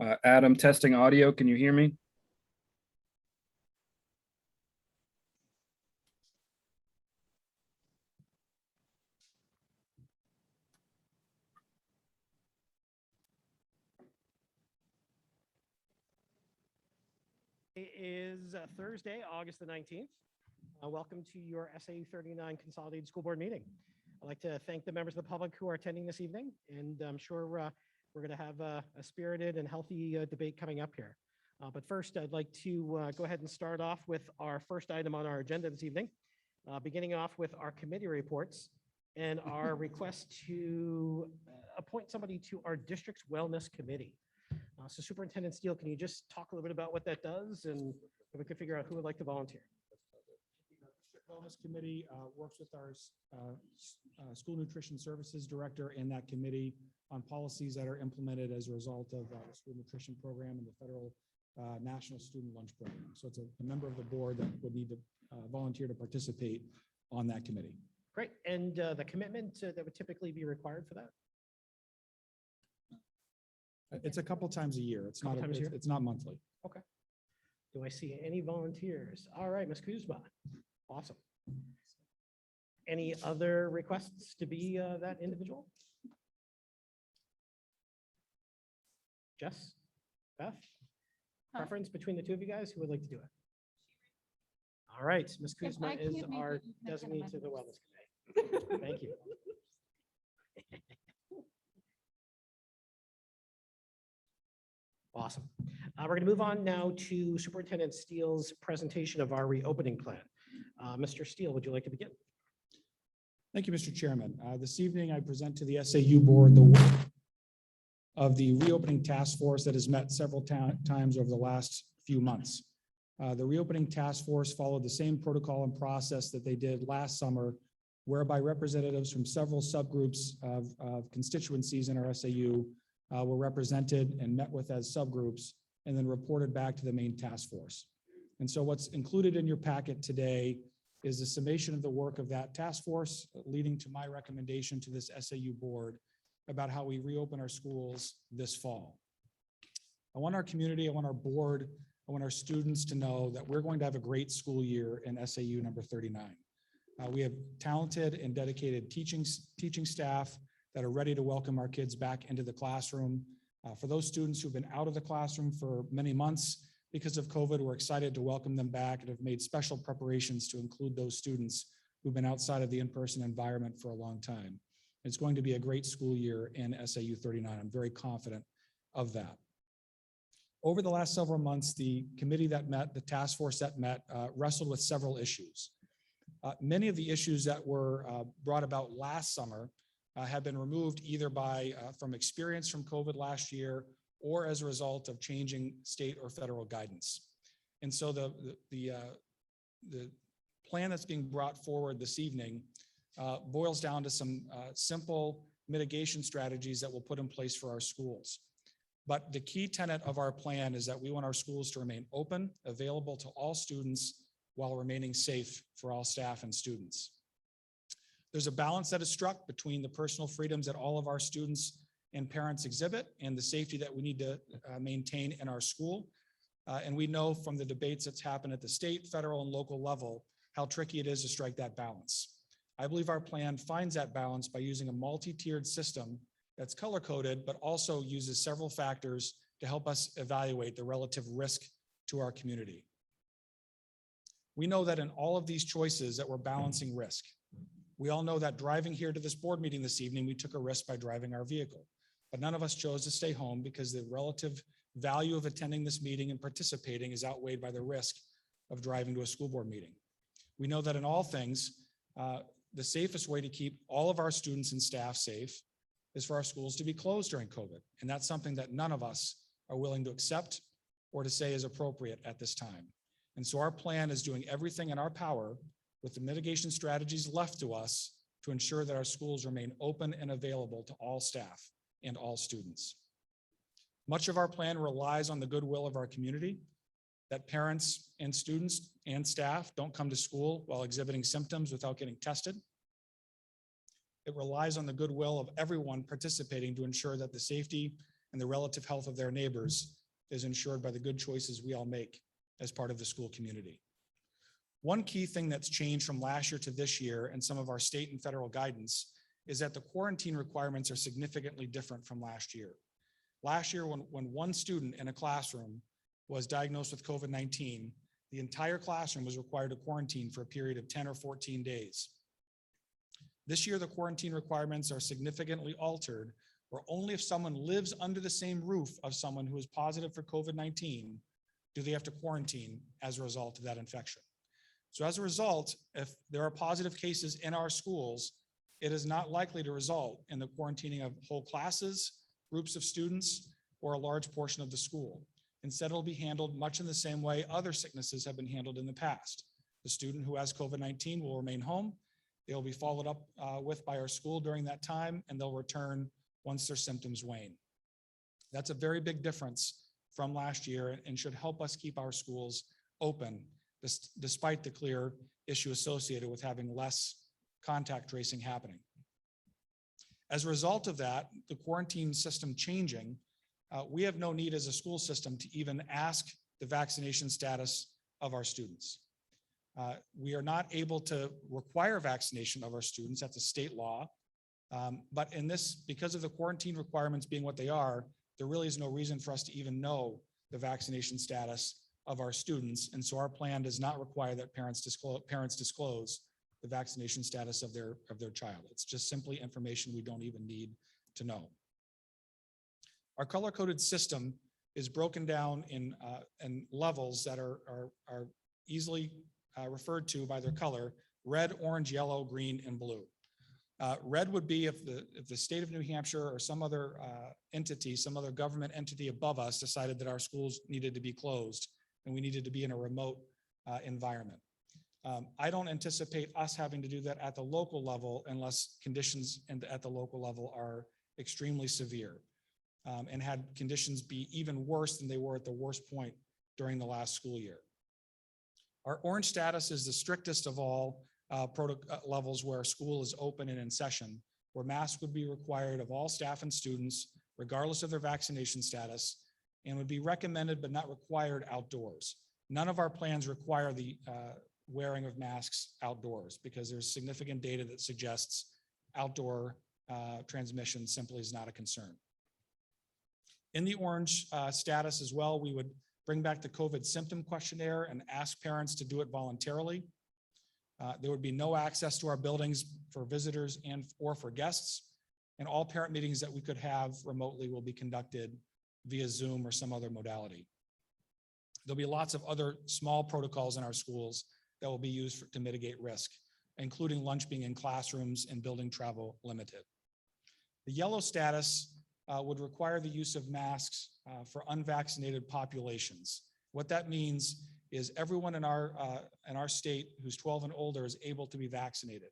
Adam, testing audio. Can you hear me? It is Thursday, August the 19th. Welcome to your SAU 39 Consolidated School Board meeting. I'd like to thank the members of the public who are attending this evening, and I'm sure we're going to have a spirited and healthy debate coming up here. But first, I'd like to go ahead and start off with our first item on our agenda this evening, beginning off with our committee reports and our request to appoint somebody to our district's wellness committee. So Superintendent Steele, can you just talk a little bit about what that does, and if we could figure out who would like to volunteer? The District Wellness Committee works with our School Nutrition Services Director and that committee on policies that are implemented as a result of the school nutrition program and the federal National Student Lunch Program. So it's a member of the board that would need to volunteer to participate on that committee. Great. And the commitment that would typically be required for that? It's a couple times a year. It's not times a year? it's not monthly. Okay. Do I see any volunteers? All right, Ms. Kuzma. Awesome. Any other requests to be that individual? Jess? Beth? Preference between the two of you guys? Who would like to do it? All right, Ms. Kuzma is our designee to the Wellness Committee. Thank you. Awesome. We're going to move on now to Superintendent Steele's presentation of our reopening plan. Mr. Steele, would you like to begin? Thank you, Mr. Chairman. This evening, I present to the SAU board the work of the reopening task force that has met several times over the last few months. The reopening task force followed the same protocol and process that they did last summer, whereby representatives from several subgroups of constituencies in our SAU were represented and met with as subgroups and then reported back to the main task force. And so what's included in your packet today is a summation of the work of that task force, leading to my recommendation to this SAU board about how we reopen our schools this fall. I want our community, I want our board, I want our students to know that we're going to have a great school year in SAU number 39. We have talented and dedicated teaching staff that are ready to welcome our kids back into the classroom. For those students who've been out of the classroom for many months because of COVID, we're excited to welcome them back and have made special preparations to include those students who've been outside of the in-person environment for a long time. It's going to be a great school year in SAU 39. I'm very confident of that. Over the last several months, the committee that met, the task force that met, wrestled with several issues. Many of the issues that were brought about last summer have been removed either by from experience from COVID last year or as a result of changing state or federal guidance. And so the plan that's being brought forward this evening boils down to some simple mitigation strategies that we'll put in place for our schools. But the key tenet of our plan is that we want our schools to remain open, available to all students while remaining safe for all staff and students. There's a balance that is struck between the personal freedoms that all of our students and parents exhibit and the safety that we need to maintain in our school. And we know from the debates that's happened at the state, federal, and local level, how tricky it is to strike that balance. I believe our plan finds that balance by using a multi-tiered system that's color-coded, but also uses several factors to help us evaluate the relative risk to our community. We know that in all of these choices that we're balancing risk. We all know that driving here to this board meeting this evening, we took a risk by driving our vehicle, but none of us chose to stay home because the relative value of attending this meeting and participating is outweighed by the risk of driving to a school board meeting. We know that in all things, the safest way to keep all of our students and staff safe is for our schools to be closed during COVID. And that's something that none of us are willing to accept or to say is appropriate at this time. And so our plan is doing everything in our power with the mitigation strategies left to us to ensure that our schools remain open and available to all staff and all students. Much of our plan relies on the goodwill of our community, that parents and students and staff don't come to school while exhibiting symptoms without getting tested. It relies on the goodwill of everyone participating to ensure that the safety and the relative health of their neighbors is ensured by the good choices we all make as part of the school community. One key thing that's changed from last year to this year and some of our state and federal guidance is that the quarantine requirements are significantly different from last year. Last year, when one student in a classroom was diagnosed with COVID-19, the entire classroom was required to quarantine for a period of 10 or 14 days. This year, the quarantine requirements are significantly altered, where only if someone lives under the same roof of someone who is positive for COVID-19 do they have to quarantine as a result of that infection. So as a result, if there are positive cases in our schools, it is not likely to result in the quarantining of whole classes, groups of students, or a large portion of the school. Instead, it'll be handled much in the same way other sicknesses have been handled in the past. The student who has COVID-19 will remain home. They'll be followed up with by our school during that time, and they'll return once their symptoms wane. That's a very big difference from last year and should help us keep our schools open, despite the clear issue associated with having less contact tracing happening. As a result of that, the quarantine system changing, we have no need as a school system to even ask the vaccination status of our students. We are not able to require vaccination of our students. That's a state law. But in this, because of the quarantine requirements being what they are, there really is no reason for us to even know the vaccination status of our students. And so our plan does not require that parents disclose the vaccination status of their child. It's just simply information we don't even need to know. Our color-coded system is broken down in levels that are easily referred to by their color: red, orange, yellow, green, and blue. Red would be if the state of New Hampshire or some other entity, some other government entity above us decided that our schools needed to be closed and we needed to be in a remote environment. I don't anticipate us having to do that at the local level unless conditions at the local level are extremely severe and had conditions be even worse than they were at the worst point during the last school year. Our orange status is the strictest of all levels where school is open and in session, where masks would be required of all staff and students, regardless of their vaccination status, and would be recommended but not required outdoors. None of our plans require the wearing of masks outdoors because there's significant data that suggests outdoor transmission simply is not a concern. In the orange status as well, we would bring back the COVID symptom questionnaire and ask parents to do it voluntarily. There would be no access to our buildings for visitors or for guests, and all parent meetings that we could have remotely will be conducted via Zoom or some other modality. There'll be lots of other small protocols in our schools that will be used to mitigate risk, including lunch being in classrooms and building travel limited. The yellow status would require the use of masks for unvaccinated populations. What that means is everyone in our state who's 12 and older is able to be vaccinated.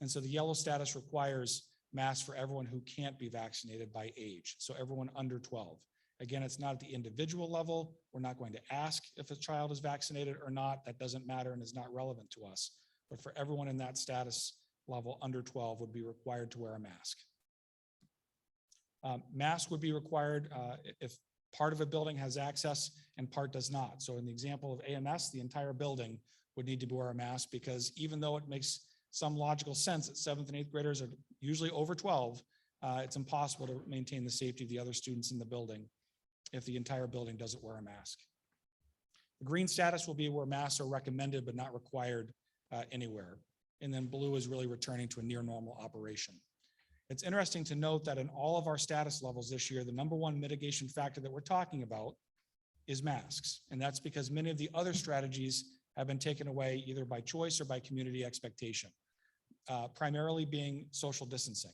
And so the yellow status requires masks for everyone who can't be vaccinated by age. So everyone under 12. Again, it's not at the individual level. We're not going to ask if a child is vaccinated or not. That doesn't matter and is not relevant to us. But for everyone in that status level under 12 would be required to wear a mask. Mask would be required if part of a building has access and part does not. So in the example of AMS, the entire building would need to wear a mask because even though it makes some logical sense that 7th and 8th graders are usually over 12, it's impossible to maintain the safety of the other students in the building if the entire building doesn't wear a mask. The green status will be where masks are recommended but not required anywhere. And then blue is really returning to a near normal operation. It's interesting to note that in all of our status levels this year, the #1 mitigation factor that we're talking about is masks. And that's because many of the other strategies have been taken away either by choice or by community expectation, primarily being social distancing.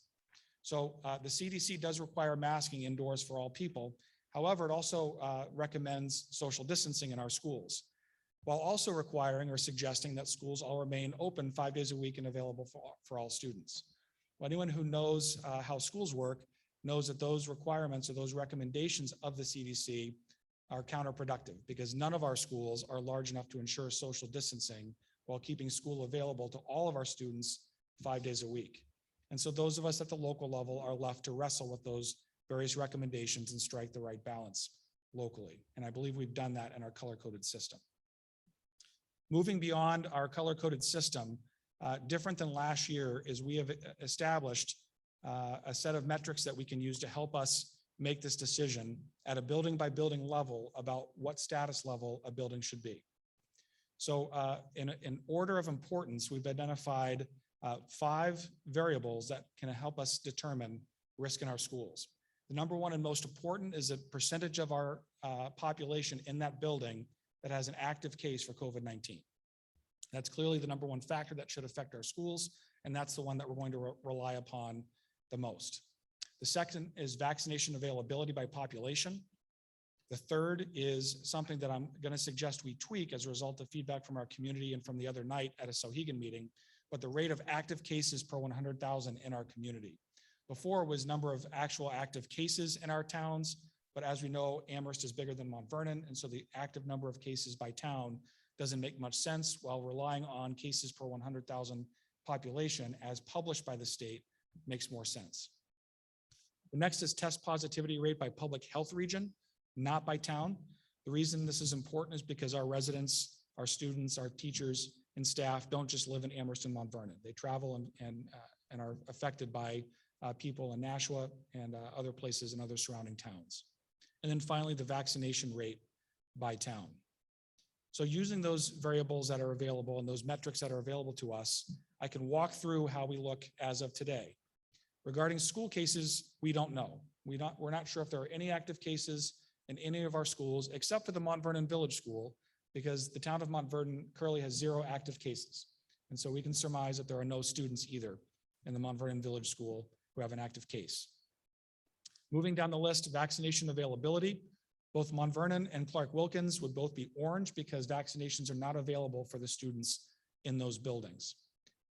So the CDC does require masking indoors for all people. However, it also recommends social distancing in our schools, while also requiring or suggesting that schools all remain open 5 days a week and available for all students. Well, anyone who knows how schools work knows that those requirements or those recommendations of the CDC are counterproductive because none of our schools are large enough to ensure social distancing while keeping school available to all of our students 5 days a week. And so those of us at the local level are left to wrestle with those various recommendations and strike the right balance locally. And I believe we've done that in our color-coded system. Moving beyond our color-coded system, different than last year is we have established a set of metrics that we can use to help us make this decision at a building by building level about what status level a building should be. So in order of importance, we've identified 5 variables that can help us determine risk in our schools. The number one and most important is the percentage of our population in that building that has an active case for COVID-19. That's clearly the number one factor that should affect our schools, and that's the one that we're going to rely upon the most. The second is vaccination availability by population. The third is something that I'm going to suggest we tweak as a result of feedback from our community and from the other night at a Sauhegan meeting, but the rate of active cases per 100,000 in our community. Before was number of actual active cases in our towns, but as we know, Amherst is bigger than Mount Vernon, and so the active number of cases by town doesn't make much sense, while relying on cases per 100,000 population as published by the state makes more sense. The next is test positivity rate by public health region, not by town. The reason this is important is because our residents, our students, our teachers, and staff don't just live in Amherst and Mount Vernon. They travel and are affected by people in Nashua and other places and other surrounding towns. And then finally, the vaccination rate by town. So using those variables that are available and those metrics that are available to us, I can walk through how we look as of today. Regarding school cases, we don't know. We're not sure if there are any active cases in any of our schools except for the Mount Vernon Village School, because the town of Mount Vernon currently has 0 active cases. And so we can surmise that there are no students either in the Mount Vernon Village School who have an active case. Moving down the list, vaccination availability. Both Mount Vernon and Clark Wilkins would both be orange because vaccinations are not available for the students in those buildings.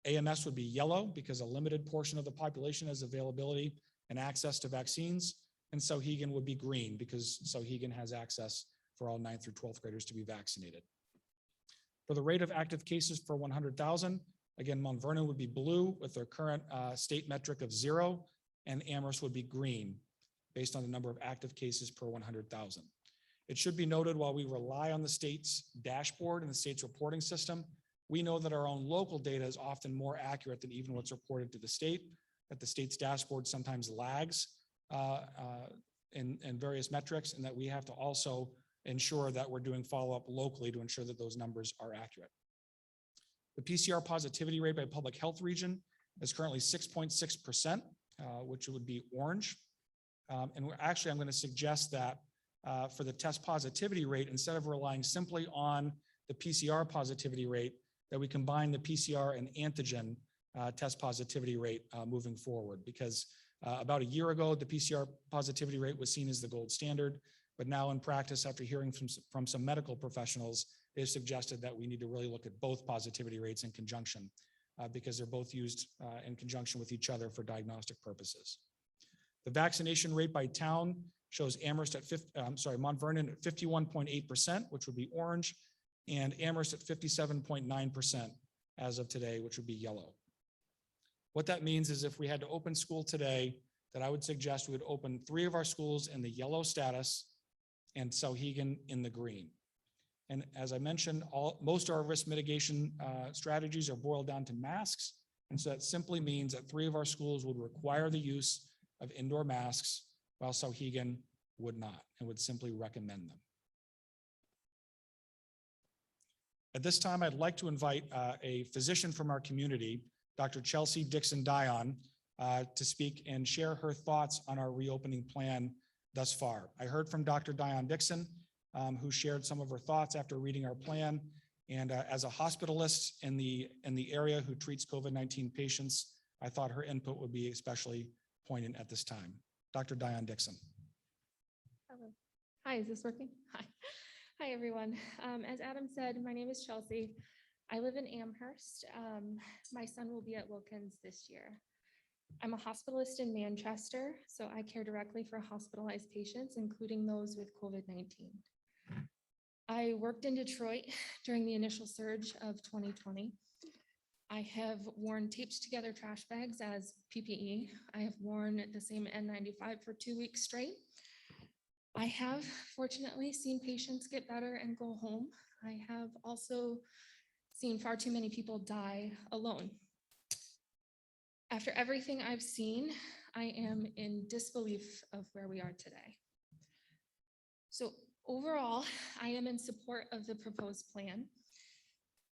AMS would be yellow because a limited portion of the population has availability and access to vaccines. And Sauhegan would be green because Sauhegan has access for all 9th through 12th graders to be vaccinated. For the rate of active cases per 100,000, again, Mount Vernon would be blue with their current state metric of 0, and Amherst would be green based on the number of active cases per 100,000. It should be noted, while we rely on the state's dashboard and the state's reporting system, we know that our own local data is often more accurate than even what's reported to the state, that the state's dashboard sometimes lags in various metrics, and that we have to also ensure that we're doing follow-up locally to ensure that those numbers are accurate. The PCR positivity rate by public health region is currently 6.6%, which would be orange. And I'm going to suggest that for the test positivity rate, instead of relying simply on the PCR positivity rate, that we combine the PCR and antigen test positivity rate moving forward. Because about a year ago, the PCR positivity rate was seen as the gold standard, but now in practice, after hearing from some medical professionals, they've suggested that we need to really look at both positivity rates in conjunction because they're both used in conjunction with each other for diagnostic purposes. The vaccination rate by town shows Amherst at Mount Vernon at 51.8%, which would be orange, and Amherst at 57.9% as of today, which would be yellow. What that means is if we had to open school today, that I would suggest we would open 3 of our schools in the yellow status and Sauhegan in the green. And as I mentioned, most of our risk mitigation strategies are boiled down to masks. And so that simply means that 3 of our schools would require the use of indoor masks, while Sauhegan would not and would simply recommend them. At this time, I'd like to invite a physician from our community, Dr. Chelsea Dixon-Dion, to speak and share her thoughts on our reopening plan thus far. I heard from Dr. Dion-Dixon, who shared some of her thoughts after reading our plan. And as a hospitalist in the area who treats COVID-19 patients, I thought her input would be especially poignant at this time. Dr. Dion-Dixon. Hello. Hi, is this working? Hi. Hi, everyone. As Adam said, my name is Chelsea. I live in Amherst. My son will be at Wilkins this year. I'm a hospitalist in Manchester, so I care directly for hospitalized patients, including those with COVID-19. I worked in Detroit during the initial surge of 2020. I have worn taped together trash bags as PPE. I have worn the same N95 for 2 weeks straight. I have fortunately seen patients get better and go home. I have also seen far too many people die alone. After everything I've seen, I am in disbelief of where we are today. So overall, I am in support of the proposed plan.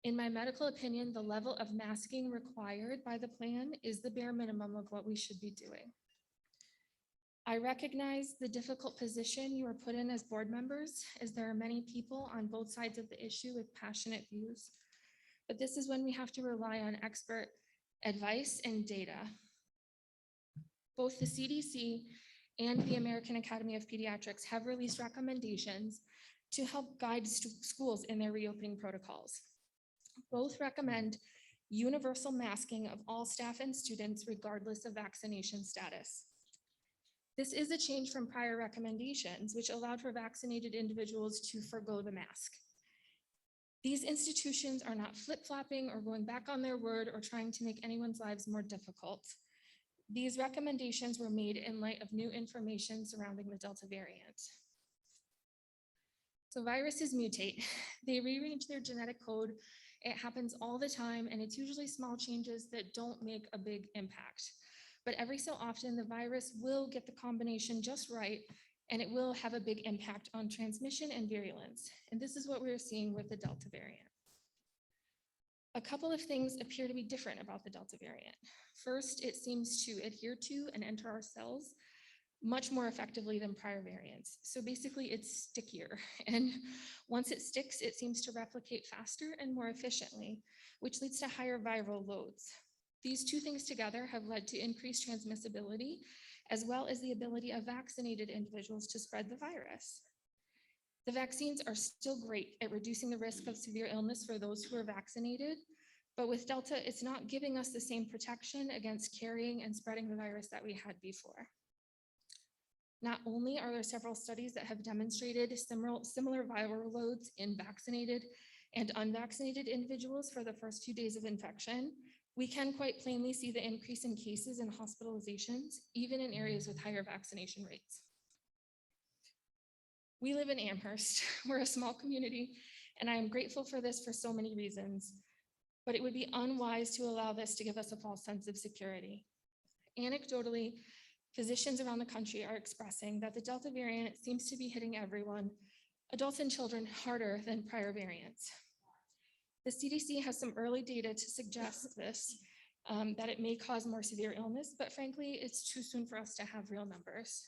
In my medical opinion, the level of masking required by the plan is the bare minimum of what we should be doing. I recognize the difficult position you are put in as board members, as there are many people on both sides of the issue with passionate views. But this is when we have to rely on expert advice and data. Both the CDC and the American Academy of Pediatrics have released recommendations to help guide schools in their reopening protocols. Both recommend universal masking of all staff and students regardless of vaccination status. This is a change from prior recommendations, which allowed for vaccinated individuals to forgo the mask. These institutions are not flip-flopping or going back on their word or trying to make anyone's lives more difficult. These recommendations were made in light of new information surrounding the Delta variant. So viruses mutate. They rearrange their genetic code. It happens all the time, and it's usually small changes that don't make a big impact. But every so often, the virus will get the combination just right, and it will have a big impact on transmission and virulence. And this is what we're seeing with the Delta variant. A couple of things appear to be different about the Delta variant. First, it seems to adhere to and enter our cells much more effectively than prior variants. So basically it's stickier. And once it sticks, it seems to replicate faster and more efficiently, which leads to higher viral loads. These two things together have led to increased transmissibility, as well as the ability of vaccinated individuals to spread the virus. The vaccines are still great at reducing the risk of severe illness for those who are vaccinated, but with Delta, it's not giving us the same protection against carrying and spreading the virus that we had before. Not only are there several studies that have demonstrated similar viral loads in vaccinated and unvaccinated individuals for the first few days of infection, we can quite plainly see the increase in cases and hospitalizations, even in areas with higher vaccination rates. We live in Amherst. We're a small community, and I am grateful for this for so many reasons, but it would be unwise to allow this to give us a false sense of security. Anecdotally, physicians around the country are expressing that the Delta variant seems to be hitting everyone, adults and children, harder than prior variants. The CDC has some early data to suggest this, that it may cause more severe illness, but frankly, it's too soon for us to have real numbers.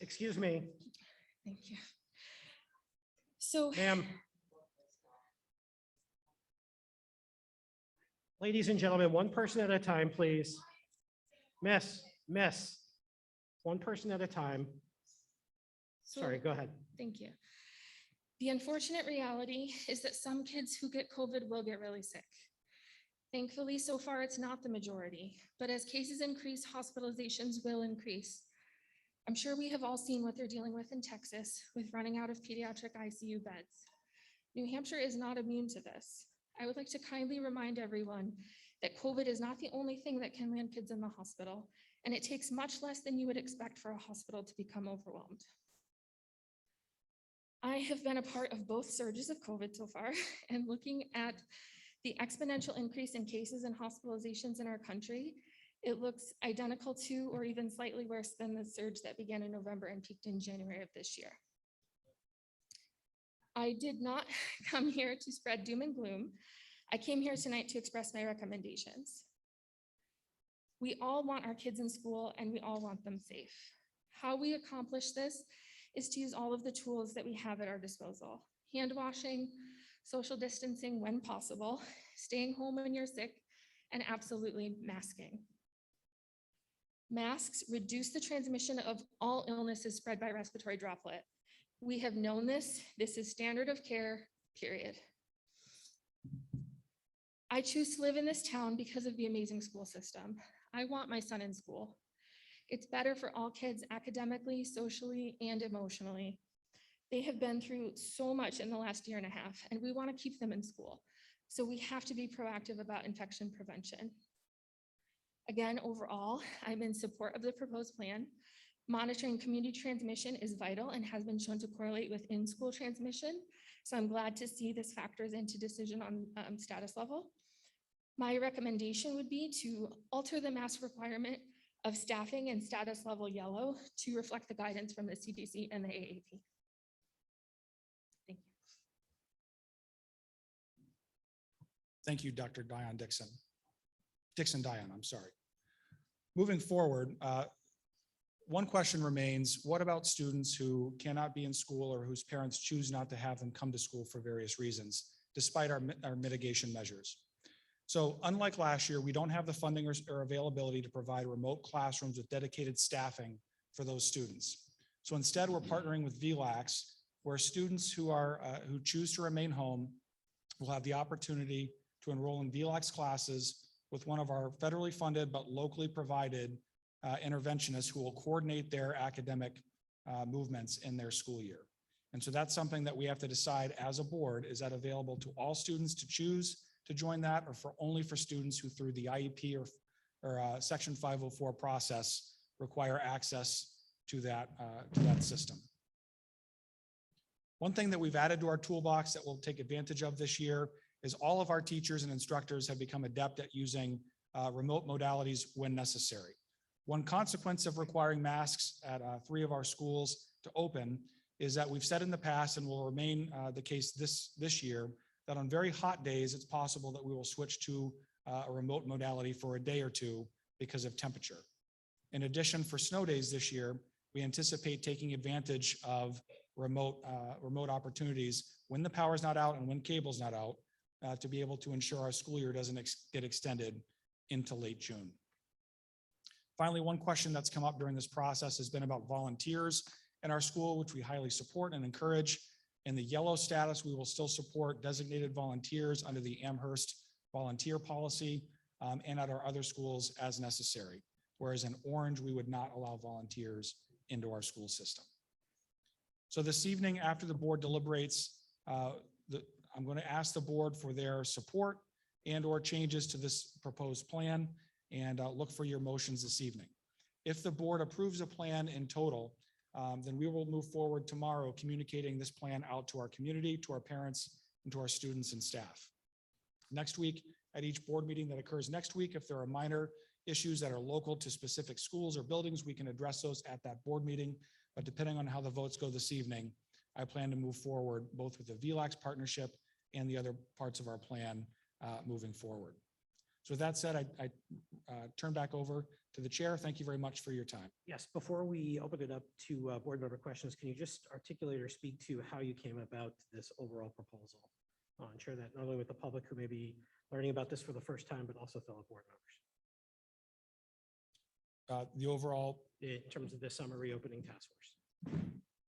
Excuse me, Thank you. So, ma'am. Ladies and gentlemen, one person at a time, please. Miss, one person at a time. Sorry, go ahead. Thank you. The unfortunate reality is that some kids who get COVID will get really sick. Thankfully, so far, it's not the majority, but as cases increase, hospitalizations will increase. I'm sure we have all seen what they're dealing with in Texas with running out of pediatric ICU beds. New Hampshire is not immune to this. I would like to kindly remind everyone that COVID is not the only thing that can land kids in the hospital, and it takes much less than you would expect for a hospital to become overwhelmed. I have been a part of both surges of COVID so far, and looking at the exponential increase in cases and hospitalizations in our country, it looks identical to or even slightly worse than the surge that began in November and peaked in January of this year. I did not come here to spread doom and gloom. I came here tonight to express my recommendations. We all want our kids in school and we all want them safe. How we accomplish this is to use all of the tools that we have at our disposal. Hand washing, social distancing when possible, staying home when you're sick, and absolutely masking. Masks reduce the transmission of all illnesses spread by respiratory droplet. We have known this. This is standard of care, period. I choose to live in this town because of the amazing school system. I want my son in school. It's better for all kids academically, socially, and emotionally. They have been through so much in the last year and a half, and we want to keep them in school. So we have to be proactive about infection prevention. Again, overall, I'm in support of the proposed plan. Monitoring community transmission is vital and has been shown to correlate with in-school transmission. So I'm glad to see this factors into decision on status level. My recommendation would be to alter the mask requirement of staffing and status level yellow to reflect the guidance from the CDC and the AAP. Thank you. Thank you, Dr. Dixon-Dion, I'm sorry. Moving forward, one question remains, what about students who cannot be in school or whose parents choose not to have them come to school for various reasons, despite our mitigation measures? So unlike last year, we don't have the funding or availability to provide remote classrooms with dedicated staffing for those students. So instead, we're partnering with VLAX, where students who choose to remain home will have the opportunity to enroll in VLAX classes with one of our federally funded but locally provided interventionists who will coordinate their academic movements in their school year. And so that's something that we have to decide as a board, is that available to all students to choose to join that, or only for students who through the IEP or Section 504 process require access to that system. One thing that we've added to our toolbox that we'll take advantage of this year is all of our teachers and instructors have become adept at using remote modalities when necessary. One consequence of requiring masks at 3 of our schools to open is that we've said in the past, and will remain the case this year, that on very hot days, it's possible that we will switch to a remote modality for a day or two because of temperature. In addition, for snow days this year, we anticipate taking advantage of remote opportunities when the power's not out and when cable's not out to be able to ensure our school year doesn't get extended into late June. Finally, one question that's come up during this process has been about volunteers in our school, which we highly support and encourage. In the yellow status, we will still support designated volunteers under the Amherst volunteer policy and at our other schools as necessary. Whereas in orange, we would not allow volunteers into our school system. So this evening, after the board deliberates, I'm going to ask the board for their support and or changes to this proposed plan, and look for your motions this evening. If the board approves a plan in total, then we will move forward tomorrow communicating this plan out to our community, to our parents, and to our students and staff. Next week, at each board meeting that occurs next week, if there are minor issues that are local to specific schools or buildings, we can address those at that board meeting. But depending on how the votes go this evening, I plan to move forward both with the VLAX partnership and the other parts of our plan moving forward. So with that said, I turn back over to the chair. Thank you very much for your time. Yes, before we open it up to board member questions, can you just articulate or speak to how you came about this overall proposal? I'll ensure that not only with the public who may be learning about this for the first time, but also fellow board members. The overall, In terms of the summer reopening task force.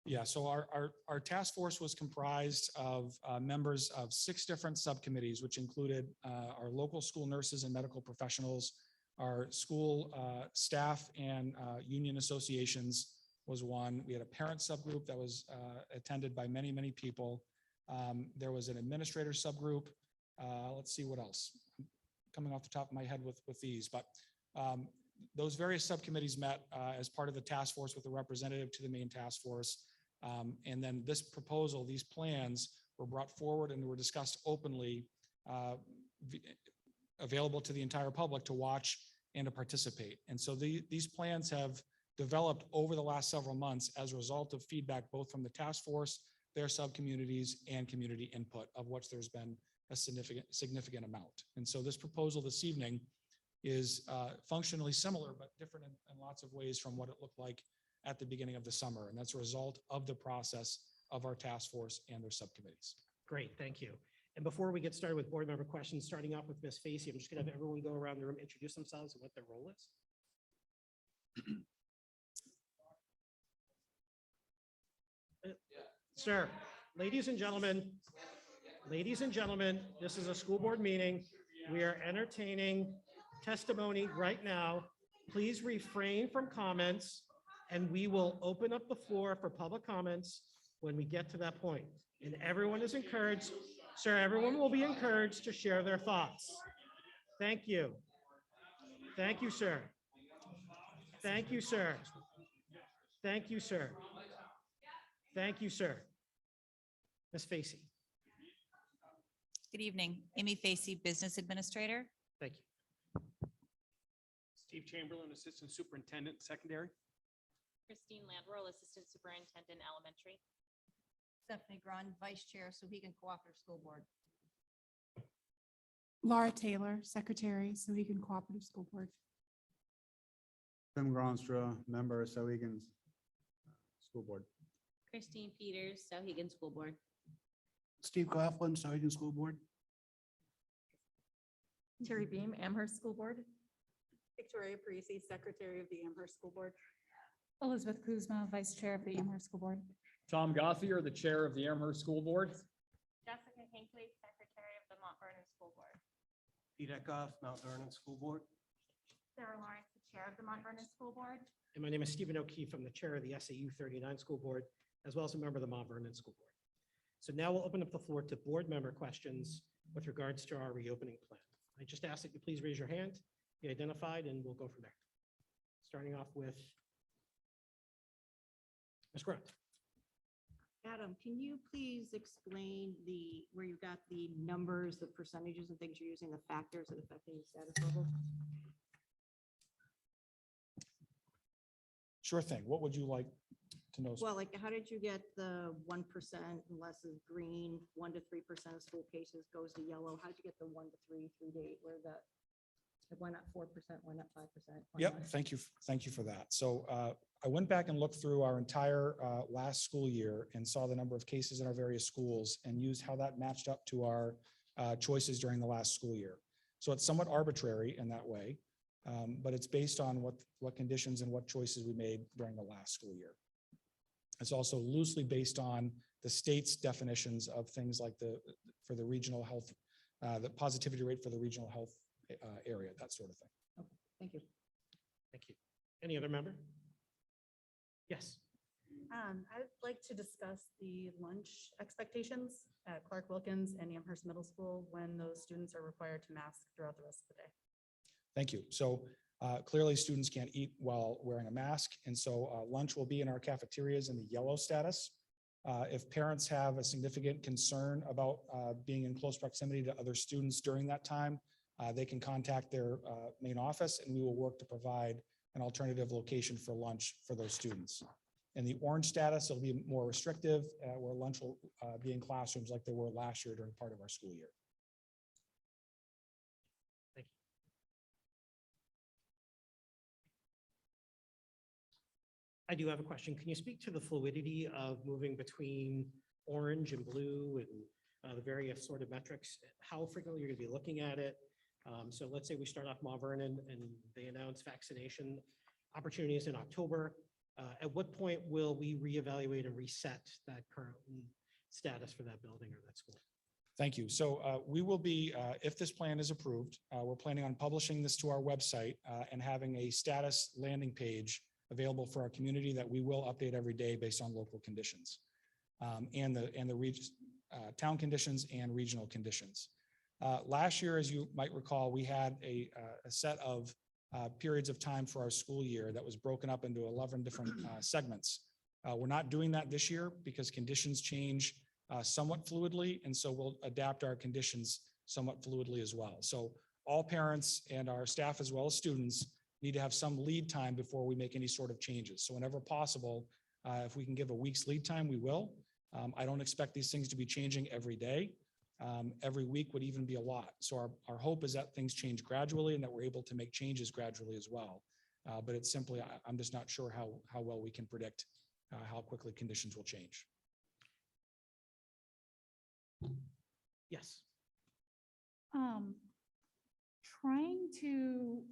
yeah, so our task force was comprised of members of 6 different subcommittees, which included our local school nurses and medical professionals, our school staff and union associations was one. We had a parent subgroup that was attended by many, many people. There was an administrator subgroup. Let's see what else. I'm coming off the top of my head with these, but those various subcommittees met as part of the task force with a representative to the main task force. And then this proposal, these plans were brought forward and were discussed openly, available to the entire public to watch and to participate. And so these plans have developed over the last several months as a result of feedback, both from the task force, their subcommunities, and community input, of which there's been a significant amount. And so this proposal this evening is functionally similar, but different in lots of ways from what it looked like at the beginning of the summer. And that's a result of the process of our task force and their subcommittees. Great, thank you. And before we get started with board member questions, starting off with Ms. Facey, I'm just gonna have everyone go around the room, introduce themselves and what their role is. Sir, ladies and gentlemen, this is a school board meeting. We are entertaining testimony right now. Please refrain from comments, and we will open up the floor for public comments when we get to that point. And everyone is encouraged Sir, everyone will be encouraged to share their thoughts. Thank you. Thank you, sir. Thank you, sir. Thank you, sir. Thank you, sir. Ms. Facey, Good evening. Amy Facey, Business Administrator. thank you. Steve Chamberlain, Assistant Superintendent, Secondary. Christine Landroll, Assistant Superintendent, Elementary. Stephanie Grund, Vice Chair, Sohegan Cooperative School Board. Laura Taylor, Secretary, Sohegan Cooperative School Board. Tim Gronstra, member of Sohegan School Board. Christine Peters, Sauhegan School Board. Steve Coughlin, Sohegan School Board. Terry Beam, Amherst School Board. Victoria Parisi, Secretary of the Amherst School Board. Elizabeth Kuzma, Vice Chair of the Amherst School Board. Tom Gothier, the Chair of the Amherst School Board. Jessica Hinckley, Secretary of the Mount Vernon School Board. Pete Eckhoff, Mount Vernon School Board. Sarah Lawrence, the Chair of the Mount Vernon School Board. And my name is Stephen O'Keefe. I'm the Chair of the SAU 39 School Board, as well as a member of the Mount Vernon School Board. So now we'll open up the floor to board member questions with regards to our reopening plan. I just ask that you please raise your hand, be identified, and we'll go from there. Starting off with Ms. Grunt. Adam, can you please explain where you got the numbers, the percentages and things you're using, the factors that affecting the status level? Sure thing. What would you like to know? Well, like, how did you get the 1% unless is green, 1 to 3% of school cases goes to yellow? How'd you get the 1 to 3, 3 to 8, where that, why not 4%, why not 5%? Why Yep, not? thank you. Thank you for that. So I went back and looked through our entire last school year and saw the number of cases in our various schools and used how that matched up to our choices during the last school year. So it's somewhat arbitrary in that way, but it's based on what conditions and what choices we made during the last school year. It's also loosely based on the state's definitions of things like for the regional health, the positivity rate for the regional health area, that sort of thing. Okay, thank you. Thank you. Any other member? Yes. I'd like to discuss the lunch expectations at Clark Wilkins and Amherst Middle School when those students are required to mask throughout the rest of the day. Thank you. So clearly students can't eat while wearing a mask. And so lunch will be in our cafeterias in the yellow status. If parents have a significant concern about being in close proximity to other students during that time, they can contact their main office and we will work to provide an alternative location for lunch for those students. In the orange status, it'll be more restrictive, where lunch will be in classrooms like they were last year during part of our school year. Thank you. I do have a question. Can you speak to the fluidity of moving between orange and blue and the various sort of metrics? How frequently you're going to be looking at it? So let's say we start off Mount Vernon and they announce vaccination opportunities in October. At what point will we reevaluate and reset that current status for that building or that school? Thank you. So we will be, if this plan is approved, we're planning on publishing this to our website and having a status landing page available for our community that we will update every day based on local conditions and the town conditions and regional conditions. Last year, as you might recall, we had a set of periods of time for our school year that was broken up into 11 different segments. We're not doing that this year because conditions change somewhat fluidly, and so we'll adapt our conditions somewhat fluidly as well. So all parents and our staff, as well as students, need to have some lead time before we make any sort of changes. So whenever possible, if we can give a week's lead time, we will. I don't expect these things to be changing every day. Every week would even be a lot. So our hope is that things change gradually and that we're able to make changes gradually as well. But it's simply, I'm just not sure how well we can predict how quickly conditions will change. Yes. Trying to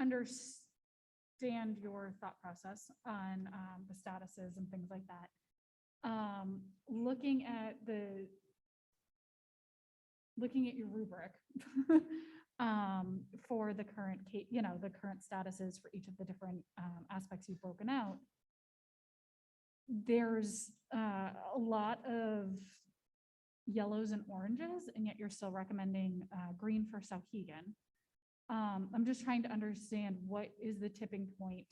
understand your thought process on the statuses and things like that. Looking at your rubric for the current case, the current statuses for each of the different aspects you've broken out, there's a lot of yellows and oranges, and yet you're still recommending green for Sauhegan. I'm just trying to understand what is the tipping point,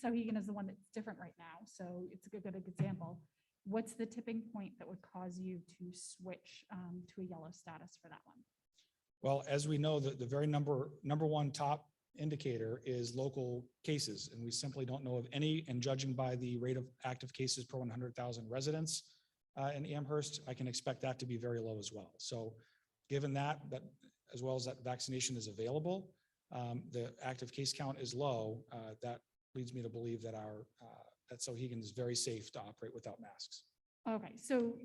Sauhegan is the one that's different right now, so it's a good example. What's the tipping point that would cause you to switch to a yellow status for that one? Well, as we know, the very number one top indicator is local cases, and we simply don't know of any, and judging by the rate of active cases per 100,000 residents in Amherst, I can expect that to be very low as well. So given that as well as that vaccination is available, the active case count is low, that leads me to believe that that Sauhegan is very safe to operate without masks. Okay, so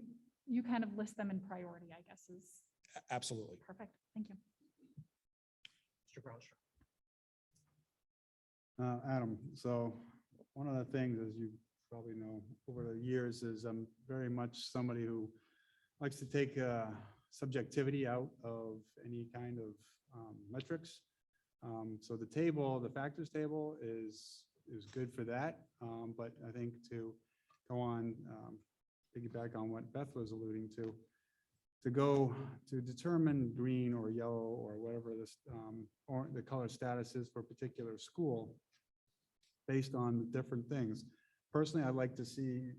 you kind of list them in priority, I guess, is Absolutely. perfect. Thank you. Mr. Gronstra. Adam, so one of the things, as you probably know, over the years is I'm very much somebody who likes to take subjectivity out of any kind of metrics. So the factors table is good for that. But I think to go on, piggyback on what Beth was alluding to go to determine green or yellow or whatever this or the color status is for a particular school based on different things. Personally, I'd like to see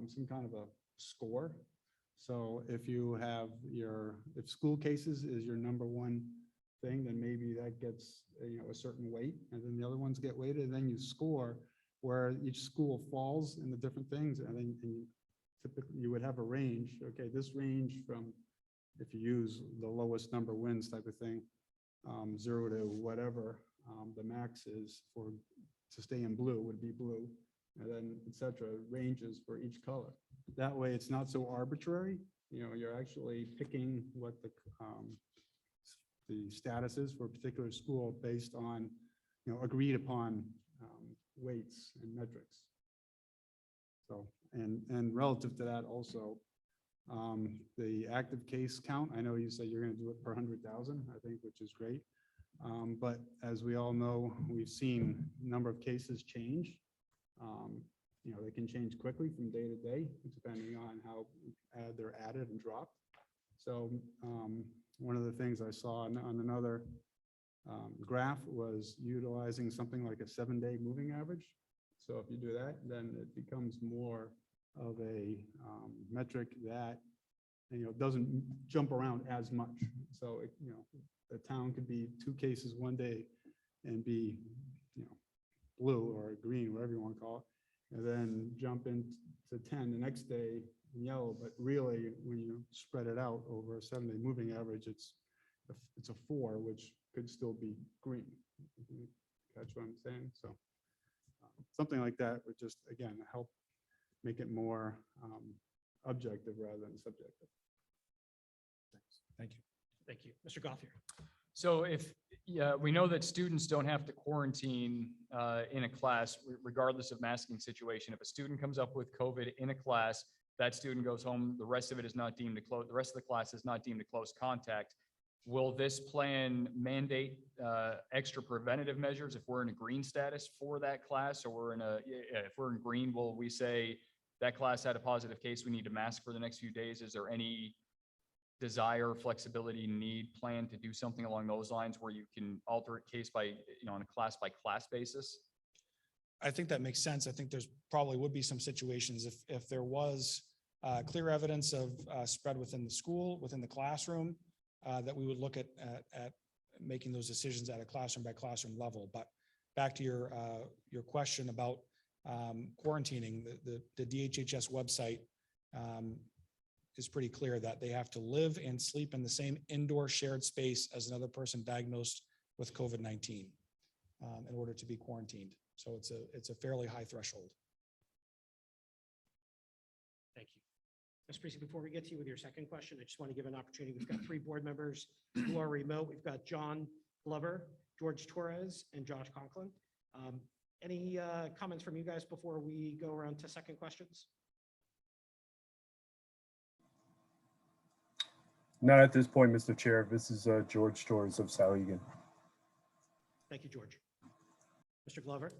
some kind of a score. So if you have if school cases is your number one thing, then maybe that gets a certain weight, and then the other ones get weighted, and then you score where each school falls in the different things, and then typically you would have a range. Okay, this range from, if you use the lowest number wins type of thing, 0 to whatever the max is to stay in blue would be blue, and then et cetera, ranges for each color. That way it's not so arbitrary. You're actually picking what the status is for a particular school based on agreed upon weights and metrics. So and relative to that also, the active case count, I know you said you're going to do it per 100,000, I think, which is great. But as we all know, we've seen a number of cases change. They can change quickly from day to day, depending on how they're added and dropped. So one of the things I saw on another graph was utilizing something like a 7-day moving average. So if you do that, then it becomes more of a metric that doesn't jump around as much. So the town could be 2 cases one day and be blue or green, whatever you want to call it, and then jump into 10 the next day in yellow. But really, when you spread it out over a 7-day moving average, it's a 4, which could still be green. Catch what I'm saying? So something like that would just, again, help make it more objective rather than subjective. Thanks. Thank you. Thank you. Mr. Gothier. So we know that students don't have to quarantine in a class regardless of masking situation. If a student comes up with COVID in a class, that student goes home, the rest of it is not deemed to close, the rest of the class is not deemed to close contact. Will this plan mandate extra preventative measures if we're in a green status for that class, or if we're in green, will we say that class had a positive case, we need to mask for the next few days? Is there any desire, flexibility, need, plan to do something along those lines where you can alter it case by, on a class by class basis? I think that makes sense. I think there's probably would be some situations if there was clear evidence of spread within the school, within the classroom, that we would look at making those decisions at a classroom by classroom level. But back to your question about quarantining, the DHHS website is pretty clear that they have to live and sleep in the same indoor shared space as another person diagnosed with COVID-19 in order to be quarantined. So it's a fairly high threshold. Thank you. Ms. Parisi, before we get to you with your second question, I just want to give an opportunity. We've got 3 board members who are remote. We've got John Glover, George Torres, and Josh Conklin. Any comments from you guys before we go around to second questions? Not at this point, Mr. Chair. This is George Torres of Sauhegan. Thank you, George. Mr. Glover?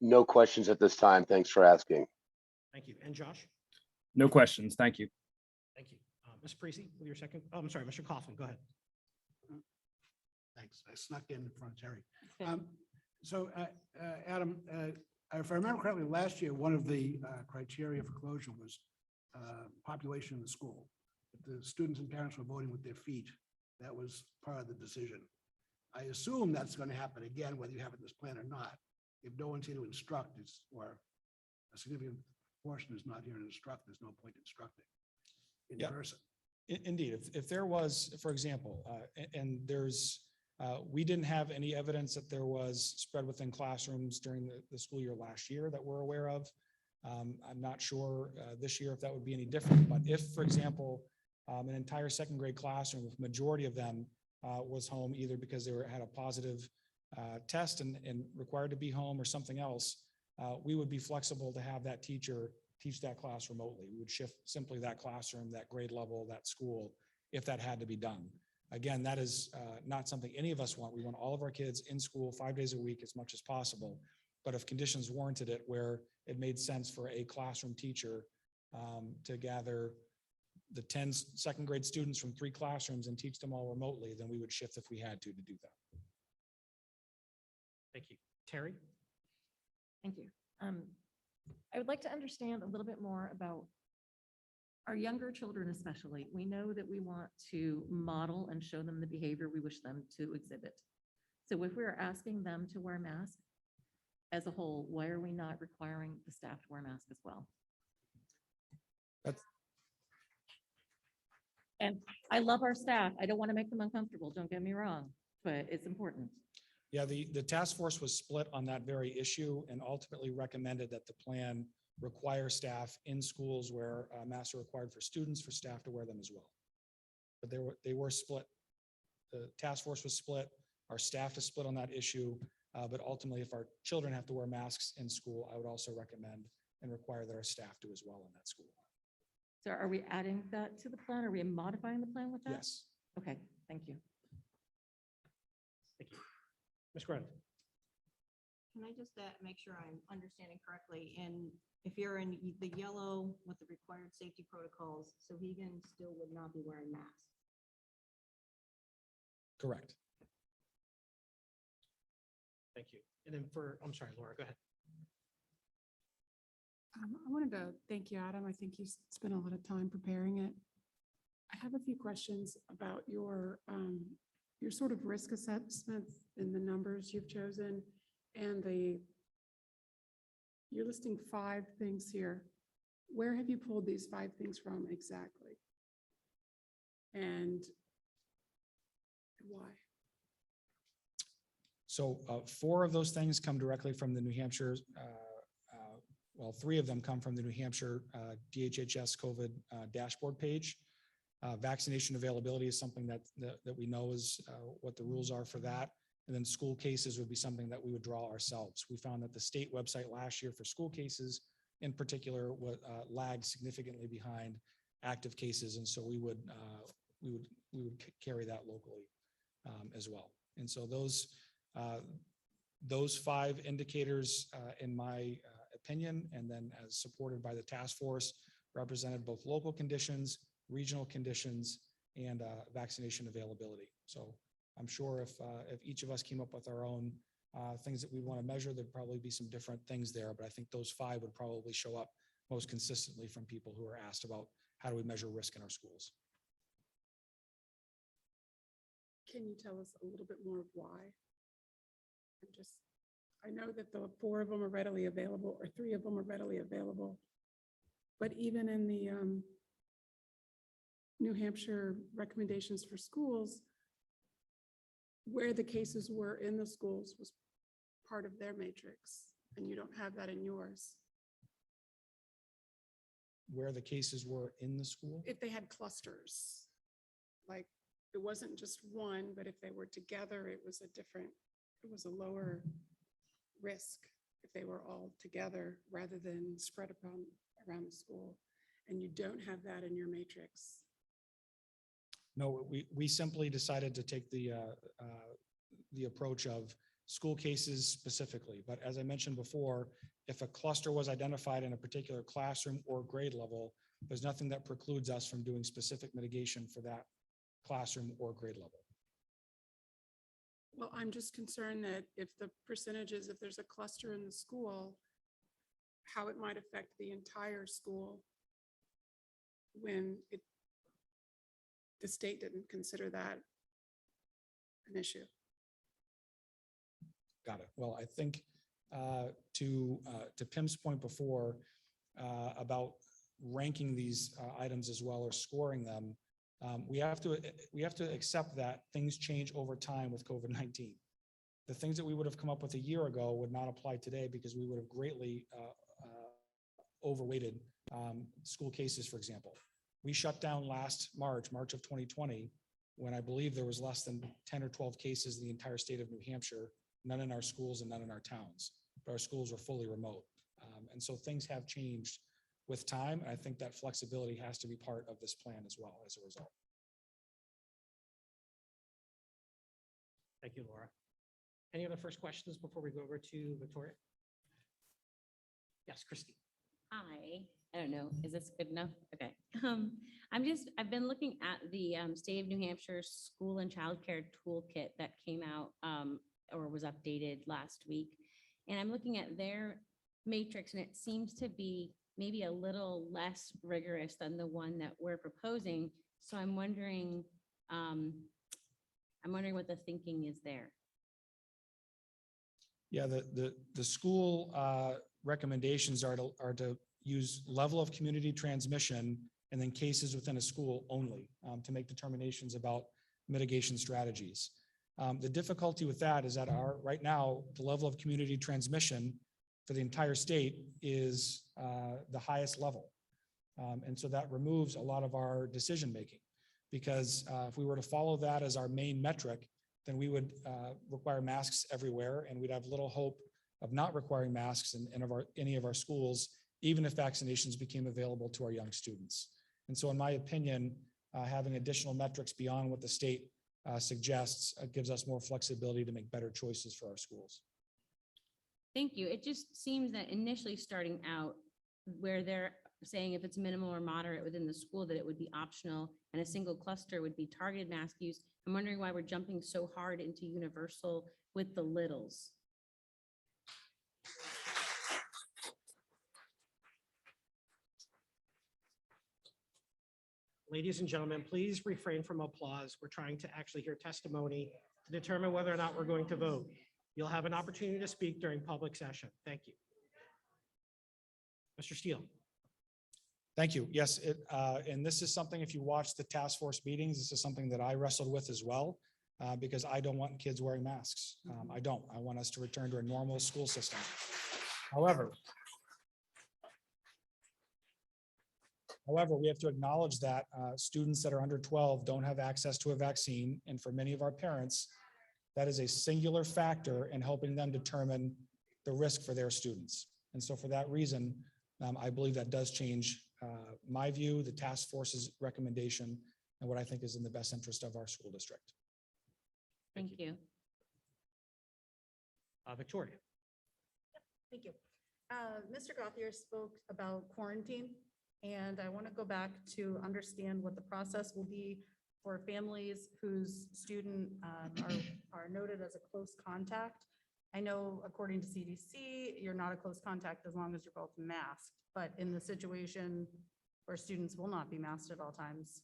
No questions at this time. Thanks for asking. Thank you. And Josh? No questions. Thank you. Thank you. Ms. Parisi, with your second, oh, I'm sorry, Mr. Coughlin, go ahead. Thanks. I snuck in front of Terry. Adam, if I remember correctly, last year, one of the criteria for closure was population in the school. If the students and parents were voting with their feet, that was part of the decision. I assume that's going to happen again, whether you have it in this plan or not. If no one's here to instruct, or a significant portion is not here to instruct, there's no point instructing in person. Indeed, if there was, for example, and there's, we didn't have any evidence that there was spread within classrooms during the school year last year that we're aware of. I'm not sure this year if that would be any different, but if, for example, an entire second grade classroom, if majority of them was home either because they had a positive test and required to be home or something else, we would be flexible to have that teacher teach that class remotely. We would shift simply that classroom, that grade level, that school, if that had to be done. Again, that is not something any of us want. We want all of our kids in school 5 days a week as much as possible. But if conditions warranted it, where it made sense for a classroom teacher to gather the 10 second grade students from 3 classrooms and teach them all remotely, then we would shift if we had to do that. Thank you. Terry? Thank you. I would like to understand a little bit more about our younger children, especially. We know that we want to model and show them the behavior we wish them to exhibit. So if we're asking them to wear masks as a whole, why are we not requiring the staff to wear masks as well? And I love our staff. I don't want to make them uncomfortable. Don't get me wrong, but it's important. Yeah, the task force was split on that very issue and ultimately recommended that the plan require staff in schools where masks are required for students, for staff to wear them as well. But they were split. The task force was split. Our staff is split on that issue. But ultimately, if our children have to wear masks in school, I would also recommend and require that our staff do as well in that school. So are we adding that to the plan? Are we modifying the plan with that? Yes. Okay, thank you. Thank you. Ms. Grant? Can I just make sure I'm understanding correctly? And if you're in the yellow with the required safety protocols, so Vegan still would not be wearing masks? Correct. Thank you. And then I'm sorry, Laura, go ahead. I wanted to thank you, Adam. I think you spent a lot of time preparing it. I have a few questions about your sort of risk assessments and the numbers you've chosen, and you're listing 5 things here. Where have you pulled these 5 things from exactly? And why? So 4 of those things come directly from the New Hampshire, well, 3 of them come from the New Hampshire DHHS COVID dashboard page. Vaccination availability is something that we know is what the rules are for that. And then school cases would be something that we would draw ourselves. We found that the state website last year for school cases in particular lagged significantly behind active cases. And so we would carry that locally as well. And so those 5 indicators, in my opinion, and then as supported by the task force, represented both local conditions, regional conditions, and vaccination availability. So I'm sure if each of us came up with our own things that we want to measure, there'd probably be some different things there, but I think those 5 would probably show up most consistently from people who are asked about how do we measure risk in our schools. Can you tell us a little bit more of why? I know that the 4 of them are readily available, or 3 of them are readily available, but even in the New Hampshire recommendations for schools, where the cases were in the schools was part of their matrix, and you don't have that in yours. Where the cases were in the school? If they had clusters, like it wasn't just one, but if they were together, it was a lower risk if they were all together rather than spread around the school. And you don't have that in your matrix. No, we simply decided to take the approach of school cases specifically. But as I mentioned before, if a cluster was identified in a particular classroom or grade level, there's nothing that precludes us from doing specific mitigation for that classroom or grade level. Well, I'm just concerned that if the percentages, if there's a cluster in the school, how it might affect the entire school when the state didn't consider that an issue. Got it. Well, I think to Pim's point before about ranking these items as well or scoring them, we have to accept that things change over time with COVID-19. The things that we would have come up with a year ago would not apply today because we would have greatly overweighted school cases, for example. We shut down last March of 2020, when I believe there was less than 10 or 12 cases in the entire state of New Hampshire, none in our schools and none in our towns, but our schools were fully remote. And so things have changed with time. And I think that flexibility has to be part of this plan as well as a result. Thank you, Laura. Any other first questions before we go over to Victoria? Yes, Christy. Hi, I don't know, is this good enough? Okay. I've been looking at the State of New Hampshire School and Childcare Toolkit that came out or was updated last week. And I'm looking at their matrix and it seems to be maybe a little less rigorous than the one that we're proposing. So I'm wondering what the thinking is there. Yeah, the school recommendations are to use level of community transmission and then cases within a school only to make determinations about mitigation strategies. The difficulty with that is that right now, the level of community transmission for the entire state is the highest level. And so that removes a lot of our decision-making because if we were to follow that as our main metric, then we would require masks everywhere and we'd have little hope of not requiring masks in any of our schools, even if vaccinations became available to our young students. And so in my opinion, having additional metrics beyond what the state suggests gives us more flexibility to make better choices for our schools. Thank you. It just seems that initially starting out where they're saying if it's minimal or moderate within the school, that it would be optional and a single cluster would be targeted mask use. I'm wondering why we're jumping so hard into universal with the littles. Ladies and gentlemen, please refrain from applause. We're trying to actually hear testimony to determine whether or not we're going to vote. You'll have an opportunity to speak during public session. Thank you. Mr. Steele. Thank you. Yes, and this is something, if you watch the task force meetings, this is something that I wrestled with as well, because I don't want kids wearing masks. I don't. I want us to return to a normal school system. However, we have to acknowledge that students that are under 12 don't have access to a vaccine. And for many of our parents, that is a singular factor in helping them determine the risk for their students. And so for that reason, I believe that does change my view, the task force's recommendation, and what I think is in the best interest of our school district. Thank you. Victoria. Thank you. Mr. Gothier spoke about quarantine, and I want to go back to understand what the process will be for families whose student are noted as a close contact. I know according to CDC, you're not a close contact as long as you're both masked, but in the situation where students will not be masked at all times,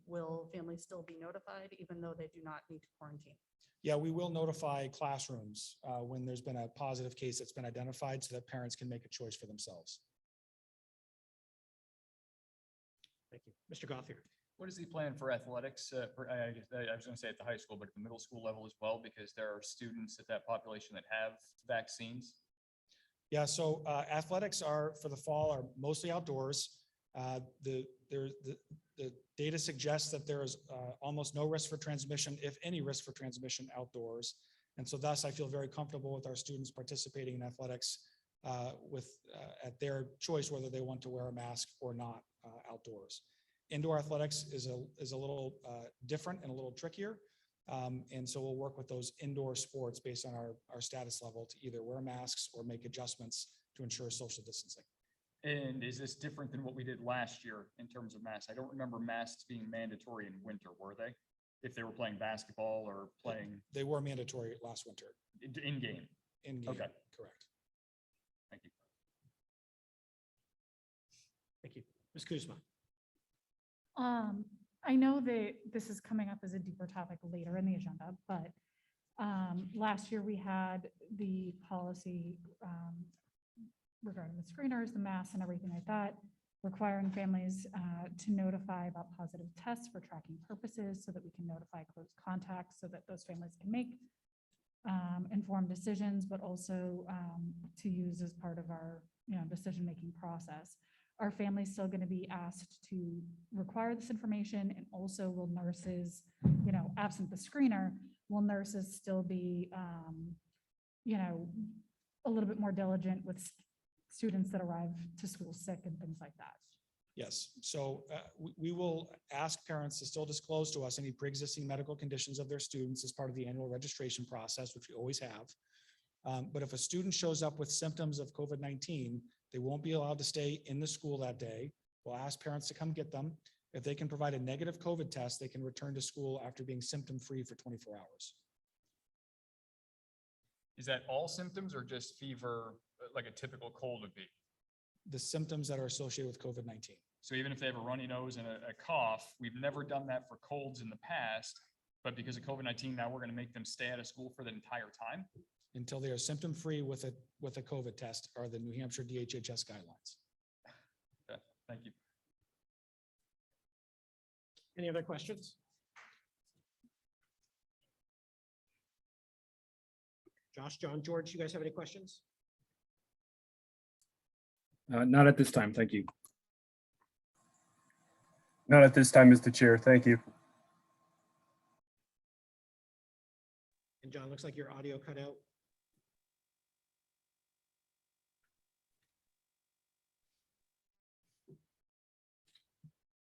will families still be notified even though they do not need to quarantine? Yeah, we will notify classrooms when there's been a positive case that's been identified so that parents can make a choice for themselves. Thank you. Mr. Gothier. What is the plan for athletics? I was going to say at the high school, but at the middle school level as well, because there are students at that population that have vaccines. Yeah, so athletics are for the fall are mostly outdoors. The data suggests that there is almost no risk for transmission, if any risk for transmission outdoors. And so thus I feel very comfortable with our students participating in athletics at their choice, whether they want to wear a mask or not outdoors. Indoor athletics is a little different and a little trickier And so we'll work with those indoor sports based on our status level to either wear masks or make adjustments to ensure social distancing. And is this different than what we did last year in terms of masks? I don't remember masks being mandatory in winter, were they? If they were playing basketball or playing They were mandatory last winter. in game. In game, Okay. correct. Thank you. Thank you. Ms. Kuzma. I know that this is coming up as a deeper topic later in the agenda, but last year we had the policy regarding the screeners, the masks and everything like that, requiring families to notify about positive tests for tracking purposes so that we can notify close contacts so that those families can make informed decisions, but also to use as part of our decision-making process. Are families still going to be asked to require this information? And also will nurses, absent the screener, will nurses still be, a little bit more diligent with students that arrive to school sick and things like that? Yes, so we will ask parents to still disclose to us any pre-existing medical conditions of their students as part of the annual registration process, which we always have. But if a student shows up with symptoms of COVID-19, they won't be allowed to stay in the school that day. We'll ask parents to come get them. If they can provide a negative COVID test, they can return to school after being symptom-free for 24 hours. Is that all symptoms or just fever, like a typical cold would be? The symptoms that are associated with COVID-19. So even if they have a runny nose and a cough, we've never done that for colds in the past, but because of COVID-19, now we're going to make them stay out of school for the entire time? Until they are symptom-free with a COVID test are the New Hampshire DHHS guidelines. Okay, thank you. Any other questions? Josh, John, George, you guys have any questions? Not at this time. Thank you. Not at this time, Mr. Chair. Thank you. And John, looks like your audio cut out.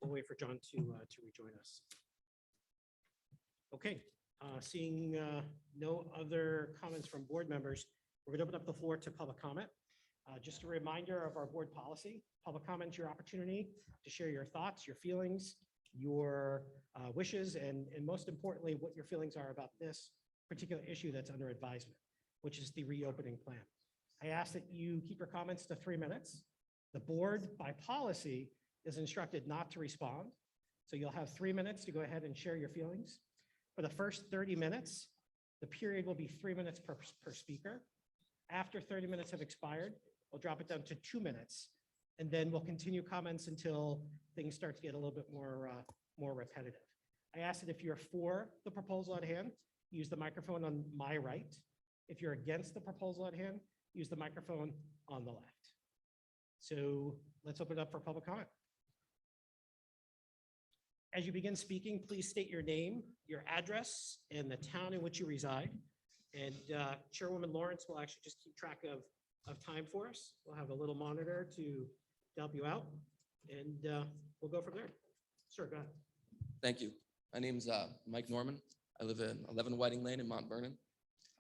We'll wait for John to rejoin us. Okay, seeing no other comments from board members, we're going to open up the floor to public comment. Just a reminder of our board policy. Public comment is your opportunity to share your thoughts, your feelings, your wishes, and most importantly, what your feelings are about this particular issue that's under advisement, which is the reopening plan. I ask that you keep your comments to 3 minutes. The board, by policy, is instructed not to respond. So you'll have 3 minutes to go ahead and share your feelings. For the first 30 minutes, the period will be 3 minutes per speaker. After 30 minutes have expired, we'll drop it down to 2 minutes. And then we'll continue comments until things start to get a little bit more repetitive. I ask that if you're for the proposal at hand, use the microphone on my right. If you're against the proposal at hand, use the microphone on the left. So let's open it up for public comment. As you begin speaking, please state your name, your address, and the town in which you reside. And Chairwoman Lawrence will actually just keep track of time for us. We'll have a little monitor to help you out, and we'll go from there. Sir, go ahead. Thank you. My name's Mike Norman. I live in 11 Whiting Lane in Mount Vernon.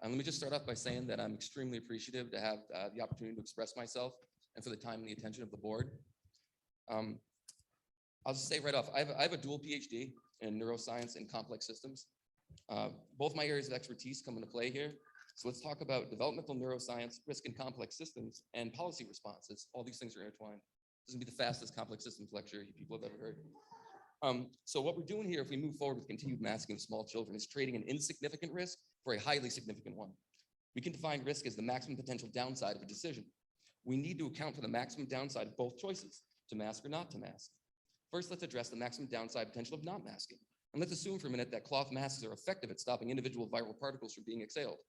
Let me just start off by saying that I'm extremely appreciative to have the opportunity to express myself and for the time and the attention of the board. I'll just say right off, I have a dual PhD in neuroscience and complex systems. Both my areas of expertise come into play here. So let's talk about developmental neuroscience, risk and complex systems, and policy responses. All these things are intertwined. This is gonna be the fastest complex systems lecture you people have ever heard. So what we're doing here, if we move forward with continued masking of small children, is trading an insignificant risk for a highly significant one. We can define risk as the maximum potential downside of a decision. We need to account for the maximum downside of both choices, to mask or not to mask. First, let's address the maximum downside potential of not masking. And let's assume for a minute that cloth masks are effective at stopping individual viral particles from being exhaled.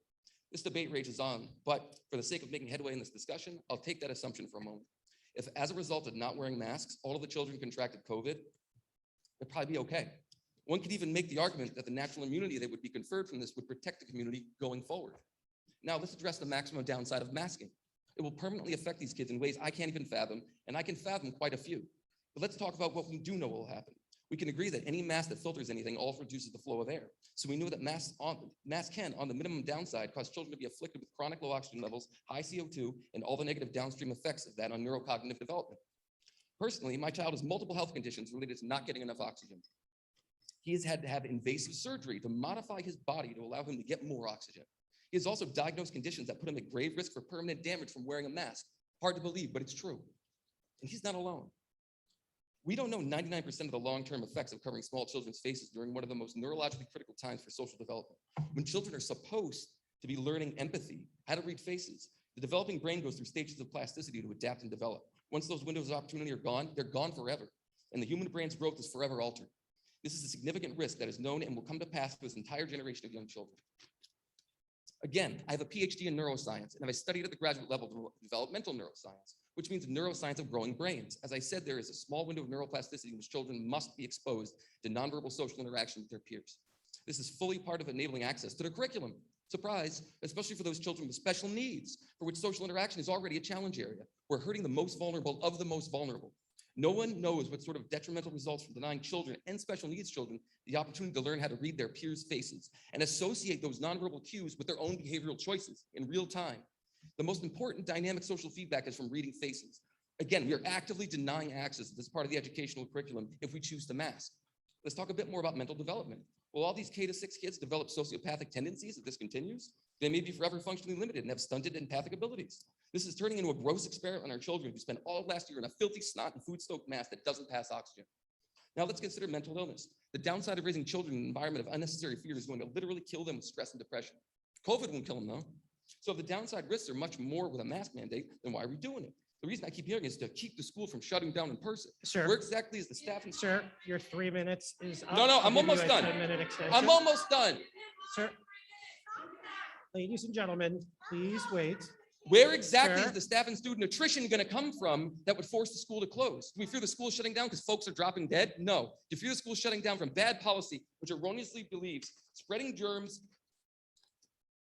This debate rages on, but for the sake of making headway in this discussion, I'll take that assumption for a moment. If as a result of not wearing masks, all of the children contracted COVID, it'd probably be okay. One could even make the argument that the natural immunity that would be conferred from this would protect the community going forward. Now let's address the maximum downside of masking. It will permanently affect these kids in ways I can't even fathom, and I can fathom quite a few. But let's talk about what we do know will happen. We can agree that any mask that filters anything also reduces the flow of air. So we know that masks can, on the minimum downside, cause children to be afflicted with chronic low oxygen levels, high CO2, and all the negative downstream effects of that on neurocognitive development. Personally, my child has multiple health conditions related to not getting enough oxygen. He has had to have invasive surgery to modify his body to allow him to get more oxygen. He has also diagnosed conditions that put him at grave risk for permanent damage from wearing a mask. Hard to believe, but it's true. And he's not alone. We don't know 99% of the long-term effects of covering small children's faces during one of the most neurologically critical times for social development. When children are supposed to be learning empathy, how to read faces, the developing brain goes through stages of plasticity to adapt and develop. Once those windows of opportunity are gone, they're gone forever. And the human brain's growth is forever altered. This is a significant risk that is known and will come to pass for this entire generation of young children. Again, I have a PhD in neuroscience, and I studied at the graduate level developmental neuroscience, which means neuroscience of growing brains. As I said, there is a small window of neuroplasticity in which children must be exposed to nonverbal social interaction with their peers. This is fully part of enabling access to the curriculum. Surprise, especially for those children with special needs, for which social interaction is already a challenge area. We're hurting the most vulnerable of the most vulnerable. No one knows what sort of detrimental results from denying children and special needs children the opportunity to learn how to read their peers' faces and associate those nonverbal cues with their own behavioral choices in real time. The most important dynamic social feedback is from reading faces. Again, we are actively denying access to this part of the educational curriculum if we choose to mask. Let's talk a bit more about mental development. Will all these K-6 kids develop sociopathic tendencies if this continues? They may be forever functionally limited and have stunted empathic abilities. This is turning into a gross experiment on our children who spent all of last year in a filthy snot and food-stoked mask that doesn't pass oxygen. Now let's consider mental illness. The downside of raising children in an environment of unnecessary fear is going to literally kill them with stress and depression. COVID won't kill them though. So if the downside risks are much more with a mask mandate, then why are we doing it? The reason I keep hearing is to keep the school from shutting down in person. Sir. Where exactly is the staff and Sir, your 3 minutes is up. No, I'll I'm give you almost a done. 10-minute extension. I'm almost done. Sir, ladies and gentlemen, please wait. Where exactly Sir? is the staff and student attrition going to come from that would force the school to close? Do we fear the school shutting down because folks are dropping dead? No. Do you fear the school shutting down from bad policy, which erroneously believes spreading germs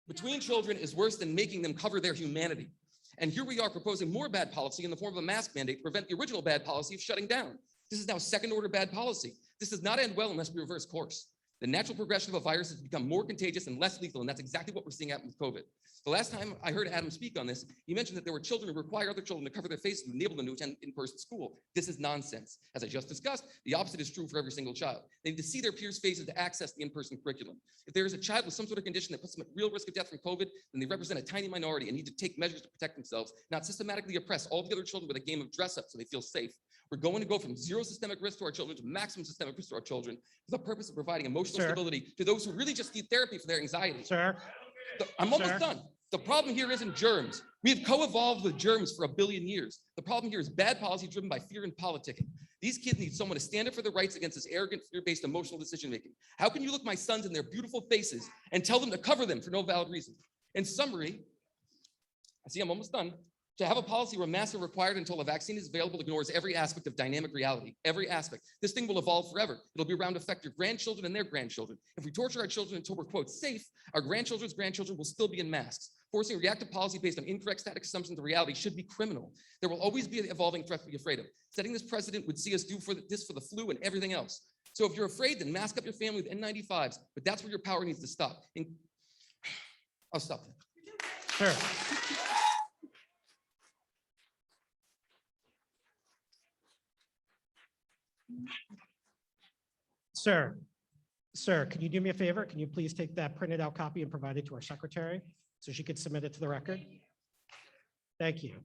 between children is worse than making them cover their humanity? And here we are proposing more bad policy in the form of a mask mandate to prevent the original bad policy of shutting down. This is now second-order bad policy. This does not end well unless we reverse course. The natural progression of a virus has become more contagious and less lethal, and that's exactly what we're seeing happen with COVID. The last time I heard Adam speak on this, he mentioned that there were children who require other children to cover their faces to enable them to attend in-person school. This is nonsense. As I just discussed, the opposite is true for every single child. They need to see their peers' faces to access the in-person curriculum. If there is a child with some sort of condition that puts them at real risk of death from COVID, then they represent a tiny minority and need to take measures to protect themselves, not systematically oppress all the other children with a game of dress up so they feel safe. We're going to go from zero systemic risk to our children to maximum systemic risk to our children for the purpose of providing emotional stability to those who really just need therapy for their anxiety. Sir. I'm almost done. The problem here isn't germs. We've co-evolved with germs for 1 billion years. The problem here is bad policy driven by fear and politicking. These kids need someone to stand up for their rights against this arrogant, fear-based emotional decision-making. How can you look my sons in their beautiful faces and tell them to cover them for no valid reason? In summary, I see I'm almost done. To have a policy where masks are required until a vaccine is available ignores every aspect of dynamic reality, every aspect. This thing will evolve forever. It'll be around to affect your grandchildren and their grandchildren. If we torture our children until we're, quote, safe, our grandchildren's grandchildren will still be in masks. Forcing a reactive policy based on incorrect static assumptions of reality should be criminal. There will always be an evolving threat to be afraid of. Setting this precedent would see us do this for the flu and everything else. So if you're afraid, then mask up your family with N95s, but that's where your power needs to stop. I'll stop there. Sure. Sir, can you do me a favor? Can you please take that printed out copy and provide it to our secretary so she could submit it to the record? Thank you.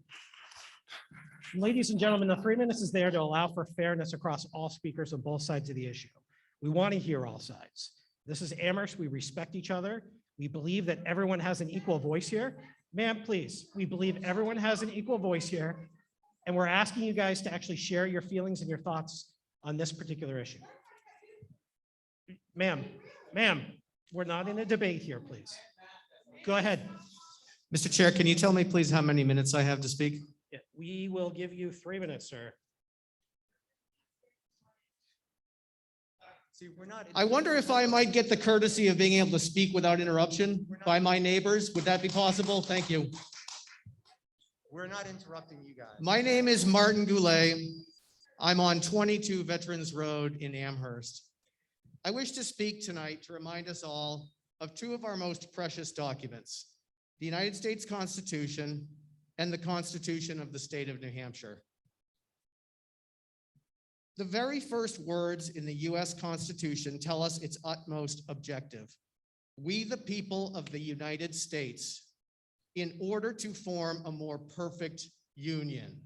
Ladies and gentlemen, the 3 minutes is there to allow for fairness across all speakers on both sides of the issue. We want to hear all sides. This is Amherst. We respect each other. We believe that everyone has an equal voice here. Ma'am, please, we believe everyone has an equal voice here. And we're asking you guys to actually share your feelings and your thoughts on this particular issue. Ma'am, we're not in a debate here, please. Go ahead. Mr. Chair, can you tell me please how many minutes I have to speak? Yeah, we will give you 3 minutes, sir. I wonder if I might get the courtesy of being able to speak without interruption by my neighbors. Would that be possible? Thank you. We're not interrupting you guys. My name is Martin Goulet. I'm on 22 Veterans Road in Amherst. I wish to speak tonight to remind us all of two of our most precious documents, the United States Constitution and the Constitution of the State of New Hampshire. The very first words in the US Constitution tell us its utmost objective. We, the people of the United States, in order to form a more perfect union.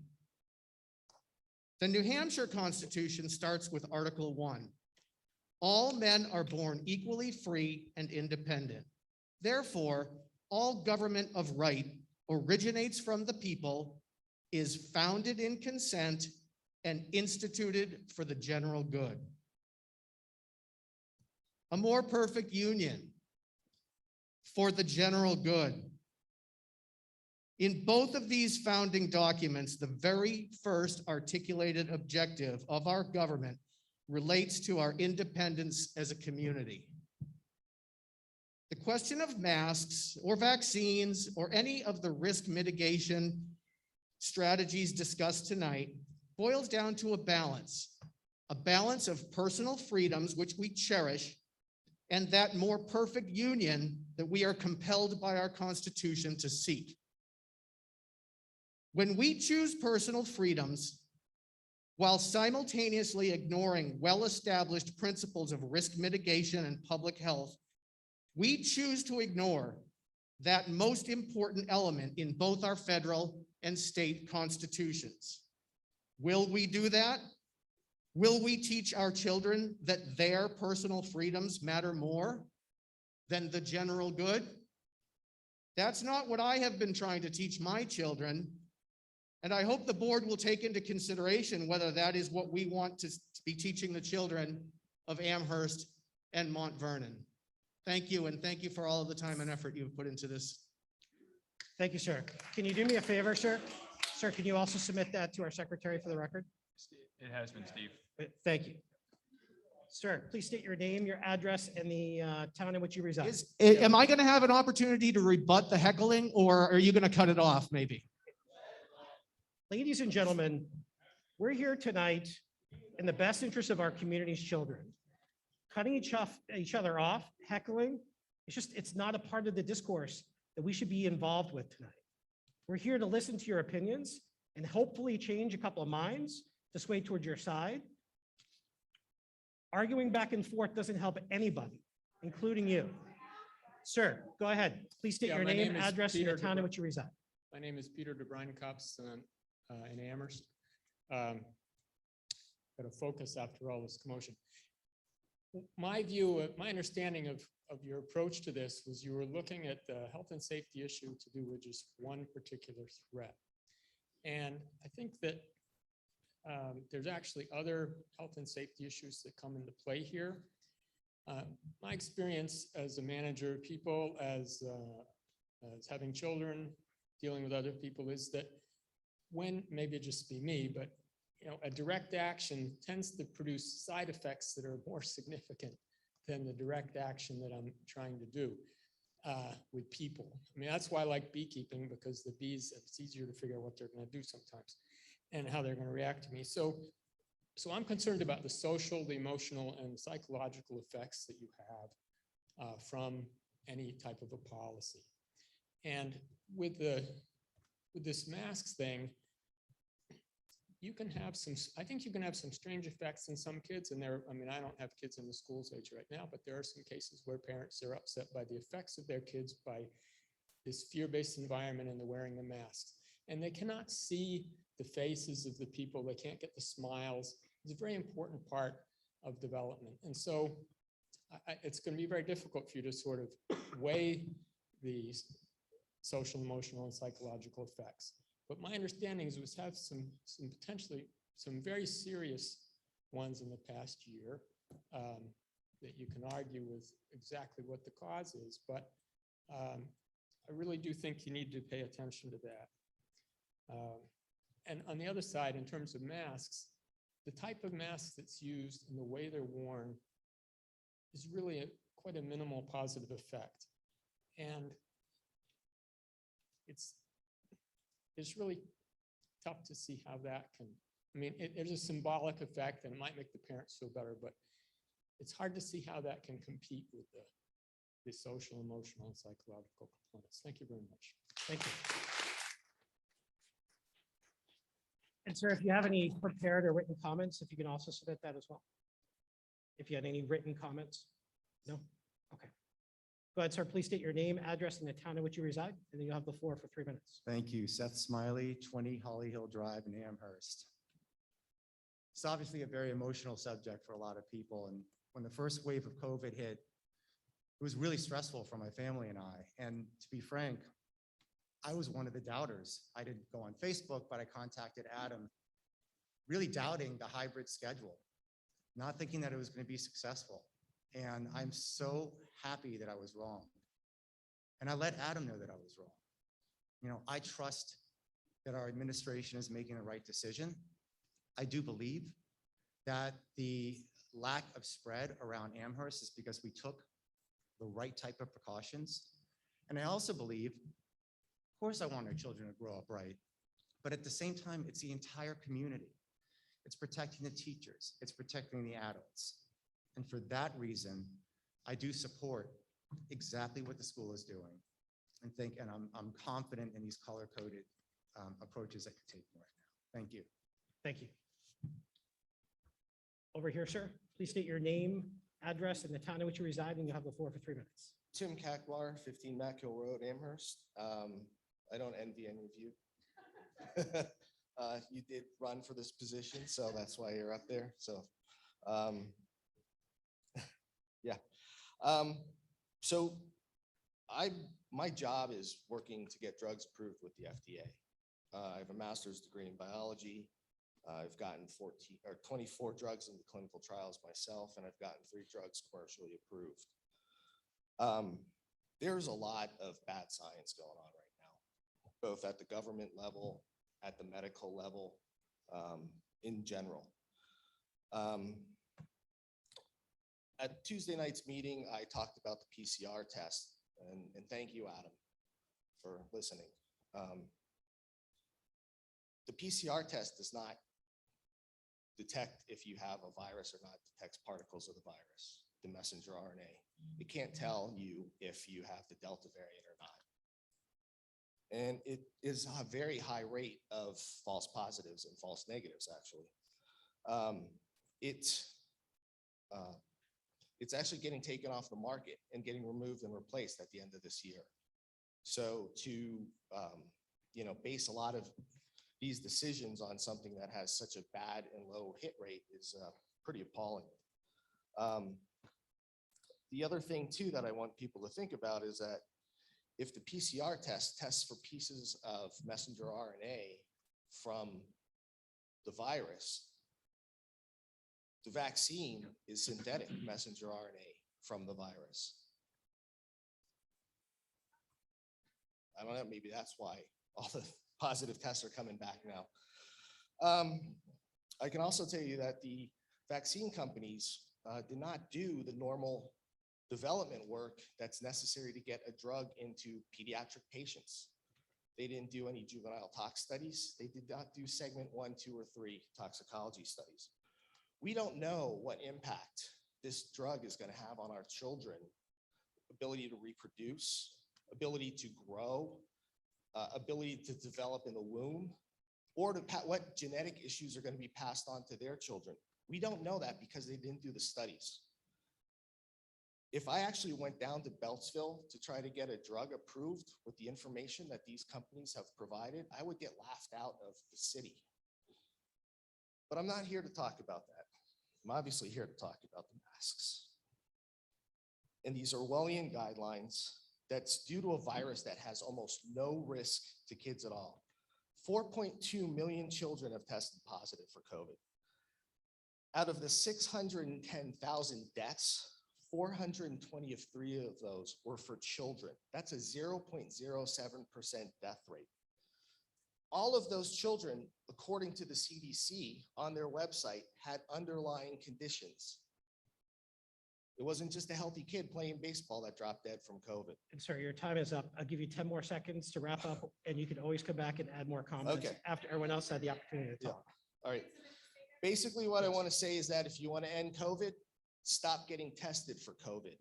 The New Hampshire Constitution starts with Article 1. All men are born equally free and independent. Therefore, all government of right originates from the people, is founded in consent, and instituted for the general good. A more perfect union for the general good. In both of these founding documents, the very first articulated objective of our government relates to our independence as a community. The question of masks or vaccines or any of the risk mitigation strategies discussed tonight boils down to a balance of personal freedoms, which we cherish, and that more perfect union that we are compelled by our Constitution to seek. When we choose personal freedoms while simultaneously ignoring well-established principles of risk mitigation and public health, we choose to ignore that most important element in both our federal and state constitutions. Will we do that? Will we teach our children that their personal freedoms matter more than the general good? That's not what I have been trying to teach my children. And I hope the board will take into consideration whether that is what we want to be teaching the children of Amherst and Mount Vernon. Thank you, and thank you for all of the time and effort you've put into this. Thank you, sir. Can you do me a favor, sir? Sir, can you also submit that to our secretary for the record? It has been, Steve. Thank you. Sir, please state your name, your address, and the town in which you reside. Am I going to have an opportunity to rebut the heckling, or are you going to cut it off maybe? Ladies and gentlemen, we're here tonight in the best interest of our community's children. Cutting each other off, heckling, it's not a part of the discourse that we should be involved with tonight. We're here to listen to your opinions and hopefully change a couple of minds to sway towards your side. Arguing back and forth doesn't help anybody, including you. Sir, go ahead. Please state your name, address, and the town in which you reside. My name is Peter DeBruyne-Kops in Amherst. Got to focus after all this commotion. My view, my understanding of your approach to this was you were looking at the health and safety issue to do with just one particular threat. And I think that there's actually other health and safety issues that come into play here. My experience as a manager of people, as having children, dealing with other people, is that when, maybe it just be me, but a direct action tends to produce side effects that are more significant than the direct action that I'm trying to do with people. I mean, that's why I like beekeeping, because the bees, it's easier to figure out what they're going to do sometimes and how they're going to react to me. So I'm concerned about the social, the emotional, and psychological effects that you have from any type of a policy. And with this masks thing, you can have I think you can have some strange effects in some kids, and I mean, I don't have kids in the school's age right now, but there are some cases where parents are upset by the effects of their kids by this fear-based environment and the wearing the masks. And they cannot see the faces of the people, they can't get the smiles. It's a very important part of development. And so it's going to be very difficult for you to sort of weigh these social, emotional, and psychological effects. But my understanding is we have some potentially some very serious ones in the past year that you can argue with exactly what the cause is. But I really do think you need to pay attention to that. And on the other side, in terms of masks, the type of mask that's used and the way they're worn is really quite a minimal positive effect. And it's really tough to see how that can I mean, there's a symbolic effect and it might make the parents feel better, but it's hard to see how that can compete with the social, emotional, and psychological components. Thank you very much. Thank you. And sir, if you have any prepared or written comments, if you can also submit that as well. If you had any written comments? No? Okay. Go ahead, sir. Please state your name, address, and the town in which you reside, and then you'll have the floor for 3 minutes. Thank you. Seth Smiley, 20 Holly Hill Drive in Amherst. It's obviously a very emotional subject for a lot of people. And when the first wave of COVID hit, it was really stressful for my family and I. And to be frank, I was one of the doubters. I didn't go on Facebook, but I contacted Adam, really doubting the hybrid schedule, not thinking that it was going to be successful. And I'm so happy that I was wrong. And I let Adam know that I was wrong. You know, I trust that our administration is making the right decision. I do believe that the lack of spread around Amherst is because we took the right type of precautions. And I also believe, of course, I want our children to grow up right, but at the same time, it's the entire community. It's protecting the teachers, it's protecting the adults. And for that reason, I do support exactly what the school is doing and I'm confident in these color-coded approaches that you're taking right now. Thank you. Thank you. Over here, sir. Please state your name, address, and the town in which you reside, and you'll have the floor for 3 minutes. Tim Cacklar, 15 Mack Hill Road, Amherst. I don't envy any of you. You did run for this position, so that's why you're up there. So, yeah. So my job is working to get drugs approved with the FDA. I have a master's degree in biology. I've gotten 24 drugs into clinical trials myself, and I've gotten 3 drugs commercially approved. There's a lot of bad science going on right now, both at the government level, at the medical level, in general. At Tuesday night's meeting, I talked about the PCR test, and thank you, Adam, for listening. The PCR test does not detect if you have a virus or not, detects particles of the virus, the messenger RNA. It can't tell you if you have the Delta variant or not. And it is a very high rate of false positives and false negatives, actually. It's actually getting taken off the market and getting removed and replaced at the end of this year. So to base a lot of these decisions on something that has such a bad and low hit rate is pretty appalling. The other thing too that I want people to think about is that if the PCR test tests for pieces of messenger RNA from the virus, the vaccine is synthetic messenger RNA from the virus. I don't know, maybe that's why all the positive tests are coming back now. I can also tell you that the vaccine companies did not do the normal development work that's necessary to get a drug into pediatric patients. They didn't do any juvenile tox studies. They did not do segment 1, 2, or 3 toxicology studies. We don't know what impact this drug is going to have on our children, ability to reproduce, ability to grow, ability to develop in the womb, or to what genetic issues are going to be passed on to their children. We don't know that because they didn't do the studies. If I actually went down to Beltsville to try to get a drug approved with the information that these companies have provided, I would get laughed out of the city. But I'm not here to talk about that. I'm obviously here to talk about the masks. And these Orwellian guidelines that's due to a virus that has almost no risk to kids at all. 4.2 million children have tested positive for COVID. Out of the 610,000 deaths, 423 of those were for children. That's a 0.07% death rate. All of those children, according to the CDC on their website, had underlying conditions. It wasn't just a healthy kid playing baseball that dropped dead from COVID. And sir, your time is up. I'll give you 10 more seconds to wrap up, and you can always come back and add more comments Okay. after everyone else had the opportunity to talk. All right. Basically, what I want to say is that if you want to end COVID, stop getting tested for COVID.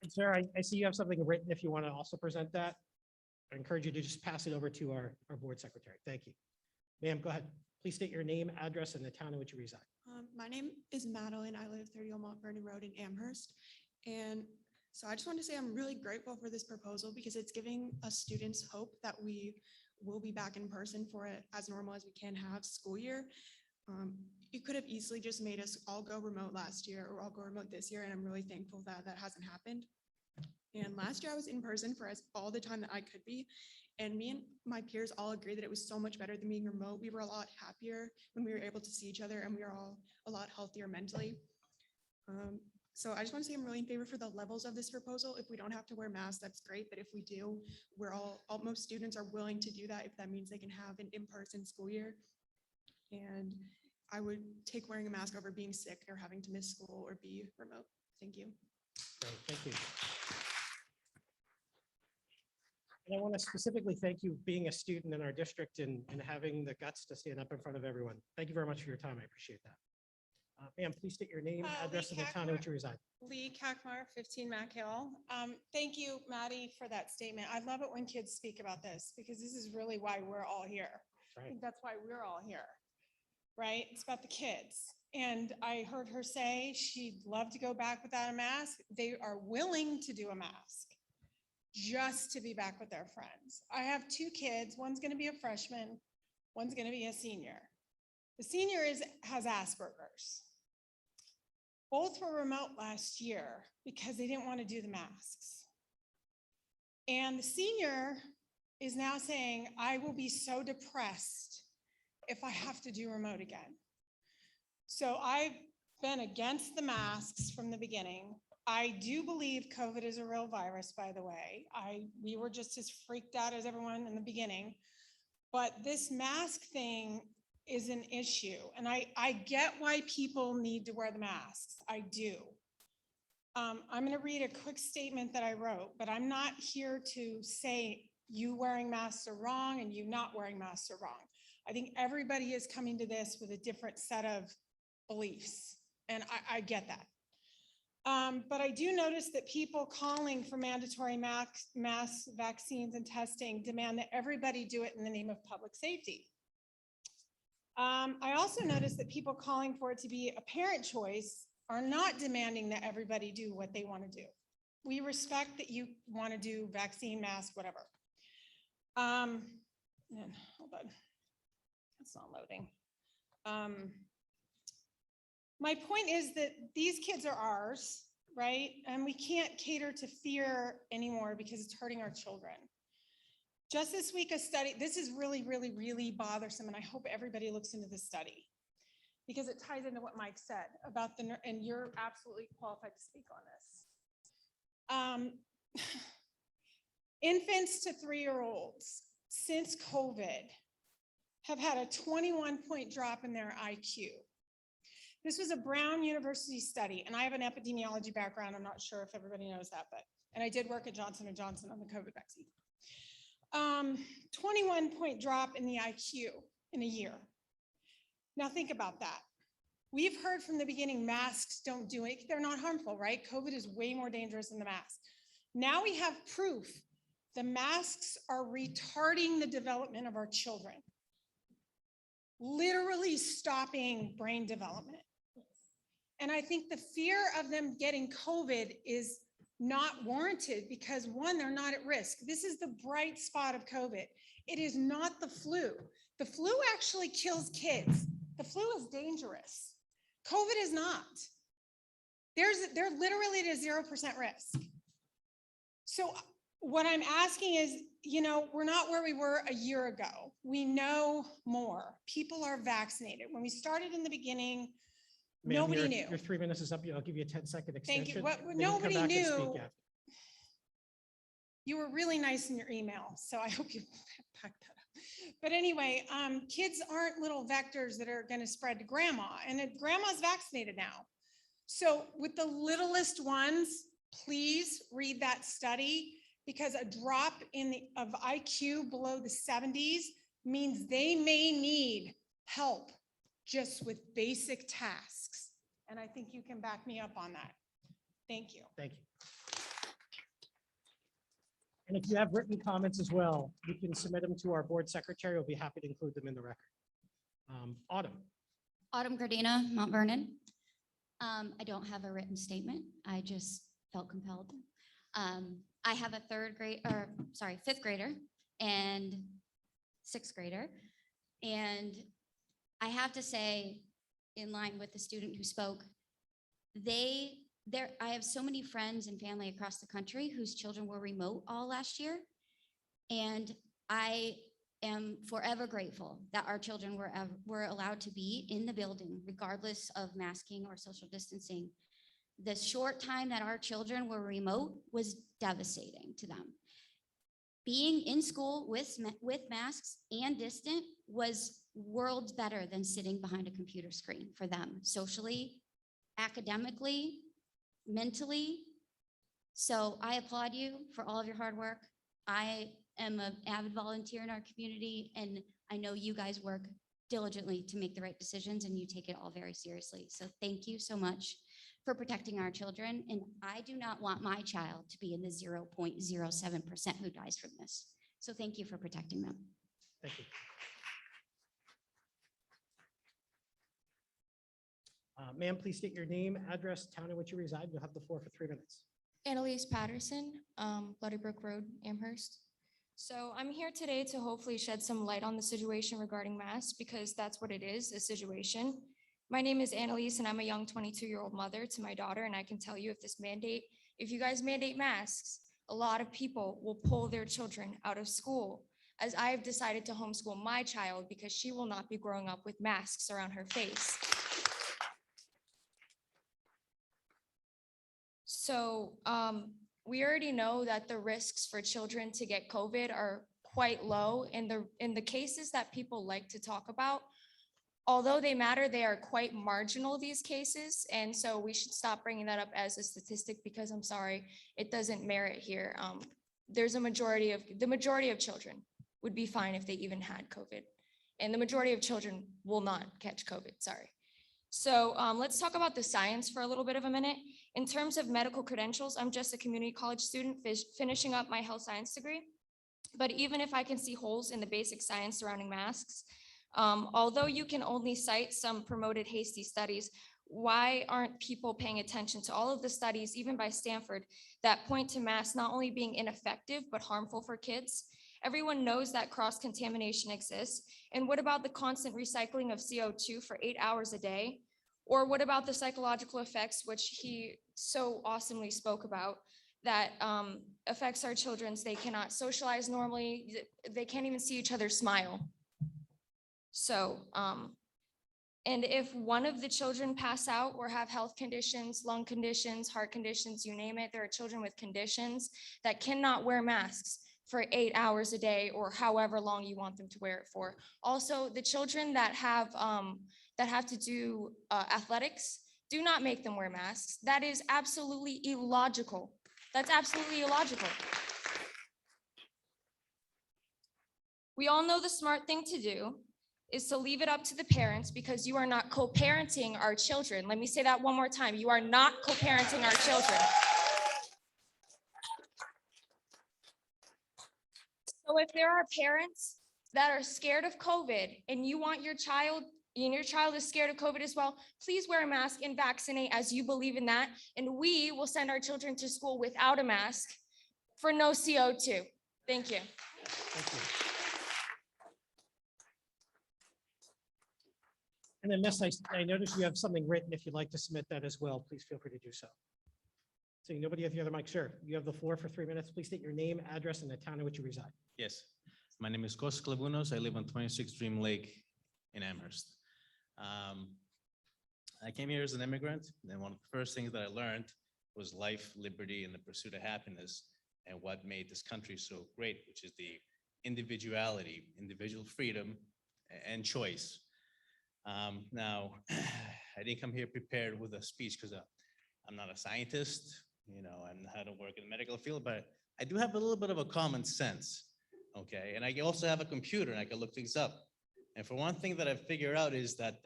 And sir, I see you have something written if you want to also present that. I encourage you to just pass it over to our board secretary. Thank you. Ma'am, go ahead. Please state your name, address, and the town in which you reside. My name is Madeline. I live 30 Mount Vernon Road in Amherst. And so I just want to say I'm really grateful for this proposal because it's giving us students hope that we will be back in person for it as normal as we can have school year. You could have easily just made us all go remote last year or all go remote this year. And I'm really thankful that that hasn't happened. And last year I was in person for all the time that I could be. And me and my peers all agreed that it was so much better than being remote. We were a lot happier when we were able to see each other and we were all a lot healthier mentally. So I just want to say I'm really in favor for the levels of this proposal. If we don't have to wear masks, that's great. But if we do, most students are willing to do that if that means they can have an in-person school year. And I would take wearing a mask over being sick or having to miss school or be remote. Thank you. Great, thank you. And I want to specifically thank you being a student in our district and having the guts to stand up in front of everyone. Thank you very much for your time. I appreciate that. Ma'am, please state your name, address, and the town in which you reside. Lee Kakmar, 15 Mack Hill. Thank you, Maddie, for that statement. I love it when kids speak about this because this is really why we're all here. I think that's why we're all here, right? It's about the kids. And I heard her say she'd love to go back without a mask. They are willing to do a mask just to be back with their friends. I have two kids. One's going to be a freshman. One's going to be a senior. The senior has Asperger's. Both were remote last year because they didn't want to do the masks. And the senior is now saying, I will be so depressed if I have to do remote again. So I've been against the masks from the beginning. I do believe COVID is a real virus, by the way. We were just as freaked out as everyone in the beginning. But this mask thing is an issue. And I get why people need to wear the masks. I do. I'm going to read a quick statement that I wrote, but I'm not here to say you wearing masks are wrong and you not wearing masks are wrong. I think everybody is coming to this with a different set of beliefs, and I get that. But I do notice that people calling for mandatory mass vaccines and testing demand that everybody do it in the name of public safety. I also noticed that people calling for it to be a parent choice are not demanding that everybody do what they want to do. We respect that you want to do vaccine, mask, whatever. And hold on, it's not loading. My point is that these kids are ours, right? And we can't cater to fear anymore because it's hurting our children. Just this week, a study, this is really, really, really bothersome, and I hope everybody looks into this study because it ties into what Mike said about and you're absolutely qualified to speak on this. Infants to 3-year-olds since COVID have had a 21-point drop in their IQ. This was a Brown University study, and I have an epidemiology background. I'm not sure if everybody knows that, and I did work at Johnson & Johnson on the COVID vaccine. 21-point drop in the IQ in a year. Now think about that. We've heard from the beginning, masks don't do it. They're not harmful, right? COVID is way more dangerous than the mask. Now we have proof the masks are retarding the development of our children, literally stopping brain development. And I think the fear of them getting COVID is not warranted because one, they're not at risk. This is the bright spot of COVID. It is not the flu. The flu actually kills kids. The flu is dangerous. COVID is not. They're literally at a 0% risk. So what I'm asking is, we're not where we were a year ago. We know more. People are vaccinated. When we started in the beginning, nobody knew. Your 3 minutes is up. I'll give you a 10-second extension. Thank you. What Then you can come nobody back and knew. speak after. You were really nice in your email, so I hope you back that up. But anyway, kids aren't little vectors that are going to spread to grandma, and grandma's vaccinated now. So with the littlest ones, please read that study. because a drop of IQ below the 70s means they may need help just with basic tasks. And I think you can back me up on that. Thank you. Thank you. And if you have written comments as well, you can submit them to our board secretary. We'll be happy to include them in the record. Autumn. Autumn Gardena, Mount Vernon. I don't have a written statement. I just felt compelled. I have a fifth grader and sixth grader. And I have to say, in line with the student who spoke, I have so many friends and family across the country whose children were remote all last year. And I am forever grateful that our children were allowed to be in the building, regardless of masking or social distancing. The short time that our children were remote was devastating to them. Being in school with masks and distant was worlds better than sitting behind a computer screen for them, socially, academically, mentally. So I applaud you for all of your hard work. I am an avid volunteer in our community, and I know you guys work diligently to make the right decisions, and you take it all very seriously. So thank you so much for protecting our children. And I do not want my child to be in the 0.07% who dies from this. So thank you for protecting them. Thank you. Ma'am, please state your name, address, town in which you reside. You'll have the floor for 3 minutes. Annalise Patterson, Bloody Brook Road, Amherst. So I'm here today to hopefully shed some light on the situation regarding masks, because that's what it is, a situation. My name is Annalise, and I'm a young 22-year-old mother to my daughter, and I can tell you if you guys mandate masks, a lot of people will pull their children out of school, as I have decided to homeschool my child because she will not be growing up with masks around her face. So we already know that the risks for children to get COVID are quite low. In the cases that people like to talk about, although they matter, they are quite marginal, these cases. And so we should stop bringing that up as a statistic, because I'm sorry, it doesn't merit here. The majority of children would be fine if they even had COVID. And the majority of children will not catch COVID, sorry. So let's talk about the science for a little bit of a minute. In terms of medical credentials, I'm just a community college student finishing up my health science degree. But even if I can see holes in the basic science surrounding masks, although you can only cite some promoted hasty studies, why aren't people paying attention to all of the studies, even by Stanford, that point to masks not only being ineffective, but harmful for kids? Everyone knows that cross-contamination exists. And what about the constant recycling of CO2 for 8 hours a day? Or what about the psychological effects, which he so awesomely spoke about, that affects our children? They cannot socialize normally. They can't even see each other smile. So, and if one of the children pass out or have health conditions, lung conditions, heart conditions, you name it, there are children with conditions that cannot wear masks for 8 hours a day or however long you want them to wear it for. Also, the children that have to do athletics, do not make them wear masks. That is absolutely illogical. That's absolutely illogical. We all know the smart thing to do is to leave it up to the parents, because you are not co-parenting our children. Let me say that one more time. You are not co-parenting our children. So if there are parents that are scared of COVID and you want your child, and your child is scared of COVID as well, please wear a mask and vaccinate as you believe in that. And we will send our children to school without a mask for no CO2. Thank you. Thank you. And then Miss, I noticed you have something written. If you'd like to submit that as well, please feel free to do so. Seeing nobody at the other mic, sir, you have the floor for 3 minutes. Please state your name, address, and the town in which you reside. Yes, my name is Kos Klevunos. I live on 26 Dream Lake in Amherst. I came here as an immigrant, and one of the first things that I learned was life, liberty, and the pursuit of happiness, and what made this country so great, which is the individuality, individual freedom, and choice. Now, I didn't come here prepared with a speech because I'm not a scientist, and I don't work in the medical field, but I do have a little bit of a common sense, okay? And I also have a computer and I can look things up. And for one thing that I've figured out is that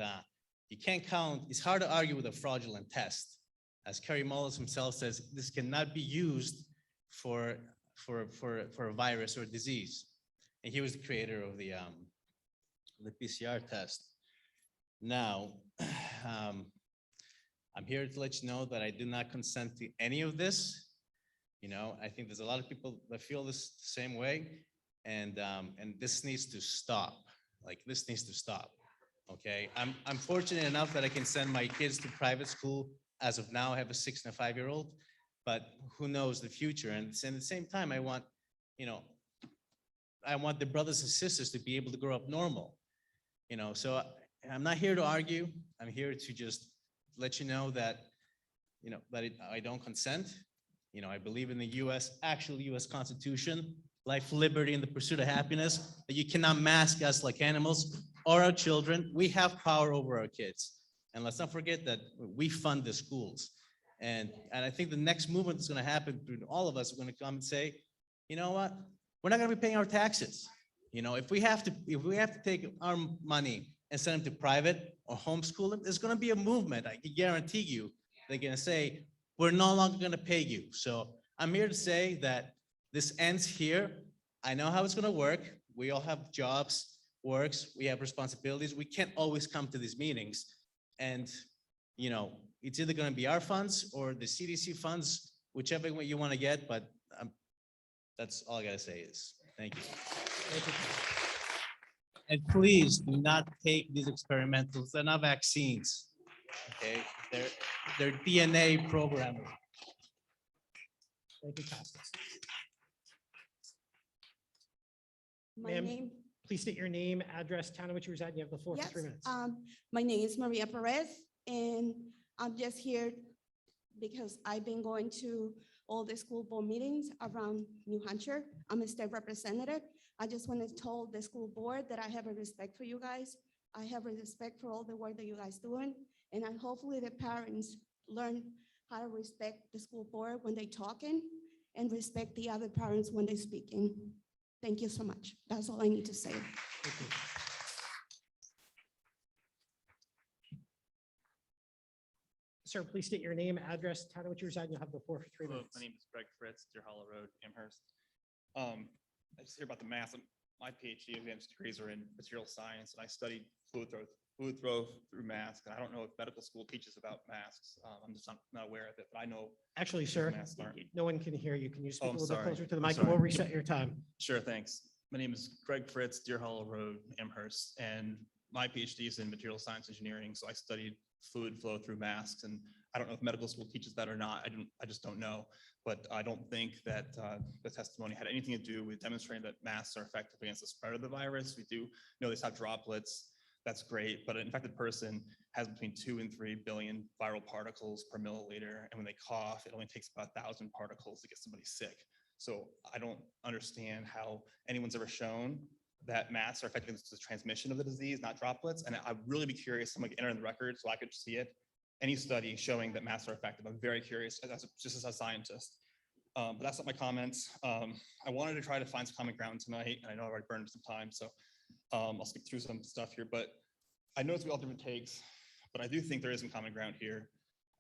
you can't count, it's hard to argue with a fraudulent test. As Kerry Mullis himself says, this cannot be used for a virus or disease. And he was the creator of the PCR test. Now, I'm here to let you know that I do not consent to any of this. You know, I think there's a lot of people that feel this the same way, and this needs to stop. Like, this needs to stop. Okay, I'm fortunate enough that I can send my kids to private school. As of now, I have a 6 and a 5-year-old, but who knows the future? And at the same time, I want, you know, I want the brothers and sisters to be able to grow up normal. You know, so I'm not here to argue. I'm here to just let you know that, you know, that I don't consent. You know, I believe in the actual US Constitution, life, liberty, and the pursuit of happiness, that you cannot mask us like animals or our children. We have power over our kids. And let's not forget that we fund the schools. And I think the next movement that's going to happen through all of us are going to come and say, you know what, we're not going to be paying our taxes. You know, if we have to take our money and send them to private or homeschool them, there's going to be a movement. I can guarantee you, they're going to say, we're no longer going to pay you. So I'm here to say that this ends here. I know how it's going to work. We all have jobs, works, we have responsibilities. We can't always come to these meetings. And, you know, it's either going to be our funds or the CDC funds, whichever way you want to get. But that's all I got to say is thank you. Thank you. And please do not take these experimentals. They're not vaccines. Okay, they're DNA programming. Thank you, Constance. My Ma'am, name, please state your name, address, town in which you reside, and you have the floor for yes, 3 minutes. my name is Maria Perez, and I'm just here because I've been going to all the school board meetings around New Hampshire. I'm a state representative. I just want to tell the school board that I have a respect for you guys. I have a respect for all the work that you guys doing, and hopefully the parents learn how to respect the school board when they talking and respect the other parents when they speaking. Thank you so much. That's all I need to say. Thank you. Sir, please state your name, address, town in which you reside, and you'll have the floor for 3 Hello, minutes. my name is Greg Fritz, Deer Hollow Road, Amherst. I just hear about the math. My PhD advanced degrees are in material science, and I studied fluid flow through masks. And I don't know if medical school teaches about masks. I'm just not aware of it, but I know. Actually, sir, masks aren't. no one can hear you. Can you speak a I'm little bit sorry. closer to the I'm mic, and we'll sorry. reset your time. Sure, thanks. My name is Greg Fritz, Deer Hollow Road, Amherst, and my PhD is in material science engineering. So I studied fluid flow through masks, and I don't know if medical school teaches that or not. I just don't know. But I don't think that the testimony had anything to do with demonstrating that masks are effective against the spread of the virus. We do know they have droplets. That's great. But an infected person has between 2 and 3 billion viral particles per milliliter. And when they cough, it only takes about 1,000 particles to get somebody sick. So I don't understand how anyone's ever shown that masks are effective against the transmission of the disease, not droplets. And I'd really be curious, someone could enter in the record so I could see it. Any study showing that masks are effective. I'm very curious, just as a scientist. But that's not my comments. I wanted to try to find some common ground tonight, and I know I already burned some time, so I'll speak through some stuff here. But I know it's all different takes, but I do think there is some common ground here.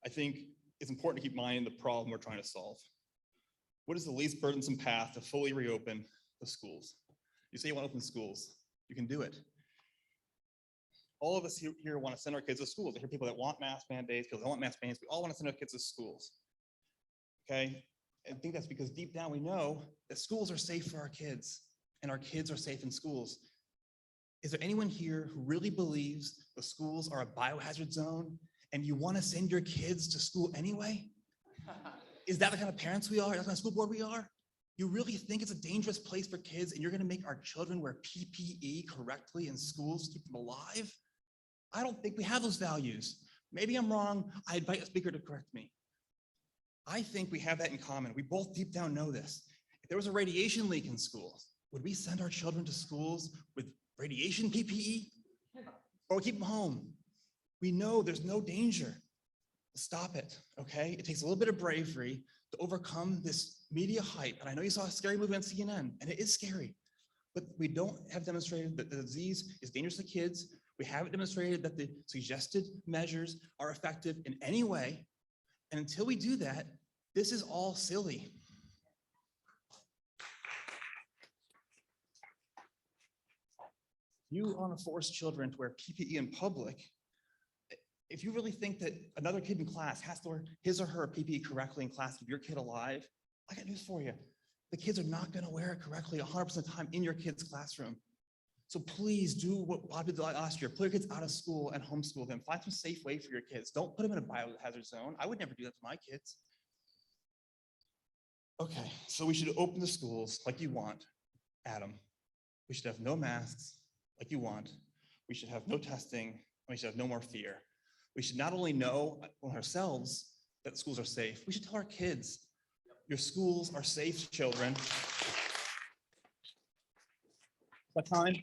I think it's important to keep in mind the problem we're trying to solve. What is the least burdensome path to fully reopen the schools? You say you want to open schools, you can do it. All of us here want to send our kids to schools. I hear people that want mask mandates, people that don't want mask mandates. We all want to send our kids to schools. Okay? I think that's because deep down we know that schools are safe for our kids and our kids are safe in schools. Is there anyone here who really believes the schools are a biohazard zone and you want to send your kids to school anyway? Is that the kind of parents we are? That's the kind of school board we are? You really think it's a dangerous place for kids and you're going to make our children wear PPE correctly in schools to keep them alive? I don't think we have those values. Maybe I'm wrong. I invite a speaker to correct me. I think we have that in common. We both deep down know this. If there was a radiation leak in schools, would we send our children to schools with radiation PPE? Or keep them home? We know there's no danger. Stop it, okay? It takes a little bit of bravery to overcome this media hype, and I know you saw a scary movie on CNN, and it is scary, but we don't have demonstrated that the disease is dangerous to kids. We haven't demonstrated that the suggested measures are effective in any way. And until we do that, this is all silly. You want to force children to wear PPE in public. If you really think that another kid in class has to wear his or her PPE correctly in class to keep your kid alive, I got news for you. The kids are not going to wear it correctly 100% of the time in your kid's classroom. So please do what Bob did last year. Put your kids out of school and homeschool them. Find some safe way for your kids. Don't put them in a biohazard zone. I would never do that to my kids. Okay, so we should open the schools like you want, Adam. We should have no masks like you want. We should have no testing. We should have no more fear. We should not only know ourselves that schools are safe, we should tell our kids, your schools are safe, children. What time?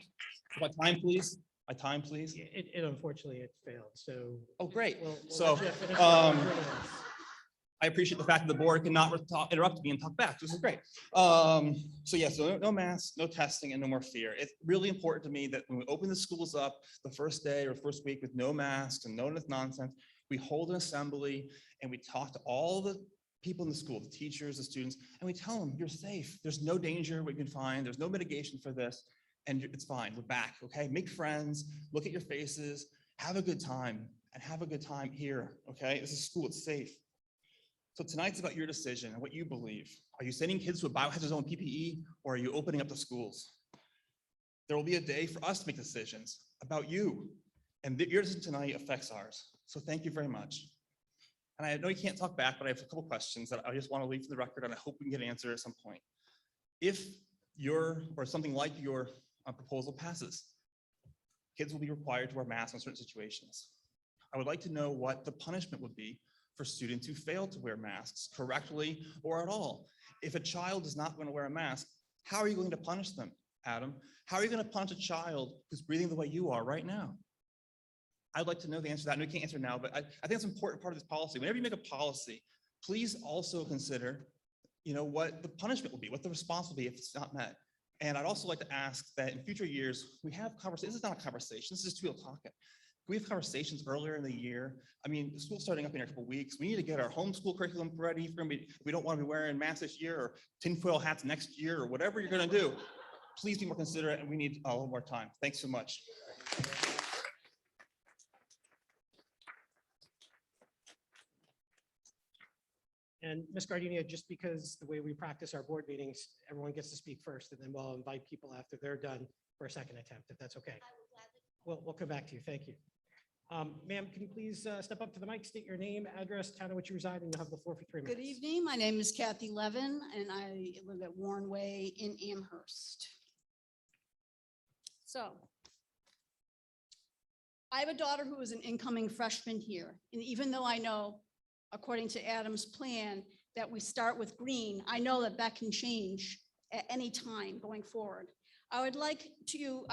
What time, please? A time, please? It unfortunately, it failed, so. Oh, great. We'll So, let you finish your minutes. I appreciate the fact that the board cannot interrupt me and talk back. This is great. So yeah, so no masks, no testing, and no more fear. It's really important to me that when we open the schools up the first day or first week with no masks and no nonsense, we hold an assembly and we talk to all the people in the school, the teachers, the students, and we tell them, you're safe. There's no danger we can find. There's no mitigation for this. And it's fine. We're back. Okay. Make friends, look at your faces, have a good time, and have a good time here. Okay. This is school. It's safe. So tonight's about your decision and what you believe. Are you sending kids to a biohazard zone PPE, or are you opening up the schools? There will be a day for us to make decisions about you, and your decision tonight affects ours. So thank you very much. And I know you can't talk back, but I have a couple questions that I just want to leave for the record, and I hope we can get an answer at some point. If your, or something like your proposal passes, kids will be required to wear masks in certain situations. I would like to know what the punishment would be for students who fail to wear masks correctly or at all. If a child is not going to wear a mask, how are you going to punish them, Adam? How are you going to punish a child who's breathing the way you are right now? I'd like to know the answer to that. And we can't answer now, but I think it's an important part of this policy. Whenever you make a policy, please also consider, what the punishment will be, what the response will be if it's not met. And I'd also like to ask that in future years, we have conversations. This is not a conversation. This is two people talking. We have conversations earlier in the year. I mean, school's starting up in a couple of weeks. We need to get our homeschool curriculum ready. We don't want to be wearing masks this year or tinfoil hats next year or whatever you're going to do. Please be more considerate, and we need a little more time. Thanks so much. And Ms. Gardenia, just because the way we practice our board meetings, everyone gets to speak first, and then we'll invite people after they're done for a second attempt, if that's okay. We'll come back to you. Thank you. Ma'am, can you please step up to the mic, state your name, address, town in which you reside, and you'll have the floor for 3 minutes. Good evening. My name is Kathy Levin, and I live at Warren Way in Amherst. So I have a daughter who is an incoming freshman here. And even though I know, according to Adam's plan, that we start with green, I know that that can change at any time going forward. I would like to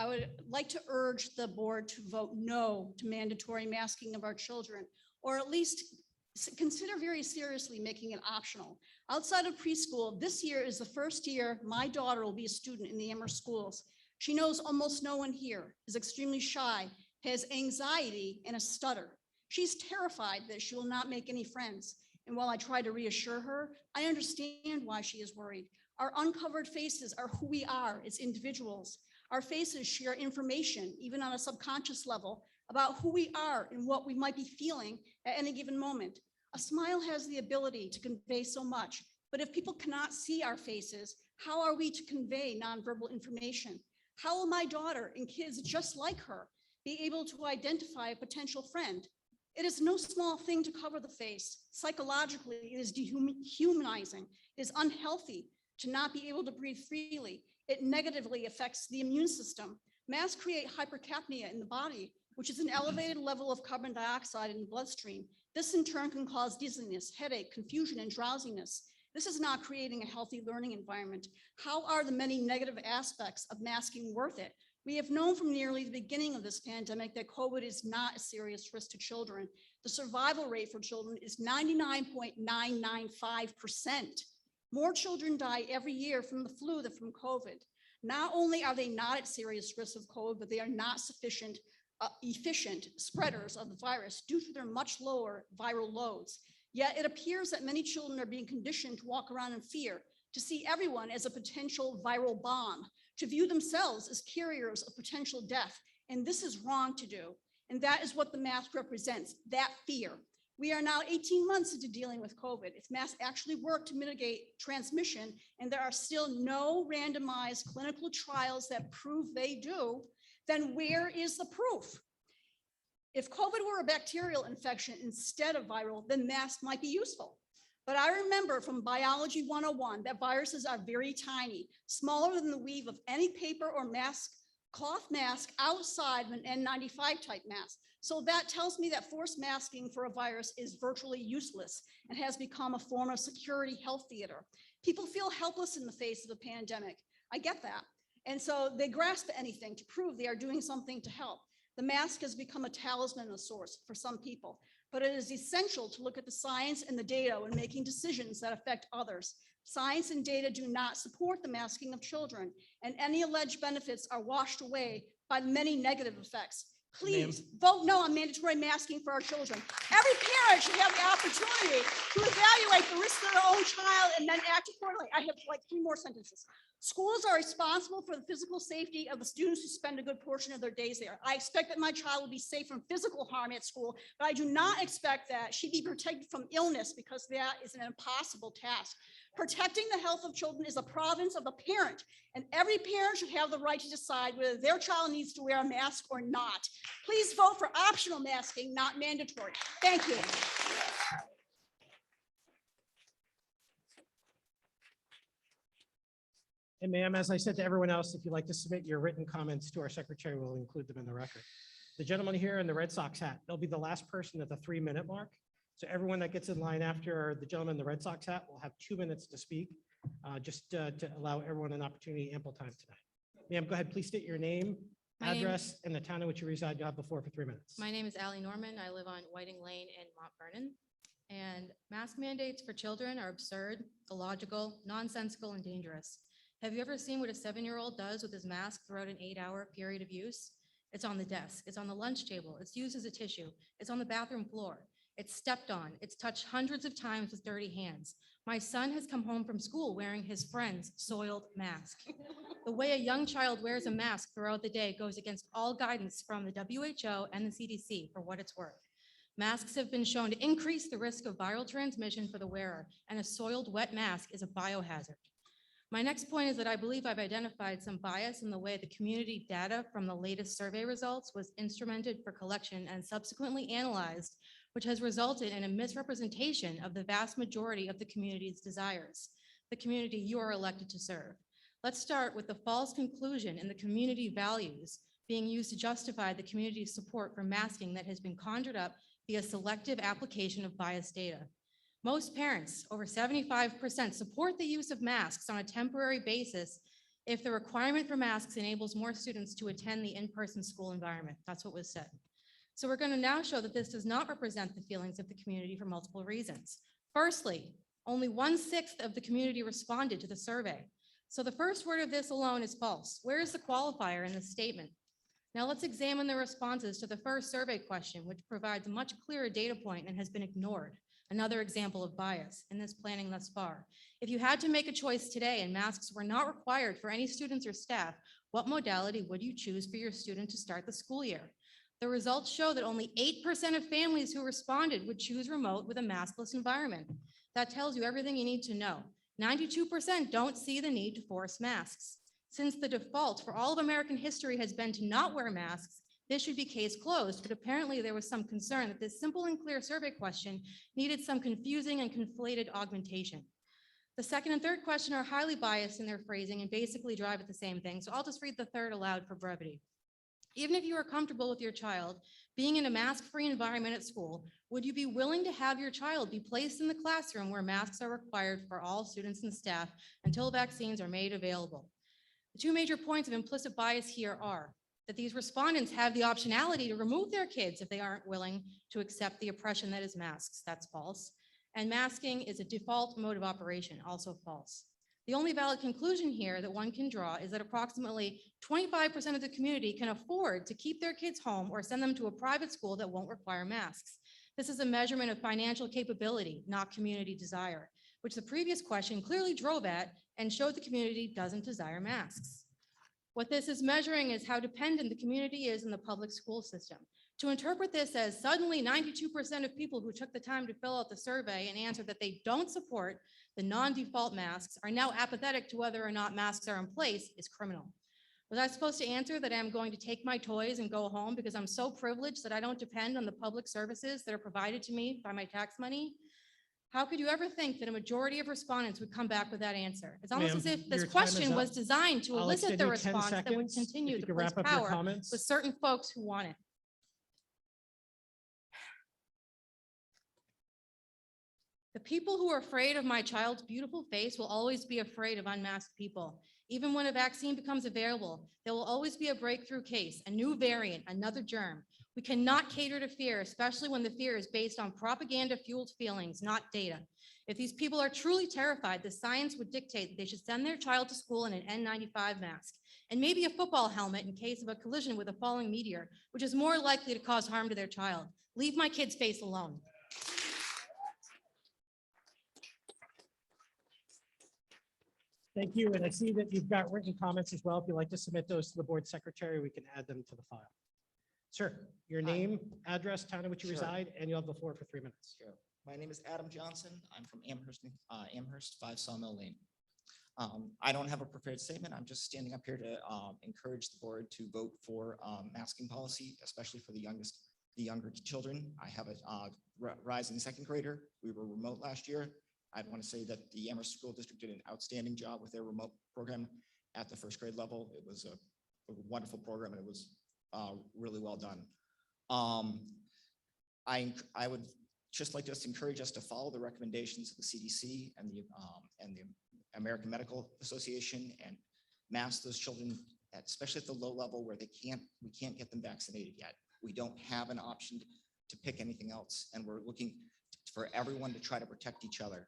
urge the board to vote no to mandatory masking of our children, or at least consider very seriously making it optional. Outside of preschool, this year is the first year my daughter will be a student in the Amherst schools. She knows almost no one here, is extremely shy, has anxiety and a stutter. She's terrified that she will not make any friends. And while I try to reassure her, I understand why she is worried. Our uncovered faces are who we are as individuals. Our faces share information, even on a subconscious level, about who we are and what we might be feeling at any given moment. A smile has the ability to convey so much, but if people cannot see our faces, how are we to convey nonverbal information? How will my daughter and kids just like her be able to identify a potential friend? It is no small thing to cover the face. Psychologically, it is dehumanizing. It is unhealthy to not be able to breathe freely. It negatively affects the immune system. Masks create hypercapnia in the body, which is an elevated level of carbon dioxide in the bloodstream. This in turn can cause dizziness, headache, confusion, and drowsiness. This is not creating a healthy learning environment. How are the many negative aspects of masking worth it? We have known from nearly the beginning of this pandemic that COVID is not a serious risk to children. The survival rate for children is 99.995%. More children die every year from the flu than from COVID. Not only are they not at serious risk of COVID, but they are not sufficient efficient spreaders of the virus due to their much lower viral loads. Yet it appears that many children are being conditioned to walk around in fear, to see everyone as a potential viral bomb, to view themselves as carriers of potential death. And this is wrong to do. And that is what the mask represents, that fear. We are now 18 months into dealing with COVID. If masks actually work to mitigate transmission, and there are still no randomized clinical trials that prove they do, then where is the proof? If COVID were a bacterial infection instead of viral, then masks might be useful. But I remember from Biology 101 that viruses are very tiny, smaller than the weave of any paper or cloth mask outside of an N95 type mask. So that tells me that forced masking for a virus is virtually useless and has become a form of security health theater. People feel helpless in the face of a pandemic. I get that. And so they grasp anything to prove they are doing something to help. The mask has become a talisman of sorts for some people, but it is essential to look at the science and the data when making decisions that affect others. Science and data do not support the masking of children, and any alleged benefits are washed away by many negative effects. Please vote no on mandatory masking for our children. Every parent should have the opportunity to evaluate the risk of their own child and then act accordingly. I have like 3 more sentences. Schools are responsible for the physical safety of the students who spend a good portion of their days there. I expect that my child will be safe from physical harm at school, but I do not expect that she be protected from illness, because that is an impossible task. Protecting the health of children is a province of the parent, and every parent should have the right to decide whether their child needs to wear a mask or not. Please vote for optional masking, not mandatory. Thank you. And ma'am, as I said to everyone else, if you'd like to submit your written comments to our secretary, we'll include them in the record. The gentleman here in the Red Sox hat, they'll be the last person at the 3-minute mark. So everyone that gets in line after the gentleman in the Red Sox hat will have 2 minutes to speak, just to allow everyone an opportunity, ample time tonight. Ma'am, go ahead, please state your name, My name- address, and the town in which you reside. You have the floor for 3 minutes. My name is Allie Norman. I live on Whiting Lane in Mount Vernon. And mask mandates for children are absurd, illogical, nonsensical, and dangerous. Have you ever seen what a 7-year-old does with his mask throughout an 8-hour period of use? It's on the desk, it's on the lunch table, it's used as a tissue, it's on the bathroom floor, it's stepped on, it's touched hundreds of times with dirty hands. My son has come home from school wearing his friend's soiled mask. The way a young child wears a mask throughout the day goes against all guidance from the WHO and the CDC, for what it's worth. Masks have been shown to increase the risk of viral transmission for the wearer, and a soiled wet mask is a biohazard. My next point is that I believe I've identified some bias in the way the community data from the latest survey results was instrumented for collection and subsequently analyzed, which has resulted in a misrepresentation of the vast majority of the community's desires, the community you are elected to serve. Let's start with the false conclusion in the community values being used to justify the community's support for masking that has been conjured up via selective application of biased data. Most parents, over 75%, support the use of masks on a temporary basis if the requirement for masks enables more students to attend the in-person school environment. That's what was said. So we're going to now show that this does not represent the feelings of the community for multiple reasons. Firstly, only 1/6 of the community responded to the survey. So the first word of this alone is false. Where is the qualifier in this statement? Now let's examine the responses to the first survey question, which provides a much clearer data point and has been ignored. Another example of bias in this planning thus far. If you had to make a choice today and masks were not required for any students or staff, what modality would you choose for your student to start the school year? The results show that only 8% of families who responded would choose remote with a maskless environment. That tells you everything you need to know. 92% don't see the need to force masks. Since the default for all of American history has been to not wear masks, this should be case closed, but apparently there was some concern that this simple and clear survey question needed some confusing and conflated augmentation. The second and third question are highly biased in their phrasing and basically drive at the same thing, so I'll just read the third aloud for brevity. Even if you are comfortable with your child being in a mask-free environment at school, would you be willing to have your child be placed in the classroom where masks are required for all students and staff until vaccines are made available? The 2 major points of implicit bias here are that these respondents have the optionality to remove their kids if they aren't willing to accept the oppression that is masks. That's false. and masking is a default mode of operation, also false. The only valid conclusion here that one can draw is that approximately 25% of the community can afford to keep their kids home or send them to a private school that won't require masks. This is a measurement of financial capability, not community desire, which the previous question clearly drove at and showed the community doesn't desire masks. What this is measuring is how dependent the community is in the public school system. To interpret this as suddenly 92% of people who took the time to fill out the survey and answer that they don't support the non-default masks are now apathetic to whether or not masks are in place is criminal. Was I supposed to answer that I'm going to take my toys and go home because I'm so privileged that I don't depend on the public services that are provided to me by my tax money? How could you ever think that a majority of respondents would come back with that answer? It's almost Ma'am, as if this your time is question up. was designed to I'll elicit extend the you 10 response that would seconds. continue If you to could place wrap up your power comments. with certain folks who want it. The people who are afraid of my child's beautiful face will always be afraid of unmasked people. Even when a vaccine becomes available, there will always be a breakthrough case, a new variant, another germ. We cannot cater to fear, especially when the fear is based on propaganda-fueled feelings, not data. If these people are truly terrified, the science would dictate that they should send their child to school in an N95 mask and maybe a football helmet in case of a collision with a falling meteor, which is more likely to cause harm to their child. Leave my kid's face alone. Thank you. And I see that you've got written comments as well. If you'd like to submit those to the board secretary, we can add them to the file. Sir, your name, address, town in which you Sure. reside, and you'll have the floor for 3 minutes. Sure. My name is Adam Johnson. I'm from Amherst, 5 Sawmill Lane. I don't have a prepared statement. I'm just standing up here to encourage the board to vote for masking policy, especially for the younger children. I have a rising second grader. We were remote last year. I'd want to say that the Amherst School District did an outstanding job with their remote program at the first grade level. It was a wonderful program, and it was really well done. I would just like to encourage us to follow the recommendations of the CDC and the American Medical Association and mask those children, especially at the low level where we can't get them vaccinated yet. We don't have an option to pick anything else, and we're looking for everyone to try to protect each other.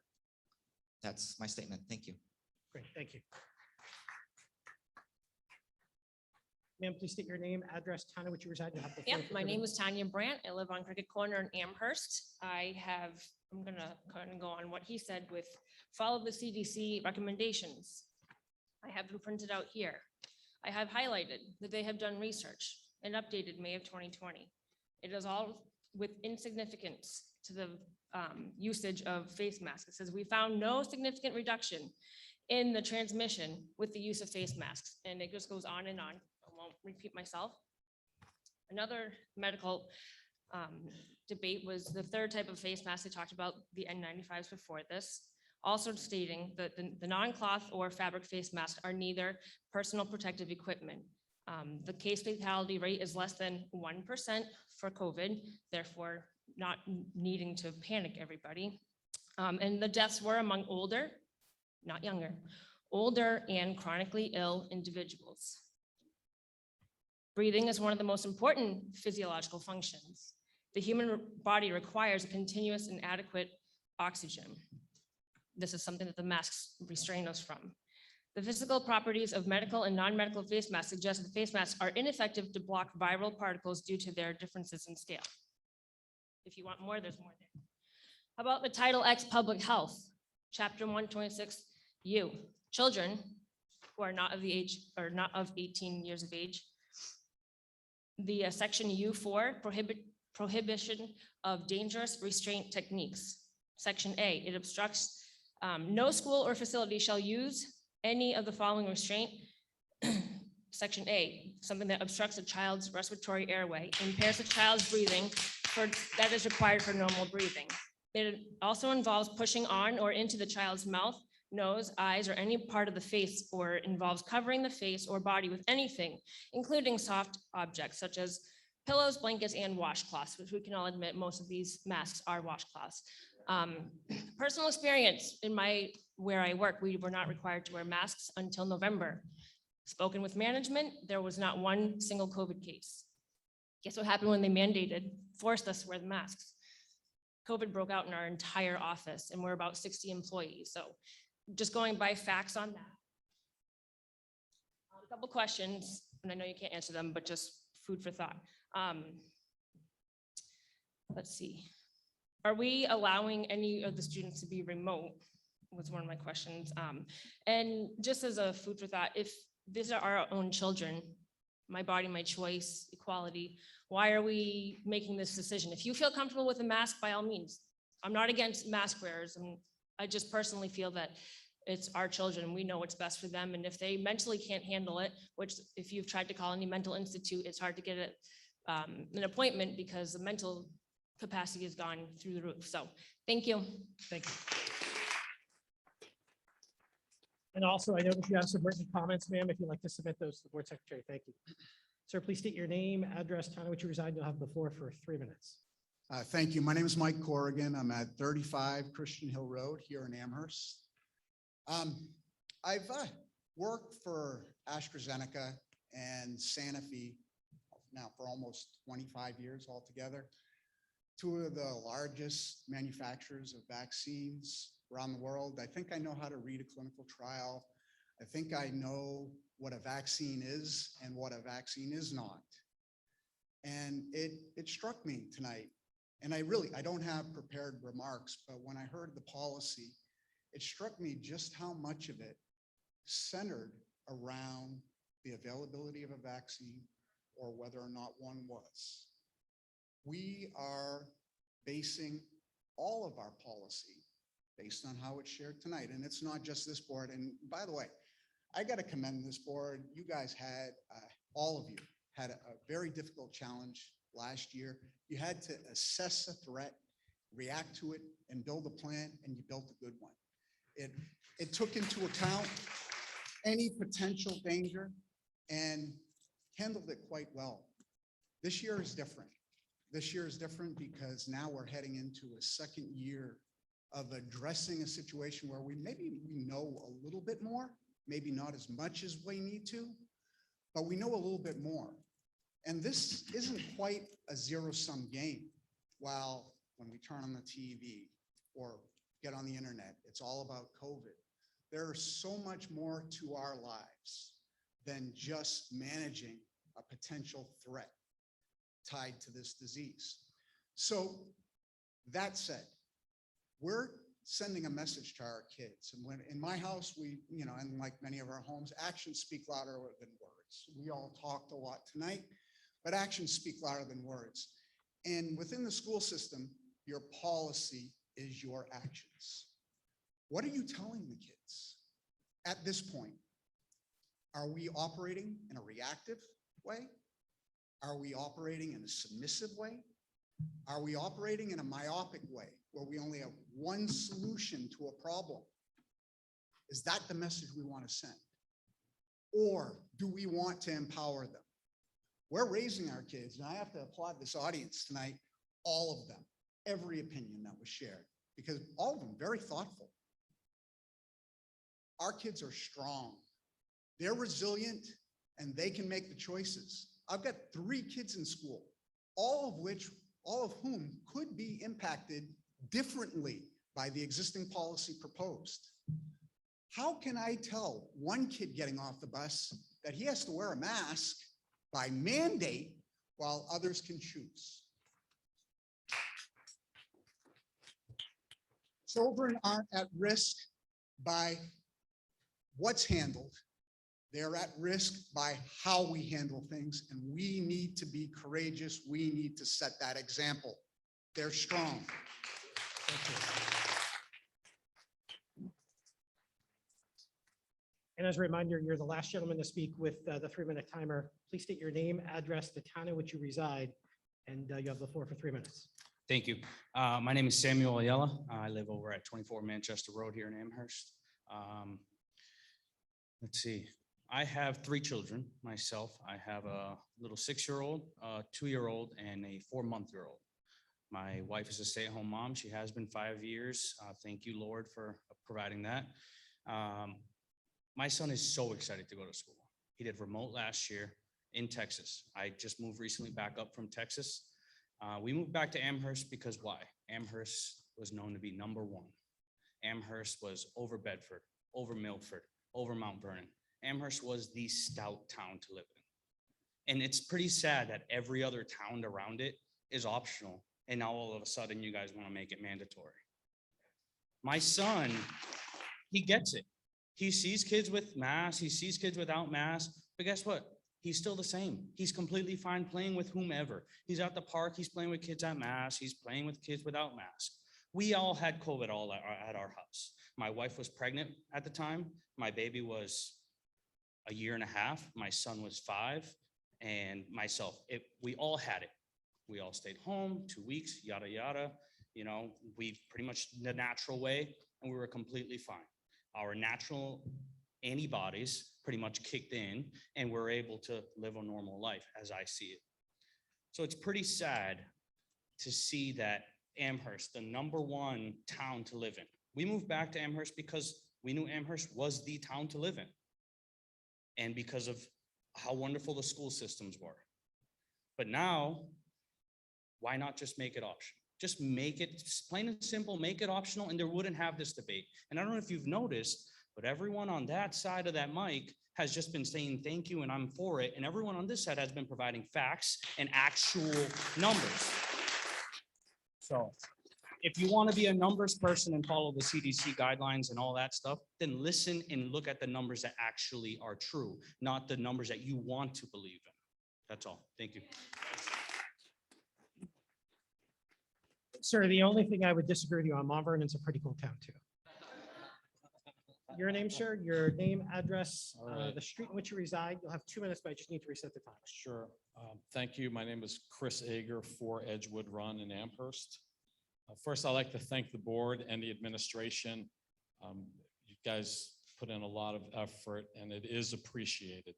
That's my statement. Thank you. Great, thank you. Ma'am, please state your name, address, town in which you reside. You'll have the floor Yeah, for my 3 name minutes. is Tanya Brandt. I live on Cricket Corner in Amherst. I'm gonna kind of go on what he said with follow the CDC recommendations. I have them printed out here. I have highlighted that they have done research and updated May of 2020. It is all with insignificance to the usage of face masks. It says we found no significant reduction in the transmission with the use of face masks. And it just goes on and on. I won't repeat myself. Another medical debate was the third type of face mask. They talked about the N95s before this, also stating that the non-cloth or fabric face masks are neither personal protective equipment. The case fatality rate is less than 1% for COVID, therefore not needing to panic everybody. And the deaths were among older, not younger, older and chronically ill individuals. Breathing is one of the most important physiological functions. The human body requires a continuous and adequate oxygen. This is something that the masks restrain us from. The physical properties of medical and non-medical face masks suggest that face masks are ineffective to block viral particles due to their differences in scale. If you want more, there's more there. How about the Title X Public Health, Chapter 126U, children who are not of the age or not of 18 years of age. The Section U4, prohibition of dangerous restraint techniques. Section A, it obstructs, no school or facility shall use any of the following restraint. Section A, something that obstructs a child's respiratory airway, impairs a child's breathing that is required for normal breathing. It also involves pushing on or into the child's mouth, nose, eyes, or any part of the face, or involves covering the face or body with anything, including soft objects such as pillows, blankets, and washcloths, which we can all admit most of these masks are washcloths. Personal experience where I work, we were not required to wear masks until November. Spoken with management, there was not one single COVID case. Guess what happened when they forced us to wear the masks? COVID broke out in our entire office and we're about 60 employees. So just going by facts on that. A couple questions, and I know you can't answer them, but just food for thought. Let's see. Are we allowing any of the students to be remote? Was one of my questions. And just as a food for thought, if these are our own children, my body, my choice, equality, why are we making this decision? If you feel comfortable with a mask, by all means. I'm not against mask wearers. I just personally feel that it's our children. We know what's best for them. And if they mentally can't handle it, which if you've tried to call any mental institute, it's hard to get an appointment because the mental capacity has gone through the roof. So thank you. Thank you. And also, I noticed you have some written comments, ma'am, if you'd like to submit those to the board secretary. Thank you. Sir, please state your name, address, town in which you reside. You'll have the floor for 3 minutes. Thank you. My name is Mike Corrigan. I'm at 35 Christian Hill Road here in Amherst. I've worked for AstraZeneca and Sanofi now for almost 25 years altogether. Two of the largest manufacturers of vaccines around the world. I think I know how to read a clinical trial. I think I know what a vaccine is and what a vaccine is not. And it struck me tonight. And I don't have prepared remarks, but when I heard the policy, it struck me just how much of it centered around the availability of a vaccine or whether or not one was. We are basing all of our policy based on how it's shared tonight. And it's not just this board. And by the way, I got to commend this board. You guys had, all of you had a very difficult challenge last year. You had to assess a threat, react to it, and build a plan, and you built a good one. It took into account any potential danger and handled it quite well. This year is different. This year is different because now we're heading into a second year of addressing a situation where we know a little bit more, maybe not as much as we need to, but we know a little bit more. And this isn't quite a zero-sum game. While when we turn on the TV or get on the internet, it's all about COVID. There's so much more to our lives than just managing a potential threat tied to this disease. So that said, we're sending a message to our kids. And when in my house, and like many of our homes, actions speak louder than words. We all talked a lot tonight, but actions speak louder than words. And within the school system, your policy is your actions. What are you telling the kids at this point? Are we operating in a reactive way? Are we operating in a submissive way? Are we operating in a myopic way where we only have one solution to a problem? Is that the message we want to send? Or do we want to empower them? We're raising our kids, and I have to applaud this audience tonight, all of them, every opinion that was shared, because all of them very thoughtful. Our kids are strong. They're resilient, and they can make the choices. I've got 3 kids in school, all of whom could be impacted differently by the existing policy proposed. How can I tell one kid getting off the bus that he has to wear a mask by mandate while others can choose? Children aren't at risk by what's handled. They're at risk by how we handle things, and we need to be courageous. We need to set that example. They're strong. And as a reminder, you're the last gentleman to speak with the 3-minute timer. Please state your name, address, the town in which you reside, and you have the floor for 3 minutes. Thank you. My name is Samuel Ayala. I live over at 24 Manchester Road here in Amherst. Let's see. I have 3 children myself. I have a little 6-year-old, a 2-year-old, and a 4-month-old. My wife is a stay-at-home mom. She has been 5 years. Thank you, Lord, for providing that. My son is so excited to go to school. He did remote last year in Texas. I just moved recently back up from Texas. We moved back to Amherst because why? Amherst was known to be number one. Amherst was over Bedford, over Milford, over Mount Vernon. Amherst was the stout town to live in. And it's pretty sad that every other town around it is optional. And now all of a sudden you guys want to make it mandatory. My son, he gets it. He sees kids with masks, he sees kids without masks, but guess what? He's still the same. He's completely fine playing with whomever. He's at the park, he's playing with kids at masks, he's playing with kids without masks. We all had COVID all at our house. My wife was pregnant at the time. My baby was a year and a half. My son was 5, and myself. We all had it. We all stayed home 2 weeks, yada, yada. You know, we pretty much the natural way, and we were completely fine. Our natural antibodies pretty much kicked in, and we're able to live a normal life as I see it. So it's pretty sad to see that Amherst, the number one town to live in. We moved back to Amherst because we knew Amherst was the town to live in, and because of how wonderful the school systems were. But now, why not just make it optional? Just make it plain and simple, make it optional, and there wouldn't have this debate. And I don't know if you've noticed, but everyone on that side of that mic has just been saying thank you and I'm for it. And everyone on this side has been providing facts and actual numbers. So if you want to be a numbers person and follow the CDC guidelines and all that stuff, then listen and look at the numbers that actually are true, not the numbers that you want to believe in. That's all. Thank you. Sir, the only thing I would disagree with you on, Mount Vernon's a pretty cool town too. Your name, sir, your name, address, the street in which you reside. You'll have 2 minutes, but I just need to reset the time. Sure. Thank you. My name is Chris Ager for Edgewood Run in Amherst. First, I'd like to thank the board and the administration. You guys put in a lot of effort and it is appreciated.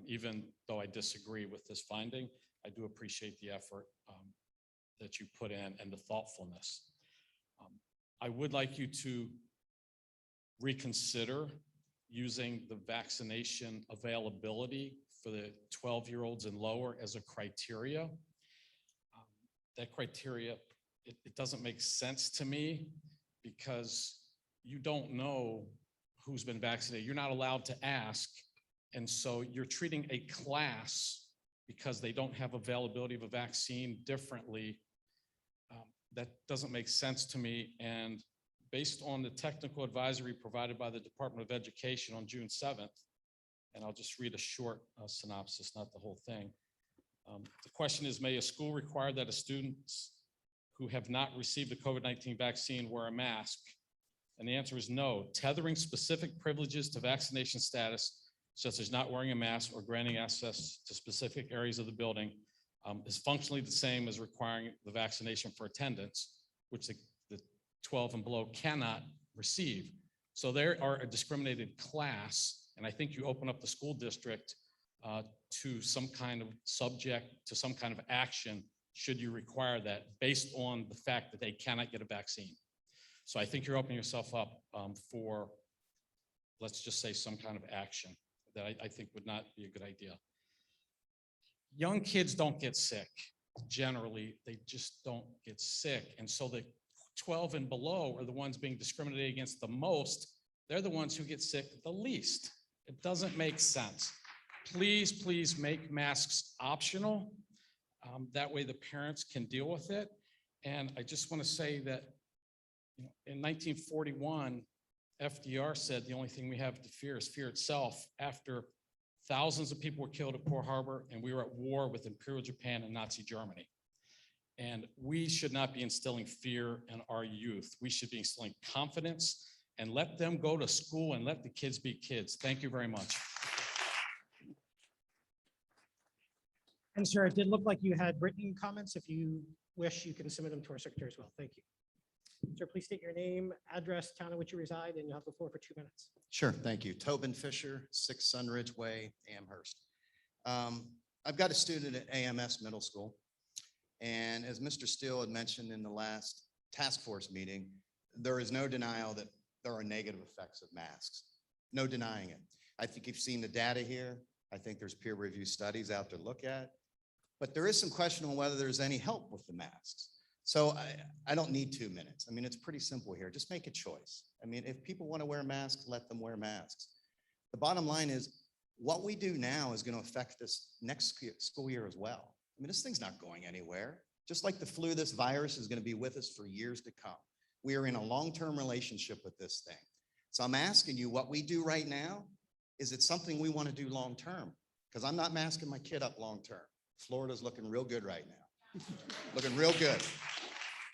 Even though I disagree with this finding, I do appreciate the effort that you put in and the thoughtfulness. I would like you to reconsider using the vaccination availability for the 12-year-olds and lower as a criteria. That criteria, it doesn't make sense to me because you don't know who's been vaccinated. You're not allowed to ask. And so you're treating a class because they don't have availability of a vaccine differently. That doesn't make sense to me. And based on the technical advisory provided by the Department of Education on June 7th, and I'll just read a short synopsis, not the whole thing. The question is, may a school require that students who have not received a COVID-19 vaccine wear a mask? And the answer is no. Tethering specific privileges to vaccination status, such as not wearing a mask or granting access to specific areas of the building, is functionally the same as requiring the vaccination for attendance, which the 12 and below cannot receive. So they are a discriminated class, and I think you open up the school district to some kind of subject to some kind of action should you require that based on the fact that they cannot get a vaccine. So I think you're opening yourself up for, let's just say, some kind of action that I think would not be a good idea. Young kids don't get sick. Generally, they just don't get sick. And so the 12 and below are the ones being discriminated against the most. They're the ones who get sick the least. It doesn't make sense. Please, please make masks optional. That way the parents can deal with it. And I just want to say that in 1941, FDR said the only thing we have to fear is fear itself, after thousands of people were killed at Pearl Harbor and we were at war with Imperial Japan and Nazi Germany. And we should not be instilling fear in our youth. We should be instilling confidence and let them go to school and let the kids be kids. Thank you very much. And sir, it did look like you had written comments. If you wish, you can submit them to our secretary as well. Thank you. Sir, please state your name, address, town in which you reside, and you'll have the floor for 2 minutes. Sure, thank you. Tobin Fisher, 6 Sunridge Way, Amherst. I've got a student at AMS Middle School, and as Mr. Steele had mentioned in the last task force meeting, there is no denial that there are negative effects of masks. No denying it. I think you've seen the data here. I think there's peer review studies out there to look at, but there is some question on whether there's any help with the masks. So I don't need 2 minutes. I mean, it's pretty simple here. Just make a choice. I mean, if people want to wear masks, let them wear masks. The bottom line is what we do now is going to affect this next school year as well. I mean, this thing's not going anywhere. Just like the flu, this virus is going to be with us for years to come. We are in a long-term relationship with this thing. So I'm asking you, what we do right now, is it something we want to do long-term? Because I'm not masking my kid up long-term. Florida's looking real good right now. Looking real good.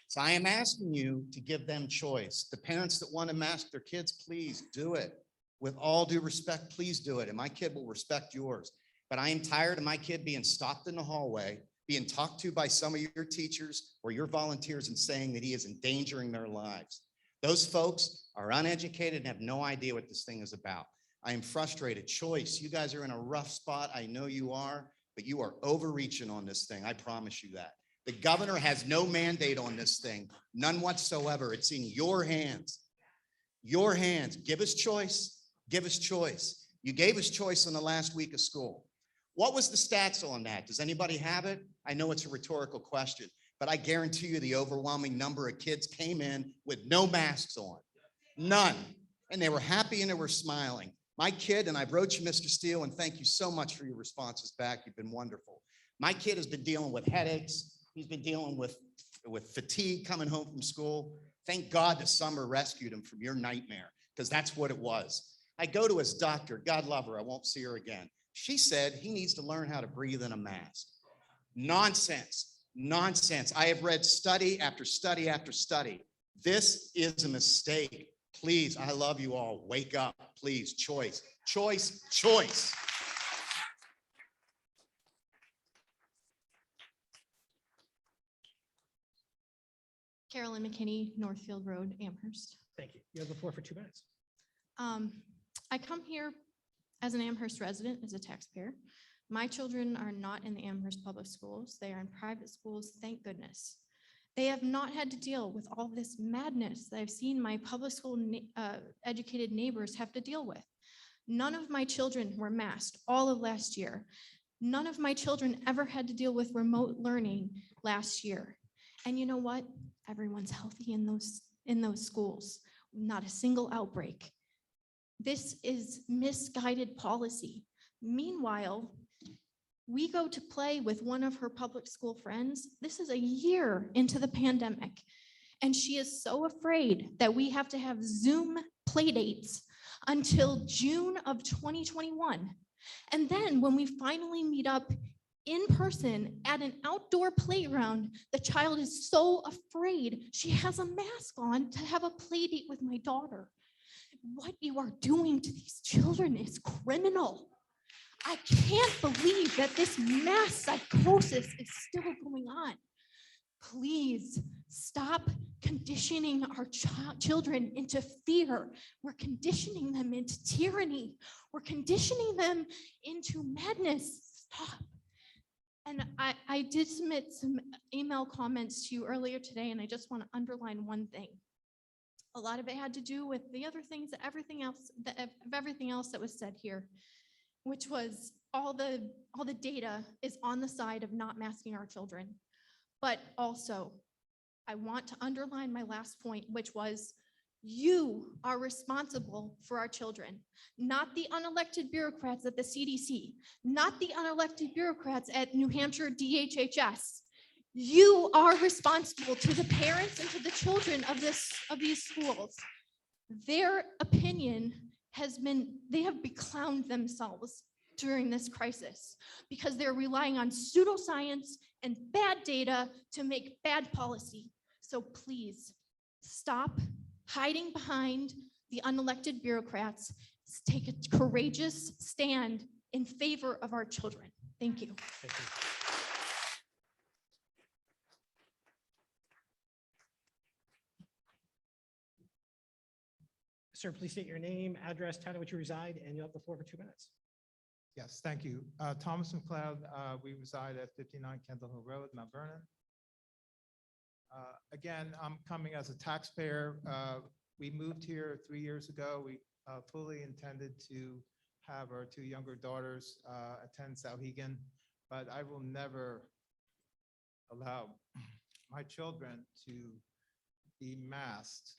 So I am asking you to give them choice. The parents that want to mask their kids, please do it. With all due respect, please do it. And my kid will respect yours. But I am tired of my kid being stopped in the hallway, being talked to by some of your teachers or your volunteers and saying that he is endangering their lives. Those folks are uneducated and have no idea what this thing is about. I am frustrated. Choice, you guys are in a rough spot. I know you are, but you are overreaching on this thing. I promise you that. The governor has no mandate on this thing, none whatsoever. It's in your hands. Your hands. Give us choice. Give us choice. You gave us choice in the last week of school. What was the stats on that? Does anybody have it? I know it's a rhetorical question, but I guarantee you the overwhelming number of kids came in with no masks on. None. And they were happy and they were smiling. My kid, and I wrote you, Mr. Steele, and thank you so much for your responses back. You've been wonderful. My kid has been dealing with headaches. He's been dealing with fatigue coming home from school. Thank God the summer rescued him from your nightmare, because that's what it was. I go to his doctor, God love her, I won't see her again. She said he needs to learn how to breathe in a mask. Nonsense, nonsense. I have read study after study after study. This is a mistake. Please, I love you all. Wake up, please. Choice, choice, choice. Carolyn McKinney, Northfield Road, Amherst. Thank you. You have the floor for 2 minutes. I come here as an Amherst resident, as a taxpayer. My children are not in the Amherst public schools. They are in private schools, thank goodness. They have not had to deal with all this madness that I've seen my public school educated neighbors have to deal with. None of my children were masked all of last year. None of my children ever had to deal with remote learning last year. And you know what? Everyone's healthy in those schools. Not a single outbreak. This is misguided policy. Meanwhile, we go to play with one of her public school friends. This is a year into the pandemic, and she is so afraid that we have to have Zoom play dates until June of 2021. And then when we finally meet up in person at an outdoor playground, the child is so afraid she has a mask on to have a play date with my daughter. What you are doing to these children is criminal. I can't believe that this mass psychosis is still going on. Please stop conditioning our children into fear. We're conditioning them into tyranny. We're conditioning them into madness. Stop. And I did submit some email comments to you earlier today, and I just want to underline one thing. A lot of it had to do with the other things, everything else that was said here, which was all the data is on the side of not masking our children. But also, I want to underline my last point, which was you are responsible for our children, not the unelected bureaucrats at the CDC, not the unelected bureaucrats at New Hampshire DHHS. You are responsible to the parents and to the children of these schools. Their opinion they have beclowned themselves during this crisis because they're relying on pseudoscience and bad data to make bad policy. So please stop hiding behind the unelected bureaucrats. Take a courageous stand in favor of our children. Thank you. Thank you. Sir, please state your name, address, town in which you reside, and you'll have the floor for 2 minutes. Yes, thank you. Thomas McLeod, we reside at 59 Kendall Hill Road, Mount Vernon. Again, I'm coming as a taxpayer. We moved here 3 years ago. We fully intended to have our 2 younger daughters attend Sauhegan, but I will never allow my children to be masked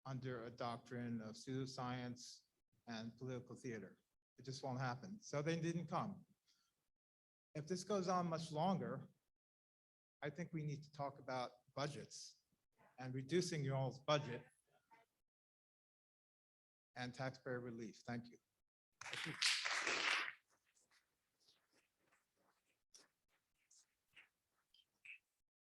under a doctrine of pseudoscience and political theater. It just won't happen. So they didn't come. If this goes on much longer, I think we need to talk about budgets and reducing your all's budget and taxpayer relief. Thank you.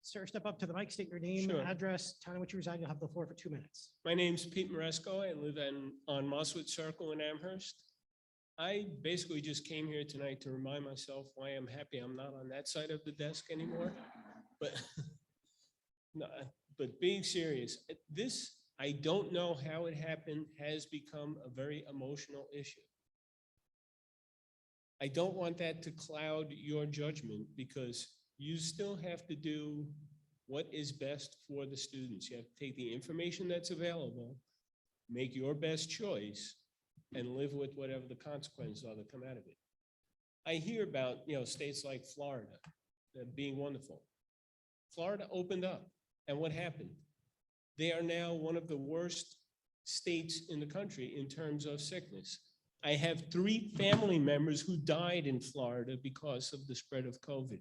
Sir, step up to the mic, state your name, Sure. address, town in which you reside. You'll have the floor for 2 minutes. My name's Pete Maresco. I live on Mosswood Circle in Amherst. I basically just came here tonight to remind myself why I'm happy I'm not on that side of the desk anymore. But, no, but being serious, this, I don't know how it happened, has become a very emotional issue. I don't want that to cloud your judgment because you still have to do what is best for the students. You have to take the information that's available, make your best choice, and live with whatever the consequences are that come out of it. I hear about, states like Florida being wonderful. Florida opened up, and what happened? They are now one of the worst states in the country in terms of sickness. I have 3 family members who died in Florida because of the spread of COVID.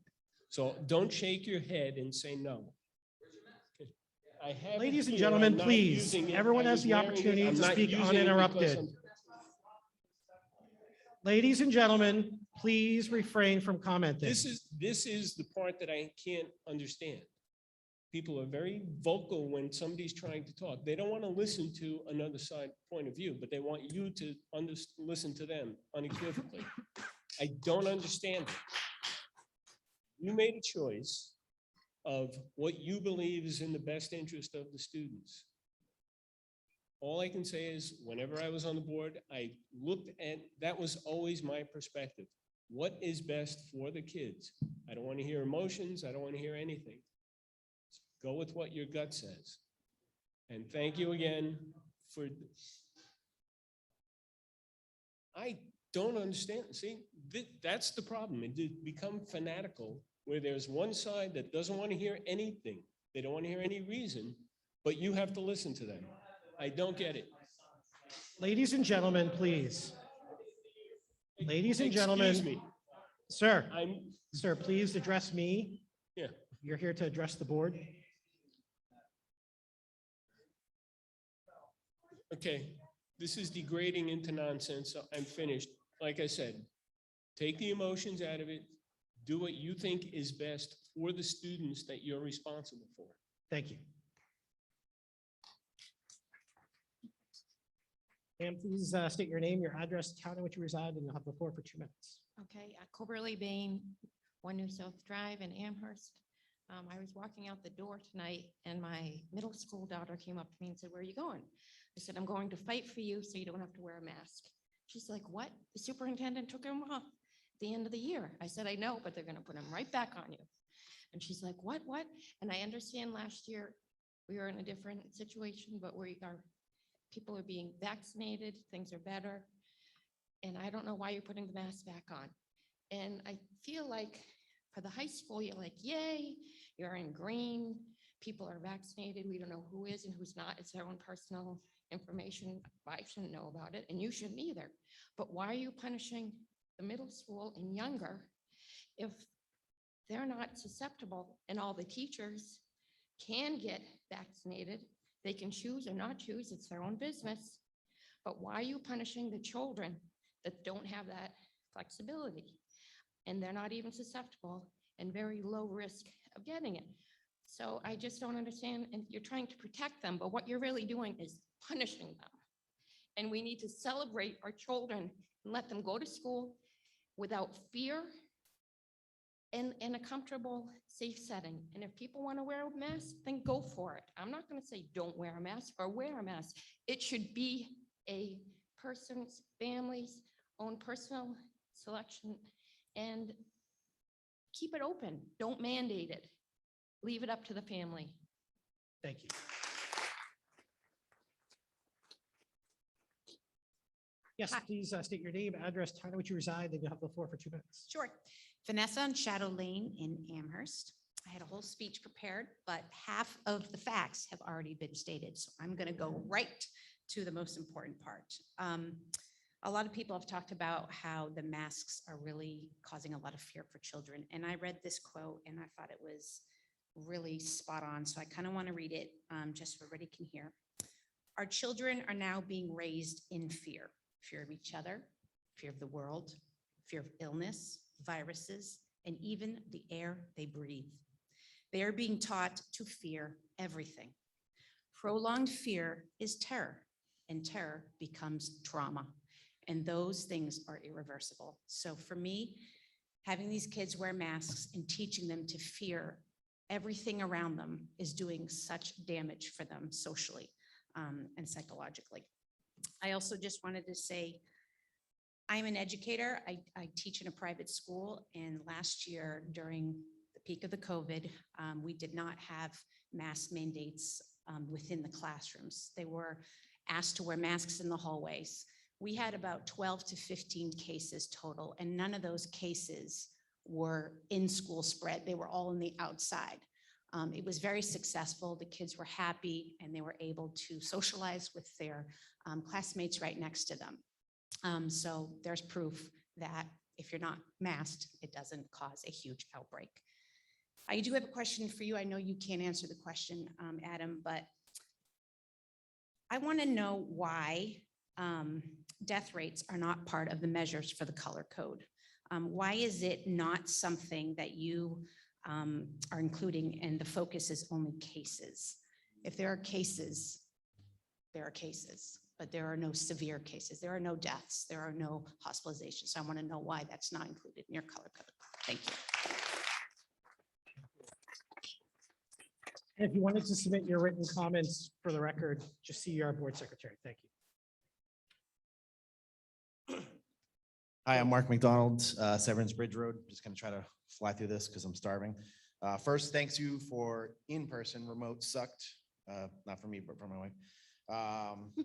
So don't shake your head and say no. I have it Ladies and here. gentlemen, I'm not please, using it. everyone I has was the wearing it. opportunity I'm to not speak using it because uninterrupted. I'm- Ladies and gentlemen, please refrain from commenting. This is the part that I can't understand. People are very vocal when somebody's trying to talk. They don't want to listen to another side point of view, but they want you to listen to them unequivocally. I don't understand it. You made a choice of what you believe is in the best interest of the students. All I can say is, whenever I was on the board, I looked at, that was always my perspective. What is best for the kids? I don't want to hear emotions. I don't want to hear anything. Go with what your gut says. And thank you again for. I don't understand. See, that's the problem. It did become fanatical where there's one side that doesn't want to hear anything. They don't want to hear any reason, but you have to listen to them. I don't get it. Ladies and gentlemen, please. Ladies and Excuse gentlemen, me. sir, I'm, sir, please address me. yeah. You're here to address the board. Okay, this is degrading into nonsense. So I'm finished. Like I said, take the emotions out of it. Do what you think is best for the students that you're responsible for. Thank you. And please state your name, your address, town in which you reside, and you'll have the floor for 2 minutes. Okay, Coberly Bain, 1 New South Drive in Amherst. I was walking out the door tonight and my middle school daughter came up to me and said, "Where are you going?" I said, "I'm going to fight for you so you don't have to wear a mask." She's like, "What? The superintendent took him off at the end of the year." I said, "I know, but they're going to put him right back on you." And she's like, "What? And I understand last year we were in a different situation, but people are being vaccinated, things are better. And I don't know why you're putting the mask back on." And I feel like for the high school, you're like, yay, you're in green, people are vaccinated, we don't know who is and who's not, it's their own personal information. I shouldn't know about it, and you shouldn't either. But why are you punishing the middle school and younger if they're not susceptible and all the teachers can get vaccinated? They can choose or not choose, it's their own business. But why are you punishing the children that don't have that flexibility? And they're not even susceptible and very low risk of getting it. So I just don't understand, and you're trying to protect them, but what you're really doing is punishing them. And we need to celebrate our children and let them go to school without fear and in a comfortable, safe setting. And if people want to wear a mask, then go for it. I'm not going to say don't wear a mask or wear a mask. It should be a person's, family's own personal selection, and keep it open. Don't mandate it. Leave it up to the family. Thank you. Yes, please state your name, address, town in which you reside, then you'll have the floor for 2 minutes. Sure. Vanessa on Shadow Lane in Amherst. I had a whole speech prepared, but half of the facts have already been stated. So I'm going to go right to the most important part. A lot of people have talked about how the masks are really causing a lot of fear for children. And I read this quote and I thought it was really spot on. So I kind of want to read it just so everybody can hear. Our children are now being raised in fear. Fear of each other, fear of the world, fear of illness, viruses, and even the air they breathe. They are being taught to fear everything. Prolonged fear is terror, and terror becomes trauma. And those things are irreversible. So for me, having these kids wear masks and teaching them to fear everything around them is doing such damage for them socially and psychologically. I also just wanted to say, I'm an educator. I teach in a private school, and last year during the peak of the COVID, we did not have mask mandates within the classrooms. They were asked to wear masks in the hallways. We had about 12 to 15 cases total, and none of those cases were in school spread. They were all on the outside. It was very successful. The kids were happy and they were able to socialize with their classmates right next to them. So there's proof that if you're not masked, it doesn't cause a huge outbreak. I do have a question for you. I know you can't answer the question, Adam, but I want to know why death rates are not part of the measures for the color code. Why is it not something that you are including and the focus is only cases? If there are cases, there are cases, but there are no severe cases. There are no deaths. There are no hospitalizations. So I want to know why that's not included in your color code. Thank you. And if you wanted to submit your written comments for the record, just see our board secretary. Thank you. Hi, I'm Mark McDonald, Severance Bridge Road. Just gonna try to fly through this because I'm starving. First, thanks you for in-person. Remote sucked. Not for me, but for my wife.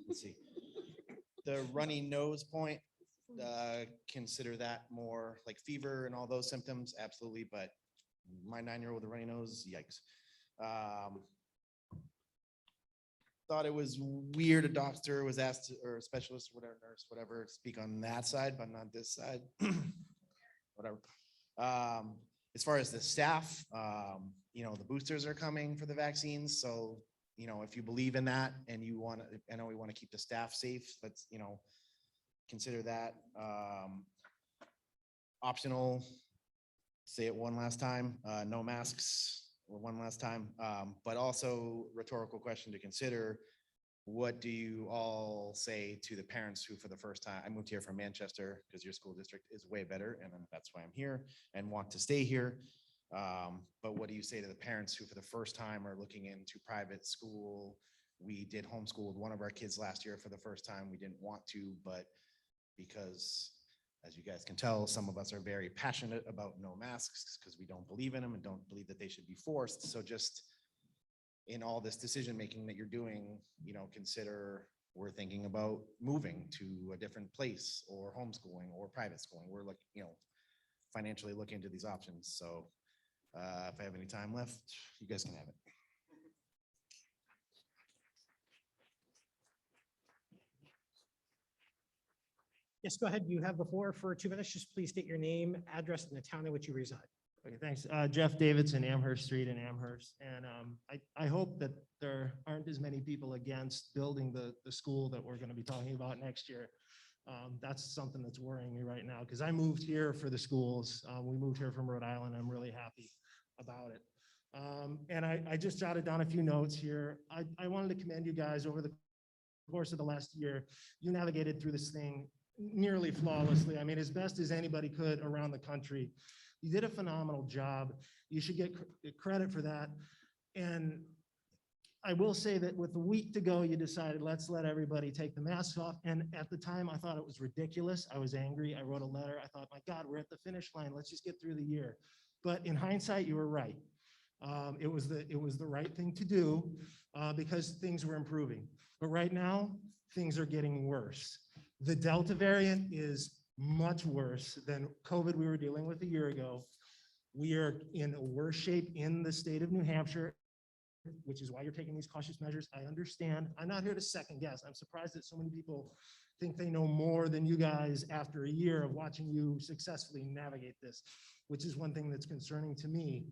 Let's see. The runny nose point, consider that more like fever and all those symptoms, absolutely. But my 9-year-old with a runny nose, yikes. Thought it was weird a doctor was asked to, or a specialist, whatever, nurse, whatever, speak on that side, but not this side. Whatever. As far as the staff, you know, the boosters are coming for the vaccines. So, you know, if you believe in that and you want to, I know we want to keep the staff safe, let's, you know, consider that. Optional, say it one last time, no masks. Or one last time, but also rhetorical question to consider. What do you all say to the parents who for the first time, I moved here from Manchester because your school district is way better and that's why I'm here and want to stay here. But what do you say to the parents who for the first time are looking into private school? We did homeschool with one of our kids last year for the first time. We didn't want to, but because as you guys can tell, some of us are very passionate about no masks because we don't believe in them and don't believe that they should be forced. So just in all this decision-making that you're doing, you know, consider we're thinking about moving to a different place or homeschooling or private schooling. We're looking, you know, financially looking into these options. So if I have any time left, you guys can have it. Yes, go ahead. You have the floor for 2 minutes. Just please state your name, address, and the town in which you reside. Okay, thanks. Jeff Davidson, Amherst Street in Amherst. And I hope that there aren't as many people against building the school that we're going to be talking about next year. That's something that's worrying me right now because I moved here for the schools. We moved here from Rhode Island. I'm really happy about it. And I just jotted down a few notes here. I wanted to commend you guys over the course of the last year. You navigated through this thing nearly flawlessly. I mean, as best as anybody could around the country. You did a phenomenal job. You should get credit for that. And I will say that with a week to go, you decided, let's let everybody take the masks off. And at the time, I thought it was ridiculous. I was angry. I wrote a letter. I thought, my God, we're at the finish line. Let's just get through the year. But in hindsight, you were right. It was the right thing to do because things were improving. But right now, things are getting worse. The Delta variant is much worse than COVID we were dealing with a year ago. We are in a worse shape in the state of New Hampshire, which is why you're taking these cautious measures. I understand. I'm not here to second guess. I'm surprised that so many people think they know more than you guys after a year of watching you successfully navigate this, which is one thing that's concerning to me.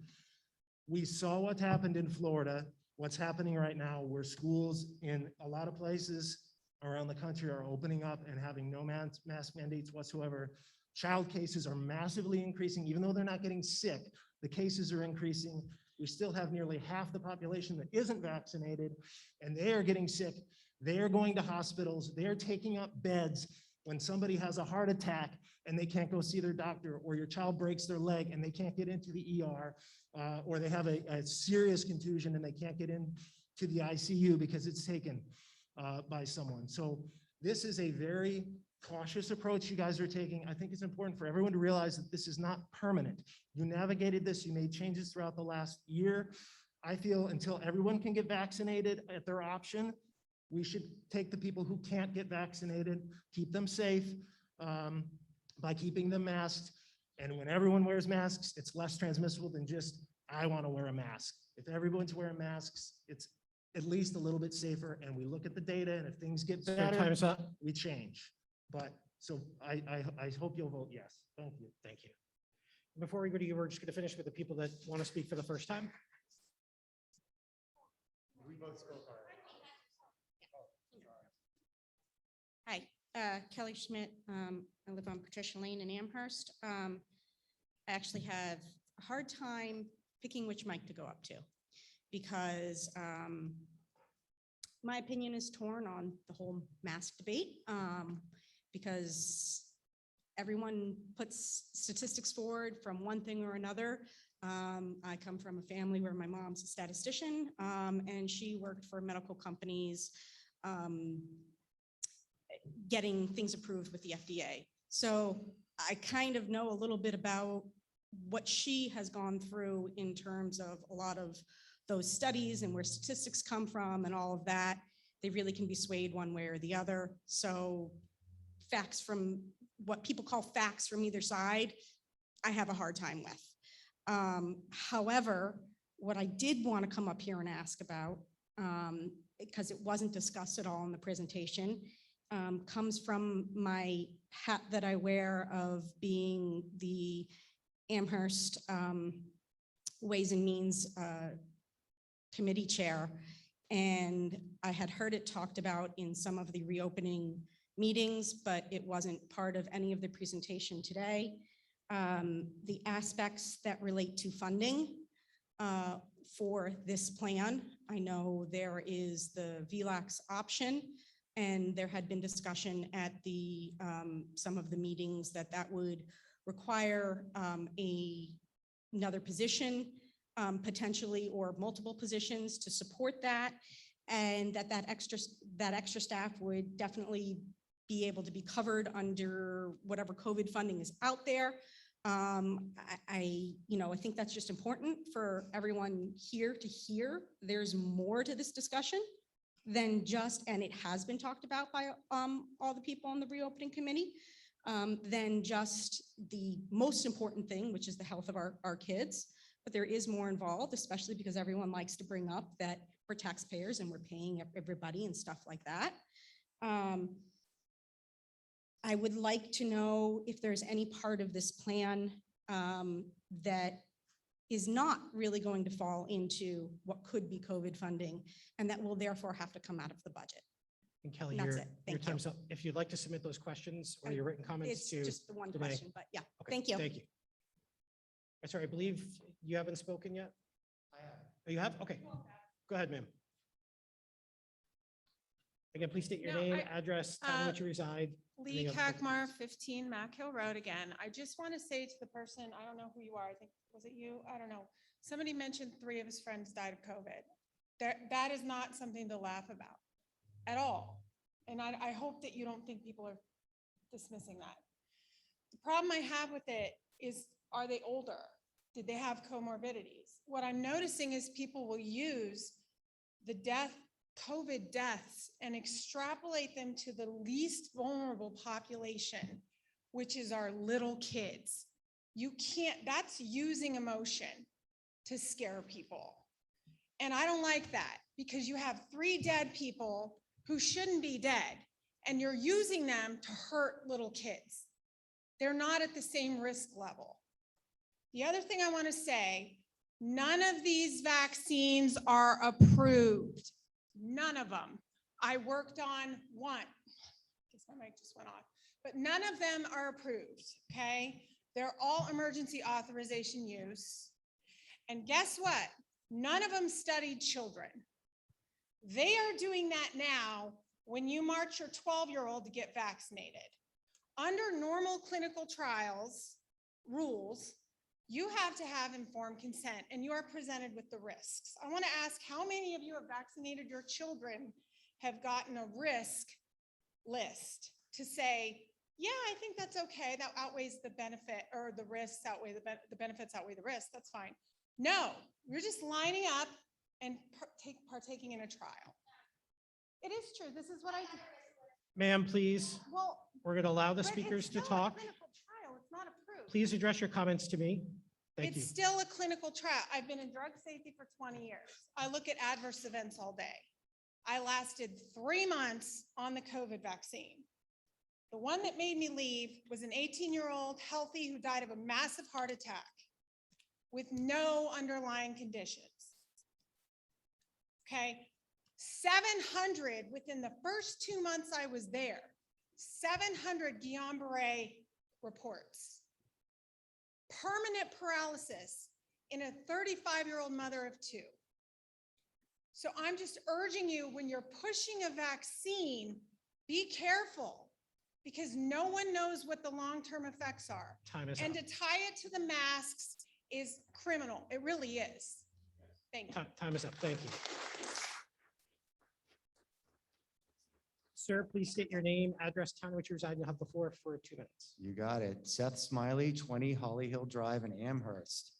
We saw what happened in Florida, what's happening right now, where schools in a lot of places around the country are opening up and having no mask mandates whatsoever. Child cases are massively increasing, even though they're not getting sick, the cases are increasing. We still have nearly half the population that isn't vaccinated, and they are getting sick. They are going to hospitals. They're taking up beds when somebody has a heart attack and they can't go see their doctor, or your child breaks their leg and they can't get into the ER, or they have a serious contusion and they can't get into the ICU because it's taken by someone. So this is a very cautious approach you guys are taking. I think it's important for everyone to realize that this is not permanent. You navigated this, you made changes throughout the last year. I feel until everyone can get vaccinated at their option, we should take the people who can't get vaccinated, keep them safe by keeping them masked. And when everyone wears masks, it's less transmissible than just, I want to wear a mask. If everyone's wearing masks, it's at least a little bit safer, and we look at the data, and if things get better, Time's up. we change. But so I hope you'll vote yes. Thank you. Thank you. Before we go to you, we're just going to finish with the people that want to speak for the first time. Hi, Kelly Schmidt. I live on Patricia Lane in Amherst. I actually have a hard time picking which mic to go up to because my opinion is torn on the whole mask debate because everyone puts statistics forward from one thing or another. I come from a family where my mom's a statistician and she worked for medical companies getting things approved with the FDA. So I kind of know a little bit about what she has gone through in terms of a lot of those studies and where statistics come from and all of that. They really can be swayed one way or the other. So facts from what people call facts from either side, I have a hard time with. However, what I did want to come up here and ask about, because it wasn't discussed at all in the presentation, comes from my hat that I wear of being the Amherst Ways and Means Committee Chair. And I had heard it talked about in some of the reopening meetings, but it wasn't part of any of the presentation today. The aspects that relate to funding for this plan. I know there is the VLAX option, and there had been discussion at the some of the meetings that that would require another position potentially, or multiple positions to support that, and that extra staff would definitely be able to be covered under whatever COVID funding is out there. I think that's just important for everyone here to hear. There's more to this discussion than just, and it has been talked about by all the people on the reopening committee, than just the most important thing, which is the health of our kids. But there is more involved, especially because everyone likes to bring up that we're taxpayers and we're paying everybody and stuff like that. I would like to know if there's any part of this plan that is not really going to fall into what could be COVID funding, and that will therefore have to come out of the budget. And Kelly, That's your it. Thank you. time's up. If you'd like to submit those questions or your written comments It's to. just the one Renee. question, but yeah, Okay, thank you. Thank you. Sorry, I believe you haven't spoken yet? I have. Oh, you have? Okay. Go ahead, ma'am. Again, please state your No, name, address, town in which you reside. Lee any other- Kakmar, 15 Mack Hill Road again. I just want to say to the person, I don't know who you are, I think, was it you? I don't know. Somebody mentioned 3 of his friends died of COVID. That is not something to laugh about at all. And I hope that you don't think people are dismissing that. The problem I have with it is, are they older? Did they have comorbidities? What I'm noticing is people will use the COVID deaths and extrapolate them to the least vulnerable population, which is our little kids. You can't, that's using emotion to scare people. And I don't like that because you have 3 dead people who shouldn't be dead and you're using them to hurt little kids. They're not at the same risk level. The other thing I want to say, none of these vaccines are approved. None of them. I worked on one. I guess my mic just went off. But none of them are approved, okay? They're all emergency authorization use. And guess what? None of them studied children. They are doing that now when you march your 12-year-old to get vaccinated. Under normal clinical trials rules, you have to have informed consent and you are presented with the risks. I want to ask how many of you have vaccinated your children have gotten a risk list to say, yeah, I think that's okay. That outweighs the benefit, or the risks outweigh the benefits outweigh the risks. That's fine. No, you're just lining up and partaking in a trial. It is true. This is what I do. Ma'am, please. Well, We're going to allow the but speakers it's to still a talk. clinical trial. It's not approved. Please address your comments to me. Thank you. It's still a clinical trial. I've been in drug safety for 20 years. I look at adverse events all day. I lasted 3 months on the COVID vaccine. The one that made me leave was an 18-year-old healthy who died of a massive heart attack with no underlying conditions. Okay, 700 within the first 2 months I was there, 700 Guillain-Barré reports. Permanent paralysis in a 35-year-old mother of 2. So I'm just urging you, when you're pushing a vaccine, be careful because no one knows what the long-term effects are. Time is And up. to tie it to the masks is criminal. It really is. Thank you. Time is up. Thank you. Sir, please state your name, address, town in which you reside, and you'll have the floor for 2 minutes. You got it. Seth Smiley, 20 Holly Hill Drive in Amherst.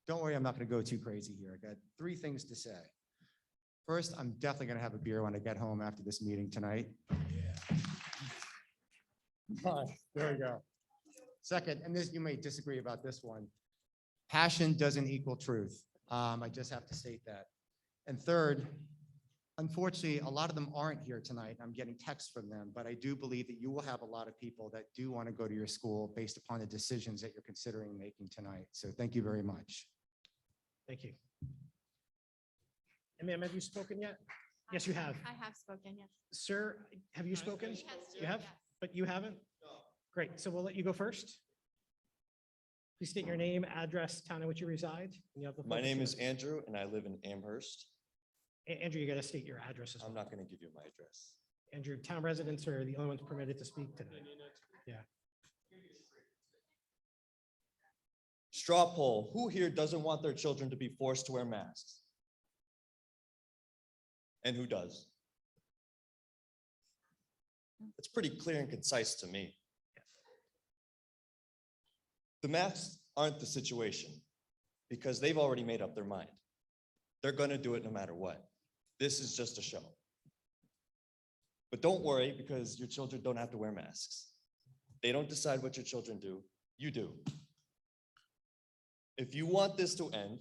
Don't worry, I'm not going to go too crazy here. I got 3 things to say. First, I'm definitely going to have a beer when I get home after this meeting tonight. There we go. Second, and this, you may disagree about this one. Passion doesn't equal truth. I just have to state that. And third, unfortunately, a lot of them aren't here tonight. I'm getting texts from them, but I do believe that you will have a lot of people that do want to go to your school based upon the decisions that you're considering making tonight. So thank you very much. Thank you. And ma'am, have you spoken yet? Yes, you have. I have spoken, yes. Sir, have you spoken? He has to, You have, yes. but you haven't? Great, so we'll let you go first. Please state your name, address, town in which you reside. And you have the floor My for name 2 is minutes. Andrew and I live in Amherst. Andrew, you got to state your address as well. I'm not going to give you my address. Andrew, town residents are the only ones permitted to speak tonight. Yeah. Straw poll, who here doesn't want their children to be forced to wear masks? And who does? It's pretty clear and concise to me. The masks aren't the situation because they've already made up their mind. They're going to do it no matter what. This is just a show. But don't worry because your children don't have to wear masks. They don't decide what your children do. You do. If you want this to end,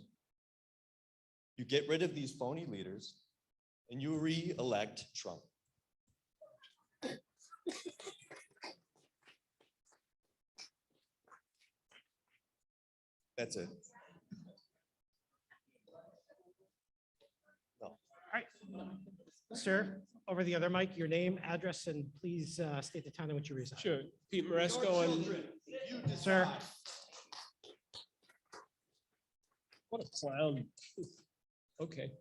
you get rid of these phony leaders and you re-elect Trump. That's it. No. All right. Sir, over the other mic, your name, address, and please state the town in which you reside. Sure. Pete Maresco and Sir. what a clown. Okay.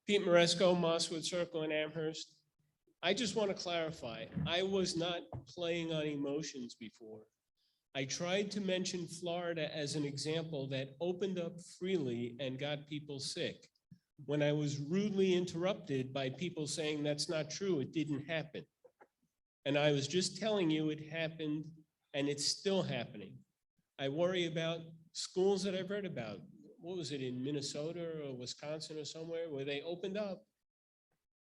Pete Maresco, Mosswood Circle in Amherst. I just want to clarify, I was not playing on emotions before. I tried to mention Florida as an example that opened up freely and got people sick. When I was rudely interrupted by people saying that's not true, it didn't happen. And I was just telling you it happened and it's still happening. I worry about schools that I've read about. What was it, in Minnesota or Wisconsin or somewhere, where they opened up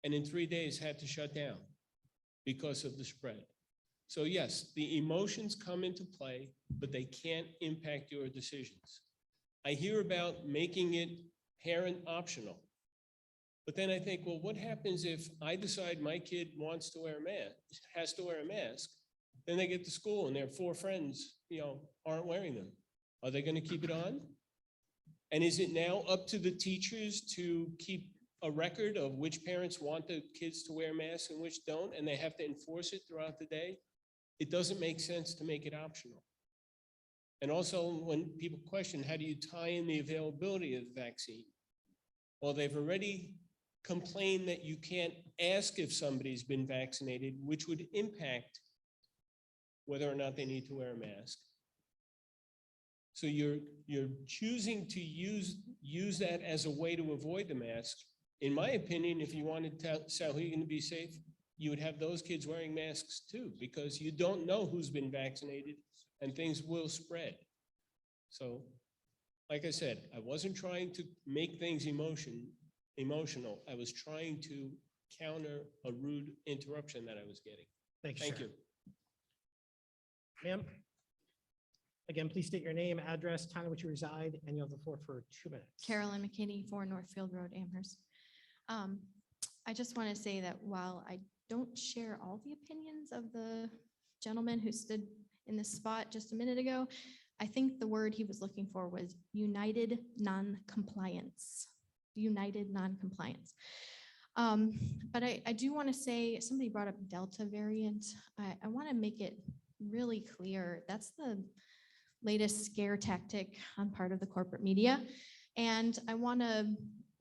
and in 3 days had to shut down because of the spread. So yes, the emotions come into play, but they can't impact your decisions. I hear about making it parent optional. But then I think, well, what happens if I decide my kid wants to wear a mask, has to wear a mask? Then they get to school and their 4 friends, aren't wearing them. Are they going to keep it on? And is it now up to the teachers to keep a record of which parents want the kids to wear masks and which don't, and they have to enforce it throughout the day? It doesn't make sense to make it optional. And also, when people question, how do you tie in the availability of the vaccine? Well, they've already complained that you can't ask if somebody's been vaccinated, which would impact whether or not they need to wear a mask. So you're choosing to use that as a way to avoid the mask. In my opinion, if you wanted Sauhegan to be safe, you would have those kids wearing masks too, because you don't know who's been vaccinated and things will spread. So, like I said, I wasn't trying to make things emotional. I was trying to counter a rude interruption that I was getting. Thank you, Thank sir. you. Ma'am, again, please state your name, address, town in which you reside, and you have the floor for 2 minutes. Carolyn McKinney, 4 Northfield Road, Amherst. I just want to say that while I don't share all the opinions of the gentleman who stood in this spot just a minute ago, I think the word he was looking for was united non-compliance. United non-compliance. But I do want to say, somebody brought up Delta variant. I want to make it really clear that's the latest scare tactic on part of the corporate media. And I want to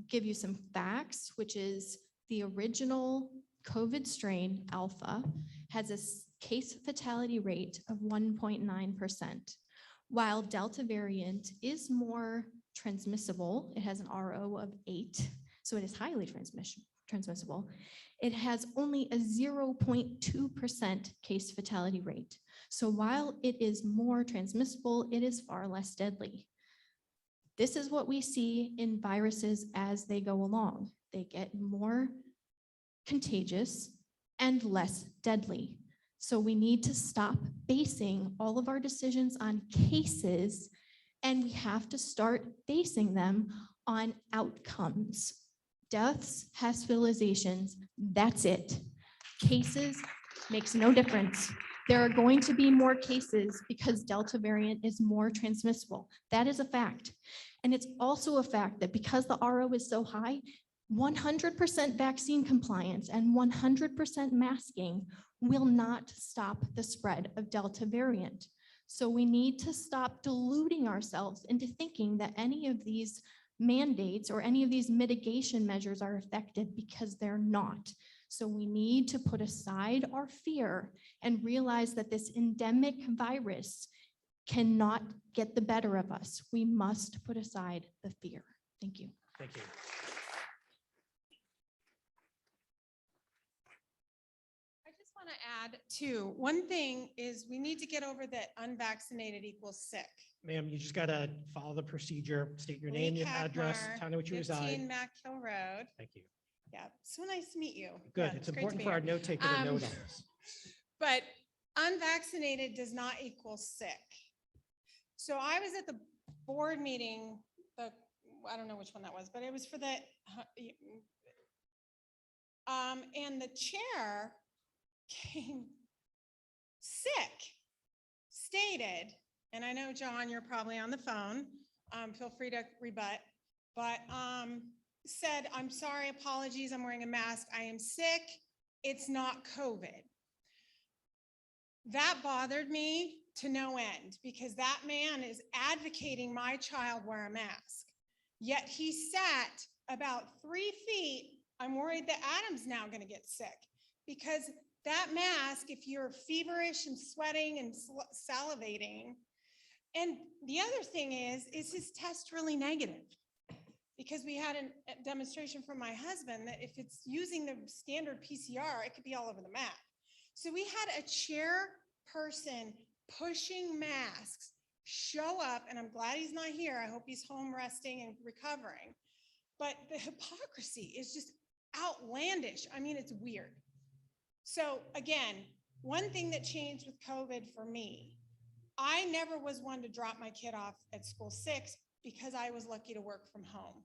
give you some facts, which is the original COVID strain Alpha has a case fatality rate of 1.9%, while Delta variant is more transmissible. It has an RO of 8, so it is highly transmissible. It has only a 0.2% case fatality rate. So while it is more transmissible, it is far less deadly. This is what we see in viruses as they go along. They get more contagious and less deadly. So we need to stop basing all of our decisions on cases, and we have to start basing them on outcomes. Deaths, hospitalizations, that's it. Cases makes no difference. There are going to be more cases because Delta variant is more transmissible. That is a fact. And it's also a fact that because the RO is so high, 100% vaccine compliance and 100% masking will not stop the spread of Delta variant. So we need to stop deluding ourselves into thinking that any of these mandates or any of these mitigation measures are effective, because they're not. So we need to put aside our fear and realize that this endemic virus cannot get the better of us. We must put aside the fear. Thank you. Thank you. I just want to add too, one thing is we need to get over that unvaccinated equals sick. Ma'am, you just got to follow the procedure, state your name, Lee your address, Cadmar, town in which you 15 reside. Mack Hill Road. Thank you. Yeah, so nice to meet you. Good. Yeah, It's great to important be for our here. note taker to know Um, this. But unvaccinated does not equal sick. So I was at the board meeting, I don't know which one that was, but it was for the, and the chair came sick, stated, and I know, John, you're probably on the phone, feel free to rebut, but said, I'm sorry, apologies, I'm wearing a mask, I am sick, it's not COVID. That bothered me to no end, because that man is advocating my child wear a mask. Yet he sat about 3 feet. I'm worried that Adam's now going to get sick, because that mask, if you're feverish and sweating and salivating, and the other thing is his test really negative? Because we had a demonstration from my husband that if it's using the standard PCR, it could be all over the map. So we had a chairperson pushing masks show up, and I'm glad he's not here. I hope he's home resting and recovering. But the hypocrisy is just outlandish. I mean, it's weird. So again, One thing that changed with COVID for me, I never was one to drop my kid off at school 6 because I was lucky to work from home.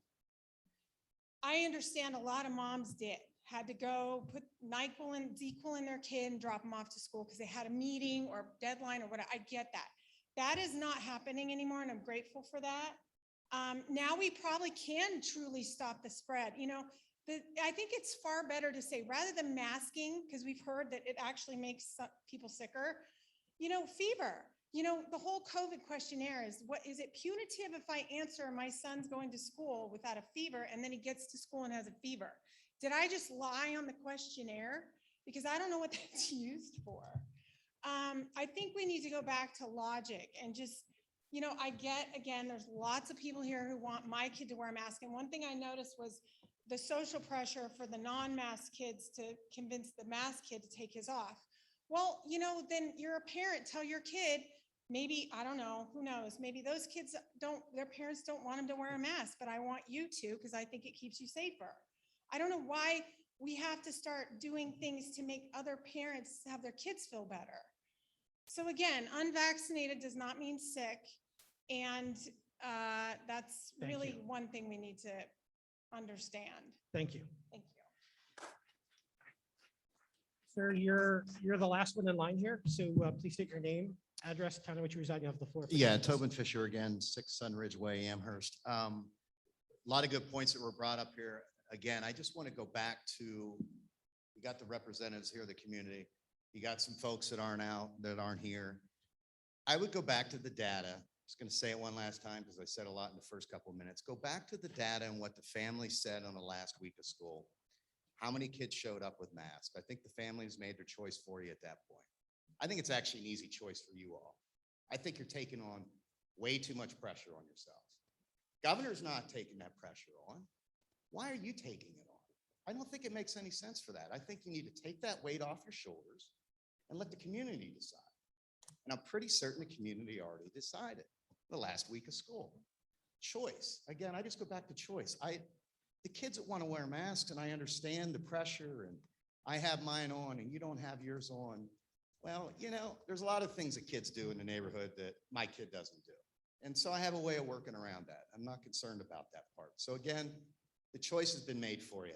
I understand a lot of moms had to go put NyQuil and ZQuil in their kid and drop them off to school because they had a meeting or deadline or whatever. I get that. That is not happening anymore, and I'm grateful for that. Now we probably can truly stop the spread. You know, I think it's far better to say, rather than masking, because we've heard that it actually makes people sicker, you know, fever. You know, the whole COVID questionnaire is, what is it punitive if I answer my son's going to school without a fever and then he gets to school and has a fever? Did I just lie on the questionnaire? Because I don't know what that's used for. I think we need to go back to logic and just, you know, I get, again, there's lots of people here who want my kid to wear a mask. And one thing I noticed was the social pressure for the non-mask kids to convince the mask kid to take his off. Well, you know, then you're a parent, tell your kid, maybe, I don't know, who knows, maybe those kids their parents don't want them to wear a mask, but I want you to, because I think it keeps you safer. I don't know why we have to start doing things to make other parents have their kids feel better. So again, unvaccinated does not mean sick. And that's really one thing we need to understand. Thank you. Thank you. Sir, you're the last one in line here, so please state your name, address, town in which you reside. You have the floor. Yeah, Tobin Fisher again, 6 Sunridge Way, Amherst. A lot of good points that were brought up here. Again, I just want to go back to, we got the representatives here of the community. You got some folks that aren't here. I would go back to the data. I'm just going to say it one last time because I said a lot in the first couple of minutes. Go back to the data and what the family said on the last week of school. How many kids showed up with masks? I think the families made their choice for you at that point. I think it's actually an easy choice for you all. I think you're taking on way too much pressure on yourselves. Governor's not taking that pressure on. Why are you taking it on? I don't think it makes any sense for that. I think you need to take that weight off your shoulders and let the community decide. And I'm pretty certain the community already decided the last week of school. Choice. Again, I just go back to choice. The kids that want to wear masks, and I understand the pressure, and I have mine on and you don't have yours on. Well, you know, there's a lot of things that kids do in the neighborhood that my kid doesn't do. And so I have a way of working around that. I'm not concerned about that part. So again, the choice has been made for you.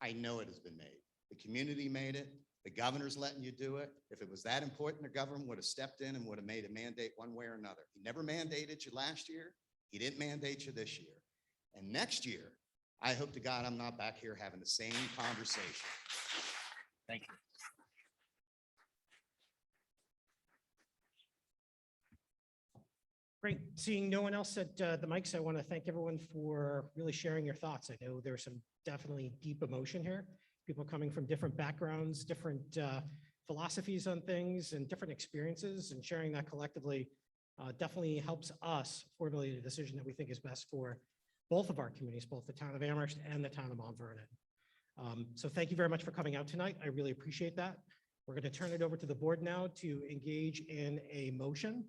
I know it has been made. The community made it. The governor's letting you do it. If it was that important, the government would have stepped in and would have made a mandate one way or another. He never mandated you last year. He didn't mandate you this year. And next year, I hope to God I'm not back here having the same conversation. Thank you. Great. Seeing no one else at the mics, I want to thank everyone for really sharing your thoughts. I know there's some definitely deep emotion here. People coming from different backgrounds, different philosophies on things, and different experiences, and sharing that collectively definitely helps us formulate a decision that we think is best for both of our communities, both the town of Amherst and the town of Mount Vernon. So thank you very much for coming out tonight. I really appreciate that. We're going to turn it over to the board now to engage in a motion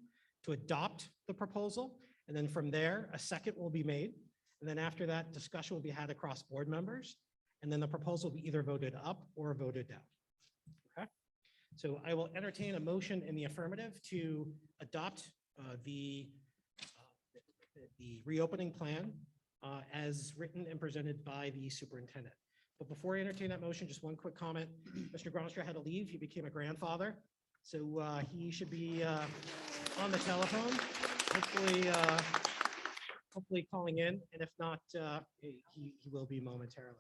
to adopt the proposal. And then from there, a second will be made. And then after that, discussion will be had across board members. And then the proposal will be either voted up or voted down. Okay. So I will entertain a motion in the affirmative to adopt the reopening plan as written and presented by the superintendent. But before I entertain that motion, just one quick comment. Mr. Gronstra had to leave. He became a grandfather. So he should be on the telephone, hopefully calling in. And if not, he will be momentarily.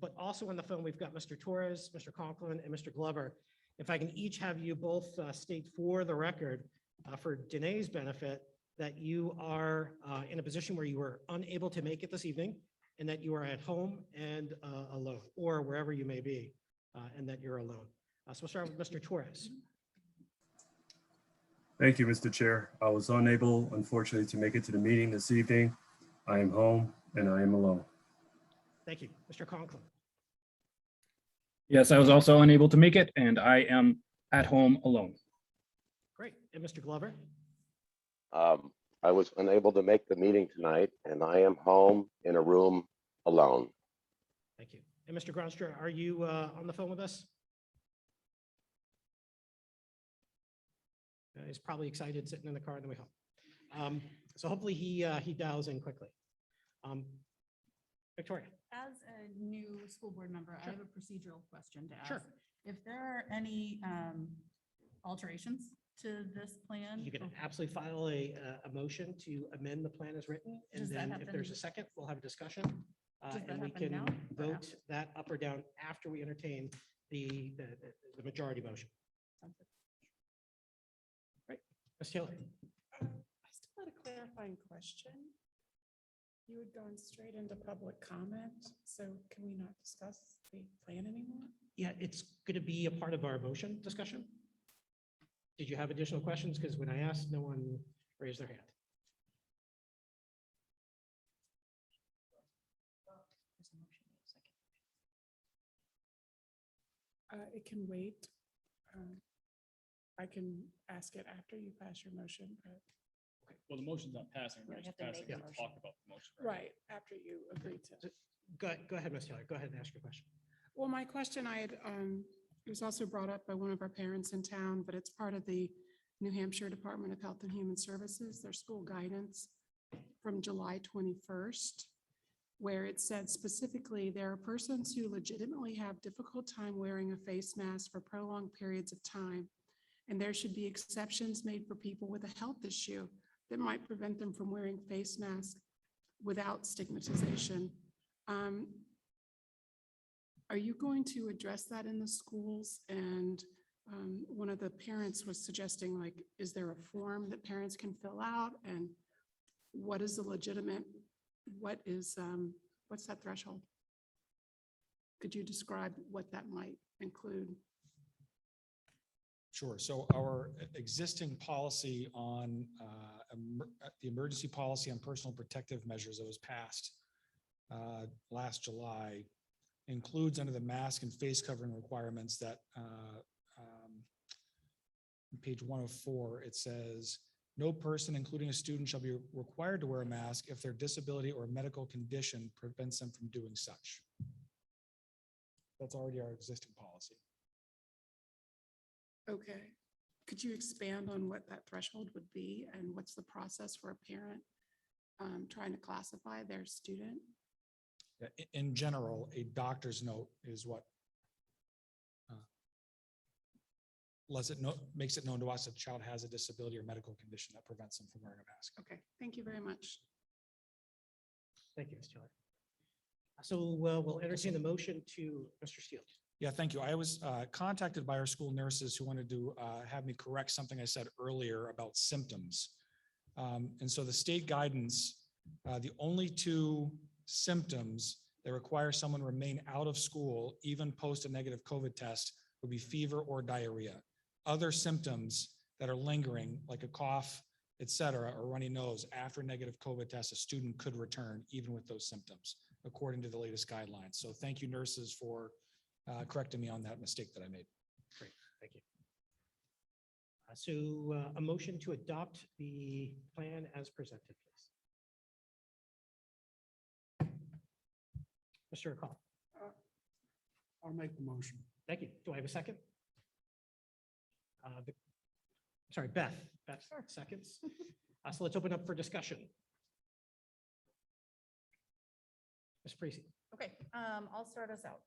But also on the phone, we've got Mr. Torres, Mr. Conklin, and Mr. Glover. If I can each have you both state for the record, for Danae's benefit, that you are in a position where you were unable to make it this evening, and that you are at home and alone, or wherever you may be, and that you're alone. So we'll start with Mr. Torres. Thank you, Mr. Chair. I was unable, unfortunately, to make it to the meeting this evening. I am home and I am alone. Thank you. Mr. Conklin. Yes, I was also unable to make it, and I am at home alone. Great. And Mr. Glover? I was unable to make the meeting tonight, and I am home in a room alone. Thank you. And Mr. Gronstra, are you on the phone with us? He's probably excited sitting in the car on the way home. So hopefully he dials in quickly. Victoria. As a new school board member, I Sure. have a procedural question to ask. Sure. If there are any alterations to this plan? You can absolutely file a motion to amend the plan as written, and Does that then if there's a happen- second, we'll have a discussion. Does that And we happen can now or vote after? that up or down after we entertain the majority motion. Right, Ms. Taylor. I still had a clarifying question. You had gone straight into public comment, so can we not discuss the plan anymore? Yeah, it's going to be a part of our motion discussion. Did you have additional questions? Because when I asked, no one raised their hand. It can wait. I can ask it after you pass your motion, but. Well, the motion's not passing. Yeah, We're you just have to passing make to the talk about the motion. Right, after you agree to. Go ahead, Ms. Taylor. Go ahead and ask your question. Well, my question it was also brought up by one of our parents in town, but it's part of the New Hampshire Department of Health and Human Services, their school guidance from July 21st, where it said specifically, there are persons who legitimately have difficult time wearing a face mask for prolonged periods of time, and there should be exceptions made for people with a health issue that might prevent them from wearing face masks without stigmatization. Are you going to address that in the schools? And one of the parents was suggesting, like, is there a form that parents can fill out? And what is the legitimate, what's that threshold? Could you describe what that might include? Sure. So our existing policy on the emergency policy on personal protective measures that was passed last July includes under the mask and face covering requirements that on page 104, it says, no person, including a student, shall be required to wear a mask if their disability or medical condition prevents them from doing such. That's already our existing policy. Okay. Could you expand on what that threshold would be and what's the process for a parent trying to classify their student? In general, a doctor's note is what makes it known to us if a child has a disability or medical condition that prevents them from wearing a mask. Okay, thank you very much. Thank you, Ms. Taylor. So we'll entertain the motion to Mr. Steele. Yeah, thank you. I was contacted by our school nurses who wanted to have me correct something I said earlier about symptoms. And so the state guidance, the only two symptoms that require someone to remain out of school, even post a negative COVID test, would be fever or diarrhea. Other symptoms that are lingering, like a cough, et cetera, or runny nose after a negative COVID test, a student could return even with those symptoms, according to the latest guidelines. So thank you, nurses, for correcting me on that mistake that I made. Great, thank you. So a motion to adopt the plan as presented, please. Mr. Akal. I'll make the motion. Thank you. Do I have a second? Sorry, Beth. Beth, seconds. So let's open up for discussion. Ms. Parisi. Okay, I'll start us out.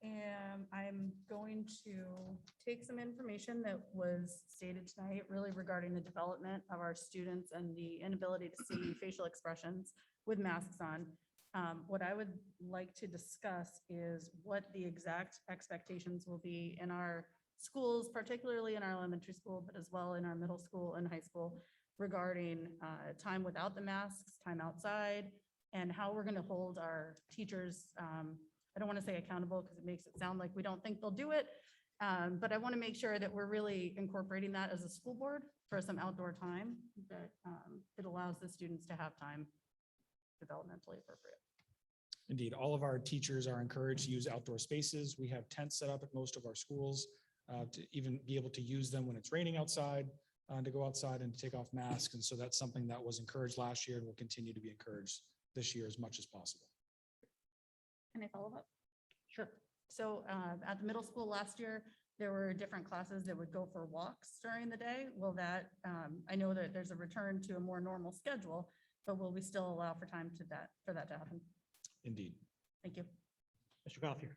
And I'm going to take some information that was stated tonight, really regarding the development of our students and the inability to see facial expressions with masks on. What I would like to discuss is what the exact expectations will be in our schools, particularly in our elementary school, but as well in our middle school and high school, regarding time without the masks, time outside, and how we're going to hold our teachers, I don't want to say accountable because it makes it sound like we don't think they'll do it, but I want to make sure that we're really incorporating that as a school board for some outdoor time, that it allows the students to have time developmentally appropriate. Indeed, all of our teachers are encouraged to use outdoor spaces. We have tents set up at most of our schools to even be able to use them when it's raining outside, to go outside and to take off masks. And so that's something that was encouraged last year and will continue to be encouraged this year as much as possible. Can I follow up? Sure. So at the middle school last year, there were different classes that would go for walks during the day. Will that, I know that there's a return to a more normal schedule, but will we still allow for time for that to happen? Indeed. Thank you. Mr. Gothier.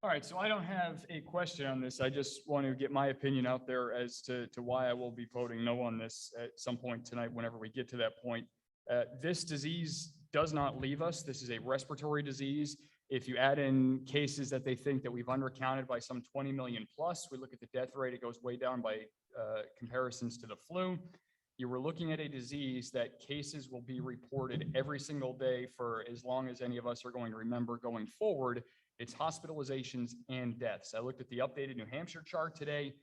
All right, so I don't have a question on this. I just want to get my opinion out there as to why I will be voting no on this at some point tonight, whenever we get to that point. This disease does not leave us. This is a respiratory disease. If you add in cases that they think that we've undercounted by some 20 million plus, we look at the death rate, it goes way down by comparisons to the flu. You were looking at a disease that cases will be reported every single day for as long as any of us are going to remember going forward. It's hospitalizations and deaths. I looked at the updated New Hampshire chart today.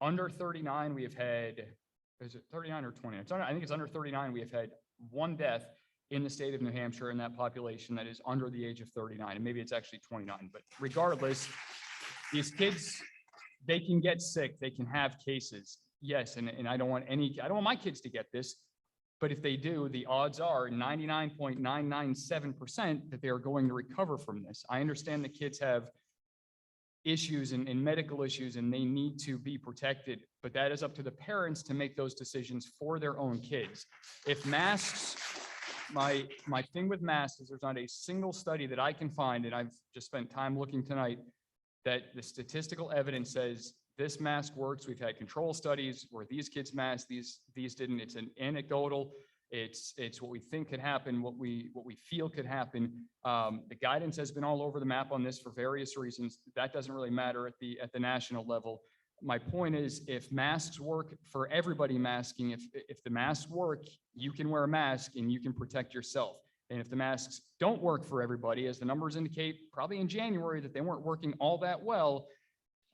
Under 39, we have had, is it 39 or 20? I think it's under 39. We have had one death in the state of New Hampshire in that population that is under the age of 39. And maybe it's actually 29. But regardless, these kids, they can get sick. They can have cases. Yes, and I don't want my kids to get this. But if they do, the odds are 99.997% that they are going to recover from this. I understand that kids have issues and medical issues and they need to be protected, but that is up to the parents to make those decisions for their own kids. If masks, my thing with masks is there's not a single study that I can find, and I've just spent time looking tonight, that the statistical evidence says this mask works. We've had control studies where these kids masked, these didn't. It's an anecdotal. It's what we think could happen, what we feel could happen. The guidance has been all over the map on this for various reasons. That doesn't really matter at the national level. My point is, if masks work for everybody masking, if the masks work, you can wear a mask and you can protect yourself. And if the masks don't work for everybody, as the numbers indicate, probably in January that they weren't working all that well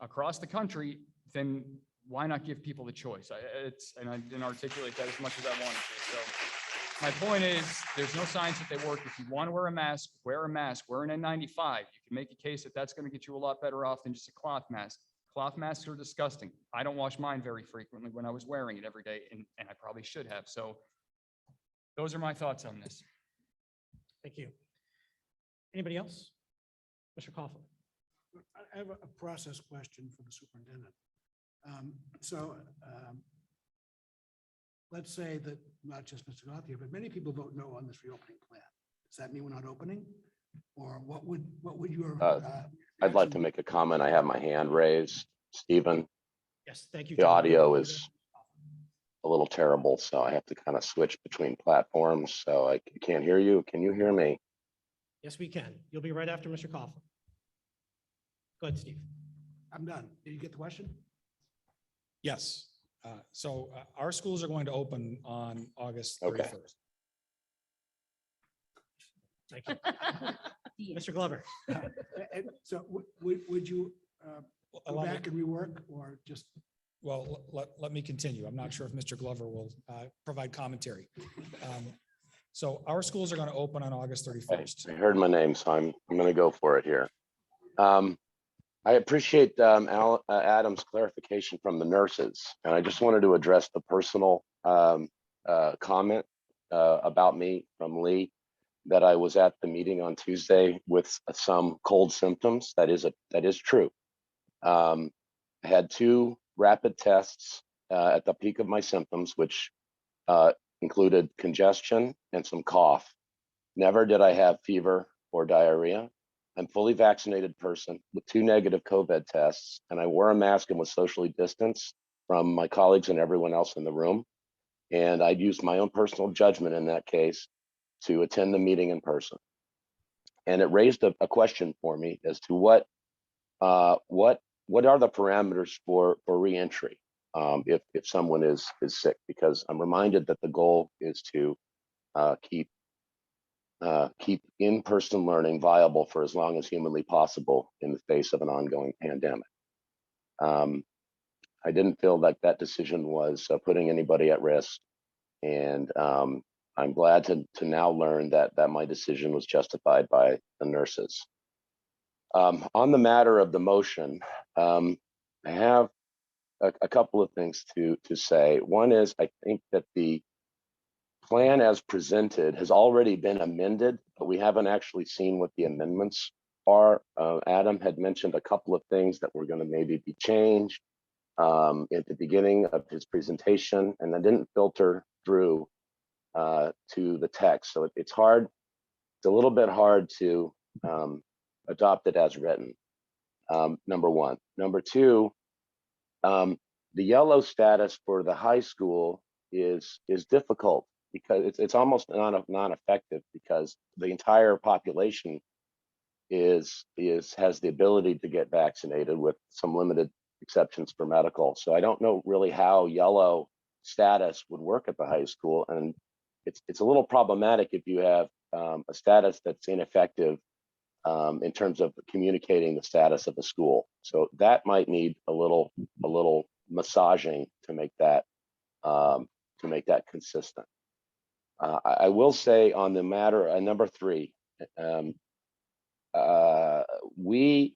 across the country, then why not give people the choice? And I didn't articulate that as much as I wanted to. So my point is, there's no science that they work. If you want to wear a mask, wear an N95. You can make a case that that's going to get you a lot better off than just a cloth mask. Cloth masks are disgusting. I don't wash mine very frequently when I was wearing it every day, and I probably should have. So those are my thoughts on this. Thank you. Anybody else? Mr. Coughlin. I have a process question for the superintendent. Let's say that not just Mr. Gothier, but many people vote no on this reopening plan. Does that mean we're not opening? Or what would your? I'd like to make a comment. I have my hand raised. Stephen, Yes, thank you. the John. audio is a little terrible, so I have to kind of switch between platforms. So I can't hear you. Can you hear me? Yes, we can. You'll be right after Mr. Coughlin. Go ahead, Steve. I'm done. Did you get the question? Yes. So our schools are going to open on August 31st. Thank you. Mr. Glover. And so would you go back and rework or just? Well, let me continue. I'm not sure if Mr. Glover will provide commentary. So our schools are going to open on August 31st. I heard my name, so I'm going to go for it here. I appreciate Adam's clarification from the nurses, and I just wanted to address the personal comment about me from Lee, that I was at the meeting on Tuesday with some cold symptoms. That is true. I had 2 rapid tests at the peak of my symptoms, which included congestion and some cough. Never did I have fever or diarrhea. I'm fully vaccinated person with 2 negative COVID tests, and I wore a mask and was socially distanced from my colleagues and everyone else in the room. And I used my own personal judgment in that case to attend the meeting in person. And it raised a question for me as to what are the parameters for reentry if someone is sick, because I'm reminded that the goal is to keep in-person learning viable for as long as humanly possible in the face of an ongoing pandemic. I didn't feel like that decision was putting anybody at risk, and I'm glad to now learn that my decision was justified by the nurses. On the matter of the motion, I have a couple of things to say. One is, I think that the plan as presented has already been amended, but we haven't actually seen what the amendments Adam had mentioned a couple of things that were going to maybe be changed at the beginning of his presentation, and that didn't filter through to the text. So it's hard. It's a little bit hard to adopt it as written. Number one. Number two, the yellow status for the high school is difficult because it's almost non-effective because the entire population has the ability to get vaccinated with some limited exceptions for medical. So I don't know really how yellow status would work at the high school, and it's a little problematic if you have a status that's ineffective in terms of communicating the status of the school. So that might need a little massaging to make that consistent. I will say on the matter number three, we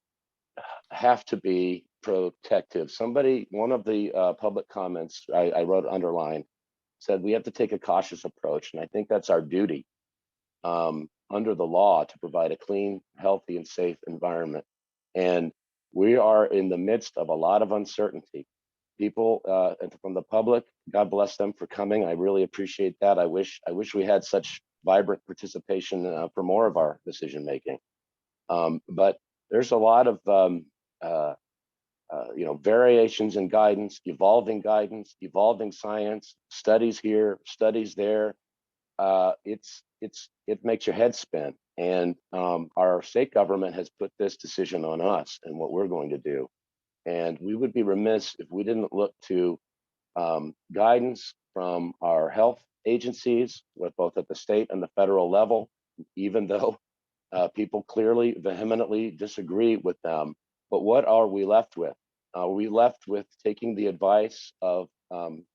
have to be protective. One of the public comments I wrote underline said we have to take a cautious approach, and I think that's our duty under the law to provide a clean, healthy, and safe environment. And we are in the midst of a lot of uncertainty. People and from the public, God bless them for coming. I really appreciate that. I wish we had such vibrant participation for more of our decision making. But there's a lot of variations in guidance, evolving science, studies here, studies there. It makes your head spin. And our state government has put this decision on us and what we're going to do. And we would be remiss if we didn't look to guidance from our health agencies, with both at the state and the federal level, even though people clearly, vehemently disagree with them. But what are we left with? Are we left with taking the advice of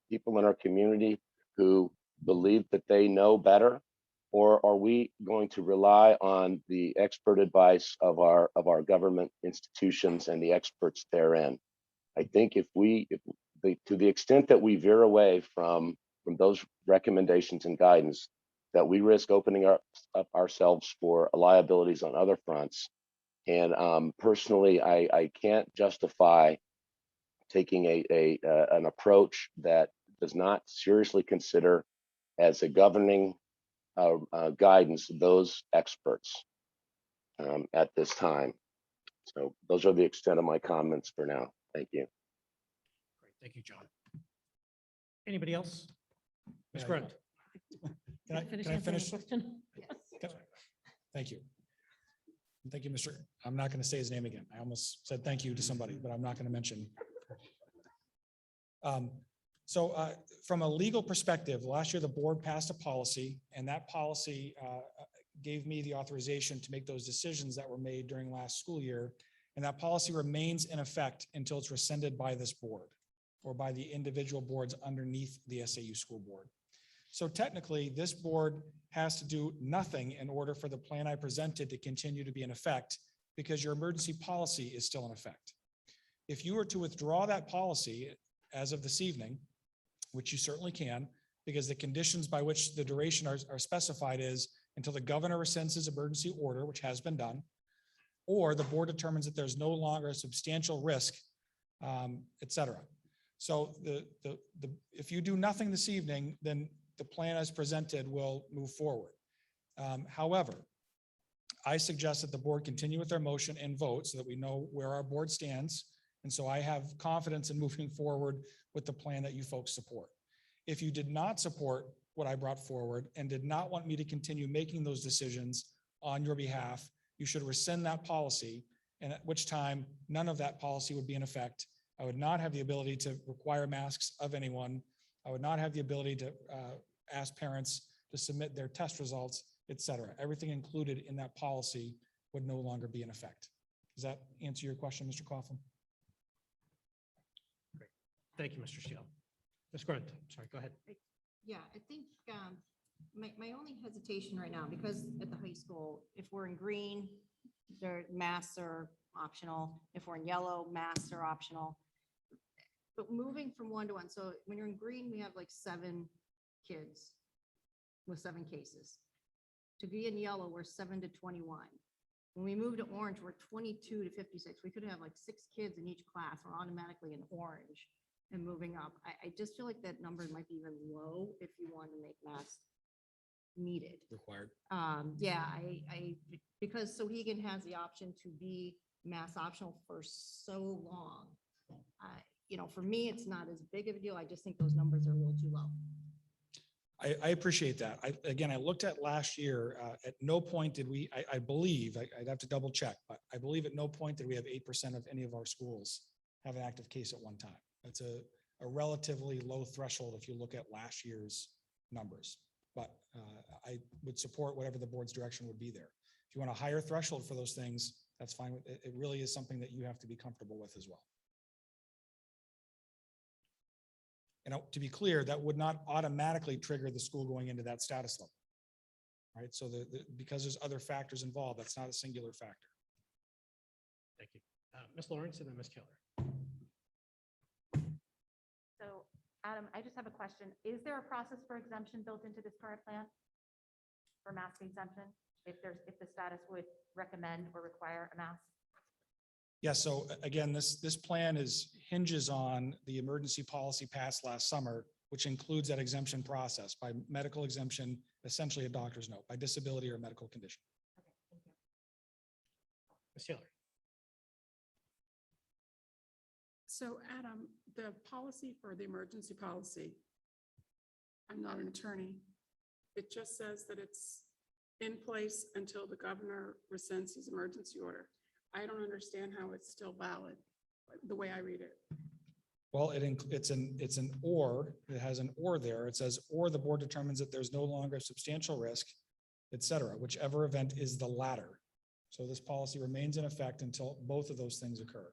people in our community who believe that they know better? Or are we going to rely on the expert advice of our government institutions and the experts therein? I think to the extent that we veer away from those recommendations and guidance, that we risk opening up ourselves for liabilities on other fronts. And personally, I can't justify taking an approach that does not seriously consider as a governing guidance those experts at this time. So those are the extent of my comments for now. Thank you. Great, thank you, John. Anybody else? Ms. Grunt. Can I finish? Thank you. Thank you, Mr. I'm not going to say his name again. I almost said thank you to somebody, but I'm not going to mention. So from a legal perspective, last year the board passed a policy, and that policy gave me the authorization to make those decisions that were made during last school year. And that policy remains in effect until it's rescinded by this board or by the individual boards underneath the SAU school board. So technically, this board has to do nothing in order for the plan I presented to continue to be in effect, because your emergency policy is still in effect. If you were to withdraw that policy as of this evening, which you certainly can, because the conditions by which the duration are specified is until the governor rescinds his emergency order, which has been done, or the board determines that there's no longer a substantial risk, et cetera. So if you do nothing this evening, then the plan as presented will move forward. However, I suggest that the board continue with their motion and vote so that we know where our board stands. And so I have confidence in moving forward with the plan that you folks support. If you did not support what I brought forward and did not want me to continue making those decisions on your behalf, you should rescind that policy, and at which time none of that policy would be in effect. I would not have the ability to require masks of anyone. I would not have the ability to ask parents to submit their test results, et cetera. Everything included in that policy would no longer be in effect. Does that answer your question, Mr. Coughlin? Great. Thank you, Mr. Steele. Ms. Grunt, sorry, go ahead. Yeah, I think my only hesitation right now, because at the high school, if we're in green, their masks are optional. If we're in yellow, masks are optional. But moving from 1 to 1, so when you're in green, we have like 7 kids with 7 cases. To be in yellow, we're 7 to 21. When we moved to orange, we're 22 to 56. We could have like 6 kids in each class. We're automatically in orange and moving up. I just feel like that number might be even low if you want to make masks needed. Required. Yeah, because Sohegan has the option to be mask optional for so long. You know, for me, it's not as big of a deal. I just think those numbers are a little too low. I appreciate that. Again, I looked at last year, at no point did we, I believe, I'd have to double check, but I believe at no point did we have 8% of any of our schools have an active case at one time. That's a relatively low threshold if you look at last year's numbers. But I would support whatever the board's direction would be there. If you want a higher threshold for those things, that's fine. It really is something that you have to be comfortable with as well. And to be clear, that would not automatically trigger the school going into that status level. Right, so because there's other factors involved, that's not a singular factor. Thank you. Ms. Lawrence and then Ms. Keller. So Adam, I just have a question. Is there a process for exemption built into this current plan? For mask exemption, if the status would recommend or require a mask? Yeah, so again, this plan hinges on the emergency policy passed last summer, which includes that exemption process by medical exemption, essentially a doctor's note, by disability or medical condition. Okay, thank you. Ms. Taylor. So Adam, the policy for the emergency policy, I'm not an attorney. It just says that it's in place until the governor rescinds his emergency order. I don't understand how it's still valid, the way I read it. Well, it's an or, it has an or there. It says, or the board determines that there's no longer substantial risk, et cetera, whichever event is the latter. So this policy remains in effect until both of those things occur.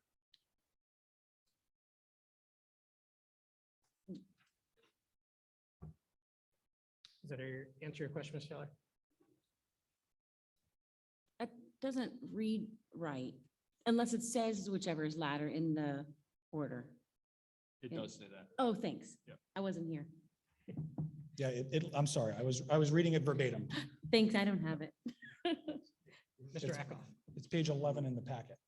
Does that answer your question, Ms. Taylor? That doesn't read right, unless it says whichever is latter in the order. It does say that. Oh, thanks. Yep. I wasn't here. Yeah, I'm sorry. I was reading it verbatim. Thanks, I don't have it. Mr. Eckhoff. It's page 11 in the packet.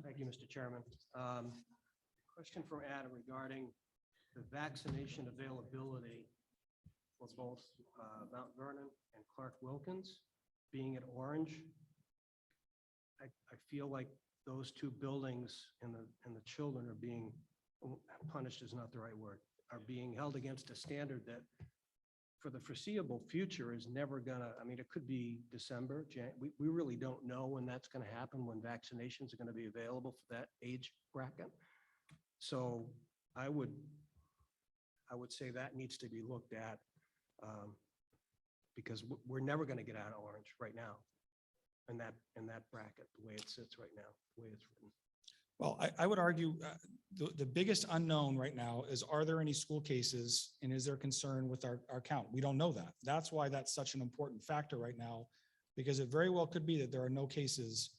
Thank you, Mr. Chairman. Question from Adam regarding the vaccination availability for both Mount Vernon and Clark Wilkins being at orange. I feel like those two buildings and the children are being punished is not the right word, are being held against a standard that for the foreseeable future is never gonna, I mean, it could be December, we really don't know when that's gonna happen, when vaccinations are gonna be available for that age bracket. So I would say that needs to be looked at because we're never gonna get out of orange right now in that bracket, the way it sits right now, the way it's written. Well, I would argue the biggest unknown right now is, are there any school cases and is there concern with our count? We don't know that. That's why that's such an important factor right now, because it very well could be that there are no cases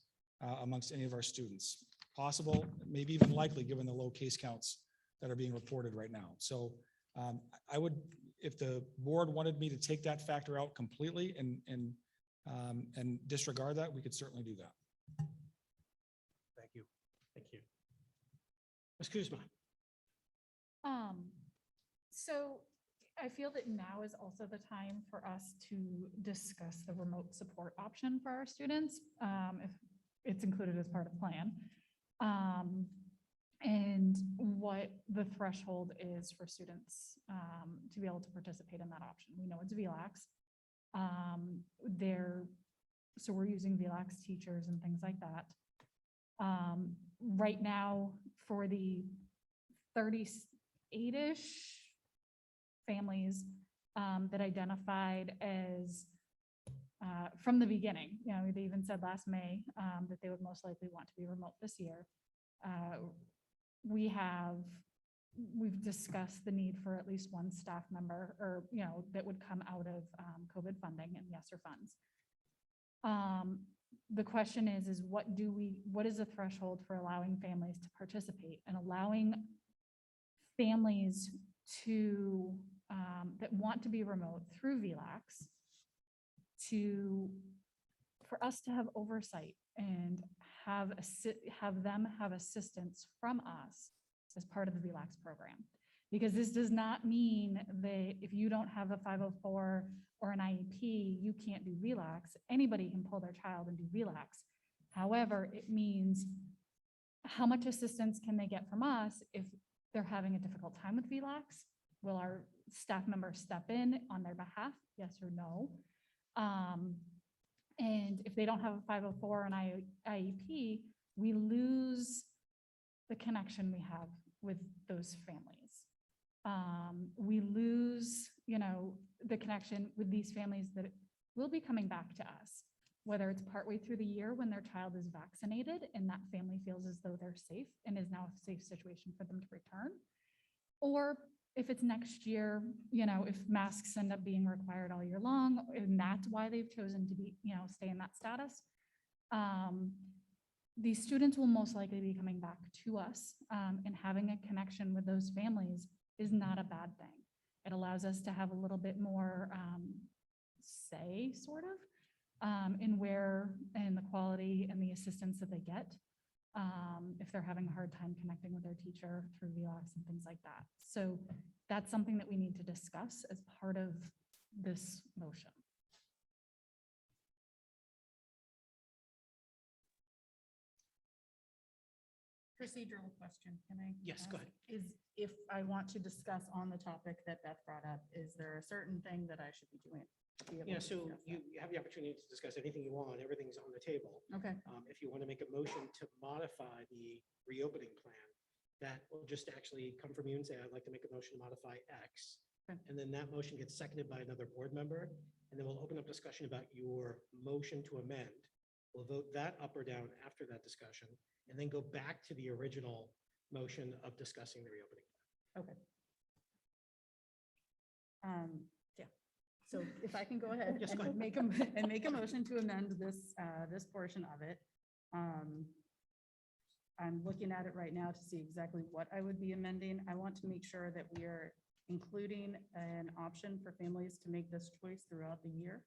amongst any of our students. Possible, maybe even likely, given the low case counts that are being reported right now. So I would, if the board wanted me to take that factor out completely and disregard that, we could certainly do that. Thank you. Thank you. Ms. Kuzma. So I feel that now is also the time for us to discuss the remote support option for our students, if it's included as part of plan. And what the threshold is for students to be able to participate in that option. We know it's VLAX. So we're using VLAX teachers and things like that. Right now, for the 38-ish families that identified as from the beginning, you know, they even said last May that they would most likely want to be remote this year. We've discussed the need for at least one staff member, or you know, that would come out of COVID funding and ESSER funds. The question is what is the threshold for allowing families to participate and allowing families to that want to be remote through VLAX to for us to have oversight and have them have assistance from us as part of the VLAX program. Because this does not mean that if you don't have a 504 or an IEP, you can't do VLAX. Anybody can pull their child and do VLAX. However, it means how much assistance can they get from us if they're having a difficult time with VLAX? Will our staff members step in on their behalf? Yes or no? And if they don't have a 504 or an IEP, we lose the connection we have with those families. We lose, the connection with these families that will be coming back to us, whether it's partway through the year when their child is vaccinated and that family feels as though they're safe and is now a safe situation for them to return. Or if it's next year, if masks end up being required all year long, and that's why they've chosen to be, stay in that status. These students will most likely be coming back to us, and having a connection with those families is not a bad thing. It allows us to have a little bit more say, sort of, in the quality and the assistance that they get. If they're having a hard time connecting with their teacher through VLAX and things like that. So that's something that we need to discuss as part of this motion. Procedural question, can I? Yes, go ahead. Is if I want to discuss on the topic that Beth brought up, is there a certain thing that I should be doing? to be able Yeah, to so discuss you have the opportunity to discuss anything you want. Everything's on the table. that? Okay, If you want to make a motion to modify the reopening plan, that will just actually come from you and say, I'd like to make a motion to modify X. Okay. And then that motion gets seconded by another board member, and then we'll open up discussion about your motion to amend. We'll vote that up or down after that discussion, and then go back to the original motion of discussing the reopening. okay. Yeah, so if I can go ahead Yes, go and ahead. make a motion to amend this, this portion of it. I'm looking at it right now to see exactly what I would be amending. I want to make sure that we are including an option for families to make this choice throughout the year.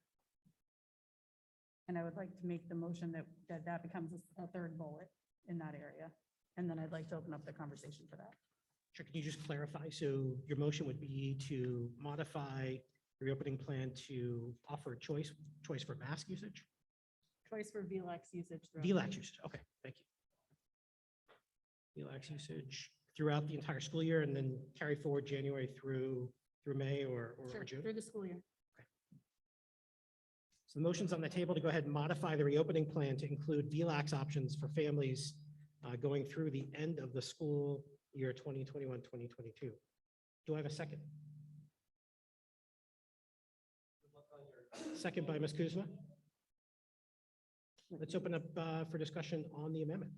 And I would like to make the motion that becomes a third bullet in that area. And then I'd like to open up the conversation for that. Sure, can you just clarify? So your motion would be to modify the reopening plan to offer choice for mask usage? Choice for VLAX usage. throughout the VLAX year. usage, okay, thank you. VLAX usage throughout the entire school year and then carry forward January through May or Sure, June? through the school year. So the motion's on the table to go ahead and modify the reopening plan to include VLAX options for families going through the end of the school year 2021, 2022. Do I have a second? Second by Ms. Kuzma. Let's open up for discussion on the amendment.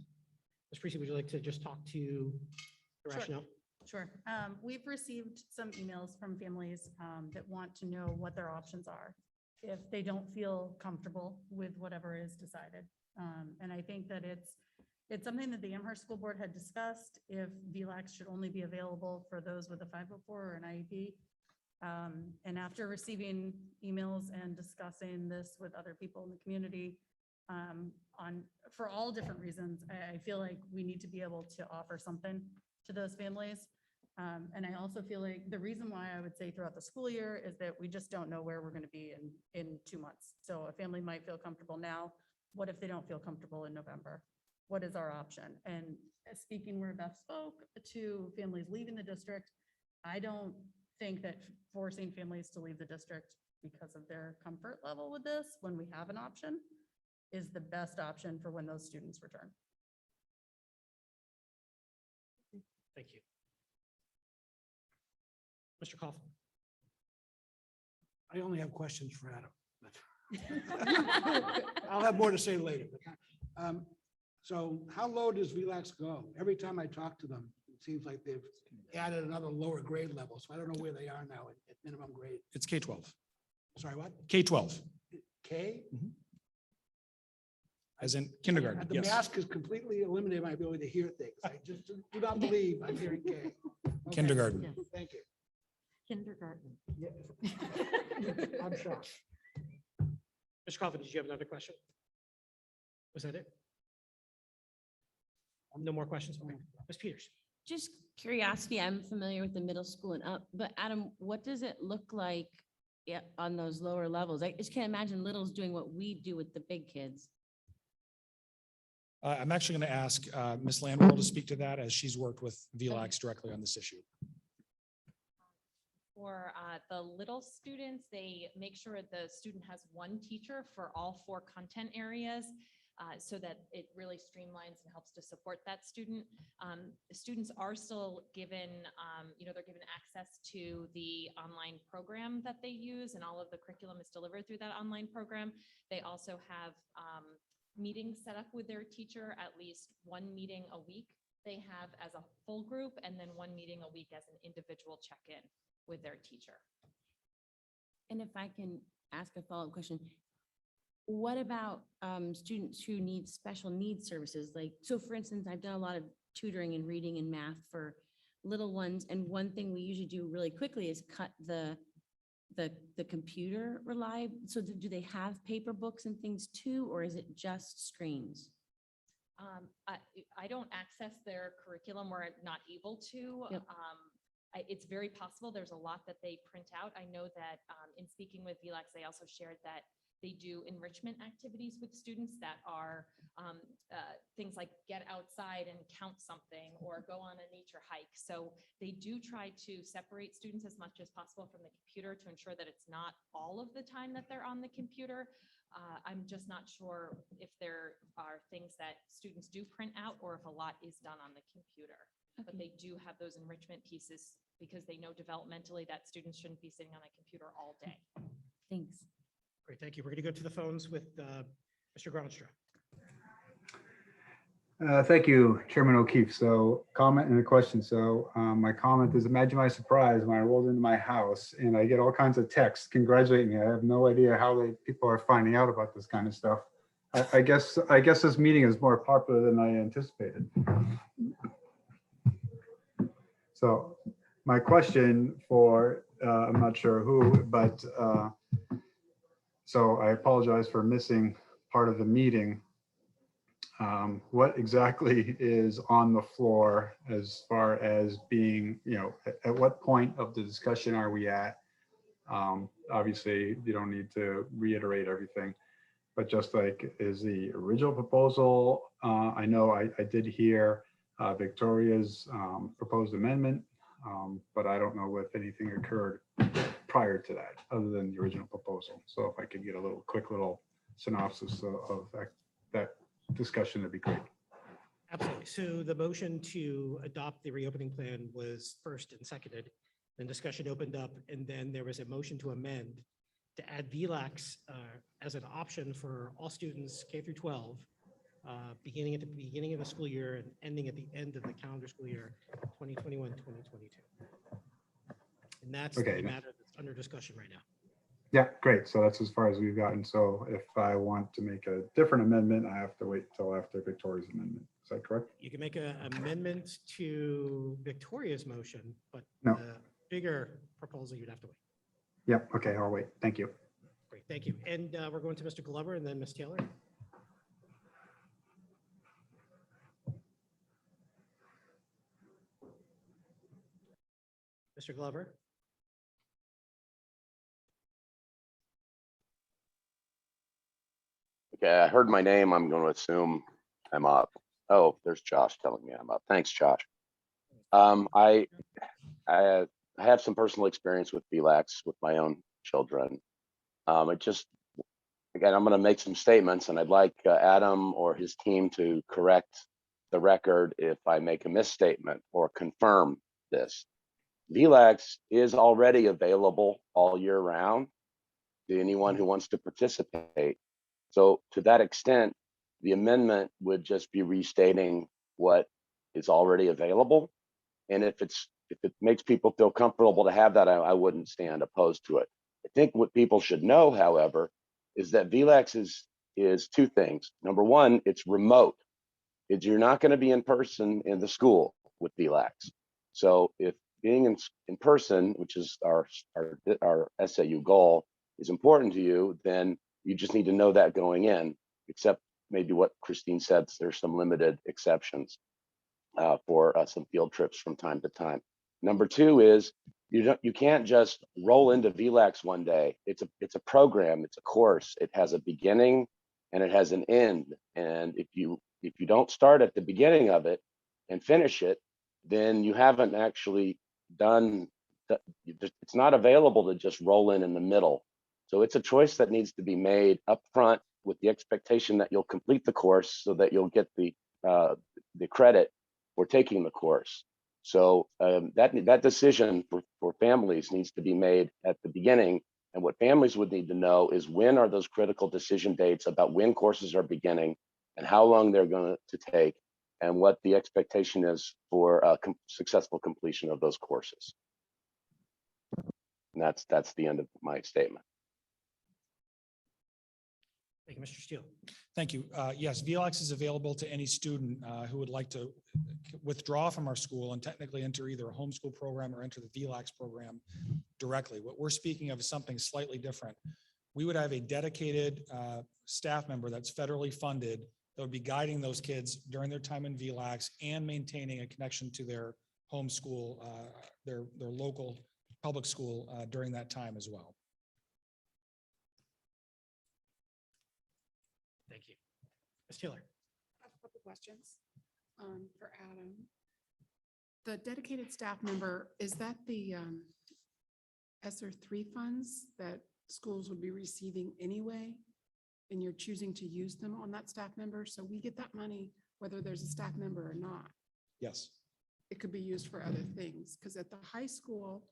Ms. Parisi, would you like to just talk to the Sure. rationale? Sure. We've received some emails from families that want to know what their options are if they don't feel comfortable with whatever is decided. And I think that it's something that the Amherst School Board had discussed, if VLAX should only be available for those with a 504 or an IEP. And after receiving emails and discussing this with other people in the community, for all different reasons, I feel like we need to be able to offer something to those families. And I also feel like the reason why I would say throughout the school year is that we just don't know where we're going to be in 2 months. So a family might feel comfortable now. What if they don't feel comfortable in November? What is our option? And speaking where Beth spoke to families leaving the district, I don't think that forcing families to leave the district because of their comfort level with this, when we have an option, is the best option for when those students return. Thank you. Mr. Coughlin. I only have questions for Adam. I'll have more to say later. But, so how low does VLAX go? Every time I talk to them, it seems like they've added another lower grade level. So I don't know where they are now at minimum grade. It's K-12. Sorry, what? K-12, K? as in kindergarten, The yes. mask has completely eliminated my ability to hear things. I just do not believe I'm hearing K. Okay. Kindergarten. Thank you. Kindergarten. I'm shocked. Mr. Coughlin, did you have another question? Was that it? No more questions? Okay. Ms. Peters? Just curiosity, I'm familiar with the middle school and up, but Adam, what does it look like on those lower levels? I just can't imagine littles doing what we do with the big kids. I'm actually going to ask Ms. Landwell to speak to that as she's worked with VLAX directly on this issue. For the little students, they make sure the student has one teacher for all 4 content areas so that it really streamlines and helps to support that student. The students are still given, they're given access to the online program that they use, and all of the curriculum is delivered through that online program. They also have meetings set up with their teacher, at least 1 meeting a week they have as a full group, and then 1 meeting a week as an individual check-in with their teacher. And if I can ask a follow-up question, what about students who need special needs services? Like, so for instance, I've done a lot of tutoring and reading and math for little ones. And one thing we usually do really quickly is cut the computer So do they have paper books and things too, or is it just screens? I don't access their curriculum. We're not able to. Yep. It's very possible. There's a lot that they print out. I know that in speaking with VLAX, they also shared that they do enrichment activities with students that are things like get outside and count something or go on a nature hike. So they do try to separate students as much as possible from the computer to ensure that it's not all of the time that they're on the computer. I'm just not sure if there are things that students do print out or if a lot is done on the computer. Okay. But they do have those enrichment pieces because they know developmentally that students shouldn't be sitting on a computer all day. Thanks. Great, thank you. We're going to go to the phones with Mr. Gronstra. Thank you, Chairman O'Keefe. So comment and a question. So my comment is, imagine my surprise when I rolled into my house and I get all kinds of texts congratulating me. I have no idea how people are finding out about this kind of stuff. I guess this meeting is more popular than I anticipated. So my question for, I'm not sure who, but so I apologize for missing part of the meeting. What exactly is on the floor as far as being, at what point of the discussion are we at? Obviously, you don't need to reiterate everything, but just like, is the original proposal, I know I did hear Victoria's proposed amendment, but I don't know if anything occurred prior to that, other than the original proposal. So if I could get a quick little synopsis of that discussion, that'd be great. Absolutely. So the motion to adopt the reopening plan was first and seconded, then discussion opened up, and then there was a motion to amend to add VLAX as an option for all students K through 12, beginning at the beginning of the school year and ending at the end of the calendar school year, 2021, 2022. And that's Okay. the matter that's under discussion right now. Yeah, great. So that's as far as we've gotten. So if I want to make a different amendment, I have to wait until after Victoria's amendment. Is that correct? You can make an amendment to Victoria's motion, but No. the bigger proposal, you'd have to wait. Yeah, okay, I'll wait. Thank you. Great, thank you. And we're going to Mr. Glover and then Ms. Taylor. Mr. Glover? Okay, I heard my name. I'm going to assume I'm up. Oh, there's Josh telling me I'm up. Thanks, Josh. I have some personal experience with VLAX with my own children. Again, I'm going to make some statements, and I'd like Adam or his team to correct the record if I make a misstatement or confirm this. VLAX is already available all year round to anyone who wants to participate. So to that extent, the amendment would just be restating what is already available. And if it makes people feel comfortable to have that, I wouldn't stand opposed to it. I think what people should know, however, is that VLAX is 2 things. Number one, it's remote. You're not going to be in person in the school with VLAX. So if being in person, which is our SAU goal, is important to you, then you just need to know that going in, except maybe what Christine said, there's some limited exceptions for some field trips from time to time. Number two is you can't just roll into VLAX one day. It's a program, it's a course. It has a beginning and it has an end. And if you don't start at the beginning of it and finish it, then you haven't actually done. It's not available to just roll in the middle. So it's a choice that needs to be made up front with the expectation that you'll complete the course so that you'll get the credit for taking the course. So that decision for families needs to be made at the beginning. And what families would need to know is when are those critical decision dates about when courses are beginning and how long they're going to take and what the expectation is for successful completion of those courses. And that's the end of my statement. Thank you, Mr. Steele. Thank you. Yes, VLAX is available to any student who would like to withdraw from our school and technically enter either a homeschool program or enter the VLAX program directly. What we're speaking of is something slightly different. We would have a dedicated staff member that's federally funded that would be guiding those kids during their time in VLAX and maintaining a connection to their home school, their local public school during that time as well. Thank you. Ms. Taylor. I have a couple questions for Adam. The dedicated staff member, is that the ESSER 3 funds that schools would be receiving anyway? And you're choosing to use them on that staff member? So we get that money whether there's a staff member or not. Yes. It could be used for other things, because at the high school,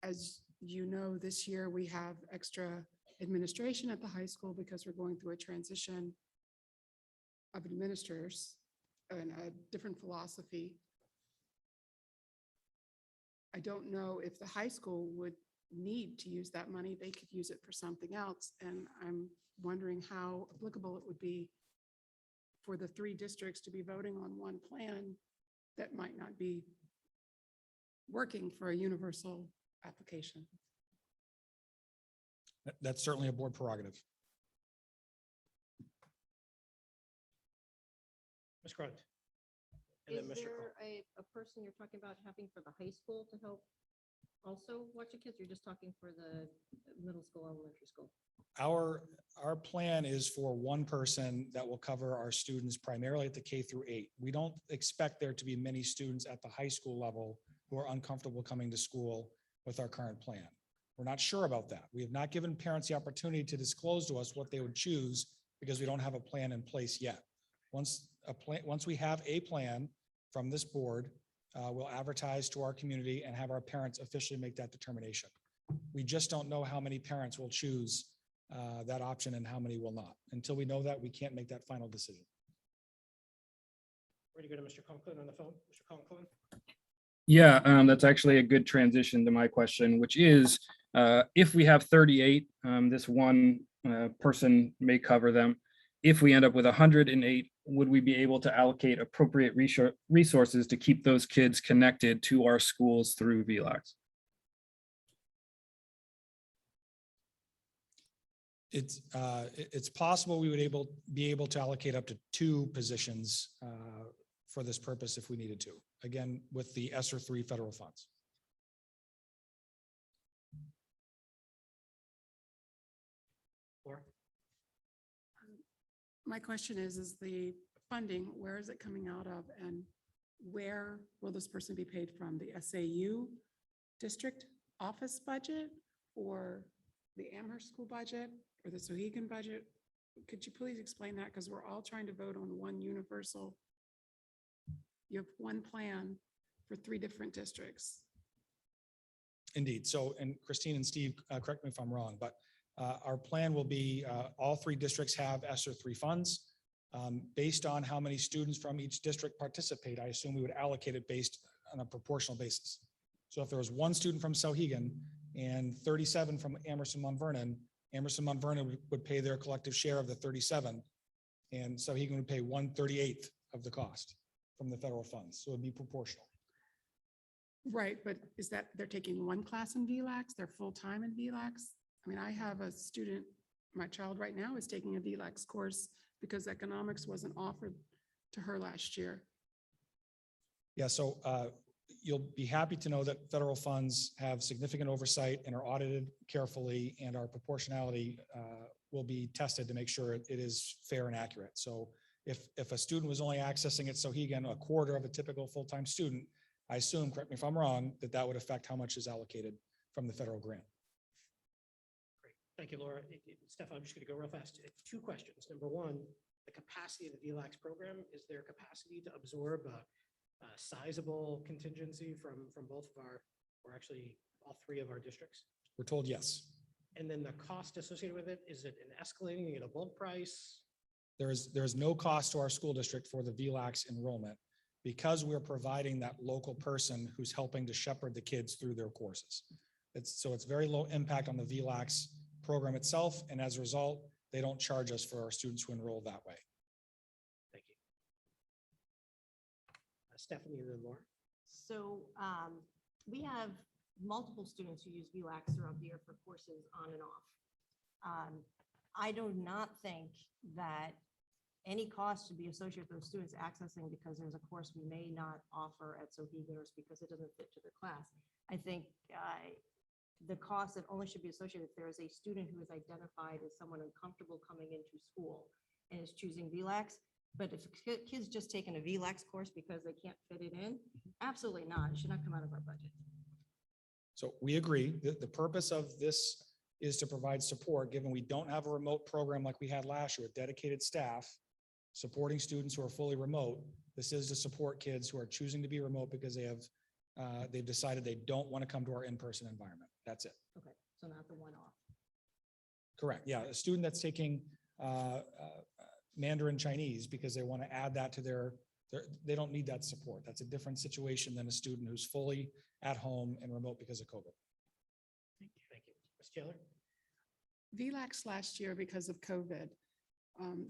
as you know, this year we have extra administration at the high school because we're going through a transition of administrators and a different philosophy. I don't know if the high school would need to use that money. They could use it for something else. And I'm wondering how applicable it would be for the 3 districts to be voting on one plan that might not be working for a universal application. That's certainly a board prerogative. Ms. Grunt. And Is then Mr. there Cole. a person you're talking about having for the high school to help also watch the kids? You're just talking for the middle school, elementary school? Our plan is for one person that will cover our students primarily at the K through 8. We don't expect there to be many students at the high school level who are uncomfortable coming to school with our current plan. We're not sure about that. We have not given parents the opportunity to disclose to us what they would choose because we don't have a plan in place yet. Once we have a plan from this board, we'll advertise to our community and have our parents officially make that determination. We just don't know how many parents will choose that option and how many will not. Until we know that, we can't make that final decision. Ready to go to Mr. Conklin on the phone? Mr. Conklin? Yeah, that's actually a good transition to my question, which is if we have 38, this one person may cover them. If we end up with 108, would we be able to allocate appropriate resources to keep those kids connected to our schools through VLAX? It's possible we would be able to allocate up to 2 positions for this purpose if we needed to, again, with the ESSER 3 federal funds. My question is the funding, where is it coming out of, and where will this person be paid from? The SAU district office budget, or the Amherst school budget, or the Sohegan budget? Could you please explain that? Because we're all trying to vote on one universal. You have one plan for 3 different districts. Indeed. So, and Christine and Steve, correct me if I'm wrong, but our plan will be all 3 districts have ESSER 3 funds. Based on how many students from each district participate, I assume we would allocate it based on a proportional basis. So if there was 1 student from Sohegan and 37 from Amherst and Mount Vernon would pay their collective share of the 37, and Sohegan would pay 1/38 of the cost from the federal funds. So it'd be proportional. Right, but is that they're taking 1 class in VLAX? They're full-time in VLAX? I mean, I have a student my child right now is taking a VLAX course because economics wasn't offered to her last year. Yeah, so you'll be happy to know that federal funds have significant oversight and are audited carefully, and our proportionality will be tested to make sure it is fair and accurate. So if a student was only accessing at Sohegan a quarter of a typical full-time student, I assume, correct me if I'm wrong, that that would affect how much is allocated from the federal grant. Great. Thank you, Laura. Steph, I'm just going to go real fast. Two questions. Number one, the capacity of the VLAX program, is there capacity to absorb a sizable contingency from both of our, or actually all three of our districts? We're told yes. And then the cost associated with it, is it an escalating at a bulk price? There is no cost to our school district for the VLAX enrollment because we're providing that local person who's helping to shepherd the kids through their courses. So it's very low impact on the VLAX program itself. And as a result, they don't charge us for our students who enroll that way. Thank you. Stephanie and then Laura. So we have multiple students who use VLAX throughout the year for courses on and off. I do not think that any cost should be associated with those students accessing because there's a course we may not offer at Sohegan or because it doesn't fit to their class. I think the cost that only should be associated if there is a student who is identified as someone uncomfortable coming into school and is choosing VLAX. But if a kid's just taking a VLAX course because they can't fit it in, absolutely not. It should not come out of our budget. So we agree that the purpose of this is to provide support, given we don't have a remote program like we had last year with dedicated staff supporting students who are fully remote. This is to support kids who are choosing to be remote because they've decided they don't want to come to our in-person environment. That's it. Okay, so not the one-off. Correct. Yeah, a student that's taking Mandarin Chinese because they want to add that to they don't need that support. That's a different situation than a student who's fully at home and remote because of COVID. Thank you. Thank you. Ms. Taylor? VLAX last year, because of COVID,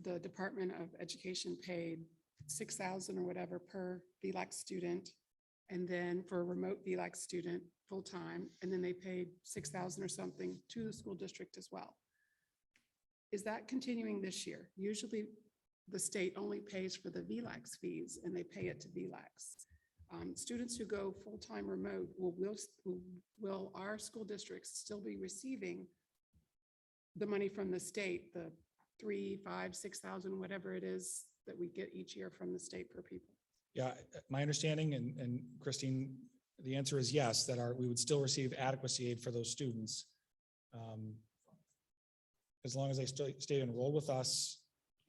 the Department of Education paid $6,000 or whatever per VLAX student. And then for a remote VLAX student, full-time, and then they paid $6,000 or something to the school district as well. Is that continuing this year? Usually the state only pays for the VLAX fees and they pay it to VLAX. Students who go full-time remote, will our school districts still be receiving the money from the state, the $3,000, $5,000, $6,000, whatever it is that we get each year from the state per pupil? Yeah, my understanding, and Christine, the answer is yes, that we would still receive adequacy aid for those students. As long as they stayed enrolled with us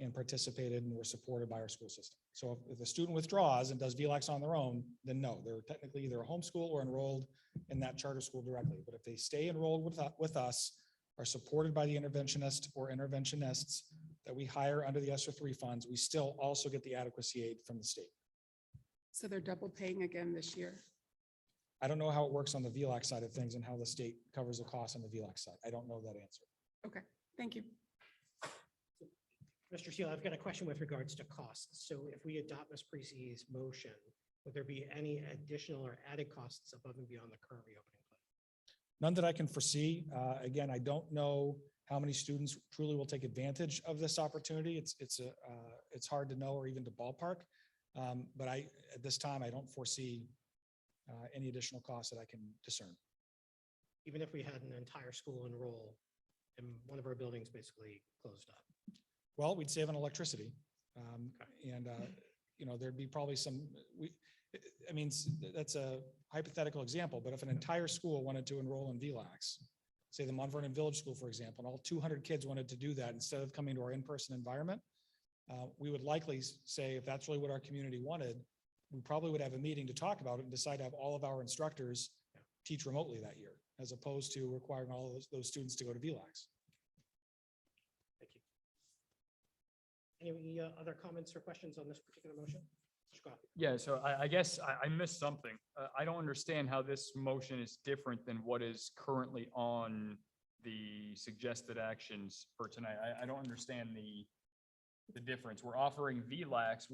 and participated and were supported by our school system. So if a student withdraws and does VLAX on their own, then no, they're technically either a homeschool or enrolled in that charter school directly. But if they stay enrolled with us, are supported by the interventionist or interventionists that we hire under the ESSER 3 funds, we still also get the adequacy aid from the state. So they're double paying again this year? I don't know how it works on the VLAX side of things and how the state covers the cost on the VLAX side. I don't know that answer. Okay, thank you. Mr. Steele, I've got a question with regards to costs. So if we adopt Ms. Parisi's motion, would there be any additional or added costs above and beyond the current reopening plan? None that I can foresee. Again, I don't know how many students truly will take advantage of this opportunity. It's hard to know or even to ballpark. But at this time, I don't foresee any additional costs that I can discern. Even if we had an entire school enroll and one of our buildings basically closed up? Well, we'd save on electricity. There'd be probably that's a hypothetical example, but if an entire school wanted to enroll in VLAX, say the Mount Vernon Village School, for example, and all 200 kids wanted to do that instead of coming to our in-person environment, we would likely say, if that's really what our community wanted, we probably would have a meeting to talk about it and decide to have all of our instructors teach remotely that year, as opposed to requiring all of those students to go to VLAX. Thank you. Any other comments or questions on this particular motion? Yeah, so I guess I missed something. I don't understand how this motion is different than what is currently on the suggested actions for tonight. I don't understand the difference. We're offering VLAX.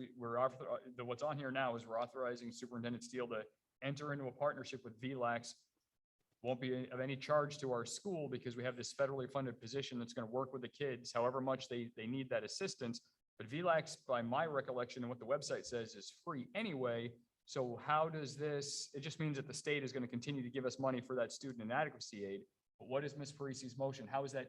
What's on here now is we're authorizing Superintendent Steele to enter into a partnership with VLAX Won't be of any charge to our school because we have this federally funded position that's going to work with the kids, however much they need that assistance. But VLAX, by my recollection and what the website says, is free anyway. So how does this, it just means that the state is going to continue to give us money for that student inadequacy aid. But what is Ms. Parisi's motion? How is that?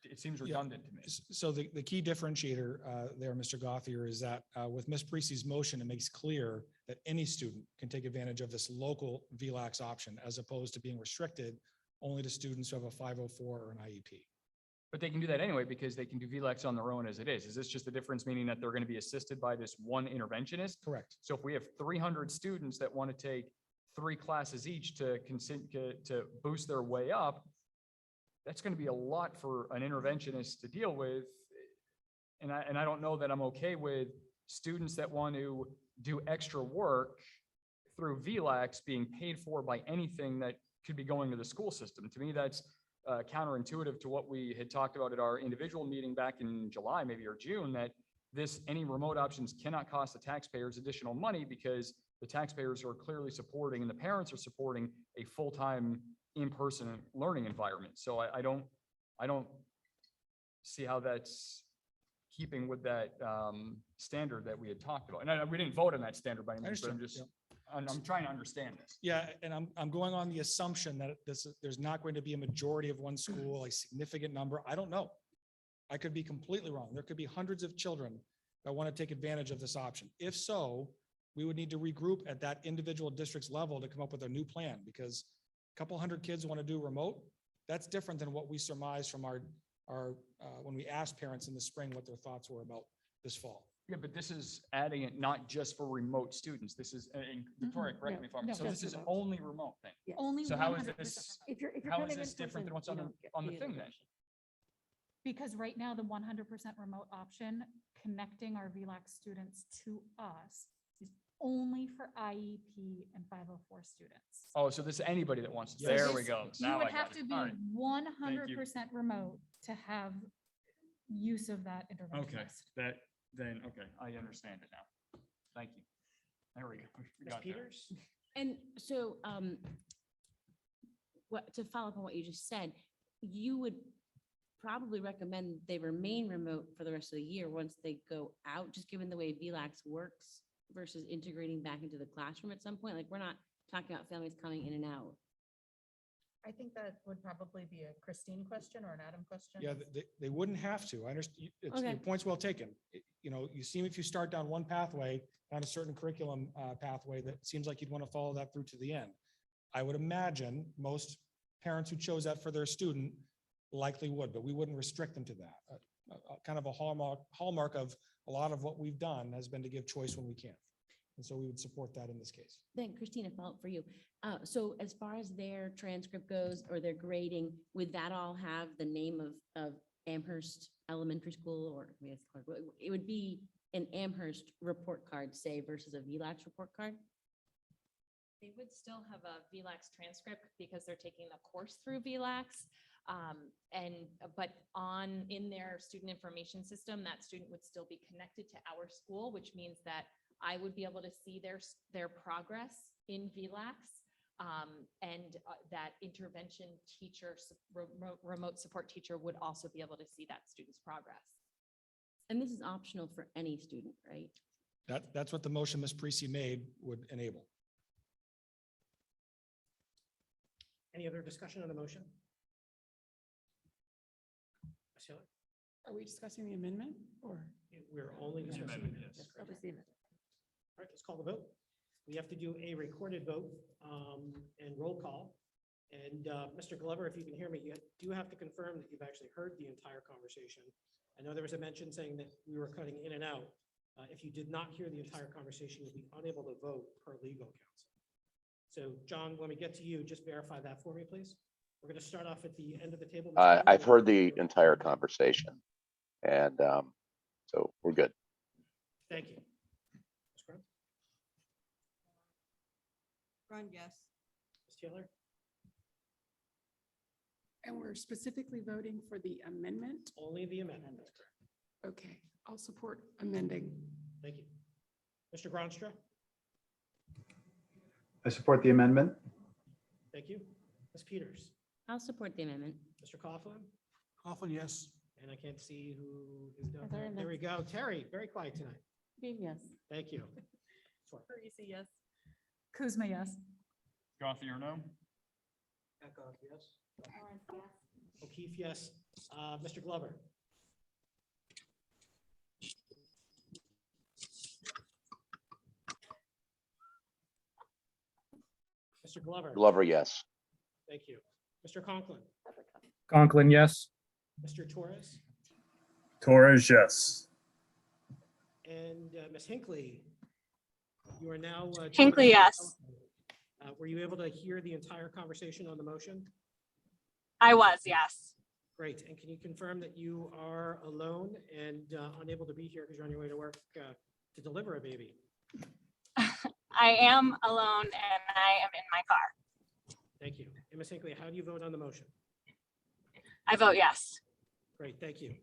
It seems redundant to me. So the key differentiator there, Mr. Gothier, is that with Ms. Parisi's motion, it makes clear that any student can take advantage of this local VLAX option as opposed to being restricted only to students who have a 504 or an IEP. But they can do that anyway because they can do VLAX on their own as it is. Is this just the difference, meaning that they're going to be assisted by this one interventionist? Correct. So if we have 300 students that want to take 3 classes each to boost their way up, that's going to be a lot for an interventionist to deal with. And I don't know that I'm okay with students that want to do extra work through VLAX being paid for by anything that could be going to the school system. To me, that's counterintuitive to what we had talked about at our individual meeting back in July, maybe, or June, that any remote options cannot cost the taxpayers additional money because the taxpayers are clearly supporting and the parents are supporting a full-time in-person learning environment. So I don't see how that's keeping with that standard that we had talked about. And we didn't vote on that standard by any means, but I'm trying to understand this. Yeah, and I'm going on the assumption that there's not going to be a majority of one school, a significant number. I don't know. I could be completely wrong. There could be hundreds of children that want to take advantage of this option. If so, we would need to regroup at that individual district's level to come up with a new plan, because a couple hundred kids want to do remote. That's different than what we surmised from our when we asked parents in the spring what their thoughts were about this fall. Yeah, but this is adding it not just for remote students. This is, and Victoria, correct me if I'm, No, so just this is remote. only remote thing. Only So how is 100% this, If you're how is coming this in different than what's on the thing then? Because right now, the 100% remote option, connecting our VLAX students to us is only for IEP and 504 students. Oh, so this is anybody that wants to. Yes. There we go. You Now would I have got to it. be All right. 100% remote to have use of that intervention. Okay, okay, I understand it now. Thank you. There we go. We Ms. got there. Peters? And so, to follow up on what you just said, you would probably recommend they remain remote for the rest of the year once they go out, just given the way VLAX works versus integrating back into the classroom at some point? Like, we're not talking about families coming in and out. I think that would probably be a Christine question or an Adam question. Yeah, they wouldn't have to. I understand. Your Okay. point's well taken. You know, you seem if you start down one pathway, down a certain curriculum pathway, that seems like you'd want to follow that through to the end. I would imagine most parents who chose that for their student likely would, but we wouldn't restrict them to that. Kind of a hallmark of a lot of what we've done has been to give choice when we can. And so we would support that in this case. Then Christina, follow up for you. So as far as their transcript goes or their grading, would that all have the name of Amherst Elementary School, or I mean, it would be an Amherst report card, say, versus a VLAX report card? They would still have a VLAX transcript because they're taking the course through VLAX. But in their student information system, that student would still be connected to our school, which means that I would be able to see their progress in VLAX. That intervention teacher, remote support teacher would also be able to see that student's progress. And this is optional for any student, right? That's what the motion Ms. Parisi made would enable. Any other discussion on the motion? Ms. Taylor? Are we discussing the amendment or? We're only discussing. amendment, the yes. All right, let's call the vote. We have to do a recorded vote and roll call. And Mr. Glover, if you can hear me, you do have to confirm that you've actually heard the entire conversation. I know there was a mention saying that we were cutting in and out. If you did not hear the entire conversation, you'll be unable to vote per legal counsel. So John, when we get to you, just verify that for me, please. We're going to start off at the end of the table. Mr. I've Glover. heard the entire conversation, and so we're good. Thank you. Ms. Grant? Run, yes. Ms. Taylor? And we're specifically voting for the amendment? Only the amendment, that's correct. Okay, I'll support amending. Thank you. Mr. Gronstra? I support the amendment. Thank you. Ms. Peters, I'll support the amendment. Mr. Coughlin, Coughlin, yes. and I can't see who is down Heather, there. There we go. Terry, very quiet tonight. Yes. Thank you. Parisi, yes. Kuzma, yes. Gothier, no? Eckhoff, yes. O'Keefe, yes. Mr. Glover. Mr. Glover. Glover, yes. Thank you. Mr. Conklin, Conklin, yes. Mr. Torres, Torres, yes. and Ms. Hinckley. You are now. Hinckley, yes. Were you able to hear the entire conversation on the motion? I was, yes. Great. And can you confirm that you are alone and unable to be here because you're on your way to work to deliver a baby? I am alone and I am in my car. Thank you. And Ms. Hinckley, how do you vote on the motion? I vote yes. Great, thank you.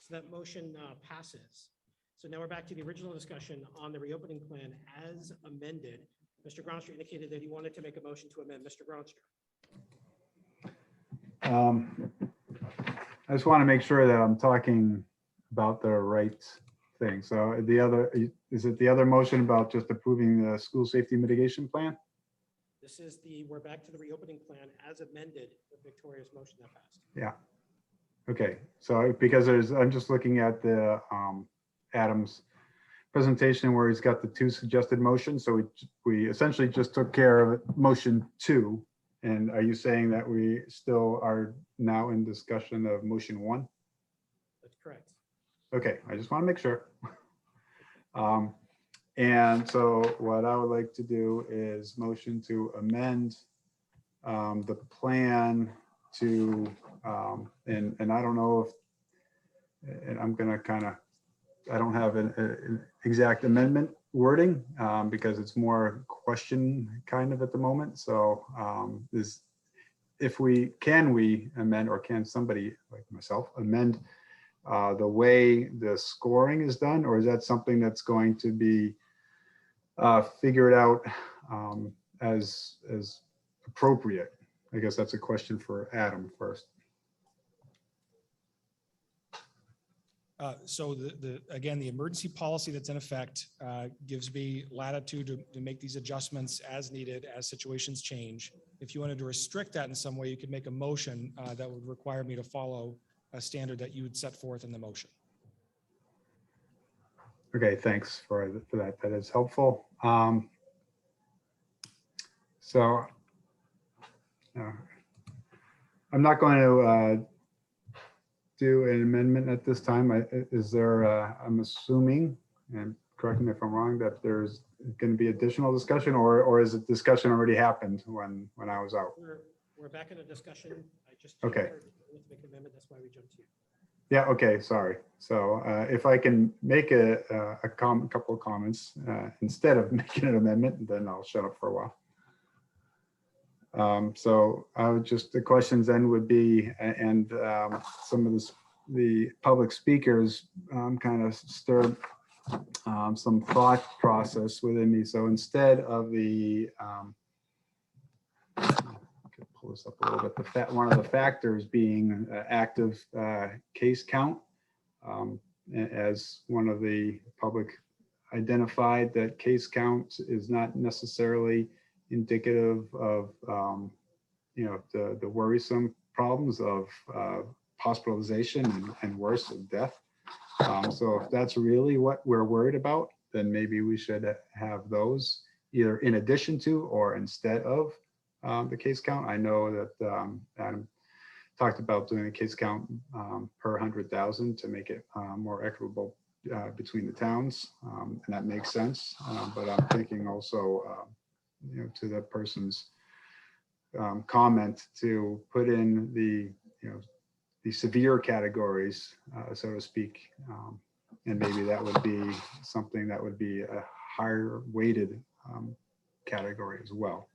So that motion passes. So now we're back to the original discussion on the reopening plan as amended. Mr. Gronster indicated that he wanted to make a motion to amend. Mr. Gronster. I just want to make sure that I'm talking about the right thing. So is it the other motion about just approving the school safety mitigation plan? This is we're back to the reopening plan as amended with Victoria's motion that passed. Yeah. Okay, so because I'm just looking at the Adam's presentation where he's got the two suggested motions. So we essentially just took care of motion 2. And are you saying that we still are now in discussion of motion 1? That's correct. Okay, I just want to make sure. And so what I would like to do is motion to amend the plan to, and I don't know if, and I'm gonna I don't have an exact amendment wording because it's more question kind of at the moment. So can we amend, or can somebody like myself amend the way the scoring is done, or is that something that's going to be figured out as appropriate? I guess that's a question for Adam first. So again, the emergency policy that's in effect gives me latitude to make these adjustments as needed as situations change. If you wanted to restrict that in some way, you could make a motion that would require me to follow a standard that you would set forth in the motion. Okay, thanks for that. That is helpful. So I'm not going to do an amendment at this time. Is there, I'm assuming, and correct me if I'm wrong, that there's going to be additional discussion, or is it discussion already happened when I was out? We're back in a discussion. I just Okay. to make an amendment. That's why we jumped to you. Yeah, okay, sorry. So if I can make a couple of comments instead of making an amendment, then I'll shut up for a while. So I would the questions then would be, and some of the public speakers kind of stirred some thought process within me. So instead of pull this up a little bit, one of the factors being active case count, as one of the public identified, that case count is not necessarily indicative of the worrisome problems of hospitalization and worse, of death. So if that's really what we're worried about, then maybe we should have those either in addition to or instead of the case count. I know that Adam talked about doing a case count per 100,000 to make it more equitable between the towns, and that makes sense. But I'm thinking also, to the person's comment to put in the severe categories, so to speak, and maybe that would be something that would be a higher weighted category as well.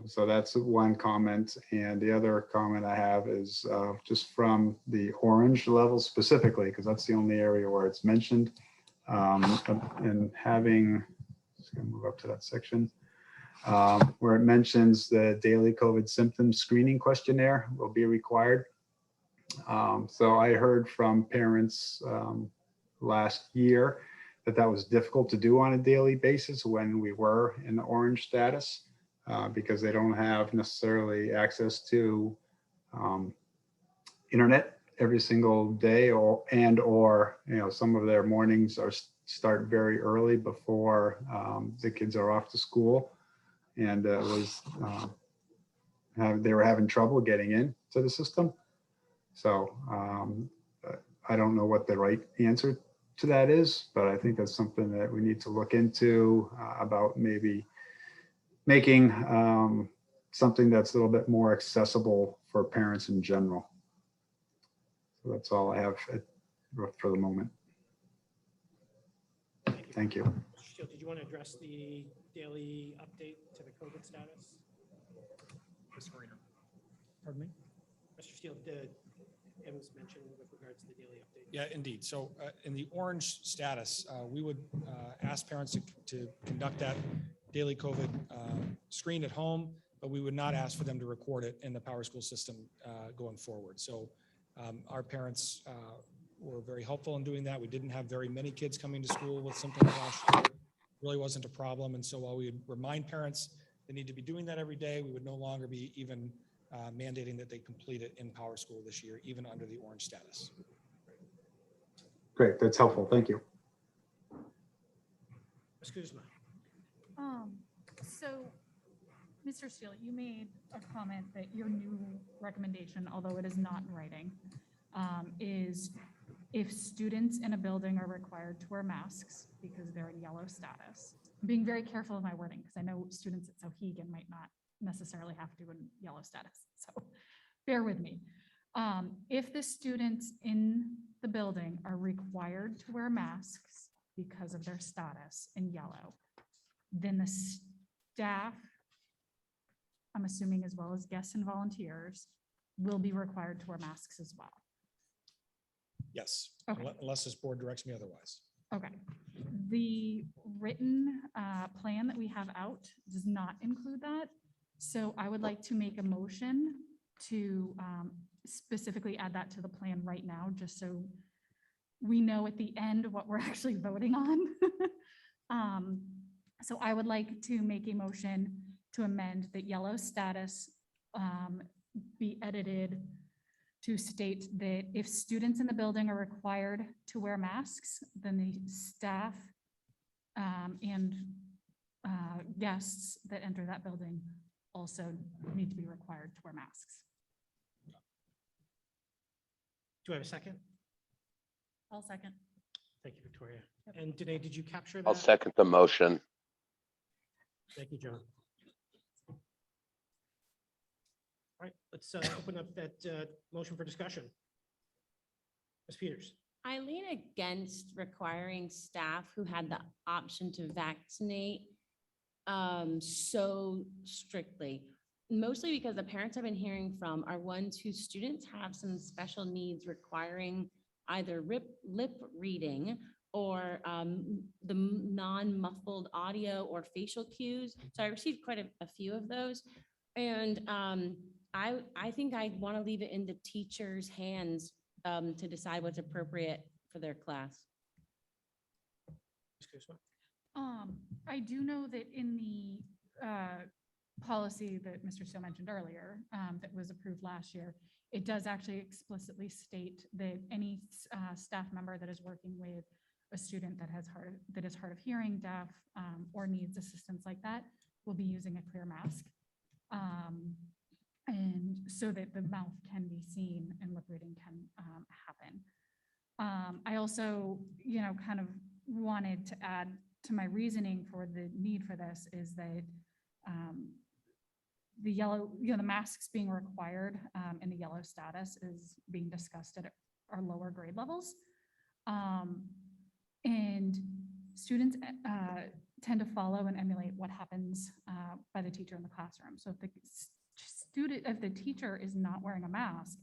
So that's one comment. And the other comment I have is just from the orange level specifically, because that's the only area where it's mentioned, and having, just gonna move up to that section, where it mentions the daily COVID symptom screening questionnaire will be required. So I heard from parents last year that was difficult to do on a daily basis when we were in the orange status, because they don't have necessarily access to internet every single day, or some of their mornings start very early before the kids are off to school, and they were having trouble getting into the system. So I don't know what the right answer to that is, but I think that's something that we need to look into, about maybe making something that's a little bit more accessible for parents in general. So that's all I have for the moment. Thank you. Mr. Steele, did you want to address the daily update to the COVID status? Pardon me? Mr. Steele, it was mentioned with regards to the daily update. Yeah, indeed. So in the orange status, we would ask parents to conduct that daily COVID screen at home, but we would not ask for them to record it in the Power School system going forward. So our parents were very helpful in doing that. We didn't have very many kids coming to school with symptoms last year. It really wasn't a problem. And so while we would remind parents they need to be doing that every day, we would no longer be even mandating that they complete it in Power School this year, even under the orange status. Great, that's helpful. Thank you. Ms. Kuzma. So, Mr. Steele, you made a comment that your new recommendation, although it is not in writing, is if students in a building are required to wear masks because they're in yellow status. I'm being very careful of my wording because I know students at Sohegan might not necessarily have to in yellow status. So bear with me. If the students in the building are required to wear masks because of their status in yellow, then the staff, I'm assuming as well as guests and volunteers, will be required to wear masks as well. Yes, Okay. unless this board directs me otherwise. Okay. The written plan that we have out does not include that. So I would like to make a motion to specifically add that to the plan right now, just so we know at the end what we're actually voting on. So I would like to make a motion to amend that yellow status be edited to state that if students in the building are required to wear masks, then the staff and guests that enter that building also need to be required to wear masks. Do I have a second? I'll second. Thank you, Victoria. And Danae, did you capture that? I'll second the motion. Thank you, John. All right, let's open up that motion for discussion. Ms. Peters. I lean against requiring staff who had the option to vaccinate so strictly, mostly because the parents I've been hearing from are ones whose students have some special needs requiring either lip reading or the non-muffled audio or facial cues. So I received quite a few of those. And I think I want to leave it in the teacher's hands to decide what's appropriate for their class. I do know that in the policy that Mr. Steele mentioned earlier, that was approved last year, it does actually explicitly state that any staff member that is working with a student that is hard of hearing, deaf, or needs assistance like that will be using a clear mask. And so that the mouth can be seen and lip reading can happen. I also, kind of wanted to add to my reasoning for the need for this is that the yellow, the masks being required in the yellow status is being discussed at our lower grade levels. And students tend to follow and emulate what happens by the teacher in the classroom. So if the teacher is not wearing a mask,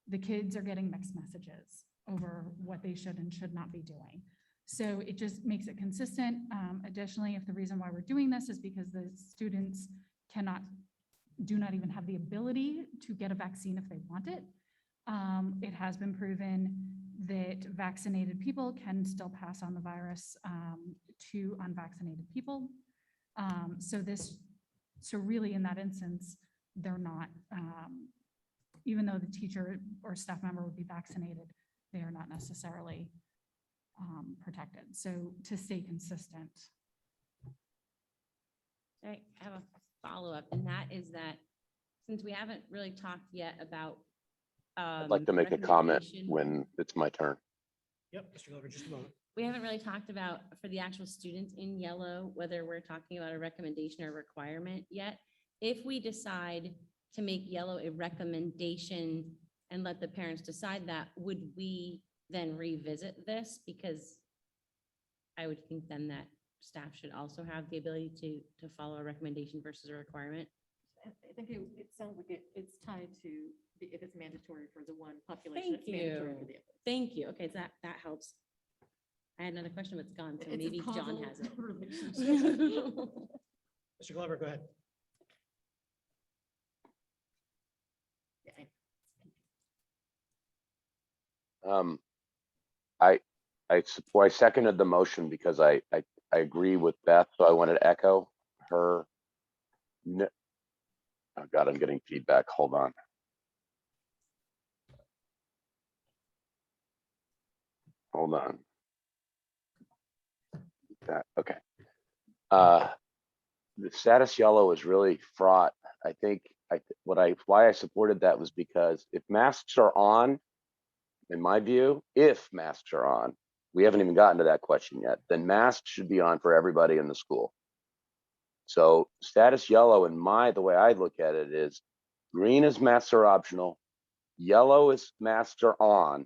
the kids are getting mixed messages over what they should and should not be doing. So it just makes it consistent. Additionally, if the reason why we're doing this is because the students do not even have the ability to get a vaccine if they want it. It has been proven that vaccinated people can still pass on the virus to unvaccinated people. So really in that instance, they're not, even though the teacher or staff member would be vaccinated, they are not necessarily protected. So to stay consistent. I have a follow-up, and that is that since we haven't really talked yet about I'd like to make a comment when it's my turn. Yep, Mr. Glover, just a moment. we haven't really talked about for the actual students in yellow, whether we're talking about a recommendation or requirement yet. If we decide to make yellow a recommendation and let the parents decide that, would we then revisit this? Because I would think then that staff should also have the ability to follow a recommendation versus a requirement. I think it sounds like it's tied to if it's mandatory for the one population. Thank it's mandatory you. for the other. Thank you. Okay, so that helps. I had another question, but it's gone, so It's a maybe John causal has it. relationship. Mr. Glover, go ahead. I seconded the motion because I agree with Beth, so I wanted to echo her. Oh God, I'm getting feedback. Hold on. Hold on. Okay. The status yellow is really fraught. I think why I supported that was because if masks are on, in my view, if masks are on, we haven't even gotten to that question yet, then masks should be on for everybody in the school. So status yellow the way I look at it is green is masks are optional, yellow is masks are on,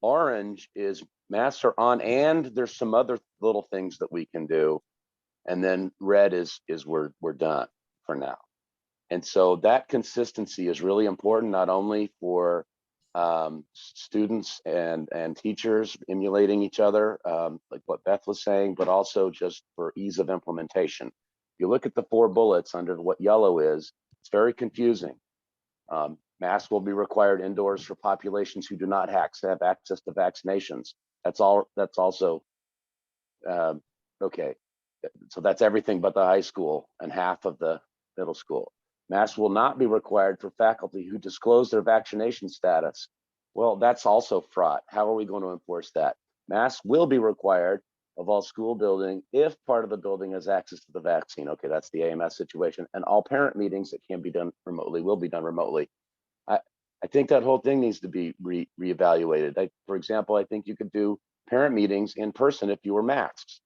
orange is masks are on, and there's some other little things that we can do. And then red is we're done for now. And so that consistency is really important, not only for students and teachers emulating each other, like what Beth was saying, but also just for ease of implementation. If you look at the 4 bullets under what yellow is, it's very confusing. Masks will be required indoors for populations who do not have access to vaccinations. That's also okay. So that's everything but the high school and half of the middle school. Masks will not be required for faculty who disclose their vaccination status. Well, that's also fraught. How are we going to enforce that? Masks will be required of all school building if part of the building has access to the vaccine. Okay, that's the AMS situation. And all parent meetings that can be done remotely will be done remotely. I think that whole thing needs to be reevaluated. For example, I think you could do parent meetings in person if you were masked.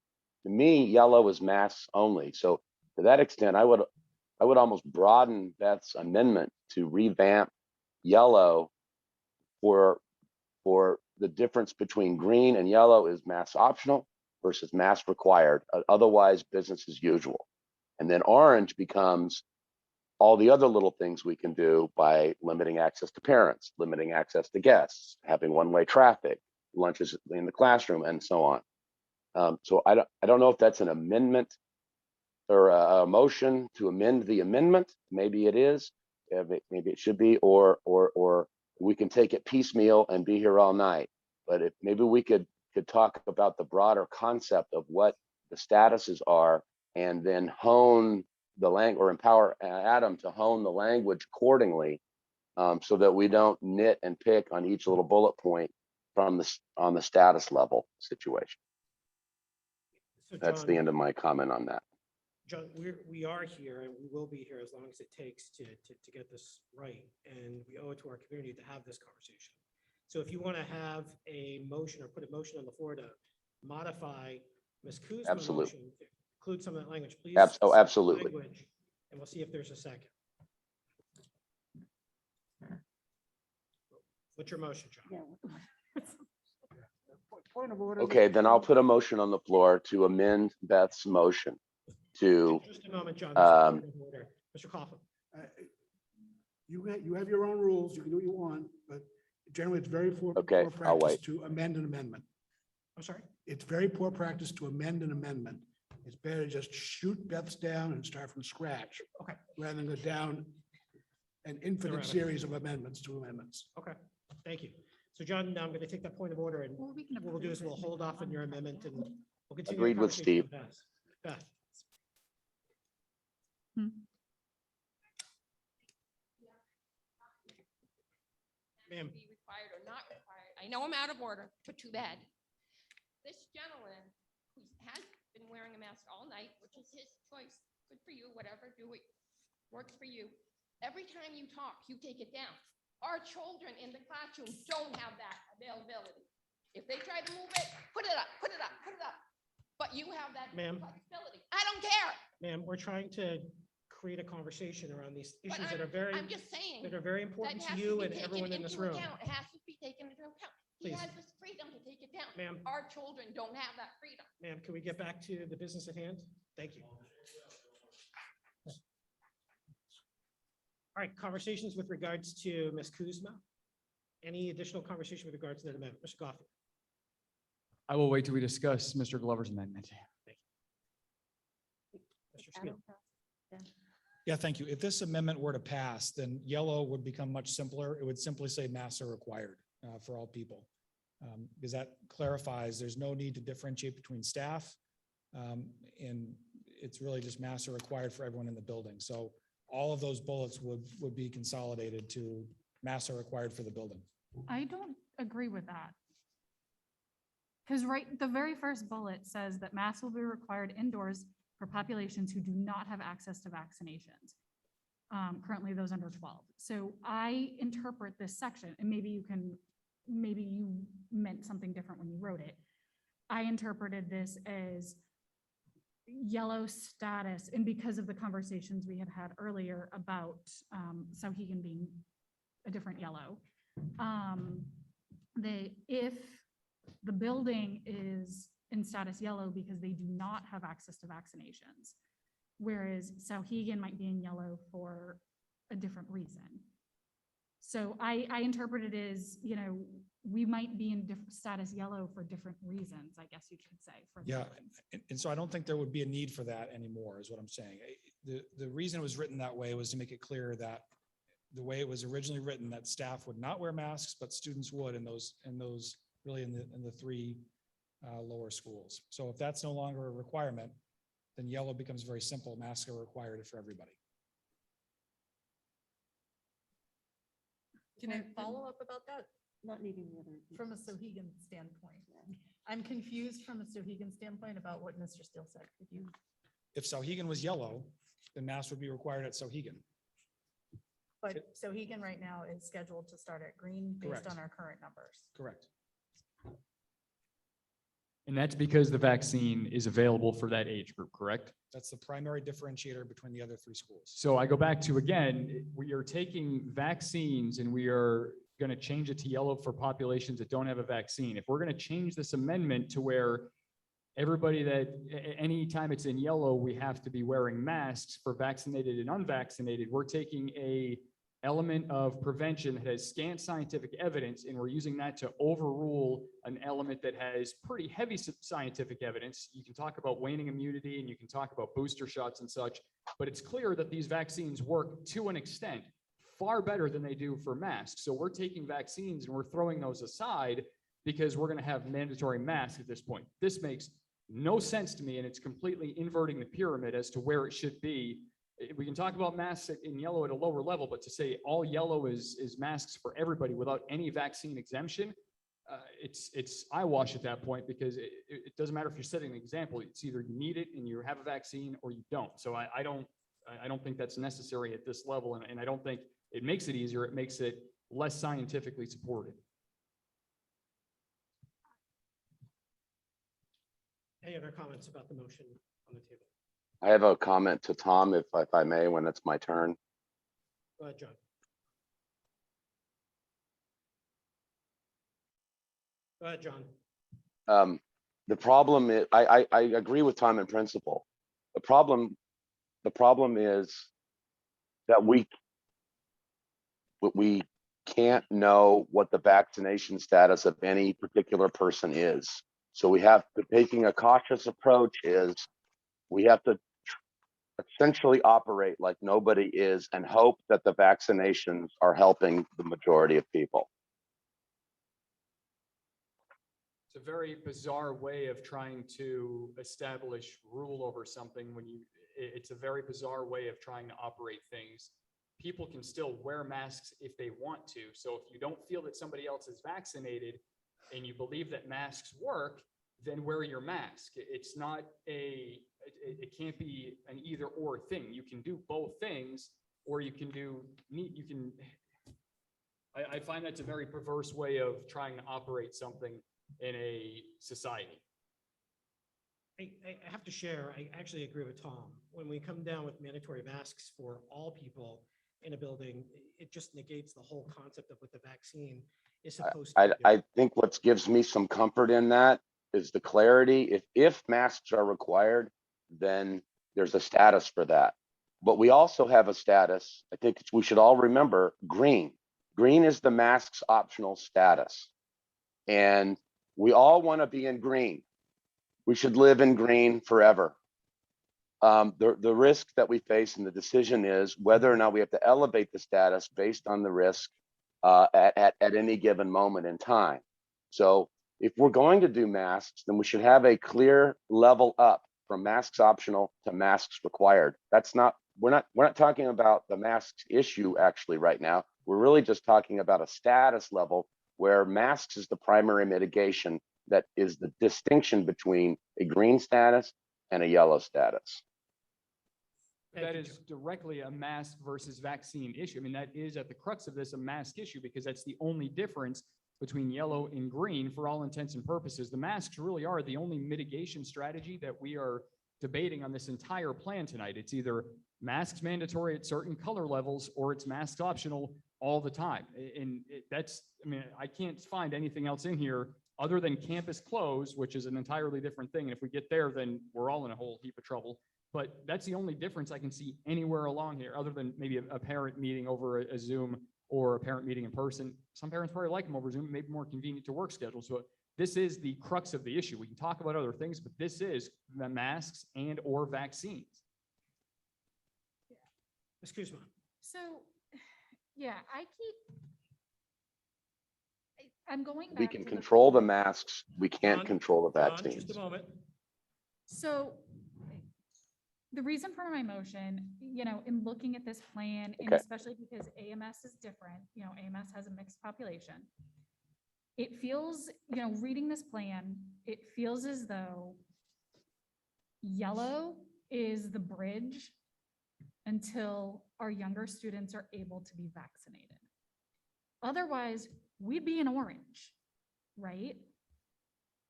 To me, yellow is masks only. So to that extent, I would almost broaden Beth's amendment to revamp yellow for the difference between green and yellow is mask optional versus mask required. Otherwise, business as usual. And then orange becomes all the other little things we can do by limiting access to parents, limiting access to guests, having one-way traffic, lunches in the classroom, and so on. So I don't know if that's an amendment or a motion to amend the amendment. Maybe it is. Maybe it should be, or we can take it piecemeal and be here all night. But if maybe we could talk about the broader concept of what the statuses are, and then hone the language or empower Adam to hone the language accordingly, so that we don't nit and pick on each little bullet point on the status level situation. So That's John, the end of my comment on that. John, we are here and we will be here as long as it takes to get this right. And we owe it to our community to have this conversation. So if you want to have a motion or put a motion on the floor to modify Ms. Kuzma's Absolutely. motion to include some of that language, please. Absolutely. Language, and we'll see if there's a second. What's your motion, John? Point of order. Okay, Mr. then I'll Chairman. put a motion on the floor to amend Beth's motion to, Just a moment, John. Mr. Coughlin. You have your own rules. You can do what you want, but generally it's very poor Okay, I'll practice wait. to amend an amendment. I'm sorry? it's very poor practice to amend an amendment. It's better to just shoot Beth's down and start from scratch. Okay. Rather than go down an infinite Theoretically. series of amendments to amendments. Okay, thank you. So John, now I'm going to take that point of order, and Well, we can what we'll do is we'll hold off on your amendment and we'll continue. the Agreed with conversation Steve. Beth. Beth, ma'am. Be required or not required. I know I'm out of order, but too bad. This gentleman who has been wearing a mask all night, which is his choice, good for you, whatever, do it, works for you. Every time you talk, you take it down. Our children in the classroom don't have that availability. If they try to move it, put it up, put it up, put it up. But you have that Ma'am. flexibility. I don't care. Ma'am, we're trying to create a conversation around these But issues that are very, I'm just saying. that are very important that to has you be and taken everyone in this into room. account. It has to be taken into account. He Please. has this freedom to take it down. Ma'am. Our children don't have that freedom. Ma'am, can we get back to the business at hand? Thank you. All right, conversations with regards to Ms. Kuzma. Any additional conversation with regards to that amendment? Mr. Goff? I will wait till we discuss Mr. Glover's amendment. Mr. Steele? Yeah, thank you. If this amendment were to pass, then yellow would become much simpler. It would simply say masks are required for all people. Because that clarifies there's no need to differentiate between staff. And it's really just masks are required for everyone in the building. So all of those bullets would be consolidated to masks are required for the building. I don't agree with that. Because the very first bullet says that masks will be required indoors for populations who do not have access to vaccinations. Currently those under 12. So I interpret this section, and maybe you meant something different when you wrote it. I interpreted this as yellow status, and because of the conversations we had earlier about Sauhegan being a different yellow, if the building is in status yellow because they do not have access to vaccinations, whereas Sauhegan might be in yellow for a different reason. So I interpret it as, we might be in status yellow for different reasons, I guess you could say. For the Yeah, buildings. and so I don't think there would be a need for that anymore, is what I'm saying. The reason it was written that way was to make it clear that the way it was originally written, that staff would not wear masks, but students would in those really in the three lower schools. So if that's no longer a requirement, then yellow becomes very simple. Masks are required for everybody. Can I follow up about that? Not needing the other. From a Sauhegan standpoint. I'm confused from a Sauhegan standpoint about what Mr. Steele said. Could you? If Sauhegan was yellow, then masks would be required at Sauhegan. But Sauhegan right now is scheduled to start at green based Correct. on our current numbers. Correct. And that's because the vaccine is available for that age group, correct? That's the primary differentiator between the other three schools. So I go back to, again, we are taking vaccines and we are going to change it to yellow for populations that don't have a vaccine. If we're going to change this amendment to where everybody anytime it's in yellow, we have to be wearing masks for vaccinated and unvaccinated, we're taking a element of prevention that has scant scientific evidence, and we're using that to overrule an element that has pretty heavy scientific evidence. You can talk about waning immunity and you can talk about booster shots and such, but it's clear that these vaccines work to an extent far better than they do for masks. So we're taking vaccines and we're throwing those aside because we're going to have mandatory masks at this point. This makes no sense to me, and it's completely inverting the pyramid as to where it should be. We can talk about masks in yellow at a lower level, but to say all yellow is masks for everybody without any vaccine exemption, it's eyewash at that point, because it doesn't matter if you're setting an example. It's either you need it and you have a vaccine or you don't. So I don't think that's necessary at this level, and I don't think it makes it easier. It makes it less scientifically supported. Any other comments about the motion on the table? I have a comment to Tom, if I may, when it's my turn. Go ahead, John. Go ahead, John. The problem is, I agree with Tom in principle. The problem is that we can't know what the vaccination status of any particular person is. So we have to, taking a cautious approach is we have to essentially operate like nobody is and hope that the vaccinations are helping the majority of people. It's a very bizarre way of trying to establish rule over something when it's a very bizarre way of trying to operate things. People can still wear masks if they want to. So if you don't feel that somebody else is vaccinated and you believe that masks work, then wear your mask. It's not it can't be an either or thing. You can do both things, or you can I find that's a very perverse way of trying to operate something in a society. I have to share, I actually agree with Tom. When we come down with mandatory masks for all people in a building, it just negates the whole concept of what the vaccine is supposed to do. I think what gives me some comfort in that is the clarity. If masks are required, then there's a status for that. But we also have a status, I think we should all remember, green. Green is the masks optional status. And we all want to be in green. We should live in green forever. The risk that we face and the decision is whether or not we have to elevate the status based on the risk at any given moment in time. So if we're going to do masks, then we should have a clear level up from masks optional to masks required. We're not talking about the masks issue actually right now. We're really just talking about a status level where masks is the primary mitigation that is the distinction between a green status and a yellow status. That is directly a mask versus vaccine issue. I mean, that is at the crux of this, a mask issue, because that's the only difference between yellow and green for all intents and purposes. The masks really are the only mitigation strategy that we are debating on this entire plan tonight. It's either masks mandatory at certain color levels or it's masks optional all the time. And I can't find anything else in here other than campus close, which is an entirely different thing. And if we get there, then we're all in a whole heap of trouble. But that's the only difference I can see anywhere along here, other than maybe a parent meeting over a Zoom or a parent meeting in person. Some parents probably like them over Zoom, maybe more convenient to work schedule. So this is the crux of the issue. We can talk about other things, but this is the masks and or vaccines. Excuse me. So, yeah, I'm going back. We can to control the masks. We can't John, control the John, vaccines. just a moment. So the reason for my motion, in looking at this plan, and Okay. especially because AMS is different, AMS has a mixed population. It feels, reading this plan, it feels as though yellow is the bridge until our younger students are able to be vaccinated. Otherwise, we'd be in orange, right?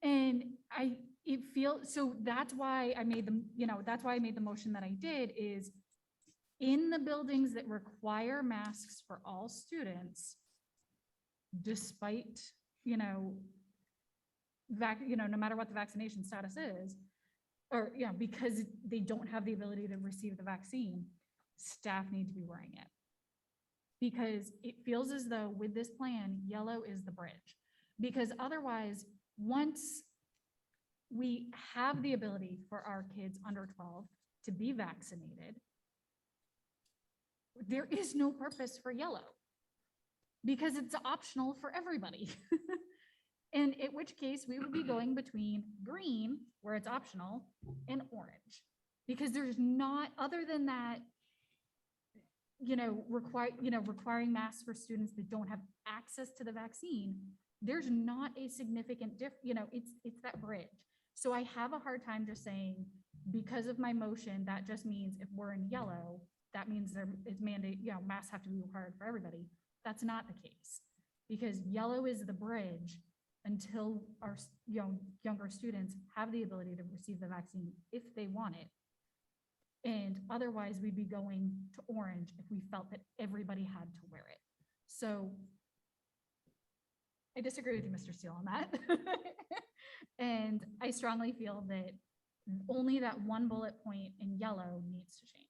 And it feels, so that's why I made the motion that I did is in the buildings that require masks for all students, despite, no matter what the vaccination status is, or, because they don't have the ability to receive the vaccine, staff need to be wearing it. Because it feels as though with this plan, yellow is the bridge. Because otherwise, once we have the ability for our kids under 12 to be vaccinated, there is no purpose for yellow because it's optional for everybody. And in which case we would be going between green, where it's optional, and orange. Because there's not, other than that, requiring masks for students that don't have access to the vaccine, there's not a significant it's that bridge. So I have a hard time just saying, because of my motion, that just means if we're in yellow, that means it's mandate, masks have to be required for everybody. That's not the case, because yellow is the bridge until our younger students have the ability to receive the vaccine if they want it. And otherwise we'd be going to orange if we felt that everybody had to wear it. So I disagree with you, Mr. Steele, on that. And I strongly feel that only that one bullet point in yellow needs to change.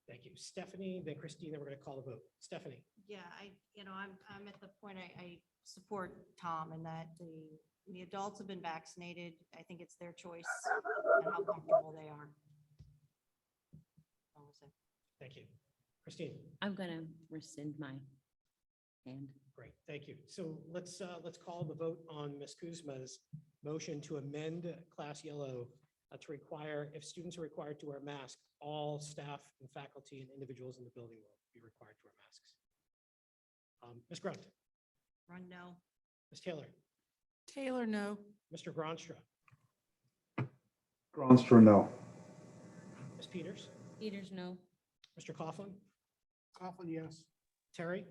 Thank you. Stephanie, then Christine, then we're going to call the vote. Stephanie. Yeah, I'm at the point I support Tom in that The adults have been vaccinated. I think it's their choice and how comfortable they are. All I'll say. Thank you. Christine? I'm gonna rescind my hand. Great, thank you. So let's call the vote on Ms. Kuzma's motion to amend Class Yellow to require, if students are required to wear masks, all staff and faculty and individuals in the building will be required to wear masks. Ms. Grunt? Run no. Ms. Taylor? Taylor, no. Mr. Gronstra? Gronstra, no. Ms. Peters? Peters, no. Mr. Coughlin? Coughlin, yes. Terry?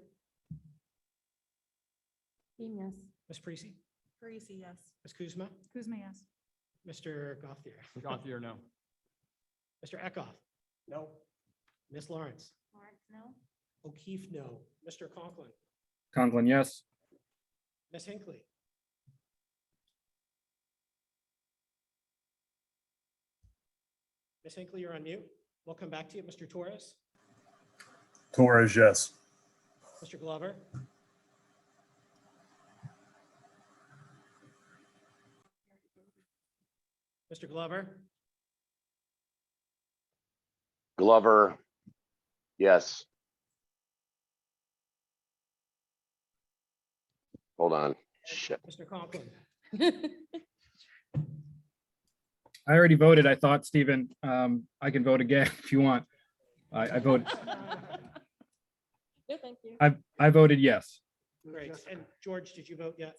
Yes. Ms. Parisi? Parisi, yes. Ms. Kuzma? Kuzma, yes. Mr. Gothier? Gothier, no. Mr. Eckhoff? No. Ms. Lawrence? Lawrence, no. O'Keefe, no. Mr. Conklin? Conklin, yes. Ms. Hinckley? Ms. Hinckley, you're on mute. We'll come back to you. Mr. Torres? Torres, yes. Mr. Glover? Mr. Glover? Glover, yes. Hold on. Shit. Mr. Conklin? I already voted. I thought, Stephen, I can vote again if you want. I voted. No, thank you. I voted yes. Great. And George, did you vote yet?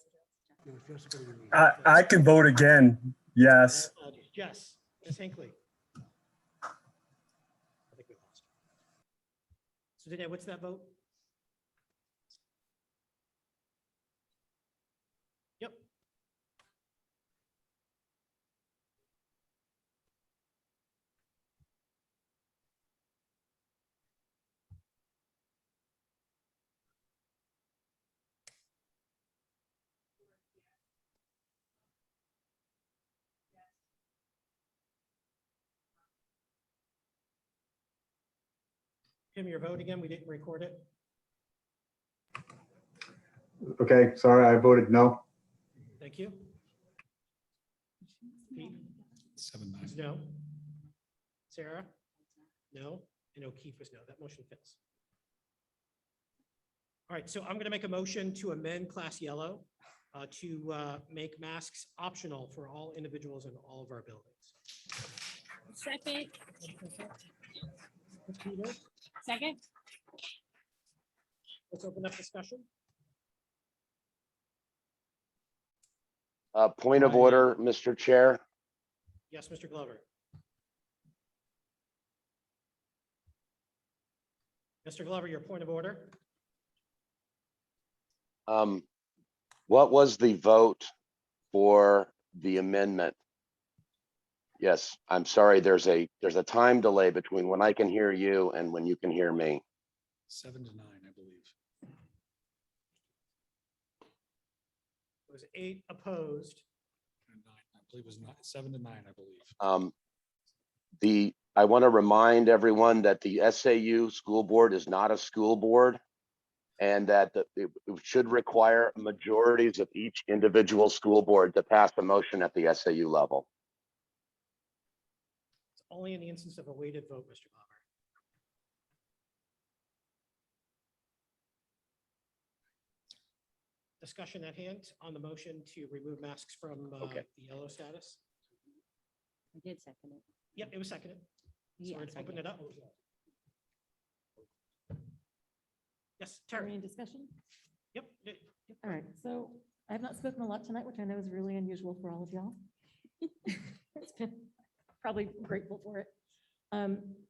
I can vote again. Yes. Yes. Ms. Hinckley? I think we lost. So Danae, what's that vote? Yep. Kim, your vote again. We didn't record it. Okay, sorry, I voted no. Thank you. Pete? 7-9. No. Sarah? No. And O'Keefe was no. That motion fails. All right, so I'm going to make a motion to amend Class Yellow to make masks optional for all individuals in all of our buildings. Second. Ms. Peters? Second. Let's open up discussion. Point of order, Mr. Chair. Yes, Mr. Glover. Mr. Glover, your point of order. What was the vote for the amendment? Yes, I'm sorry, there's a time delay between when I can hear you and when you can hear me. 7-9, I believe. It was 8 opposed. And 9, I believe it was 7-9, I believe. I want to remind everyone that the SAU school board is not a school board, and that it should require majorities of each individual school board to pass a motion at the SAU level. It's only in the instance of a weighted vote, Mr. Glover. Discussion at hand on the motion to remove masks from the yellow status. I did second it. Yep, it was seconded. So we're gonna open it up. Yes, Terry. Any discussion? Yep. All right, so I have not spoken a lot tonight, which I know is really unusual for all of y'all. It's been probably grateful for it.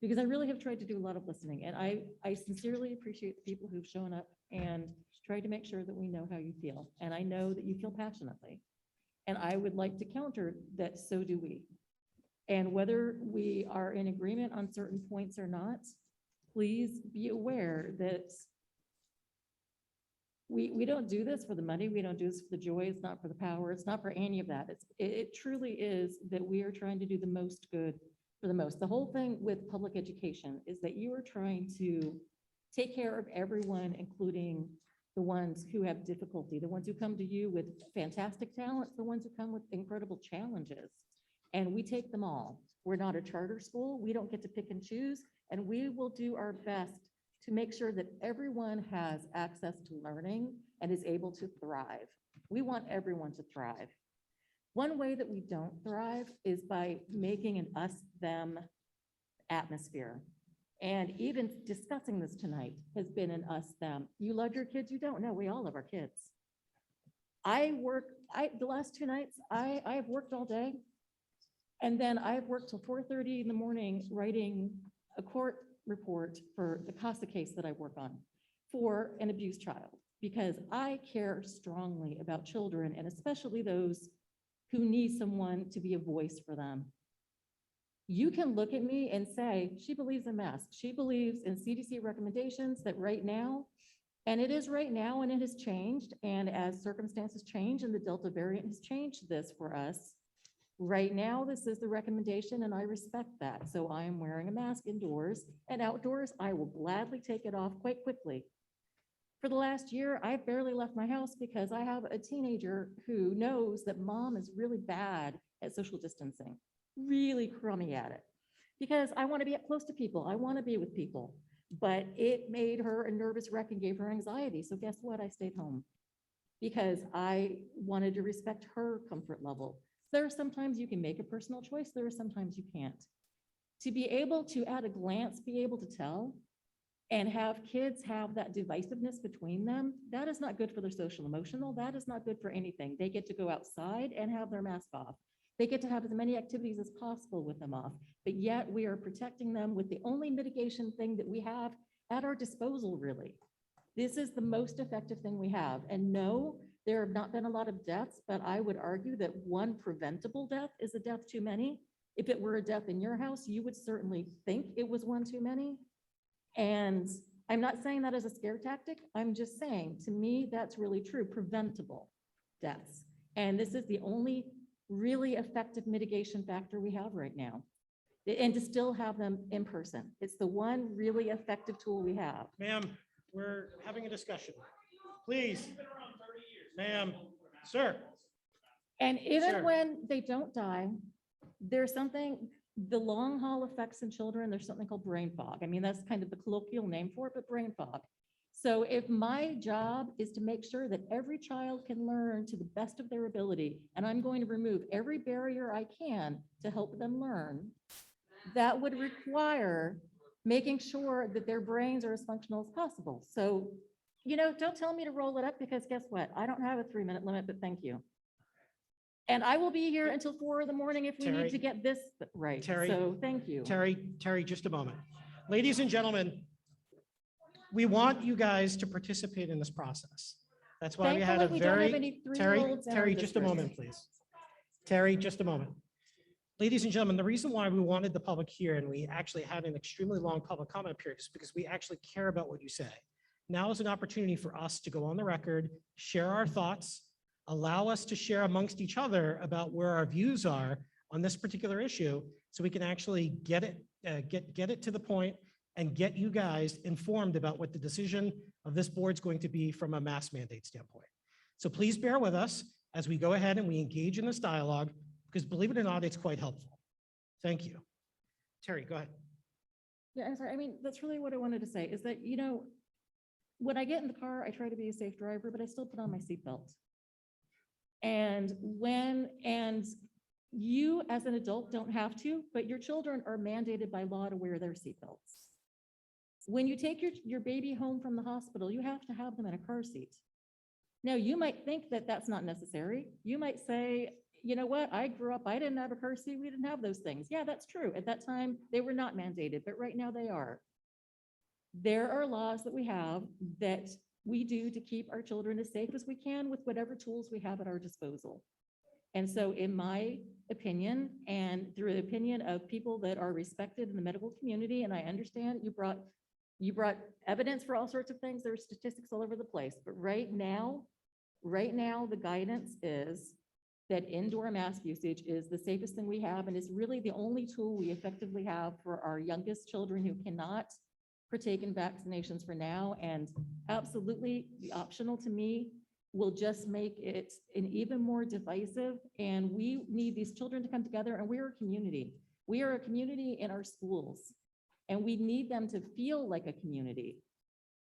Because I really have tried to do a lot of listening, and I sincerely appreciate the people who've shown up and tried to make sure that we know how you feel. And I know that you feel passionately. And I would like to counter that, so do we. And whether we are in agreement on certain points or not, please be aware that we don't do this for the money. We don't do this for the joy. It's not for the power. It's not for any of that. It truly is that we are trying to do the most good for the most. The whole thing with public education is that you are trying to take care of everyone, including the ones who have difficulty, the ones who come to you with fantastic talents, the ones who come with incredible challenges. And we take them all. We're not a charter school. We don't get to pick and choose, and we will do our best to make sure that everyone has access to learning and is able to thrive. We want everyone to thrive. One way that we don't thrive is by making an us-them atmosphere. And even discussing this tonight has been an us-them. You love your kids, you don't? No, we all love our kids. The last 2 nights, I've worked all day. And then I've worked till 4:30 in the morning writing a court report for the CASA case that I work on for an abused child, because I care strongly about children, and especially those who need someone to be a voice for them. You can look at me and say, she believes in masks. She believes in CDC recommendations that right now, and it is right now, and it has changed. And as circumstances change and the Delta variant has changed this for us, right now, this is the recommendation, and I respect that. So I am wearing a mask indoors, and outdoors, I will gladly take it off quite quickly. For the last year, I've barely left my house because I have a teenager who knows that mom is really bad at social distancing, really crummy at it, because I want to be up close to people. I want to be with people, but it made her a nervous wreck and gave her anxiety. So guess what? I stayed home because I wanted to respect her comfort level. There are sometimes you can make a personal choice. There are sometimes you can't. To be able to, at a glance, be able to tell and have kids have that divisiveness between them, that is not good for their social emotional. That is not good for anything. They get to go outside and have their mask off. They get to have as many activities as possible with them off, but yet we are protecting them with the only mitigation thing that we have at our disposal, really. This is the most effective thing we have. And no, there have not been a lot of deaths, but I would argue that one preventable death is a death too many. If it were a death in your house, you would certainly think it was one too many. And I'm not saying that as a scare tactic. I'm just saying, to me, that's really true, preventable deaths. And this is the only really effective mitigation factor we have right now. And to still have them in person. It's the one really effective tool we have. Ma'am, we're having a discussion. Please. Ma'am, sir. And even Sure. when they don't die, there's something, the long haul effects in children, there's something called brain fog. I mean, that's kind of the colloquial name for it, but brain fog. So if my job is to make sure that every child can learn to the best of their ability, and I'm going to remove every barrier I can to help them learn, that would require making sure that their brains are as functional as possible. So, don't tell me to roll it up, because guess what? I don't have a 3-minute limit, but thank you. And I will be here until 4 a.m. if we Terry, need to get this right. Terry, So thank you. Terry, just a moment. Ladies and gentlemen, we want you guys to participate in this process. That's why we had a Thankfully, we don't have very, any Terry, 3-year-olds in our Terry, just a district. moment, please. Terry, just a moment. Ladies and gentlemen, the reason why we wanted the public here and we actually had an extremely long public comment period is because we actually care about what you say. Now is an opportunity for us to go on the record, share our thoughts, allow us to share amongst each other about where our views are on this particular issue, so we can actually get it to the point and get you guys informed about what the decision of this board's going to be from a mask mandate standpoint. So please bear with us as we go ahead and we engage in this dialogue, because believe it or not, it's quite helpful. Thank you. Terry, go ahead. Yeah, I'm sorry. I mean, that's really what I wanted to say is that, when I get in the car, I try to be a safe driver, but I still put on my seatbelt. And you as an adult don't have to, but your children are mandated by law to wear their seatbelts. When you take your baby home from the hospital, you have to have them in a car seat. Now, you might think that that's not necessary. You might say, you know what, I grew up, I didn't have a car seat, we didn't have those things. Yeah, that's true. At that time, they were not mandated, but right now they are. There are laws that we have that we do to keep our children as safe as we can with whatever tools we have at our disposal. And so in my opinion, and through the opinion of people that are respected in the medical community, and I understand you brought evidence for all sorts of things, there are statistics all over the place, but right now, the guidance is that indoor mask usage is the safest thing we have, and is really the only tool we effectively have for our youngest children who cannot partake in vaccinations for now, and absolutely the optional to me will just make it an even more divisive. And we need these children to come together, and we're a community. We are a community in our schools, and we need them to feel like a community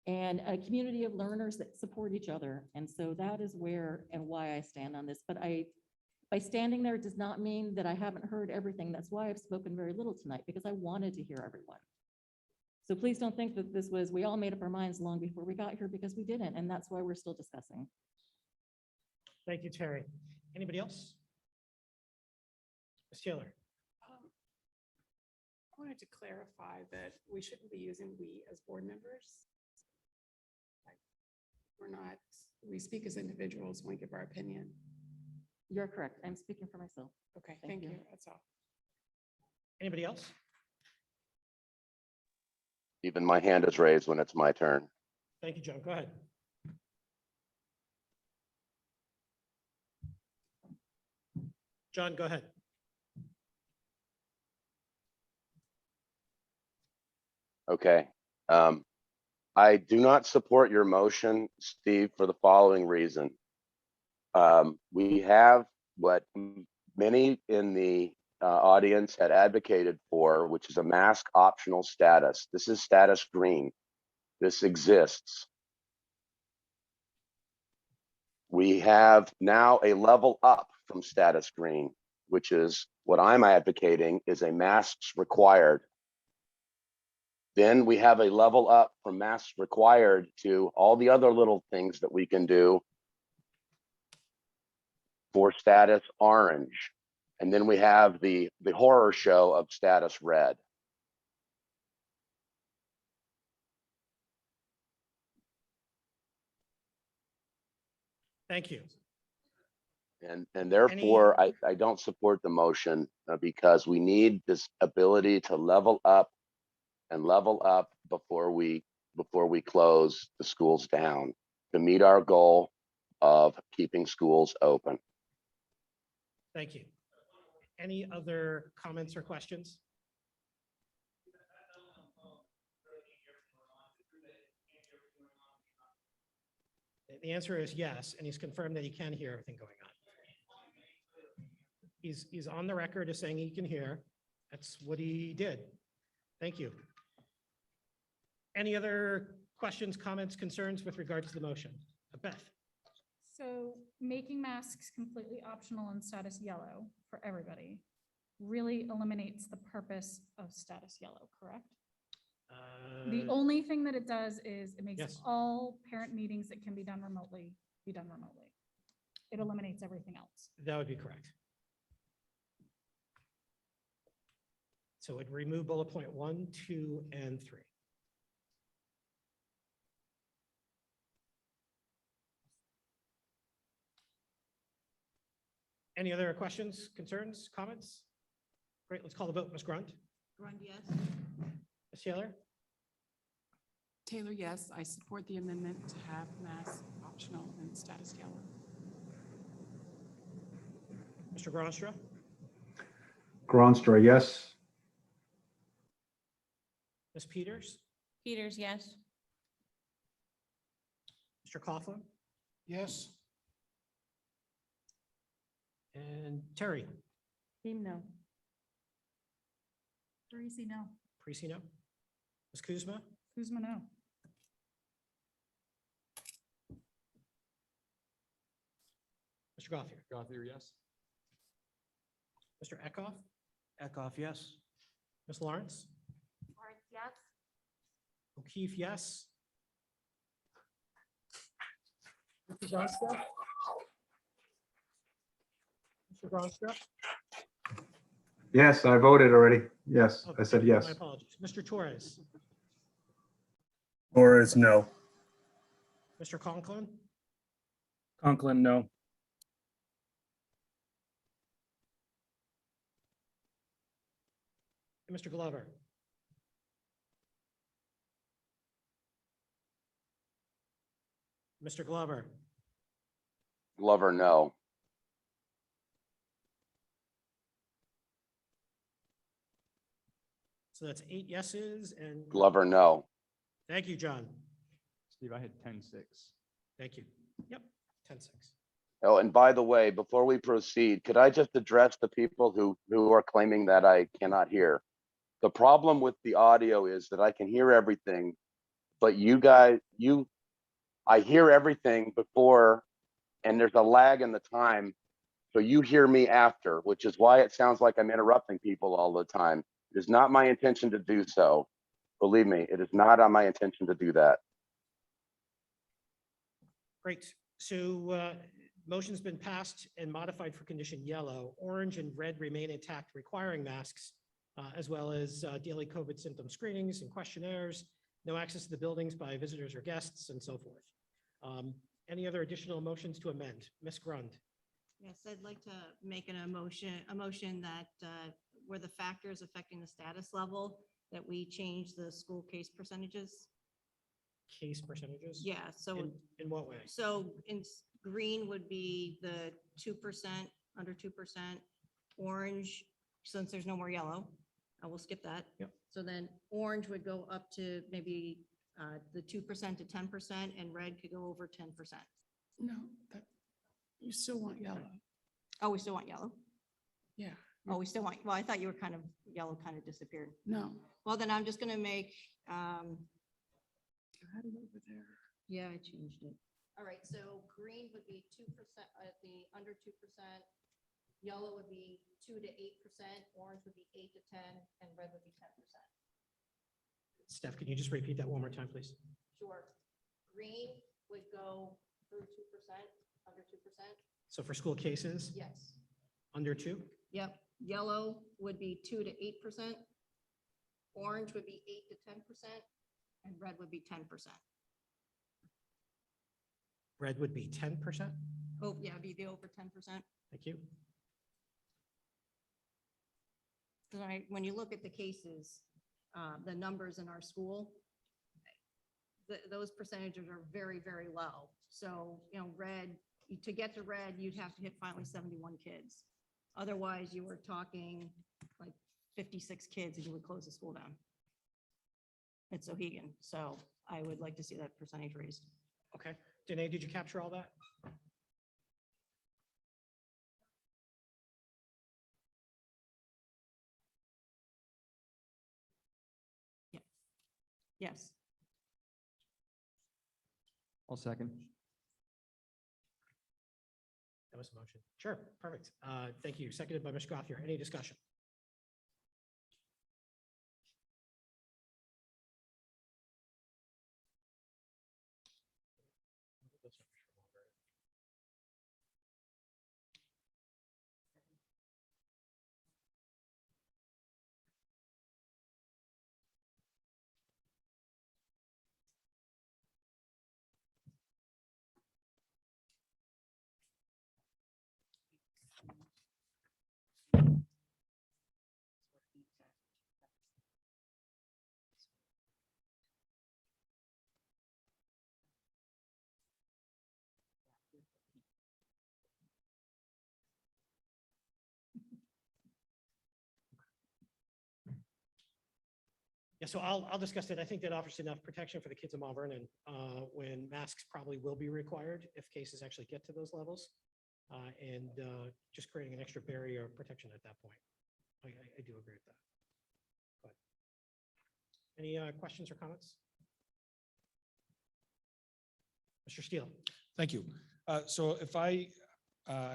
and a community of learners that support each other. And so that is where and why I stand on this. But by standing there does not mean that I haven't heard everything. That's why I've spoken very little tonight, because I wanted to hear everyone. So please don't think that this was, we all made up our minds long before we got here, because we didn't. And that's why we're still discussing. Thank you, Terry. Anybody else? Ms. Taylor? I wanted to clarify that we shouldn't be using "we" as board members. We're not, we speak as individuals when we give our opinion. You're correct. I'm speaking for myself. Okay, thank you. That's all. Anybody else? Even my hand is raised when it's my turn. Thank you, Joe. Go ahead. John, go ahead. Okay. I do not support your motion, Steve, for the following reason. We have what many in the audience had advocated for, which is a mask optional status. This is status green. This exists. We have now a level up from status green, which is what I'm advocating is a masks required. Then we have a level up from masks required to all the other little things that we can do for status orange. And then we have the horror show of status red. Thank you. And therefore, I don't support the motion because we need this ability to level up and level up before we close the schools down to meet our goal of keeping schools open. Thank you. Any other comments or questions? The answer is yes, and he's confirmed that he can hear everything going on. He's on the record as saying he can hear. That's what he did. Thank you. Any other questions, comments, concerns with regards to the motion? Beth? So making masks completely optional in status yellow for everybody really eliminates the purpose of status yellow, correct? The only thing that it does is it makes Yes. all parent meetings that can be done remotely. It eliminates everything else. That would be correct. So it would remove bullet point 1, 2, and 3. Any other questions, concerns, comments? Great, let's call the vote. Ms. Grunt? Grund, yes. Ms. Taylor? Taylor, yes, I support the amendment to have mask optional and status yellow. Mr. Gronstra? Gronstra, yes. Ms. Peters? Peters, yes. Mr. Coughlin? Yes. And Terry? Team no. Parisi, no. Parisi, no? Ms. Kuzma? Kuzma, no. Mr. Gothier? Gothier, yes. Mr. Eckhoff? Eckhoff, yes. Ms. Lawrence? Lawrence, yes. O'Keefe, yes. Mr. Gronstra? Mr. Gronstra? Yes, I voted already. Yes, I said yes. My apologies. Mr. Torres? Torres, no. Mr. Conklin? Conklin, no. And Mr. Glover? Mr. Glover? Glover, no. So that's 8 yeses and Glover, no. Thank you, John. Steve, I had 10-6. Thank you. Yep, 10-6. Oh, and by the way, before we proceed, could I just address the people who are claiming that I cannot hear? The problem with the audio is that I can hear everything, but you guys, I hear everything before, and there's a lag in the time. So you hear me after, which is why it sounds like I'm interrupting people all the time. It is not my intention to do so. Believe me, it is not on my intention to do that. Great. So motion's been passed and modified for condition yellow. Orange and red remain intact, requiring masks, as well as daily COVID symptom screenings and questionnaires, no access to the buildings by visitors or guests, and so forth. Any other additional motions to amend? Ms. Grund. Yes, I'd like to make a motion that where the factors affecting the status level, that we change the school case percentages. Case percentages? Yeah, so. In what way? So in green would be the 2%, under 2%. Orange, since there's no more yellow, I will skip that. Yep. So then orange would go up to maybe the 2% to 10%, and red could go over 10%. No, that, you still want yellow. Oh, we still want yellow? Yeah. Oh, we still want, well, I thought you were kind of, yellow kind of disappeared. No. Well, then I'm just gonna make, You had it over there. yeah, I changed it. All right, so green would be 2%, the under 2%. Yellow would be 2 to 8%, orange would be 8 to 10, and red would be 10%. Steph, can you just repeat that one more time, please? Sure. Green would go through 2%, under 2%. So for school cases, Yes. under 2? Yep. Yellow would be 2 to 8%. Orange would be 8 to 10%, and red would be 10%. Red would be 10%? Oh, yeah, it'd be the over 10%. Thank you. All right, when you look at the cases, the numbers in our school, those percentages are very, very low. So, you know, red, to get to red, you'd have to hit finally 71 kids. Otherwise, you were talking like 56 kids and you would close the school down. It's Sohegan, so I would like to see that percentage raised. Okay. Danae, did you capture all that? Yes. I'll second. That was a motion. Sure, perfect. Thank you. Seconded by Ms. Gothier. Any discussion? Yeah, so I'll discuss it. I think that offers enough protection for the kids in Mount Vernon when masks probably will be required if cases actually get to those levels. And just creating an extra barrier of protection at that point. I do agree with that. But any questions or comments? Mr. Steele. Thank you. So if I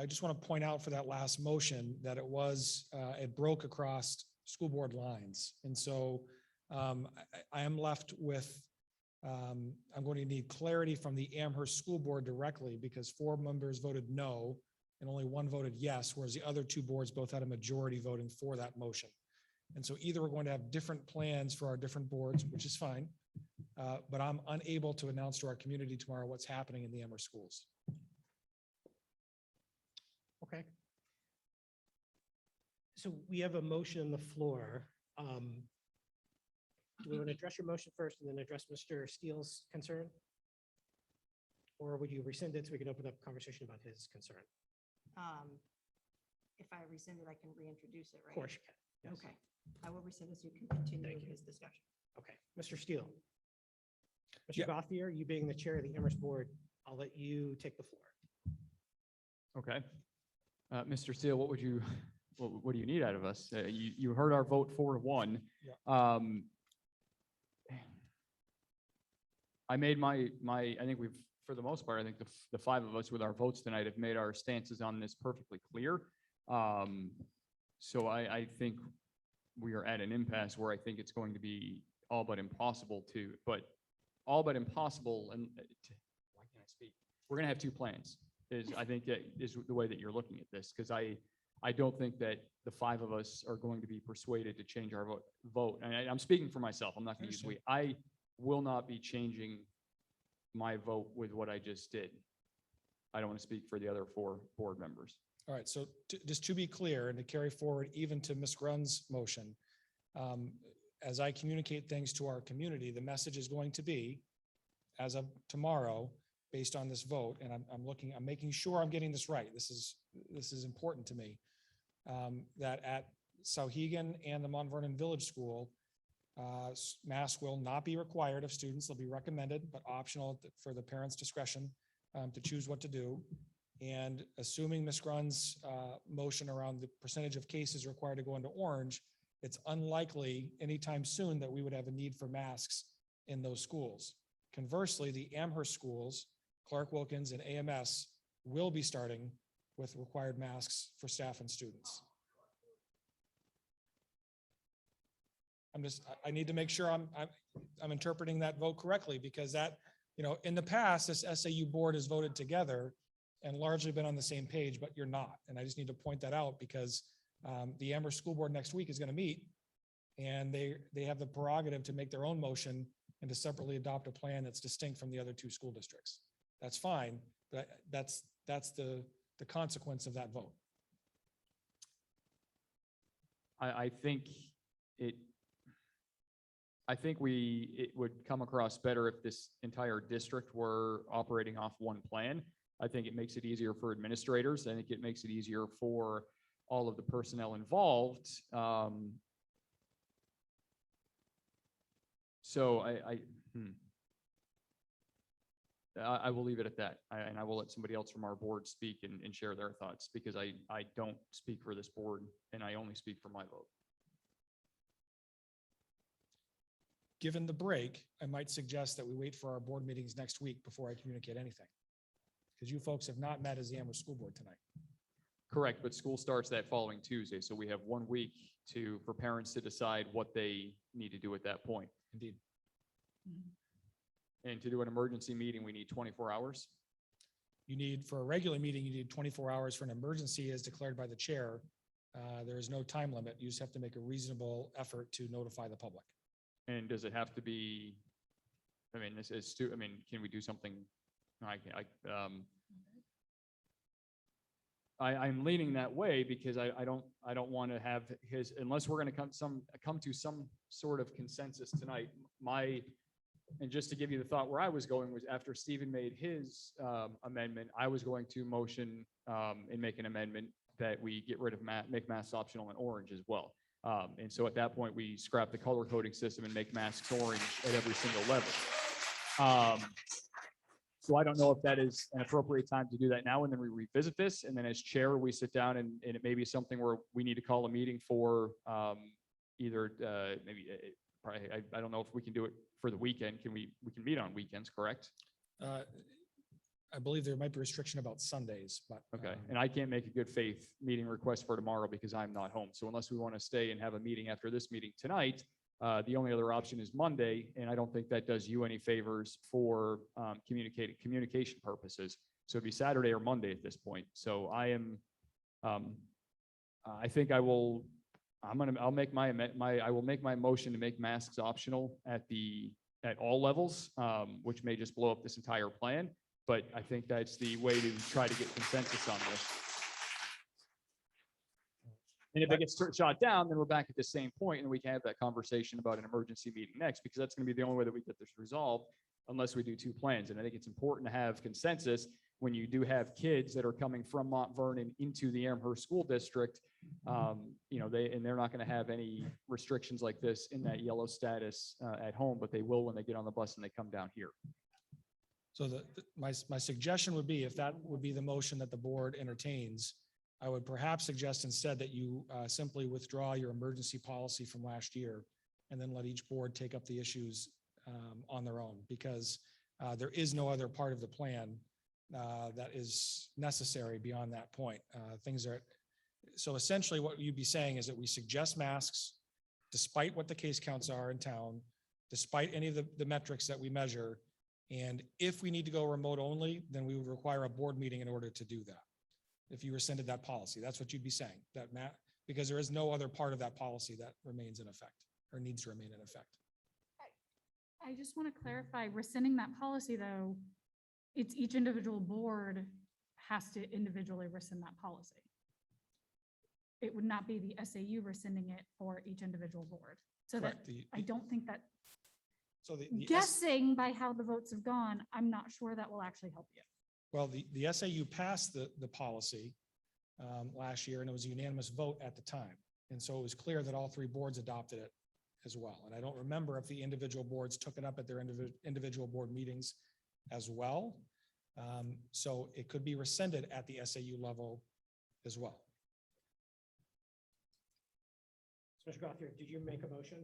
just want to point out for that last motion that it broke across school board lines. And so I am left with, I'm going to need clarity from the Amherst School Board directly because 4 members voted no and only 1 voted yes, whereas the other 2 boards both had a majority voting for that motion. And so either we're going to have different plans for our different boards, which is fine, but I'm unable to announce to our community tomorrow what's happening in the Amherst schools. Okay. So we have a motion on the floor. Do we want to address your motion first and then address Mr. Steele's concern? Or would you rescind it so we can open up a conversation about his concern? If I rescind it, I can reintroduce it, right? Of course you can. Yes. Okay, I will rescind it so you can continue his discussion. Okay, Mr. Steele. Mr. Gothier, you being the chair of the Amherst Board, I'll let you take the floor. Okay. Mr. Steele, what do you need out of us? You heard our vote 4-1. I made I think for the most part, I think the five of us with our votes tonight have made our stances on this perfectly clear. So I think we are at an impasse where I think it's going to be all but impossible and why can't I speak? We're going to have two plans I think that is the way that you're looking at this, because I don't think that the five of us are going to be persuaded to change our vote. And I'm speaking for myself. I'm not going to use we. I will not be changing my vote with what I just did. I don't want to speak for the other four board members. All right, so just to be clear and to carry forward even to Ms. Grunn's motion, as I communicate things to our community, the message is going to be, as of tomorrow, based on this vote, and I'm making sure I'm getting this right. This is important to me, that at Sauhegan and the Mount Vernon Village School, masks will not be required of students. They'll be recommended, but optional for the parents' discretion to choose what to do. And assuming Ms. Grunn's motion around the percentage of cases required to go into orange, it's unlikely anytime soon that we would have a need for masks in those schools. Conversely, the Amherst schools, Clark Wilkins and AMS, will be starting with required masks for staff and students. I need to make sure I'm interpreting that vote correctly, because that, in the past, this SAU board has voted together and largely been on the same page, but you're not. And I just need to point that out, because the Amherst School Board next week is going to meet, and they have the prerogative to make their own motion and to separately adopt a plan that's distinct from the other two school districts. That's fine, but that's the consequence of that vote. I think it would come across better if this entire district were operating off one plan. I think it makes it easier for administrators. I think it makes it easier for all of the personnel involved. So I will leave it at that. And I will let somebody else from our board speak and share their thoughts, because I don't speak for this board, and I only speak for my vote. Given the break, I might suggest that we wait for our board meetings next week before I communicate anything, because you folks have not met as the Amherst School Board tonight. Correct, but school starts that following Tuesday, so we have 1 week for parents to decide what they need to do at that point. Indeed. And to do an emergency meeting, we need 24 hours. For a regular meeting, you need 24 hours. For an emergency as declared by the chair, there is no time limit. You just have to make a reasonable effort to notify the public. And does it have to be, can we do something? I'm leaning that way, because I don't want to have unless we're going to come to some sort of consensus tonight. And just to give you the thought where I was going was, after Stephen made his amendment, I was going to motion and make an amendment that we get rid of make masks optional in orange as well. And so at that point, we scrap the color coding system and make masks orange at every single level. So I don't know if that is an appropriate time to do that now, and then we revisit this. And then as chair, we sit down and it may be something where we need to call a meeting for either I don't know if we can do it for the weekend. We can meet on weekends, correct? I believe there might be restriction about Sundays, but. Okay, and I can't make a good faith meeting request for tomorrow because I'm not home. So unless we want to stay and have a meeting after this meeting tonight, the only other option is Monday, and I don't think that does you any favors for communication purposes. So it'd be Saturday or Monday at this point. So I think I will make my motion to make masks optional at all levels, which may just blow up this entire plan. But I think that's the way to try to get consensus on this. And if it gets shot down, then we're back at the same point, and we can have that conversation about an emergency meeting next, because that's going to be the only way that we get this resolved, unless we do two plans. And I think it's important to have consensus when you do have kids that are coming from Mount Vernon into the Amherst School District, they're not going to have any restrictions like this in that yellow status at home, but they will when they get on the bus and they come down here. So my suggestion would be, if that would be the motion that the board entertains, I would perhaps suggest instead that you simply withdraw your emergency policy from last year and then let each board take up the issues on their own, because there is no other part of the plan that is necessary beyond that point. So essentially what you'd be saying is that we suggest masks despite what the case counts are in town, despite any of the metrics that we measure. And if we need to go remote only, then we would require a board meeting in order to do that. If you rescinded that policy, that's what you'd be saying, because there is no other part of that policy that remains in effect or needs to remain in effect. I just want to clarify, rescinding that policy, though, it's each individual board has to individually rescind that policy. It would not be the SAU rescinding it for each individual board. So Correct. that I don't think that, So guessing by how the votes have gone, I'm not sure that will actually help you. Well, the SAU passed the policy last year, and it was a unanimous vote at the time. And so it was clear that all three boards adopted it as well. And I don't remember if the individual boards took it up at their individual board meetings as well. So it could be rescinded at the SAU level as well. Mr. Gothier, did you make a motion?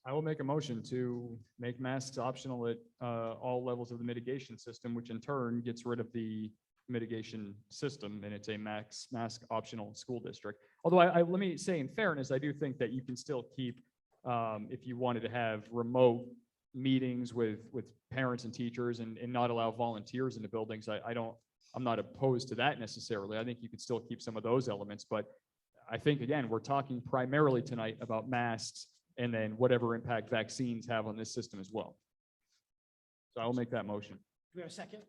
I will make a motion to make masks optional at all levels of the mitigation system, which in turn gets rid of the mitigation system, and it's a mask optional school district. Although let me say, in fairness, I do think that you can still keep, if you wanted to have remote meetings with parents and teachers and not allow volunteers into buildings, I'm not opposed to that necessarily. I think you could still keep some of those elements, but I think, again, we're talking primarily tonight about masks and then whatever impact vaccines have on this system as well. So I will make that motion. Do we have a second?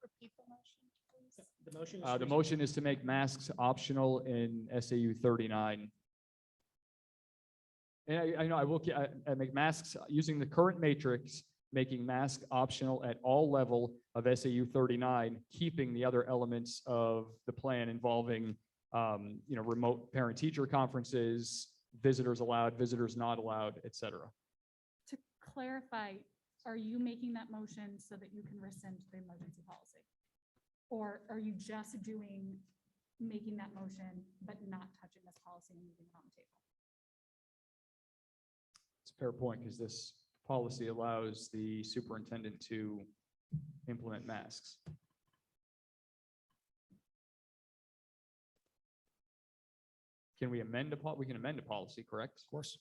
Repeat the motion, please. The motion is. The motion is to make masks optional in SAU 39. And I know I make masks using the current matrix, making masks optional at all level of SAU 39, keeping the other elements of the plan involving remote parent-teacher conferences, visitors allowed, visitors not allowed, et cetera. To clarify, are you making that motion so that you can rescind the emergency policy? Or are you just making that motion, but not touching this policy and leaving it on the table? It's a fair point, because this policy allows the superintendent to implement masks. Can we amend we can amend a policy, correct? Of course.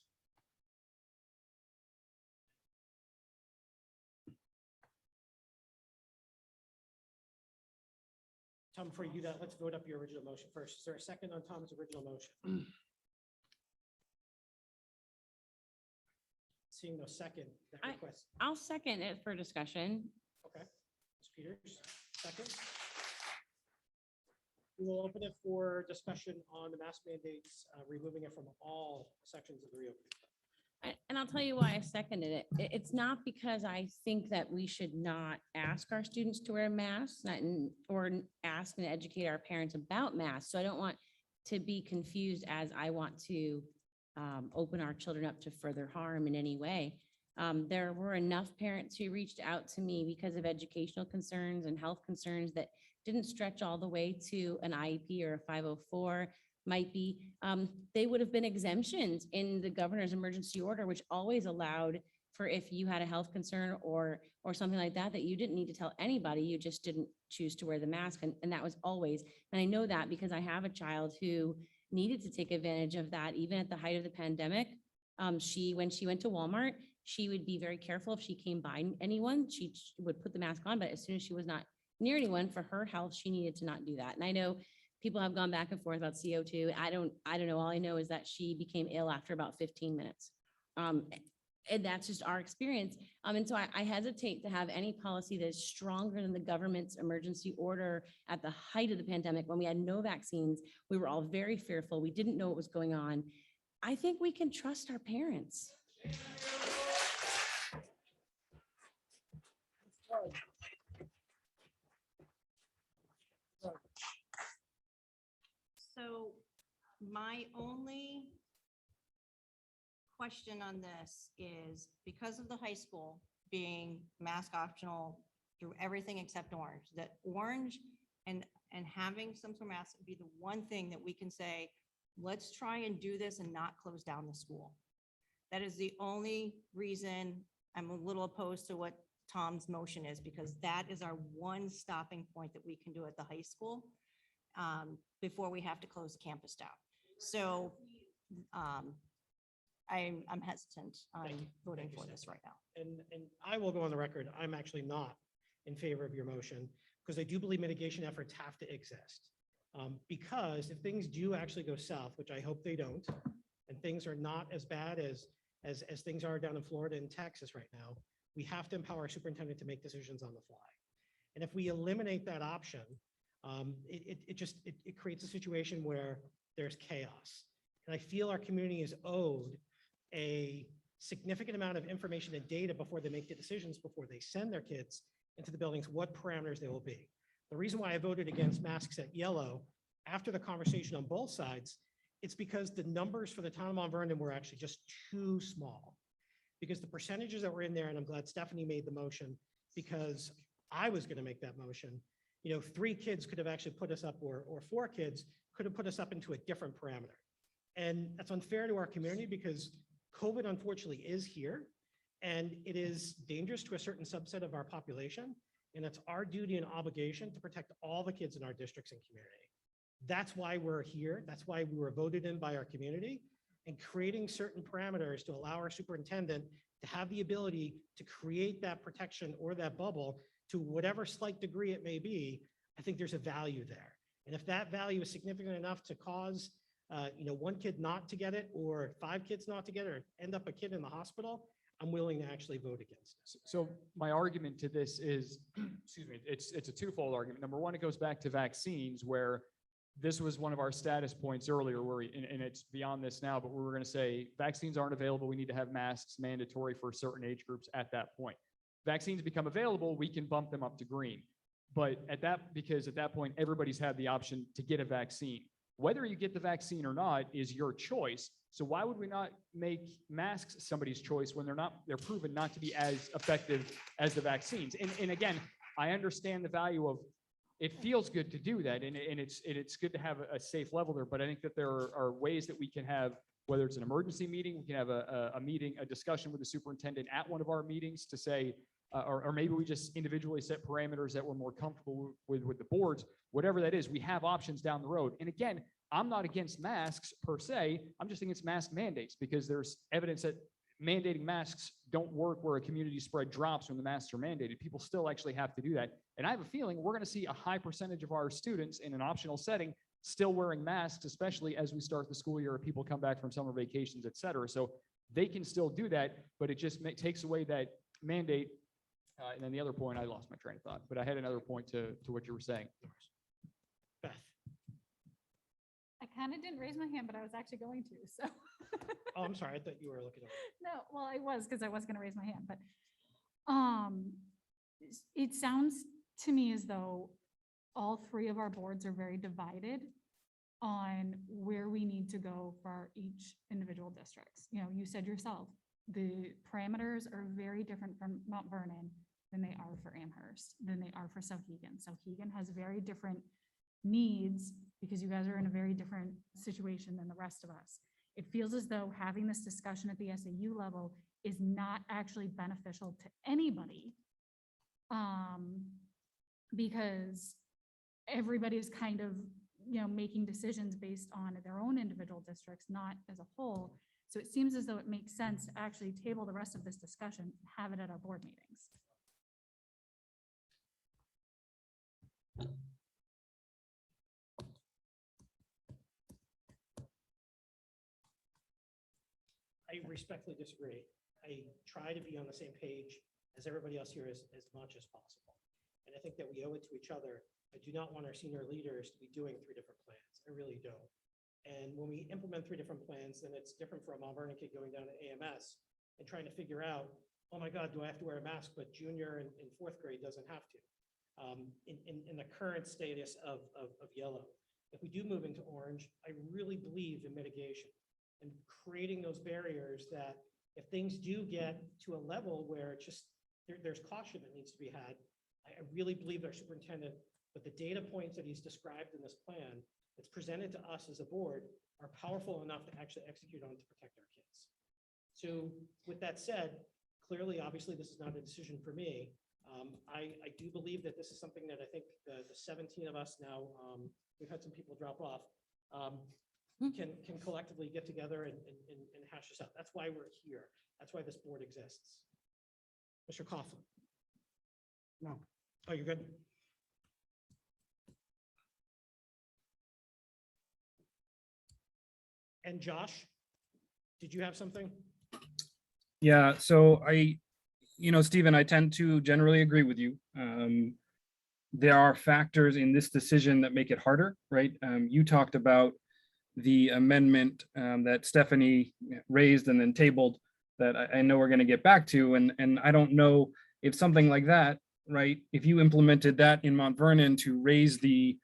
Tom, before you do that, let's vote up your original motion first. Is there a second on Tom's original motion? Seeing no second, that request. I'll second it for discussion. Okay. Ms. Peters, second. We will open it for discussion on the mask mandates, removing it from all sections of the reopening. And I'll tell you why I seconded it. It's not because I think that we should not ask our students to wear masks or ask and educate our parents about masks. So I don't want to be confused as I want to open our children up to further harm in any way. There were enough parents who reached out to me because of educational concerns and health concerns that didn't stretch all the way to an IEP or a 504 might be. They would have been exemptions in the governor's emergency order, which always allowed for if you had a health concern or something like that, that you didn't need to tell anybody, you just didn't choose to wear the mask. And that was always, and I know that because I have a child who needed to take advantage of that, even at the height of the pandemic. When she went to Walmart, she would be very careful if she came by anyone, she would put the mask on, but as soon as she was not near anyone, for her health, she needed to not do that. And I know people have gone back and forth about CO2. I don't know. All I know is that she became ill after about 15 minutes. And that's just our experience. And so I hesitate to have any policy that is stronger than the government's emergency order at the height of the pandemic when we had no vaccines. We were all very fearful. We didn't know what was going on. I think we can trust our parents. my only question on this is because of the high school being mask optional through everything except orange, that orange and having some sort of mask would be the one thing that we can say, let's try and do this and not close down the school. That is the only reason I'm a little opposed to what Tom's motion is, because that is our one stopping point that we can do at the high school before we have to close the campus down. So I'm hesitant on voting for this right now. And I will go on the record, I'm actually not in favor of your motion, because I do believe mitigation efforts have to exist. Because if things do actually go south, which I hope they don't, and things are not as bad as things are down in Florida and Texas right now, we have to empower our superintendent to make decisions on the fly. And if we eliminate that option, it creates a situation where there's chaos. And I feel our community is owed a significant amount of information and data before they make the decisions, before they send their kids into the buildings, what parameters they will be. The reason why I voted against masks at yellow after the conversation on both sides, it's because the numbers for the town of Mount Vernon were actually just too small. Because the percentages that were in there, and I'm glad Stephanie made the motion, because I was going to make that motion, 3 kids could have actually put us up, or 4 kids could have put us up into a different parameter. And that's unfair to our community because COVID unfortunately is here, and it is dangerous to a certain subset of our population. And it's our duty and obligation to protect all the kids in our districts and community. That's why we're here. That's why we were voted in by our community, and creating certain parameters to allow our superintendent to have the ability to create that protection or that bubble to whatever slight degree it may be. I think there's a value there. And if that value is significant enough to cause 1 kid not to get it, or 5 kids not to get it, or end up a kid in the hospital, I'm willing to actually vote against it. So my argument to this is, excuse me, it's a twofold argument. Number one, it goes back to vaccines, where this was one of our status points earlier, where and it's beyond this now, but we were going to say vaccines aren't available. We need to have masks mandatory for certain age groups at that point. Vaccines become available, we can bump them up to green. But because at that point, everybody's had the option to get a vaccine. Whether you get the vaccine or not is your choice. So why would we not make masks somebody's choice when they're proven not to be as effective as the vaccines? And again, I understand the value of, it feels good to do that, and it's good to have a safe level there. But I think that there are ways that we can have, whether it's an emergency meeting, we can have a discussion with the superintendent at one of our meetings to say, or maybe we just individually set parameters that we're more comfortable with the boards, whatever that is. We have options down the road. And again, I'm not against masks per se. I'm just against mask mandates, because there's evidence that mandating masks don't work where a community spread drops when the masks are mandated. People still actually have to do that. And I have a feeling we're going to see a high percentage of our students in an optional setting still wearing masks, especially as we start the school year, people come back from summer vacations, et cetera. So they can still do that, but it just takes away that mandate. And then the other point, I lost my train of thought, but I had another point to what you were saying. Beth. I kind of didn't raise my hand, but I was actually going to, so. Oh, I'm sorry. I thought you were looking over. No, well, I was, because I was going to raise my hand, but it sounds to me as though all 3 of our boards are very divided on where we need to go for each individual districts. You said yourself, the parameters are very different from Mount Vernon than they are for Amherst, than they are for Sauhegan. Sauhegan has very different needs because you guys are in a very different situation than the rest of us. It feels as though having this discussion at the SAU level is not actually beneficial to anybody, because everybody's kind of, making decisions based on their own individual districts, not as a whole. So it seems as though it makes sense to actually table the rest of this discussion and have it at our board meetings. I respectfully disagree. I try to be on the same page as everybody else here as much as possible. And I think that we owe it to each other. I do not want our senior leaders to be doing 3 different plans. I really don't. And when we implement 3 different plans, then it's different for a Mount Vernon kid going down to AMS and trying to figure out, oh my God, do I have to wear a mask? But junior and 4th grade doesn't have to. In the current status of yellow. if we do move into orange, I really believe in mitigation and creating those barriers that if things do get to a level where it's just, there's caution that needs to be had. I really believe our superintendent, with the data points that he's described in this plan, that's presented to us as a board, are powerful enough to actually execute on to protect our kids. So with that said, clearly, obviously, this is not a decision for me. I do believe that this is something that I think the 17 of us now, we've had some people drop off, can collectively get together and hash this out. That's why we're here. That's why this board exists. Mr. Coughlin. No. Oh, you're good. And Josh, did you have something? Yeah, so Stephen, I tend to generally agree with you. There are factors in this decision that make it harder, right? You talked about the amendment that Stephanie raised and then tabled that I know we're going to get back to. And I don't know if something like that, right? If you implemented that in Mount Vernon to raise the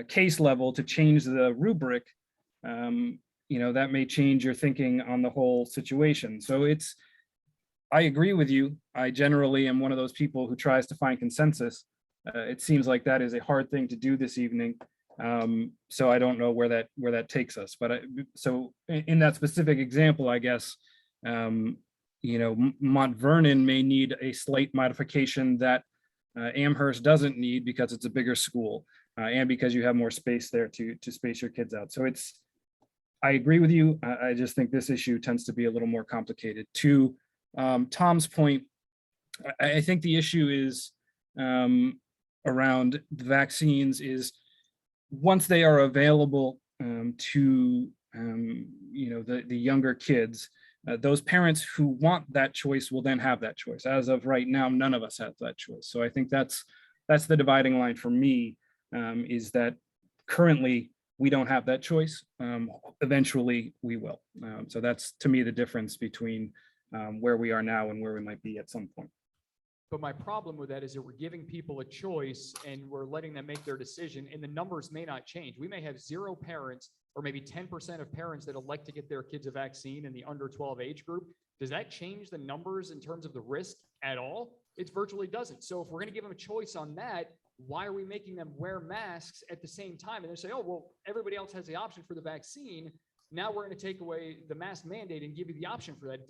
case level, to change the rubric, that may change your thinking on the whole situation. So I agree with you. I generally am one of those people who tries to find consensus. It seems like that is a hard thing to do this evening. So I don't know where that takes us. But so in that specific example, I guess, Mount Vernon may need a slight modification that Amherst doesn't need because it's a bigger school and because you have more space there to space your kids out. So I agree with you. I just think this issue tends to be a little more complicated. To Tom's point, I think the issue is around the vaccines is once they are available to the younger kids, those parents who want that choice will then have that choice. As of right now, none of us have that choice. So I think that's the dividing line for me, is that currently we don't have that choice. Eventually we will. So that's, to me, the difference between where we are now and where we might be at some point. But my problem with that is that we're giving people a choice and we're letting them make their decision, and the numbers may not change. We may have 0 parents or maybe 10% of parents that elect to get their kids a vaccine in the under 12 age group. Does that change the numbers in terms of the risk at all? It virtually doesn't. So if we're going to give them a choice on that, why are we making them wear masks at the same time? And they say, oh, well, everybody else has the option for the vaccine. Now we're going to take away the mask mandate and give you the option for that.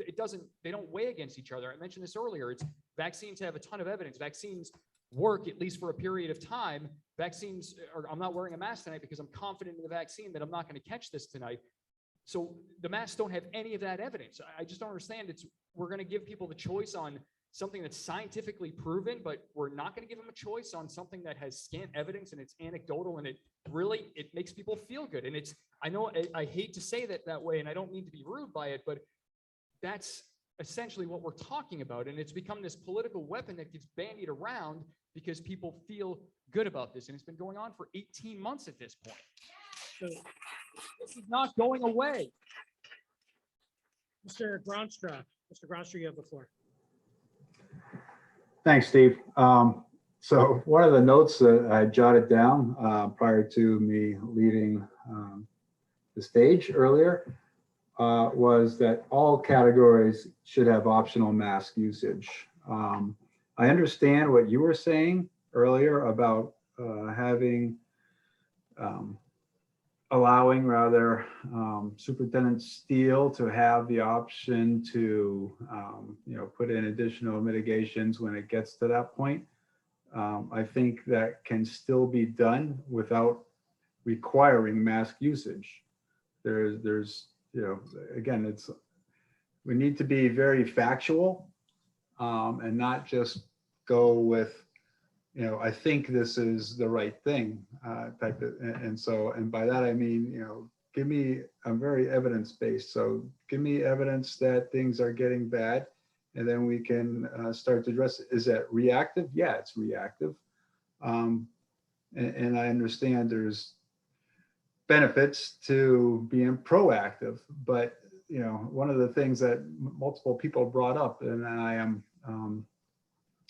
They don't weigh against each other. I mentioned this earlier. Vaccines have a ton of evidence. Vaccines work at least for a period of time. I'm not wearing a mask tonight because I'm confident in the vaccine that I'm not going to catch this tonight. So the masks don't have any of that evidence. I just don't understand. We're going to give people the choice on something that's scientifically proven, but we're not going to give them a choice on something that has scant evidence and it's anecdotal and it makes people feel good. And I know I hate to say that way, and I don't mean to be rude by it, but that's essentially what we're talking about. And it's become this political weapon that gets bandied around because people feel good about this. And it's been going on for 18 months at this point. So this is not going away. Mr. Gronstra, you have the floor. Thanks, Steve. So one of the notes that I jotted down prior to me leaving the stage earlier was that all categories should have optional mask usage. I understand what you were saying earlier about allowing Superintendent Steele to have the option to put in additional mitigations when it gets to that point. I think that can still be done without requiring mask usage. Again, we need to be very factual and not just go with, I think this is the right thing type of, and by that I mean, I'm very evidence-based. So give me evidence that things are getting bad, and then we can start to address it. Is that reactive? Yeah, it's reactive. And I understand there's benefits to being proactive, but one of the things that multiple people brought up, and I am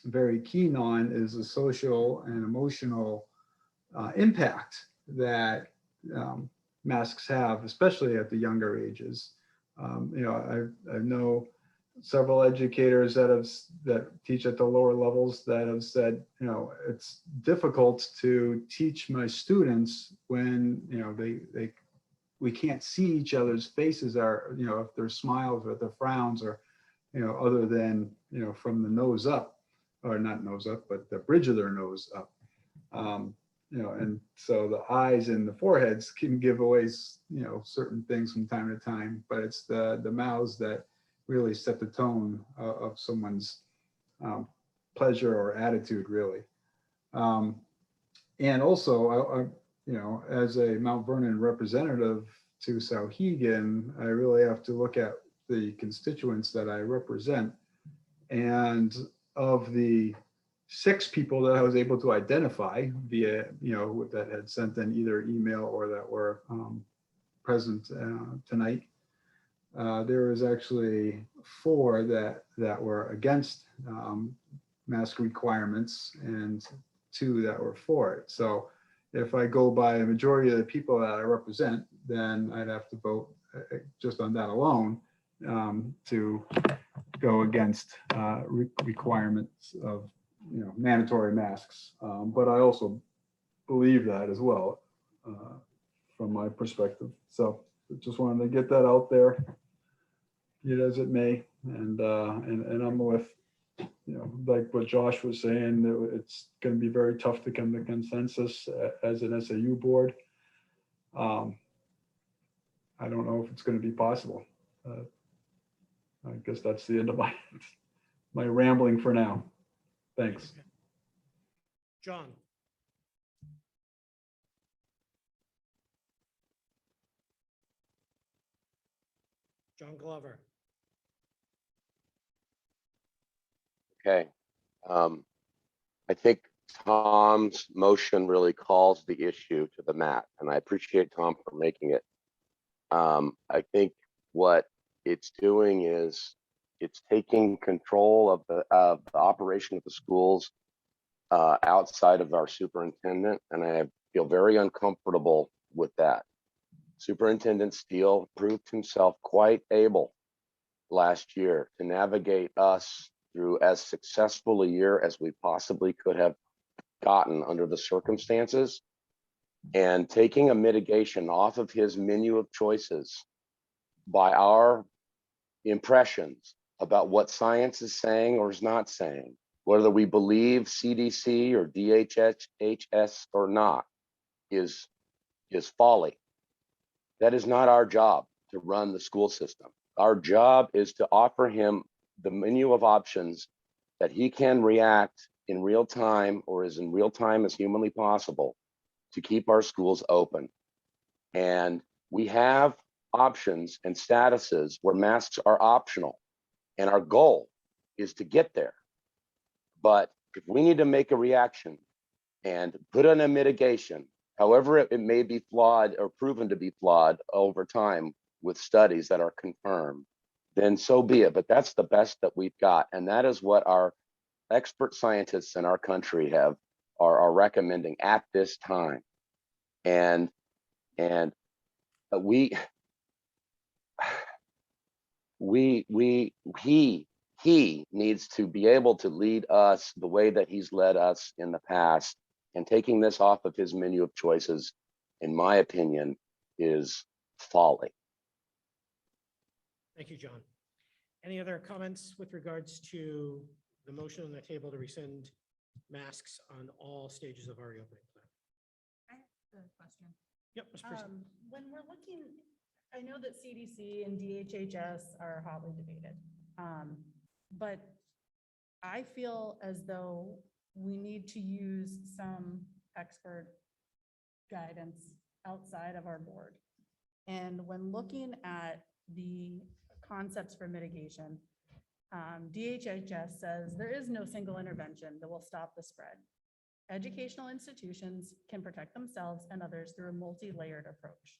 very keen on, is the social and emotional impact that masks have, especially at the younger ages. I know several educators that teach at the lower levels that have said, it's difficult to teach my students when, we can't see each other's faces, or, if their smiles or their frowns, or, other than, from the nose up, or not nose up, but the bridge of their nose up. And so the eyes and the foreheads can give away, certain things from time to time, but it's the mouths that really set the tone of someone's pleasure or attitude, really. And also, as a Mount Vernon representative to Sauhegan, I really have to look at the constituents that I represent. And of the 6 people that I was able to identify via, that had sent in either email or that were present tonight, there was actually 4 that were against mask requirements and 2 that were for it. So if I go by a majority of the people that I represent, then I'd have to vote just on that alone to go against requirements of mandatory masks. But I also believe that as well from my perspective. So just wanted to get that out there, be it as it may. And I'm with, like what Josh was saying, it's going to be very tough to come to consensus as an SAU board. I don't know if it's going to be possible. I guess that's the end of my rambling for now. Thanks. John. John Glover. Okay. I think Tom's motion really calls the issue to the mat, and I appreciate Tom for making it. I think what it's doing is it's taking control of the operation of the schools outside of our superintendent, and I feel very uncomfortable with that. Superintendent Steele proved himself quite able last year to navigate us through as successful a year as we possibly could have gotten under the circumstances, and taking a mitigation off of his menu of choices by our impressions about what science is saying or is not saying, whether we believe CDC or DHHS or not, is folly. That is not our job to run the school system. Our job is to offer him the menu of options that he can react in real time, or as in real time as humanly possible, to keep our schools open. And we have options and statuses where masks are optional, and our goal is to get there. But if we need to make a reaction and put in a mitigation, however it may be flawed or proven to be flawed over time with studies that are confirmed, then so be it. But that's the best that we've got, and that is what our expert scientists in our country are recommending at this time. And he needs to be able to lead us the way that he's led us in the past, and taking this off of his menu of choices, in my opinion, is folly. Thank you, John. Any other comments with regards to the motion on the table to rescind masks on all stages of our reopening plan? I have a question. Yep, Ms. Priestley. When we're looking, I know that CDC and DHHS are hotly debated, but I feel as though we need to use some expert guidance outside of our board. And when looking at the concepts for mitigation, DHHS says there is no single intervention that will stop the spread. Educational institutions can protect themselves and others through a multi-layered approach.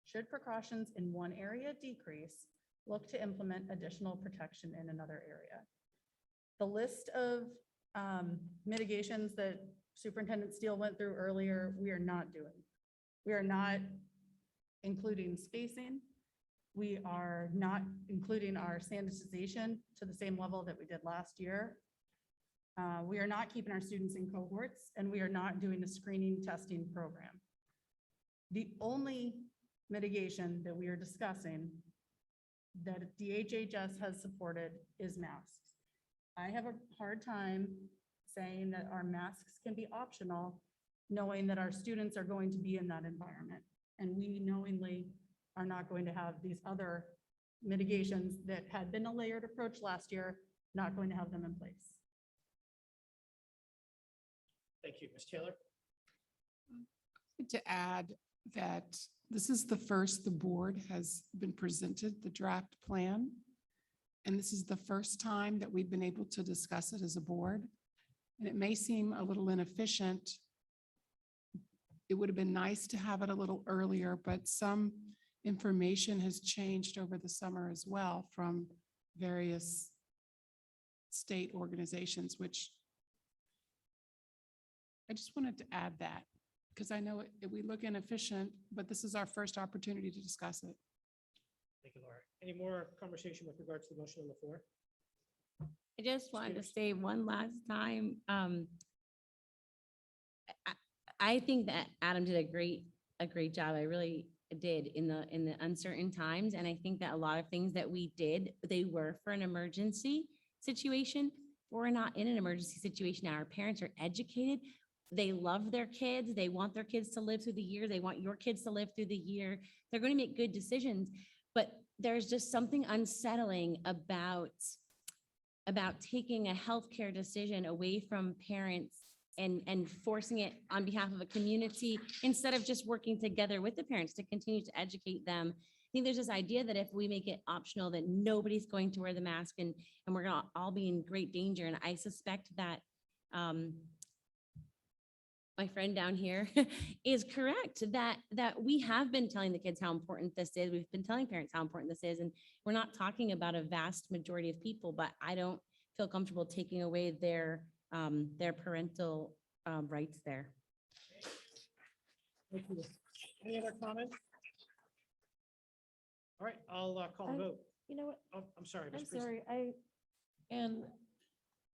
Should precautions in one area decrease, look to implement additional protection in another area. The list of mitigations that Superintendent Steele went through earlier, we are not doing. We are not including spacing. We are not including our sanitization to the same level that we did last year. We are not keeping our students in cohorts, and we are not doing a screening testing program. The only mitigation that we are discussing that DHHS has supported is masks. I have a hard time saying that our masks can be optional, knowing that our students are going to be in that environment. And we knowingly are not going to have these other mitigations that had been a layered approach last year, not going to have them in place. Thank you. Ms. Taylor? To add that this is the first the board has been presented the draft plan. And this is the first time that we've been able to discuss it as a board. And it may seem a little inefficient. It would have been nice to have it a little earlier, but some information has changed over the summer as well from various state organizations, which I just wanted to add that because I know we look inefficient, but this is our first opportunity to discuss it. Thank you, Laura. Any more conversation with regards to the motion on the floor? I just wanted to say one last time, I think that Adam did a great job. I really did in the uncertain times. And I think that a lot of things that we did, they were for an emergency situation. We're not in an emergency situation now. Our parents are educated. They love their kids. They want their kids to live through the year. They want your kids to live through the year. They're going to make good decisions. But there's just something unsettling about taking a healthcare decision away from parents and forcing it on behalf of a community instead of just working together with the parents to continue to educate them. I think there's this idea that if we make it optional, that nobody's going to wear the mask and we're going to all be in great danger. And I suspect that my friend down here is correct that we have been telling the kids how important this is. We've been telling parents how important this is. And we're not talking about a vast majority of people, but I don't feel comfortable taking away their parental rights there. Thank you. Any other comments? All right, I'll call the vote. You know what? Oh, I'm sorry. I'm Ms. Christie. sorry.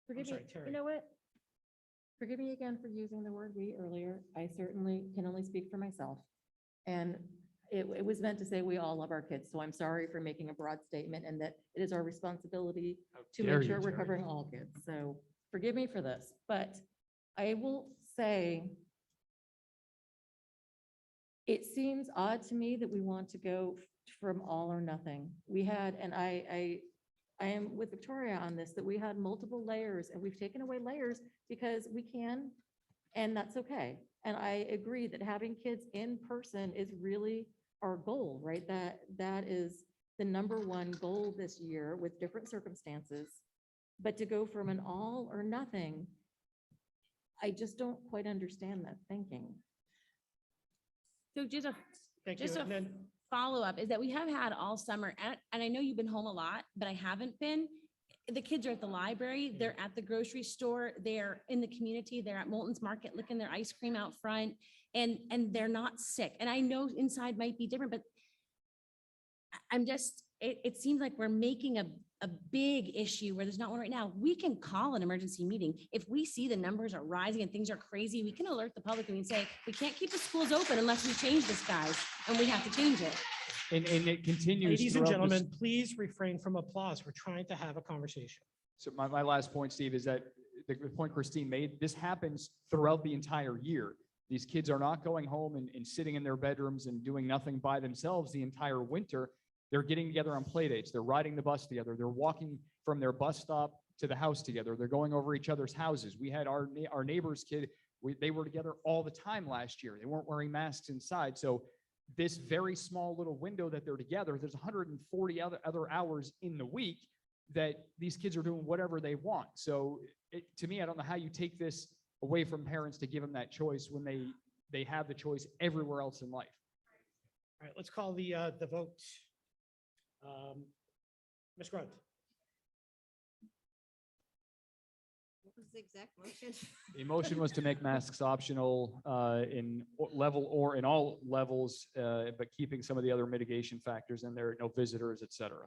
Forgive me. sorry, Terry. You know what? Forgive me again for using the word "we" earlier. I certainly can only speak for myself. And it was meant to say we all love our kids. So I'm sorry for making a broad statement and that it is our responsibility to dare make sure you, we're Terry. covering all kids. So forgive me for this, but I will say it seems odd to me that we want to go from all or nothing. We had, and I am with Victoria on this, that we had multiple layers and we've taken away layers because we can, and that's okay. And I agree that having kids in person is really our goal, right? That is the #1 goal this year with different circumstances. But to go from an all or nothing, I just don't quite understand that thinking. So just Thank you. a And then follow-up is that we have had all summer, and I know you've been home a lot, but I haven't been. The kids are at the library, they're at the grocery store, they're in the community, they're at Moulton's Market licking their ice cream out front, and they're not sick. And I know inside might be different, but I'm just, it seems like we're making a big issue where there's not one right now. We can call an emergency meeting. If we see the numbers are rising and things are crazy, we can alert the public and we can say, we can't keep the schools open unless we change this, guys, and we have to change it. And it continues. ladies and throughout this- gentlemen, please refrain from applause. We're trying to have a conversation. So my last point, Steve, is that the point Christine made, this happens throughout the entire year. These kids are not going home and sitting in their bedrooms and doing nothing by themselves the entire winter. They're getting together on play dates. They're riding the bus together. They're walking from their bus stop to the house together. They're going over each other's houses. We had our neighbor's kid. They were together all the time last year. They weren't wearing masks inside. So this very small little window that they're together, there's 140 other hours in the week that these kids are doing whatever they want. So to me, I don't know how you take this away from parents to give them that choice when they have the choice everywhere else in life. All right, let's call the vote. Ms. Grunt. was the exact motion? The motion was to make masks optional in level or in all levels, but keeping some of the other mitigation factors in there, no visitors, et cetera.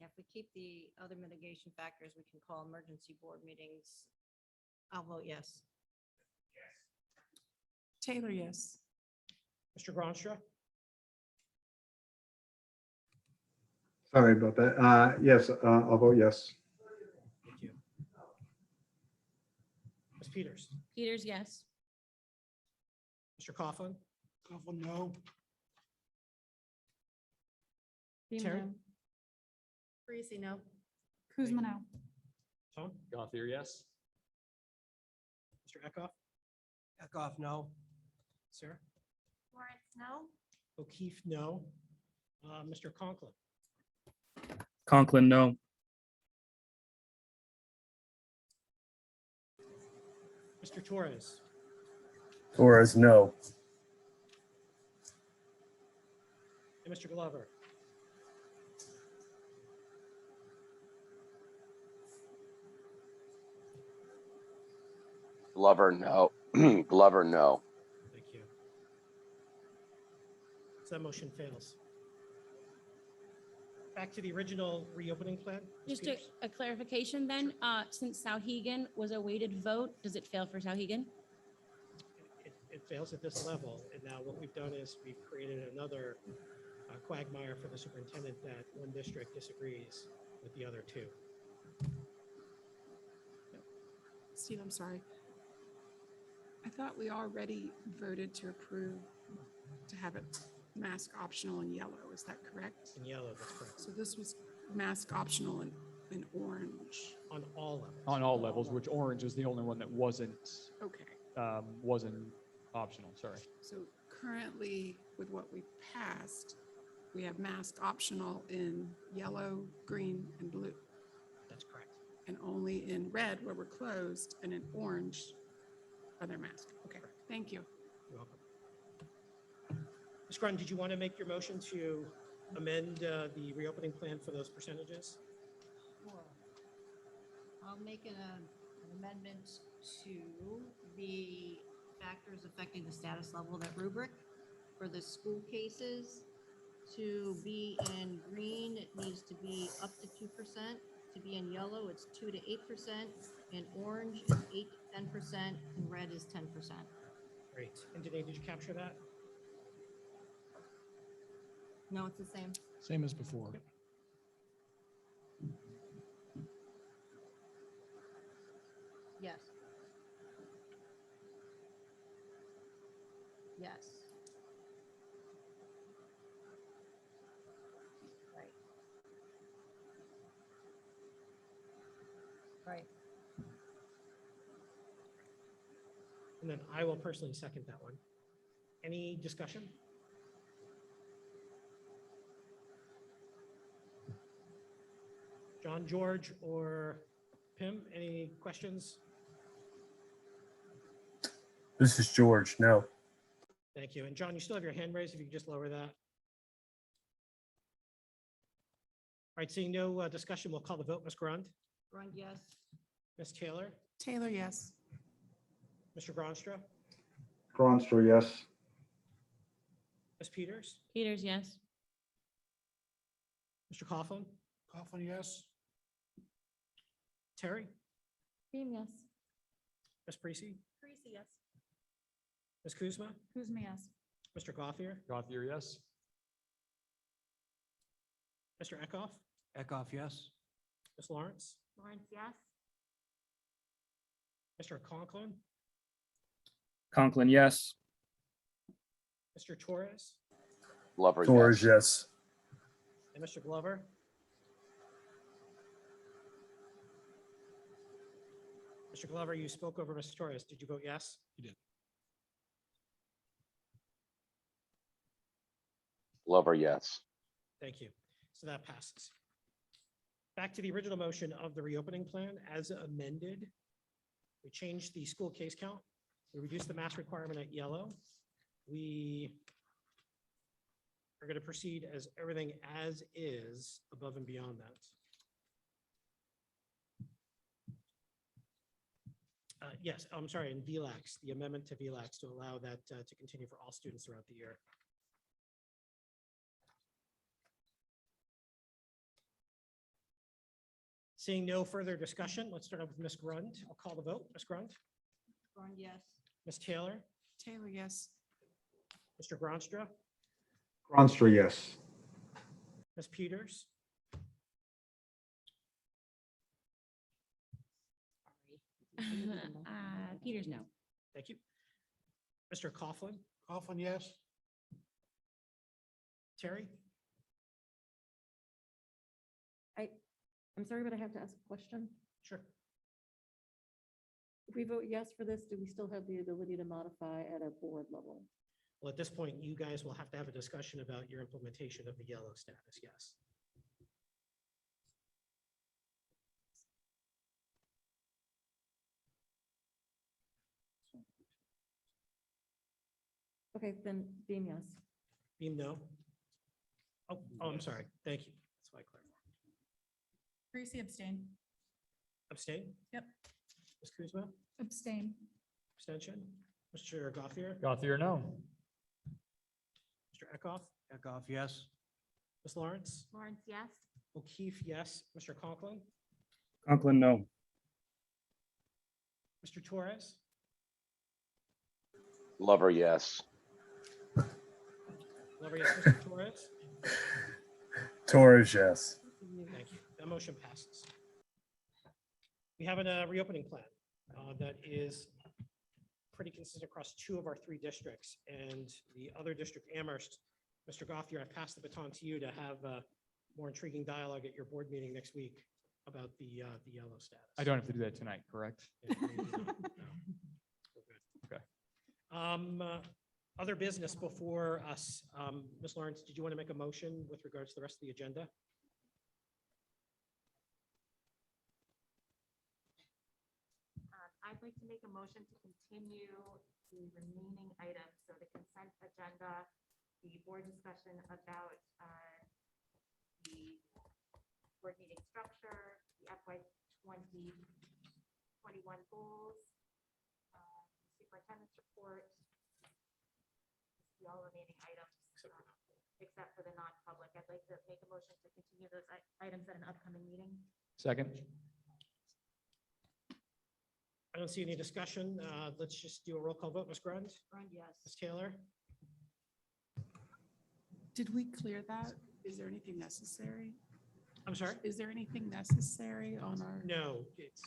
If we keep the other mitigation factors, we can call emergency board meetings. I'll vote yes. Taylor, yes. Mr. Gronstra, Sorry about that. Yes, I'll vote yes. thank you. Ms. Peters, Peters, yes. Mr. Coughlin, Coughlin, no. Terry? Parisi, no. Kuzma, no. Tom, Gothier, yes. Mr. Eckhoff, Eckhoff, no. Sarah, Lawrence, no. O'Keefe, no. Mr. Conklin, Conklin, no. Mr. Torres, Torres, no. and Mr. Glover. Glover, no. Glover, no. Thank you. So that motion fails. Back to the original reopening plan. Ms. Just a, Peters? a clarification then, since Sauhegan was a weighted vote, does it fail for Sauhegan? It fails at this level, and now what we've done is we've created another quagmire for the superintendent that one district disagrees with the other two. Steve, I'm sorry. I thought we already voted to approve to have it mask optional in yellow. Is that correct? In yellow, that's correct. So this was mask optional in orange. On all levels. On all levels, which orange is the only one that wasn't Okay. wasn't optional, sorry. So currently, with what we passed, we have mask optional in yellow, green, and blue, That's correct. and only in red where we're closed, and in orange, other mask. Okay, thank you. You're welcome. Ms. Grund, did you want to make your motion to amend the reopening plan for those percentages? Sure. I'll make an amendment to the factors affecting the status level, that rubric for the school cases. To be in green, it needs to be up to 2%. To be in yellow, it's 2 to 8%. In orange, it's 8 to 10%. And red is 10%. Great. And Danae, did you capture that? No, it's the same. Same as before. Yes. Yes. Right. Right. And then I will personally second that one. Any discussion? John, George, or Pim, any questions? This is George, no. Thank you. And John, you still have your hand raised, if you could just lower that. All right, seeing no discussion, we'll call the vote. Ms. Grund, Grund, yes. Ms. Taylor, Taylor, yes. Mr. Gronstra, Gronstra, yes. Ms. Peters, Peters, yes. Mr. Coughlin, Coughlin, yes. Terry, Beam, yes. Ms. Parisi, Parisi, yes. Ms. Kuzma, Kuzma, yes. Mr. Gothier, Gothier, yes. Mr. Eckhoff, Eckhoff, yes. Ms. Lawrence, Lawrence, yes. Mr. Conklin, Conklin, yes. Mr. Torres, Glover, Torres, yes. yes. and Mr. Glover. Mr. Glover, you spoke over Mr. Torres. Did you vote yes? You did. Glover, yes. Thank you. So that passes. Back to the original motion of the reopening plan as amended. We changed the school case count. We reduced the mask requirement at yellow. We are going to proceed as everything as is above and beyond that. Yes, I'm sorry, in VLAX, the amendment to VLAX to allow that to continue for all students throughout the year. Seeing no further discussion, let's start off with Ms. Grund. I'll call the vote. Ms. Grund? Grund, yes. Ms. Taylor? Taylor, yes. Mr. Gronstra? Cronstra, yes. Ms. Peters? Peters, no. Thank you. Mr. Coughlin? Coughlin, yes. Terry? I'm sorry, but I have to ask a question. Sure. If we vote yes for this, do we still have the ability to modify at a board level? Well, at this point, you guys will have to have a discussion about your implementation of the yellow status, yes. Okay, then Beam, yes. Beam, no? Oh, I'm sorry. Thank you. That's why I clarified. Gracie abstain. Abstain? Yep. Ms. Kuzma? Abstain. Abstention? Mr. Gothier? Gothier, no. Mr. Eckhoff? Eckhoff, yes. Ms. Lawrence? Lawrence, yes. O'Keefe, yes. Mr. Conklin? Conklin, no. Mr. Torres? Lover, yes. Glover, yes. Mr. Torres? Torres, yes. Thank you. That motion passes. We have a reopening plan that is pretty consistent across 2 of our 3 districts, and the other district, Amherst. Mr. Gothier, I pass the baton to you to have a more intriguing dialogue at your board meeting next week about the yellow status. I don't have to do that tonight, correct? Yeah, maybe not. No. We're good. Okay. Other business before us. Ms. Lawrence, did you want to make a motion with regards to the rest of the agenda? I'd like to make a motion to continue the remaining items, so the consent agenda, the board discussion about the board meeting structure, the FY 2021 goals, superintendent's report, all remaining items, except for the non-public. I'd like to make a motion to continue those items at an upcoming meeting. Second. I don't see any discussion. Let's just do a roll call vote. Ms. Grund? Grund, yes. Ms. Taylor? Did we clear that? Is there anything necessary? I'm sorry? Is there anything necessary on our? No,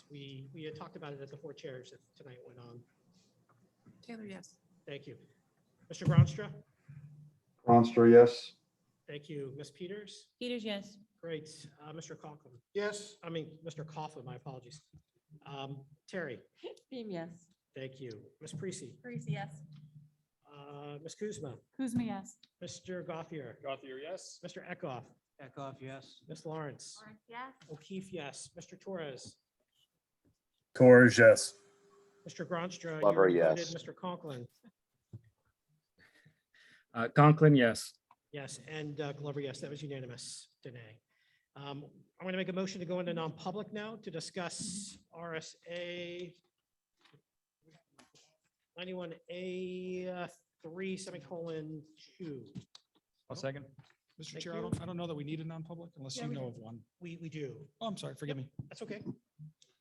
we had talked about it at the 4 chairs that tonight went on. Taylor, yes. Thank you. Mr. Gronstra? Cronstra, yes. Thank you. Ms. Peters? Peters, yes. Great. Mr. Conklin? Yes. I mean, Mr. Coughlin, my apologies. Terry? Beam, yes. Thank you. Ms. Parisi? Gracie, yes. Ms. Kuzma? Kuzma, yes. Mr. Gothier? Gothier, yes. Mr. Eckhoff? Eckhoff, yes. Ms. Lawrence? Lawrence, yes. O'Keefe, yes. Mr. Torres? Torres, yes. Mr. Gronstra? Lover, you were voted. yes. Mr. Conklin? Conklin, yes. Yes, and Glover, yes, that was unanimous, Danae. I'm going to make a motion to go into non-public now to discuss RSA 91A 3:2. I'll second. Mr. Thank Chair, you. I don't know that we need a non-public unless Yeah, you we know do. of one. We do. Oh, I'm sorry, forgive me. That's okay.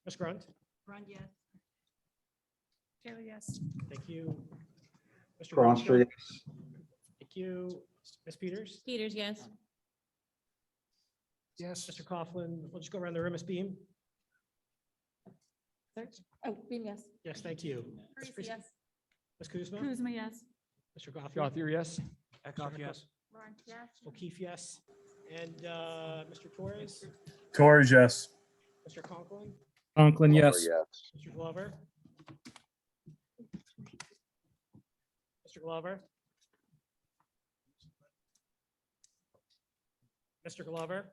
Ms. Grund? Grund, yes. Taylor, yes. Thank you. Mr. Cronstra, Gronstra? yes. Thank you. Ms. Peters? Peters, yes. Yes. Mr. Coughlin? We'll just go around the room. Ms. Beam? Sorry? Oh, Beam, yes. Yes, thank you. Ms. Gracie, Priest- yes. Ms. Kuzma? Kuzma, yes. Mr. Gothier? Gothier, yes. Eckhoff, yes. Lawrence, yes. O'Keefe, yes. And Mr. Torres? Torres, yes. Mr. Conklin? Conklin, Lover, yes. yes. Mr. Glover? Mr. Glover? Mr. Glover?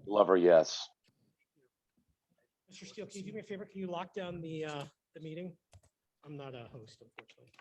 Lover, yes. Mr. Steele, can you do me a favor? Can you lock down the meeting? I'm not a host, unfortunately.